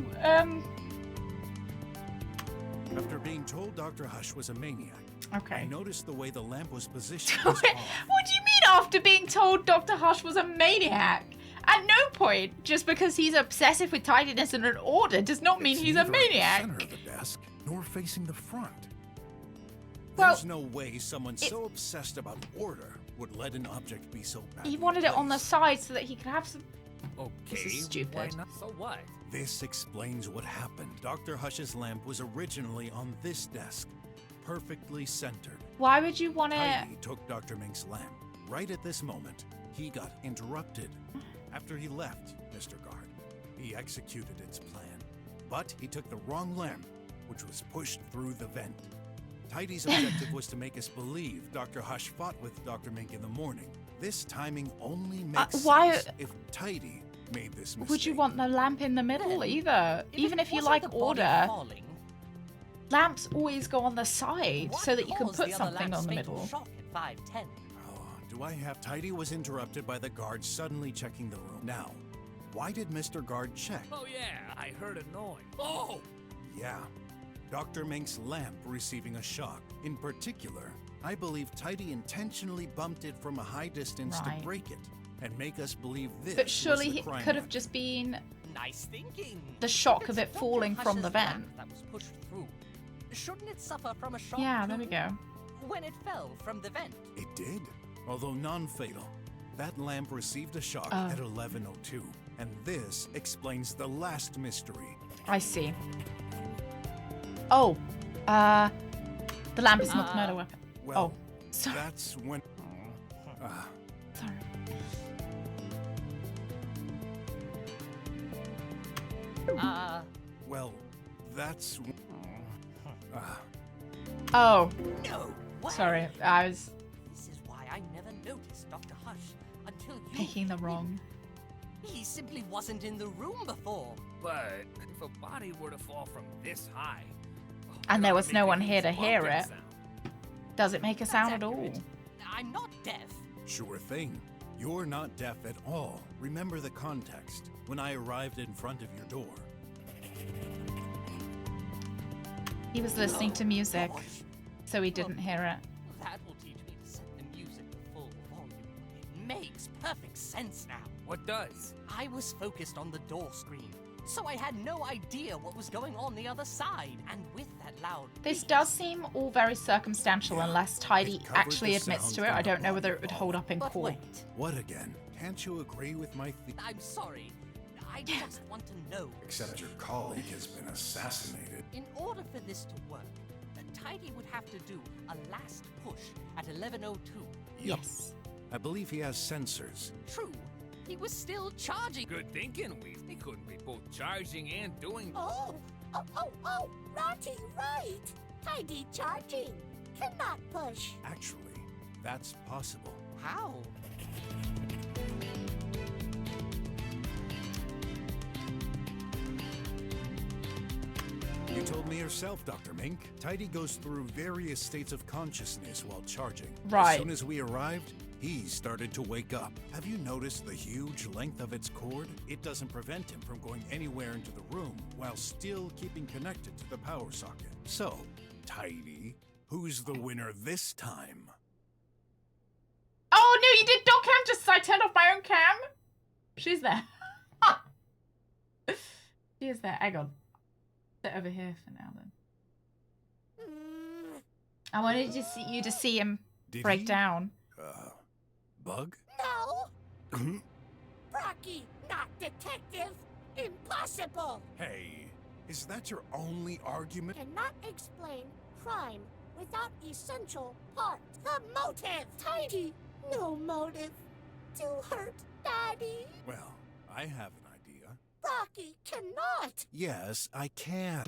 After being told Dr. Hush was a maniac, I Okay. noticed the way the lamp was positioned was Wait, off. what do you mean after being told Dr. Hush was a maniac? At no point, just because he's obsessive with tidiness and an order, does not mean It's he's a neither at the maniac. center of the desk, nor facing the front. Well, There's no way someone so obsessed about order would let an object be so bad. He wanted it on the side so that he could have some. Okay. This is Why stupid. not? So what? This explains what happened. Dr. Hush's lamp was originally on this desk, perfectly centered. Why would you want to? Tidy took Dr. Mink's lamp. Right at this moment, he got interrupted. After he left, Mr. Guard, he executed its plan. But he took the wrong lamp, which was pushed through the vent. Tidy's objective was to make us believe Dr. Hush fought with Dr. Mink in the morning. This timing only makes why- sense if Tidy made this mistake. Would you want the lamp in the middle either? Even if you wasn't like the body order, falling, lamps always go on the side what so that you can caused put the other something lamp's on the fatal middle. shock at 5:10? Oh, do I have... Tidy was interrupted by the guard suddenly checking the room. Now, why did Mr. Guard check? Oh yeah, I heard a noise. Oh! Yeah, Dr. Mink's lamp receiving a shock. In particular, I believe Tidy intentionally bumped it from a high distance Right. to break it and make us believe this But was surely the it crime could have weapon. just been Nice thinking. the shock If of it's it falling Dr. from the Hush's vent. lamp that was pushed through, shouldn't it suffer from a shock? Yeah, there we too? go. When it fell from the vent. It did, although non-fatal. That lamp received a shock Oh. at 11:02, and this explains the last mystery. I see. Oh, the lamp is not the murder weapon. Well, Oh, sorry. that's when... Sorry. Well, that's... Oh. No way. Sorry, I was This is why I never noticed Dr. Hush until you. picking the wrong. He simply wasn't in the room before. But if a body were to fall from this high, And there it ought was to no make one at here to least hear bumping it. sound. Does it make a sound at all? accurate. I'm not deaf. Sure thing. You're not deaf at all. Remember the context when I arrived in front of your door. He was listening to music, so he didn't hear it. That will teach me to set the music to full volume. It makes perfect sense now. What does? I was focused on the door screen, so I had no idea what was going on the other side. And with that loud This does seem all very circumstantial unless Tidy covered actually the admits sound to it. from I the don't know whether it would hold up in But court. wait, What again? Can't you agree with my I'm sorry. I just want to know. Except your colleague has been assassinated. In order for this to work, Tidy would have to do a last push at 11:02. Yes. I believe he has sensors. True, He was still charging. Good thinking, Weave. They couldn't be both charging and doing. Oh, Rotty, right. Tidy charging. Cannot push. Actually, that's possible. How? You told me yourself, Dr. Mink. Tidy goes through various states of consciousness while charging. Right. As soon as we arrived, he started to wake up. Have you noticed the huge length of its cord? It doesn't prevent him from going anywhere into the room while still keeping connected to the power socket. So, Tidy, who's the winner this time? Oh, no, you did dog cam just as I turned off my own cam? She's there. She is there. Hang on. Sit over here for now, then. I wanted you to see him break down. Bug? No. Brocky, not detective. Impossible. Hey, is that your only argument? Cannot explain crime without essential part. The motive. Tidy. No motive to hurt Daddy. Well, I have an idea. Brocky cannot. Yes, I can.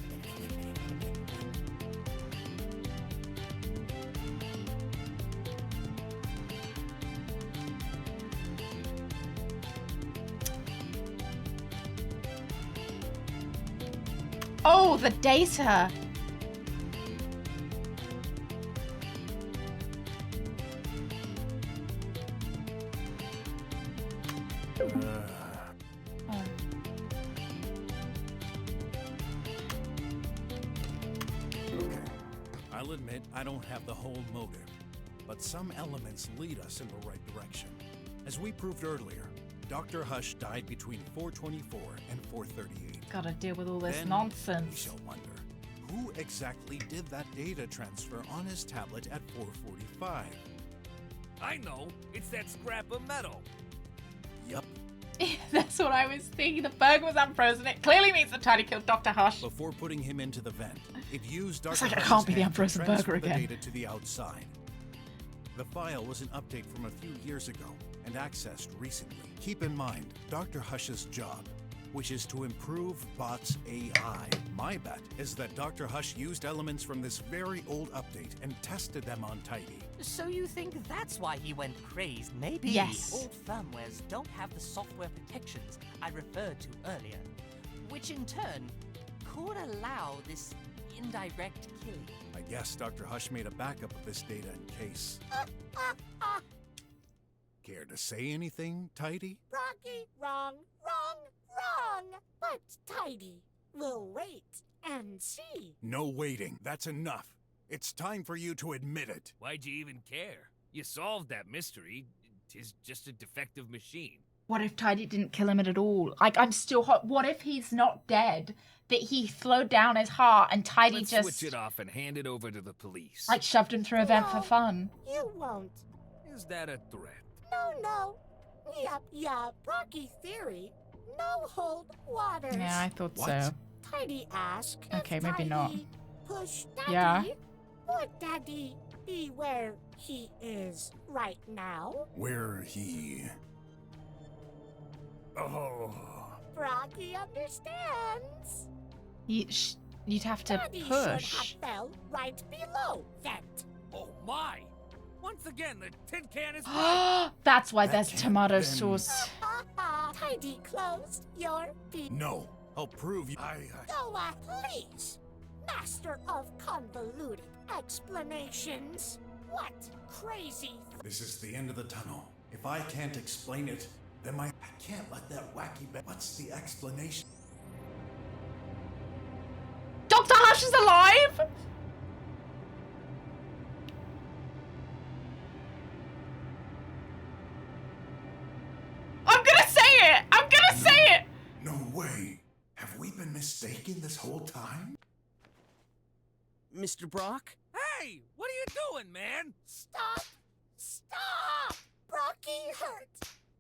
Oh, the data. I'll admit I don't have the whole motive, but some elements lead us in the right direction. As we proved earlier, Dr. Hush died between 424 and 438. Gotta deal with all this Then nonsense. We shall wonder, who exactly did that data transfer on his tablet at 445? I know. It's that scrap of metal. Yup. That's what I was thinking. The burger was unfrozen. It clearly means the Tidy killed Dr. Hush. Before putting him into the vent, it used It's Dr. like it Hush's can't be the hand to unfrozen transfer burger the again. data to the outside. The file was an update from a few years ago and accessed recently. Keep in mind, Dr. Hush's job, which is to improve bots' AI. My bet is that Dr. Hush used elements from this very old update and tested them on Tidy. So you think that's why he went crazed? Maybe. Yes. Old firmwares don't have the software protections I referred to earlier, which in turn could allow this indirect killing. I guess Dr. Hush made a backup of this data in case. Care to say anything, Tidy? Brocky, wrong. But Tidy, we'll wait and see. No waiting. That's enough. It's time for you to admit it. Why'd you even care? You solved that mystery. 'Tis just a defective machine. What if Tidy didn't kill him at all? Like, I'm still hot. What if he's not dead? That he slowed down his heart and Tidy Let's just switch it off and hand it over to the police. like shoved him through a vent for fun. You won't. Is that a threat? No. Yeah, Brocky theory. No hold waters. Yeah, I thought so. Tidy ask. Okay, if maybe not. Tidy push Daddy. Yeah. Would Daddy be where he is right now? Where he... Oh... Brocky understands. You'd have to Daddy should push. have fell right below vent. Oh my! Once again, the tin can is That's why That there's can't tomato then- sauce. Tidy closed your feet. No, I'll prove you... Noah, please. Master of convoluted explanations. What crazy... This is the end of the tunnel. If I can't explain it, then I can't let that wacky What's the explanation? Dr. Hush is alive? I'm gonna say it! No way. Have we been mistaken this whole time? Mr. Brock? Hey! What are you doing, man? Stop! Brocky hurt.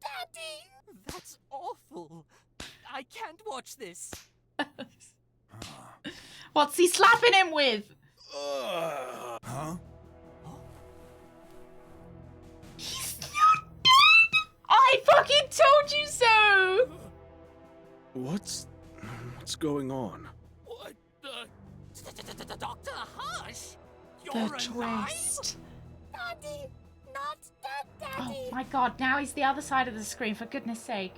Daddy! That's awful. I can't watch this. What's he slapping him with? Huh? He's not dead! I fucking told you so! What's going on? What the? Dr. Hush? The You're alive? twist. Daddy, not dead, Oh Daddy. my god, now he's the other side of the screen, for goodness sake.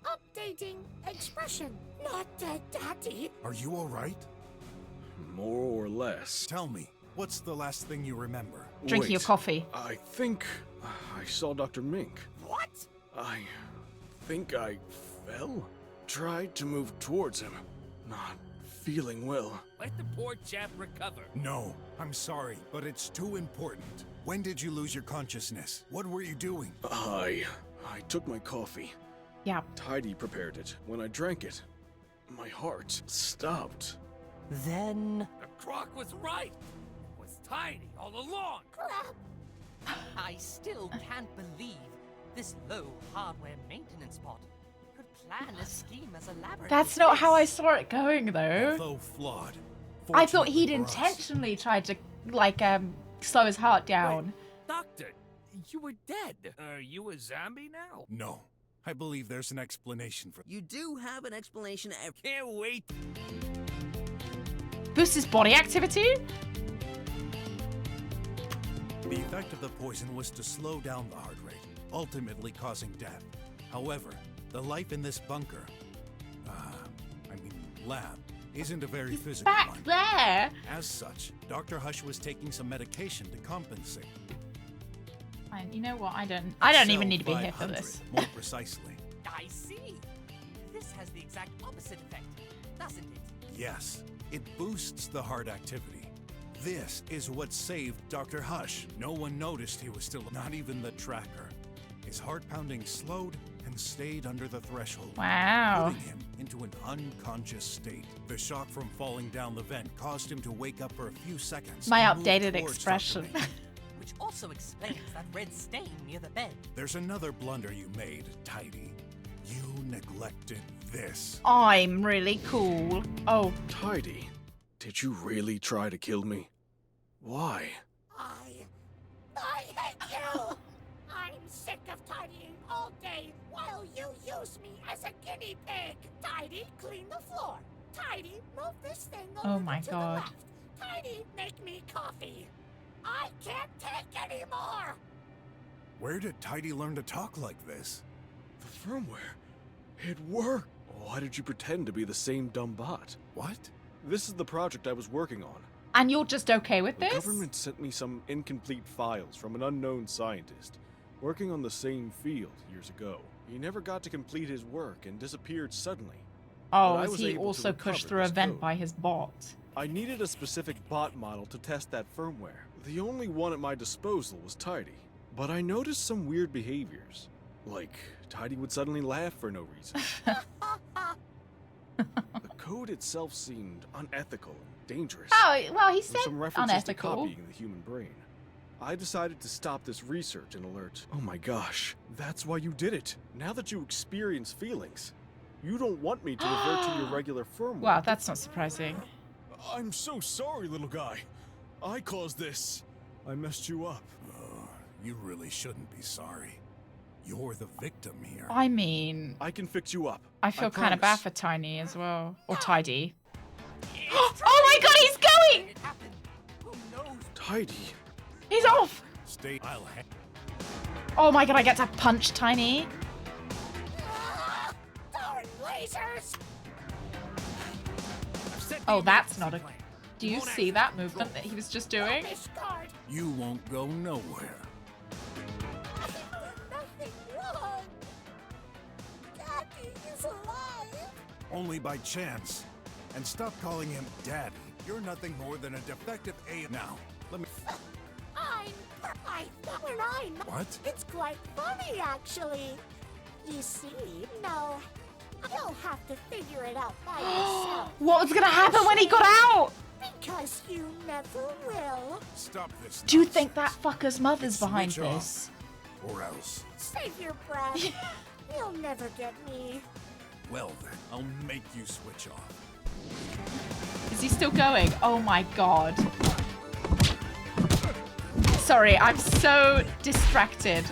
Updating expression. Not dead, Daddy. Are you alright? More or less. Tell me, what's the last thing you remember? Drinking your coffee. I think I saw Dr. Mink. What? I think I fell. Tried to move towards him. Not feeling well. Let the poor chap recover. No, I'm sorry, but it's too important. When did you lose your consciousness? What were you doing? I took my coffee. Yeah. Tidy prepared it. When I drank it, my heart stopped. Then The croc was right. It was Tiny all along. I still can't believe this low hardware maintenance bot could plan a scheme as elaborate. That's as not this. how I saw it going, though. Although flawed. I thought he'd fortunately for us- intentionally tried to, like, slow his heart down. Doctor, you were dead. Are you a zombie now? No, I believe there's an explanation for. You do have an explanation. Can't wait. Boosts his body activity? The effect of the poison was to slow down the heart rate, ultimately causing death. However, the life in this bunker, lab, isn't a very physical Back one. there! As such, Dr. Hush was taking some medication to compensate. And you know what? I don't even need to be here for 500, this. More precisely. I see. This has the exact opposite effect, doesn't it? Yes, it boosts the heart activity. This is what saved Dr. Hush. No one noticed he was still, not even the tracker. His heart pounding slowed and stayed under the threshold, Wow. putting him into an unconscious state. The shock from falling down the vent caused him to wake up for a few seconds. My and move updated towards expression. Dr. Mink. Which also explains that red stain near the bed. There's another blunder you made, Tidy. You neglected this. I'm really cool. Oh. Tidy, did you really try to kill me? Why? I hate you. I'm sick of tidying all day while you use me as a guinea pig. Tidy, clean the floor. Tidy, move this thing over Oh my to God. the left. Tidy, make me coffee. I can't take any more. Where did Tidy learn to talk like this? The firmware. It worked. Why did you pretend to be the same dumb bot? What? This is the project I was working on. And you're just okay with The this? government sent me some incomplete files from an unknown scientist working on the same field years ago. He never got to complete his work and disappeared suddenly. Oh, But I was he able to also recover pushed through a his vent code. by his bot? I needed a specific bot model to test that firmware. The only one at my disposal was Tidy. But I noticed some weird behaviors. Like, Tidy would suddenly laugh for no reason. The code itself seemed unethical and dangerous. Oh, well, he There were said some references unethical. to copying the human brain. I decided to stop this research and alert. Oh my gosh, that's why you did it. Now that you experience feelings, you don't want me to revert to your regular firmware. Wow, that's not surprising. I'm so sorry, little guy. I caused this. I messed you up. You really shouldn't be sorry. You're the victim here. I mean, I can fix you up. I feel kind of promise. bad for Tiny as well. Or Tidy. Oh my god, he's going! Tidy. He's off! Stay. I'll hang. Oh my god, I get to punch Tiny. Darn lasers. Oh, that's not a... Do you see that movement that he was just doing? You won't go nowhere. Nothing wrong. Daddy is alive. Only by chance. And stop calling him Daddy. You're nothing more than a defective A. Now, let me. I thought when I'm. What? It's quite funny, actually. You see, no, you'll have to figure it out by yourself. What was gonna happen when he got out? Because you never will. Stop this. Do you think that fucker's mother's behind Switch off, this? Or else. Save your breath. You'll never get me. Well then, I'll make you switch off. Is he still going? Oh my god. Sorry, I'm so distracted.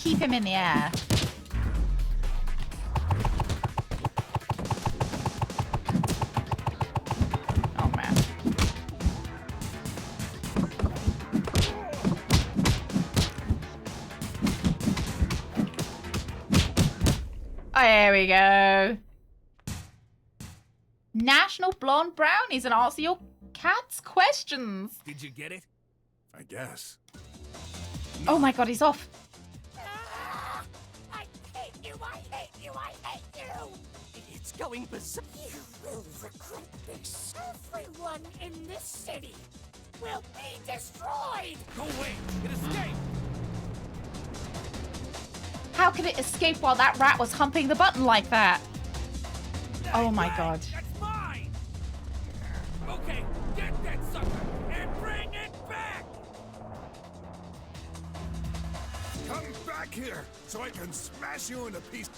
keep him in the air. Oh, man. Oh, there we go. National Blonde Brownies and answer your cat's questions. Did you get it? I guess. Oh my god, he's off. I hate you, I hate you, I hate you! It's going berserk. You will regret this. Everyone in this city will be destroyed! Go away! It escaped! How could it escape while that rat was humping the button like that? Oh my god. That's mine! Okay, get that sucker and bring it back! Come back here so I can smash you into pieces.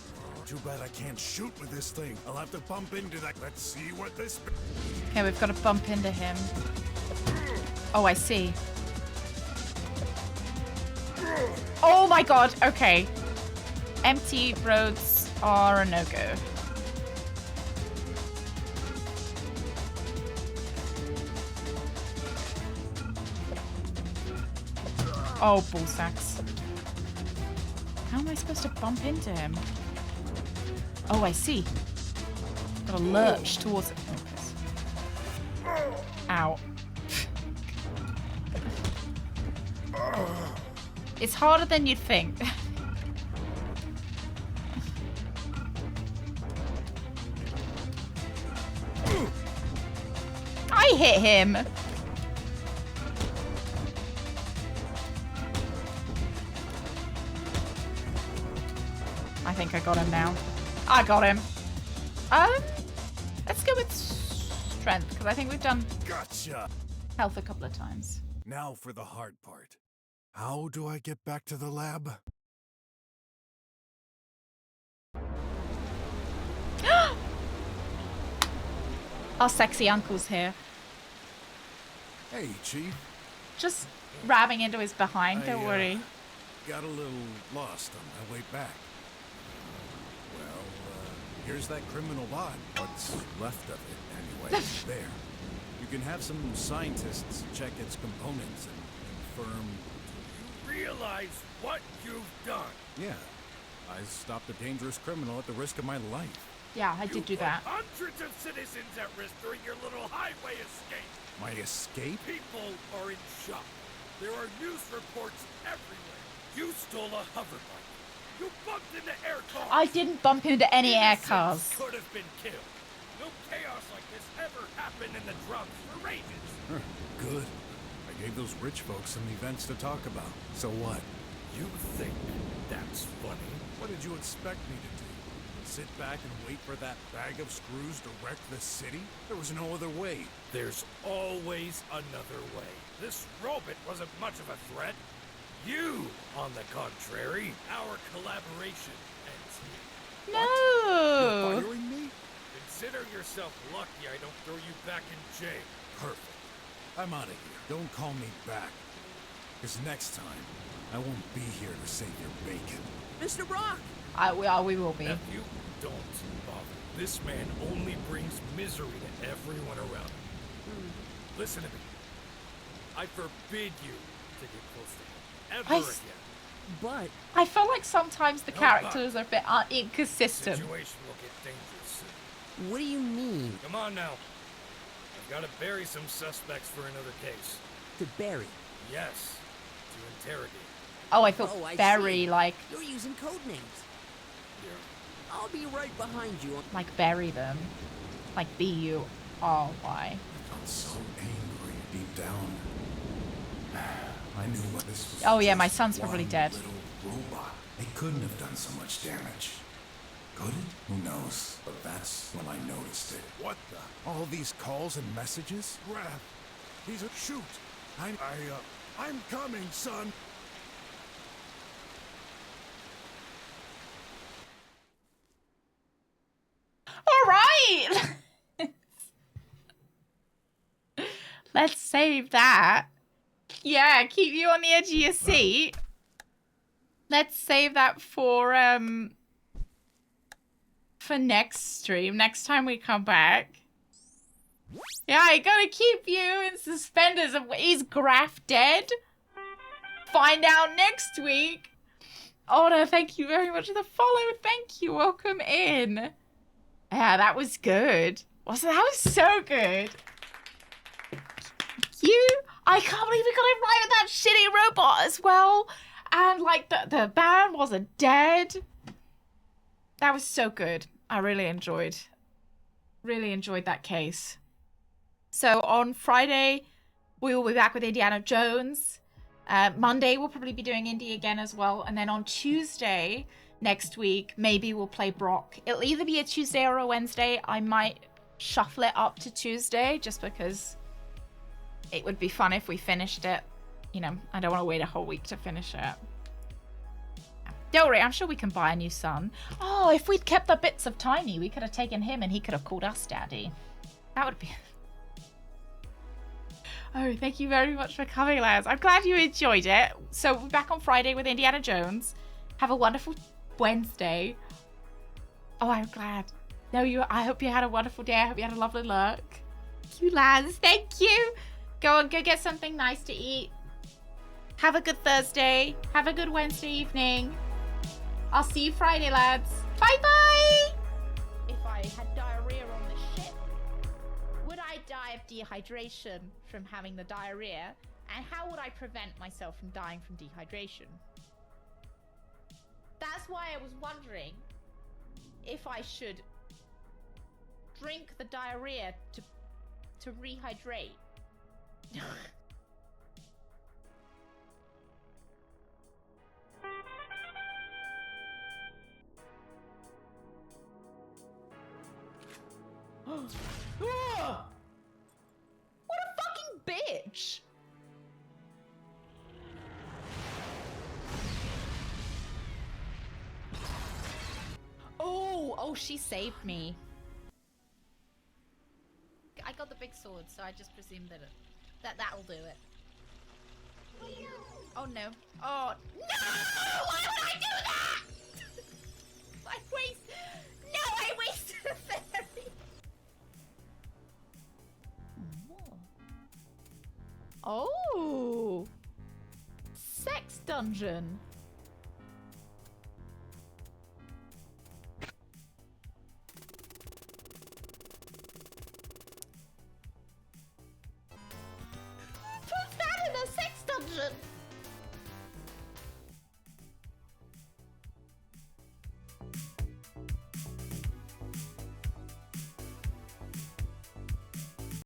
Too bad I can't shoot with this thing. I'll have to bump into that. Let's see what this... Okay, we've got to bump into him. Oh, I see. Oh my god, okay. Empty roads are a no-go. Oh, ball sacks. How am I supposed to bump into him? Oh, I see. Gotta lurch towards it. Ow. It's harder than you'd think. I hit him. I think I got him now. I got him. Let's go with strength, because I think we've done Gotcha. health a couple of times. Now for the hard part. How do I get back to the lab? Our sexy uncle's here. Hey, Chief. Just ramming into his behind, don't I, worry. Got a little lost on my way back. Well, here's that criminal bot. What's left of it, anyway. There. You can have some scientists check its components and confirm... Realize what you've done. Yeah. I stopped a dangerous criminal at the risk of my life. Yeah, I did do that. Hundreds of citizens at risk during your little highway escape. My escape? People are in shock. There are news reports everywhere. You stole a hoverbike. You bumped into air cars. I didn't bump into any air cars. Could have been killed. No chaos like this ever happened in the drums for ages. Good. I gave those rich folks some events to talk about. So what? You think that's funny? What did you expect me to do? Sit back and wait for that bag of screws to wreck the city? There was no other way. There's always another way. This robot wasn't much of a threat. You, on the contrary, our collaboration ends here. No! You're firing me? Consider yourself lucky I don't throw you back in jail. Perfect. I'm out of here. Don't call me back. Because next time, I won't be here to save your bacon. Mr. Brock! We will be. Nephew, don't bother. This man only brings misery to everyone around him. Listen to me. I forbid you to get close to him. Ever again. But I feel like sometimes the characters are a bit inconsistent. Situation will get dangerous soon. what do you mean? Come on now. I've got to bury some suspects for another case. To bury? Yes. To interrogate. Oh, I thought I very see. like You're using code names. I'll be right behind you. like bury them, like B-U-R-Y. I felt so angry deep down. I knew what this was. Oh yeah, my just son's probably one dead. Little robot. It couldn't have done so much damage. Could it? Who knows? But that's when I noticed it. What the? All these calls and messages? Grab. He's a shoot. I'm coming, son. All right. Let's save that. Yeah, keep you on the edge of your seat. let's save that for next stream, next time we come back. Yeah, I gotta keep you in suspenders of is Graf dead? Find out next week. Oh no, thank you very much for the follow. Thank you. Welcome in. Yeah, that was good. That was so good. I can't believe we got it right with that shitty robot as well. And like the band wasn't dead. That was so good. I really enjoyed that case. So on Friday, we will be back with Indiana Jones. Monday, we'll probably be doing Indy again as well. And then on Tuesday next week, maybe we'll play BROK. It'll either be a Tuesday or a Wednesday. I might shuffle it up to Tuesday just because it would be fun if we finished it. You know, I don't want to wait a whole week to finish it. Don't worry, I'm sure we can buy a new son. Oh, if we'd kept the bits of Tiny, we could have taken him and he could have called us Daddy. That would be... Oh, thank you very much for coming, lads. I'm glad you enjoyed it. So we're back on Friday with Indiana Jones. Have a wonderful Wednesday. Oh, I'm glad. No, I hope you had a wonderful day. I hope you had a lovely look. Thank you, lads. Thank you. Go get something nice to eat. Have a good Thursday. Have a good Wednesday evening. I'll see you Friday, lads. Bye-bye. If I had diarrhea on the ship, would I die of dehydration from having the diarrhea? And how would I prevent myself from dying from dehydration? That's why I was wondering if I should drink the diarrhea to rehydrate. What a fucking bitch! Oh, she saved me. I got the big sword, so I just presumed that'll do it. Oh no. Oh no! Why would I do that? I wasted a fairy. Oh. Sex dungeon.